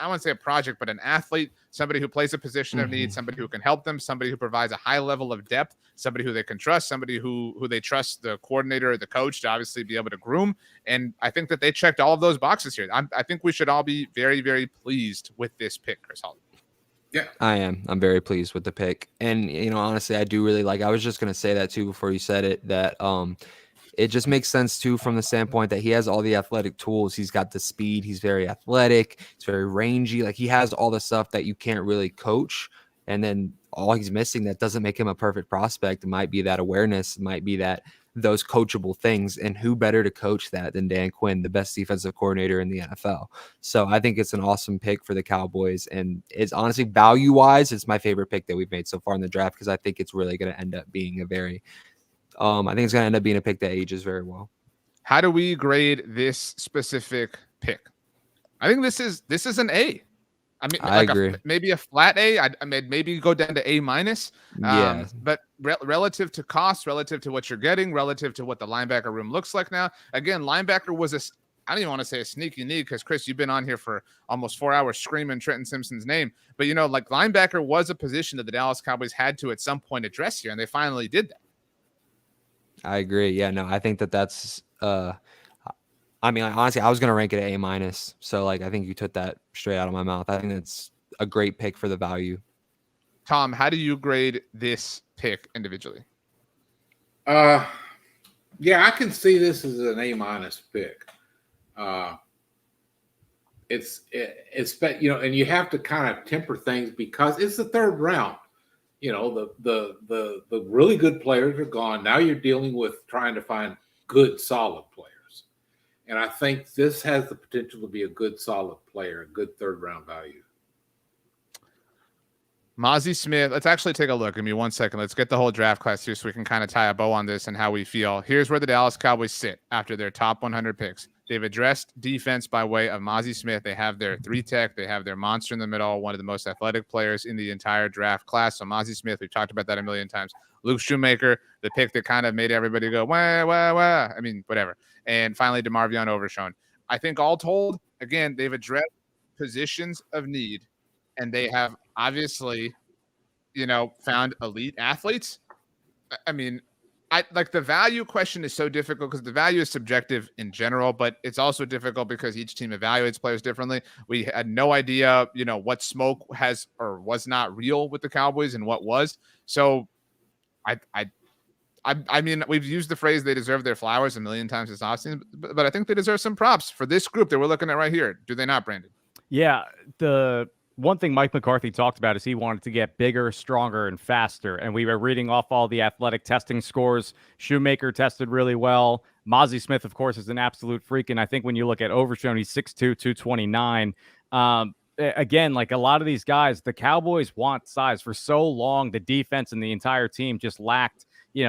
I wouldn't say a project, but an athlete, somebody who plays a position of need, somebody who can help them, somebody who provides a high level of depth, somebody who they can trust, somebody who they trust the coordinator or the coach to obviously be able to groom. And I think that they checked all of those boxes here. I think we should all be very, very pleased with this pick, Chris Holly.
Yeah, I am. I'm very pleased with the pick. And, honestly, I do really I was just going to say that too before you said it, that it just makes sense too from the standpoint that he has all the athletic tools. He's got the speed. He's very athletic. He's very rangy. Like, he has all the stuff that you can't really coach. And then all he's missing that doesn't make him a perfect prospect. It might be that awareness. It might be that those coachable things. And who better to coach that than Dan Quinn, the best defensive coordinator in the NFL? So I think it's an awesome pick for the Cowboys. And it's honestly, value-wise, it's my favorite pick that we've made so far in the draft, because I think it's really going to end up being a very I think it's going to end up being a pick that ages very well.
How do we grade this specific pick? I think this is an A. I mean,
I agree.
Maybe a flat A. I mean, maybe go down to A-.
Yeah.
But relative to cost, relative to what you're getting, relative to what the linebacker room looks like now. Again, linebacker was I don't even want to say a sneaky need, because Chris, you've been on here for almost 4 hours screaming Trenton Simpson's name. But linebacker was a position that the Dallas Cowboys had to at some point address here, and they finally did that.
I agree. Yeah, no, I think that's honestly, I was going to rank it at A-. So I think you took that straight out of my mouth. I think it's a great pick for the value.
Tom, how do you grade this pick individually?
Yeah, I can see this as an A- pick. It's and you have to kind of temper things because it's the 3rd round. The really good players are gone. Now you're dealing with trying to find good, solid players. And I think this has the potential to be a good, solid player, a good 3rd round value.
Mazi Smith. Let's actually take a look. Give me 1 second. Let's get the whole draft class here so we can kind of tie a bow on this and how we feel. Here's where the Dallas Cowboys sit after their top 100 picks. They've addressed defense by way of Mazi Smith. They have their 3-tech. They have their monster in the middle, one of the most athletic players in the entire draft class. So Mazi Smith, we've talked about that a million times. Luke Schoonmaker, the pick that kind of made everybody go, wah, wah, wah. I mean, whatever. And finally, DeMarvion Overshown. I think all told, again, they've addressed positions of need, and they have obviously, found elite athletes. I mean, I like the value question is so difficult because the value is subjective in general, but it's also difficult because each team evaluates players differently. We had no idea, what smoke has or was not real with the Cowboys and what was. So I mean, we've used the phrase they deserve their flowers a million times this offseason, but I think they deserve some props for this group that we're looking at right here. Do they not, Brandon?
Yeah, the one thing Mike McCarthy talked about is he wanted to get bigger, stronger, and faster. And we were reading off all the athletic testing scores. Schoonmaker tested really well. Mazi Smith, of course, is an absolute freak. And I think when you look at Overshown, he's 6'2", 229. Again, like a lot of these guys, the Cowboys want size. For so long, the defense and the entire team just lacked,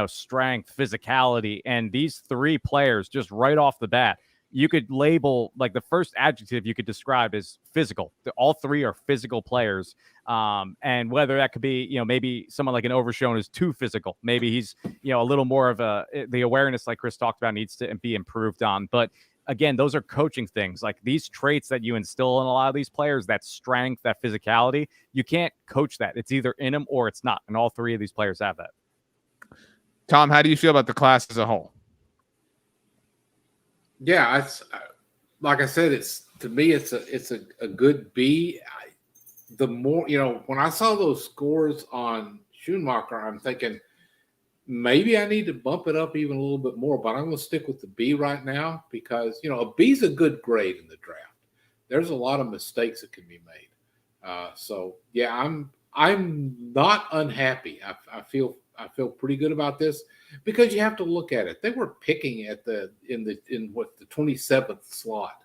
strength, physicality. And these three players, just right off the bat, you could label, like, the first adjective you could describe is physical. All three are physical players. And whether that could be, maybe someone like an Overshown is too physical. Maybe he's, a little more of the awareness, like Chris talked about, needs to be improved on. But again, those are coaching things. Like these traits that you instill in a lot of these players, that strength, that physicality, you can't coach that. It's either in them or it's not. And all three of these players have that.
Tom, how do you feel about the class as a whole?
Yeah, like I said, to me it's a good B. The more when I saw those scores on Schoonmaker, I'm thinking maybe I need to bump it up even a little bit more. But I'm going to stick with the B right now because a B is a good grade in the draft. There's a lot of mistakes that can be made. So yeah, I'm not unhappy. I feel pretty good about this. Because you have to look at it. They were picking at the 27th slot.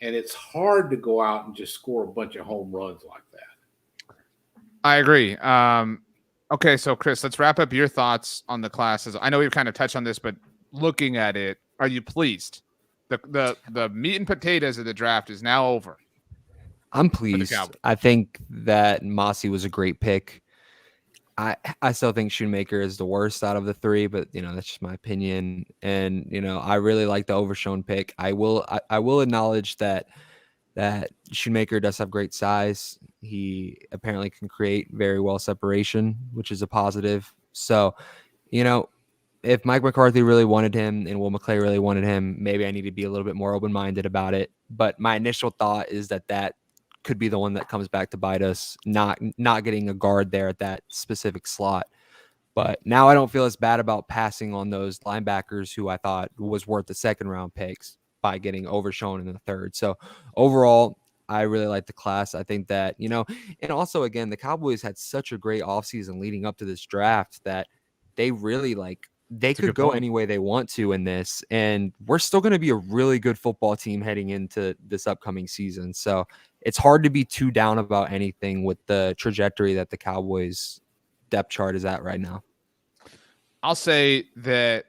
And it's hard to go out and just score a bunch of home runs like that.
I agree. Okay, so Chris, let's wrap up your thoughts on the classes. I know we've kind of touched on this, but looking at it, are you pleased? The meat and potatoes of the draft is now over.
I'm pleased. I think that Mazi was a great pick. I still think Schoonmaker is the worst out of the three, but that's just my opinion. And I really like the Overshown pick. I will acknowledge that Schoonmaker does have great size. He apparently can create very well separation, which is a positive. So, if Mike McCarthy really wanted him and Will McClay really wanted him, maybe I need to be a little bit more open-minded about it. But my initial thought is that could be the one that comes back to bite us, not getting a guard there at that specific slot. But now I don't feel as bad about passing on those linebackers who I thought was worth the second round picks by getting Overshown in the third. So overall, I really like the class. I think that, and also again, the Cowboys had such a great offseason leading up to this draft that they really they could go any way they want to in this. And we're still going to be a really good football team heading into this upcoming season. So it's hard to be too down about anything with the trajectory that the Cowboys depth chart is at right now.
I'll say that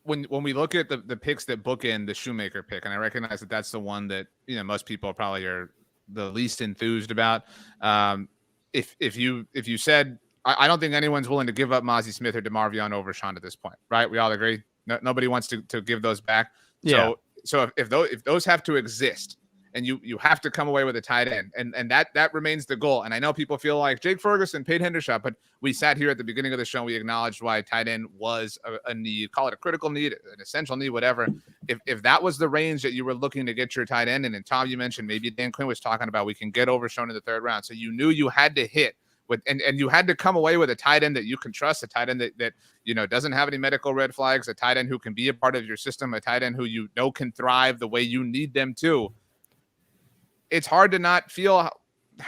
when we look at the picks that bookend the Schoonmaker pick, and I recognize that that's the one that most people probably are the least enthused about. If you said, I don't think anyone's willing to give up Mazi Smith or DeMarvion Overshown at this point, right? We all agree. Nobody wants to give those back.
Yeah.
So if those have to exist, and you have to come away with a tight end, and that remains the goal. And I know people feel like Jake Ferguson, Peyton Hendershot, but we sat here at the beginning of the show and we acknowledged why tight end was a need, call it a critical need, an essential need, whatever. If that was the range that you were looking to get your tight end, and then Tom, you mentioned maybe Dan Quinn was talking about we can get Overshown in the third round. So you knew you had to hit with, and you had to come away with a tight end that you can trust, a tight end that doesn't have any medical red flags, a tight end who can be a part of your system, a tight end who can thrive the way you need them to. It's hard to not feel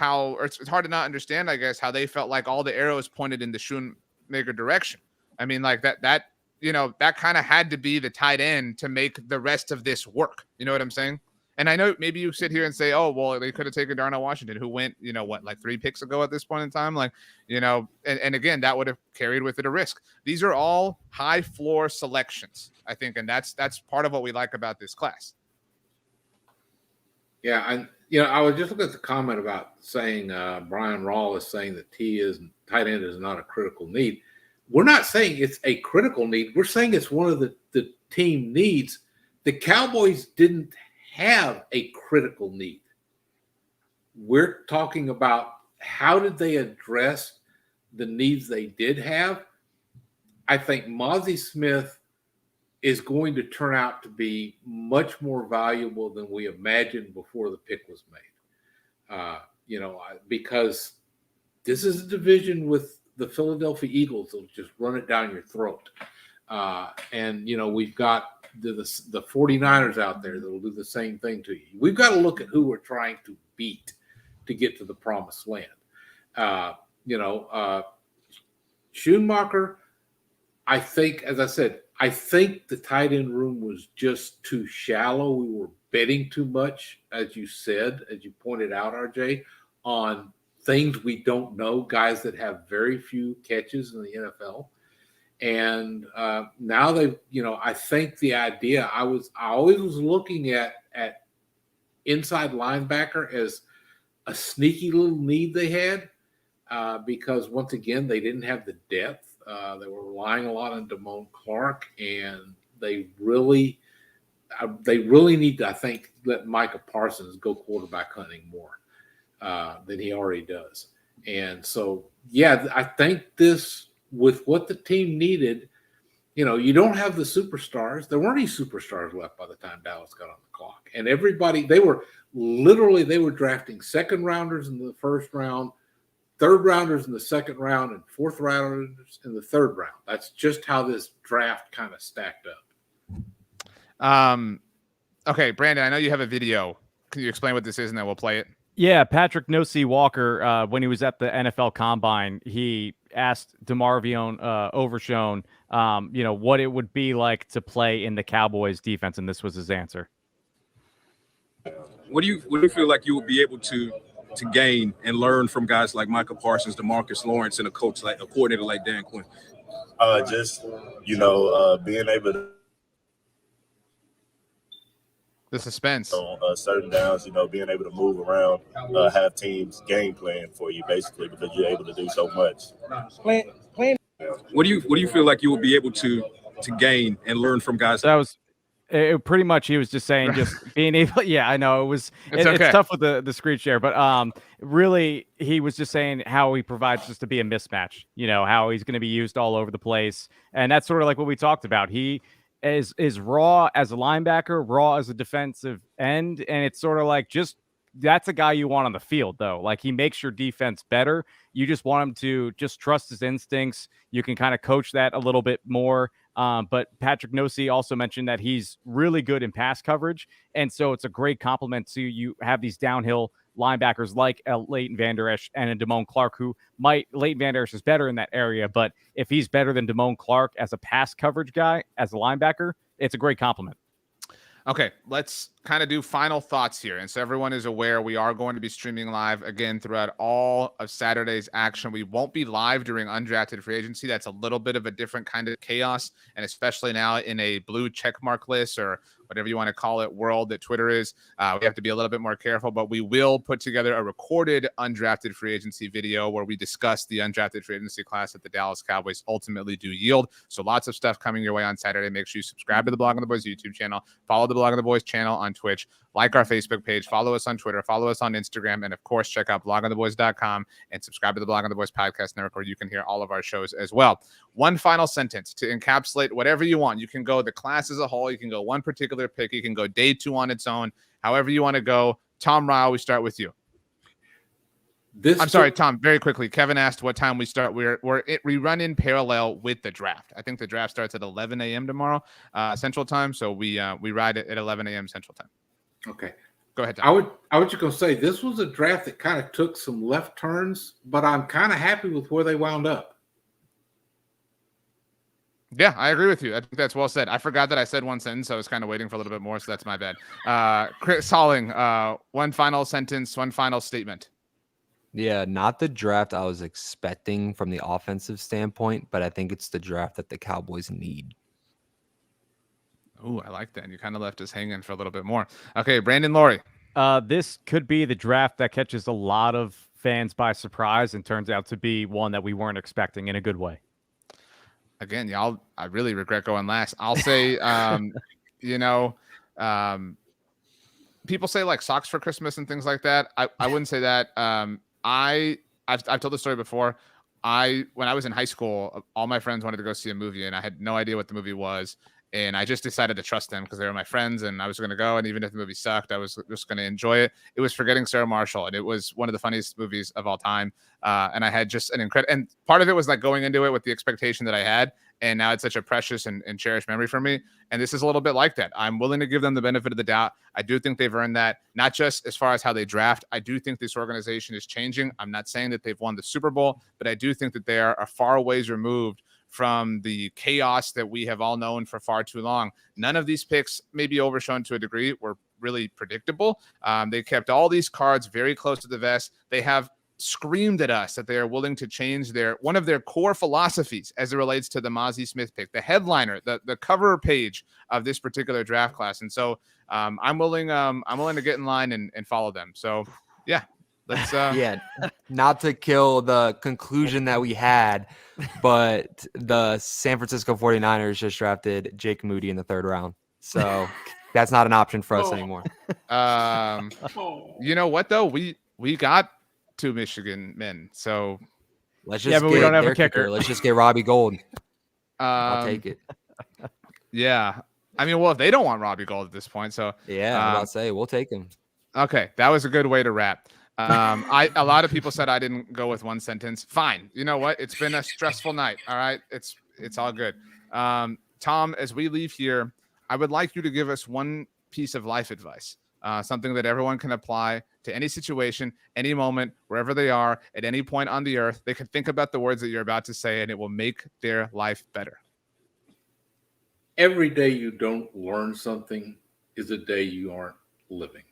or it's hard to not understand, I guess, how they felt like all the arrows pointed in the Schoonmaker direction. I mean, like that kind of had to be the tight end to make the rest of this work. You know what I'm saying? And I know maybe you sit here and say, oh, well, they could have taken Darnell Washington, who went, like 3 picks ago at this point in time. Like, and again, that would have carried with it a risk. These are all high floor selections, I think. And that's part of what we like about this class.
Yeah. I was just looking at the comment about saying Brian Rawl is saying that tight end is not a critical need. We're not saying it's a critical need. We're saying it's one of the team needs. The Cowboys didn't have a critical need. We're talking about how did they address the needs they did have. I think Mazi Smith is going to turn out to be much more valuable than we imagined before the pick was made. Because this is a division with the Philadelphia Eagles will just run it down your throat. We've got the 49ers out there that will do the same thing to you. We've got to look at who we're trying to beat to get to the promised land. Schoonmaker, I think, as I said, I think the tight end room was just too shallow. We were betting too much, as you pointed out, RJ, on things we don't know, guys that have very few catches in the NFL. And now I think the idea, I always was looking at inside linebacker as a sneaky little need they had because once again, they didn't have the depth. They were relying a lot on Damone Clark, and they really need to, I think, let Micah Parsons go quarterback hunting more than he already does. And so, yeah, I think this, with what the team needed, you don't have the superstars. There weren't any superstars left by the time Dallas got on the clock. And everybody, they were drafting second rounders in the first round, third rounders in the second round, and fourth rounders in the third round. That's just how this draft kind of stacked up.
Okay, Brandon, I know you have a video. Can you explain what this is, and then we'll play it?
Yeah, Patrick No-See Walker, when he was at the NFL Combine, he asked DeMarvion Overshown, what it would be like to play in the Cowboys defense, and this was his answer.
What do you feel like you would be able to gain and learn from guys like Micah Parsons, DeMarcus Lawrence, and a coordinator like Dan Quinn?
Being able to.
The suspense
on certain downs, being able to move around, have teams game plan for you basically because you're able to do so much.
What do you feel like you will be able to gain and learn from guys?
That was pretty much. He was just saying, just being able. Yeah, I know it was. It's tough with the screen share, but really, he was just saying how he provides just to be a mismatch. How he's going to be used all over the place, and that's sort of like what we talked about. He is raw as a linebacker, raw as a defensive end, and it's sort of like that's a guy you want on the field, though. Like, he makes your defense better. You just want him to just trust his instincts. You can kind of coach that a little bit more. But Patrick No-See also mentioned that he's really good in pass coverage, and so it's a great compliment to you have these downhill linebackers like Leighton Vander Esch and a Damone Clark, Leighton Vander Esch is better in that area, but if he's better than Damone Clark as a pass coverage guy, as a linebacker, it's a great compliment.
Okay, let's kind of do final thoughts here. And so everyone is aware, we are going to be streaming live again throughout all of Saturday's action. We won't be live during undrafted free agency. That's a little bit of a different kind of chaos. And especially now in a blue checkmark list or whatever you want to call it, world that Twitter is, we have to be a little bit more careful, but we will put together a recorded undrafted free agency video where we discuss the undrafted free agency class that the Dallas Cowboys ultimately do yield. So lots of stuff coming your way on Saturday. Make sure you subscribe to the Blog on the Boys YouTube channel, follow the Blog on the Boys channel on Twitch, like our Facebook page, follow us on Twitter, follow us on Instagram, and of course, check out blogontheboys.com and subscribe to the Blog on the Boys podcast network where you can hear all of our shows as well. One final sentence to encapsulate whatever you want. You can go the class as a whole. You can go one particular pick. You can go day two on its own. However you want to go. Tom Ryle, we start with you. I'm sorry, Tom, very quickly. Kevin asked what time we start. We run in parallel with the draft. I think the draft starts at 11 a.m. tomorrow, Central Time. So we ride it at 11 a.m. Central Time.
Okay.
Go ahead, Tom.
I was just going to say, this was a draft that kind of took some left turns, but I'm kind of happy with where they wound up.
Yeah, I agree with you. I think that's well said. I forgot that I said one sentence, so I was kind of waiting for a little bit more, so that's my bad. Chris Halling, one final sentence, one final statement.
Yeah, not the draft I was expecting from the offensive standpoint, but I think it's the draft that the Cowboys need.
Ooh, I like that. You kind of left us hanging for a little bit more. Okay, Brandon Laurie.
This could be the draft that catches a lot of fans by surprise and turns out to be one that we weren't expecting in a good way.
Again, y'all, I really regret going last. I'll say, people say like socks for Christmas and things like that. I wouldn't say that. I've told the story before. When I was in high school, all my friends wanted to go see a movie, and I had no idea what the movie was. And I just decided to trust them because they were my friends, and I was going to go. And even if the movie sucked, I was just going to enjoy it. It was Forgetting Sarah Marshall, and it was one of the funniest movies of all time. And I had just an incredible, and part of it was like going into it with the expectation that I had. And now it's such a precious and cherished memory for me. And this is a little bit like that. I'm willing to give them the benefit of the doubt. I do think they've earned that, not just as far as how they draft. I do think this organization is changing. I'm not saying that they've won the Super Bowl, but I do think that they are far ways removed from the chaos that we have all known for far too long. None of these picks, maybe Overshown to a degree, were really predictable. They kept all these cards very close to the vest. They have screamed at us that they are willing to change one of their core philosophies as it relates to the Mazi Smith pick, the headliner, the cover page of this particular draft class. And so I'm willing to get in line and follow them. So yeah, let's
not to kill the conclusion that we had, but the San Francisco 49ers just drafted Jake Moody in the 3rd round. So that's not an option for us anymore.
You know what though? We got 2 Michigan men. So
let's just but we don't have a kicker. Let's just get Robbie Gould. I'll take it.
Yeah. I mean, well, if they don't want Robbie Gould at this point, so
yeah, I'm about to say we'll take him.
Okay, that was a good way to wrap. A lot of people said I didn't go with one sentence. Fine. You know what? It's been a stressful night. All right. It's all good. Tom, as we leave here, I would like you to give us one piece of life advice. Something that everyone can apply to any situation, any moment, wherever they are, at any point on the earth. They can think about the words that you're about to say, and it will make their life better.
Every day you don't learn something is a day you aren't living.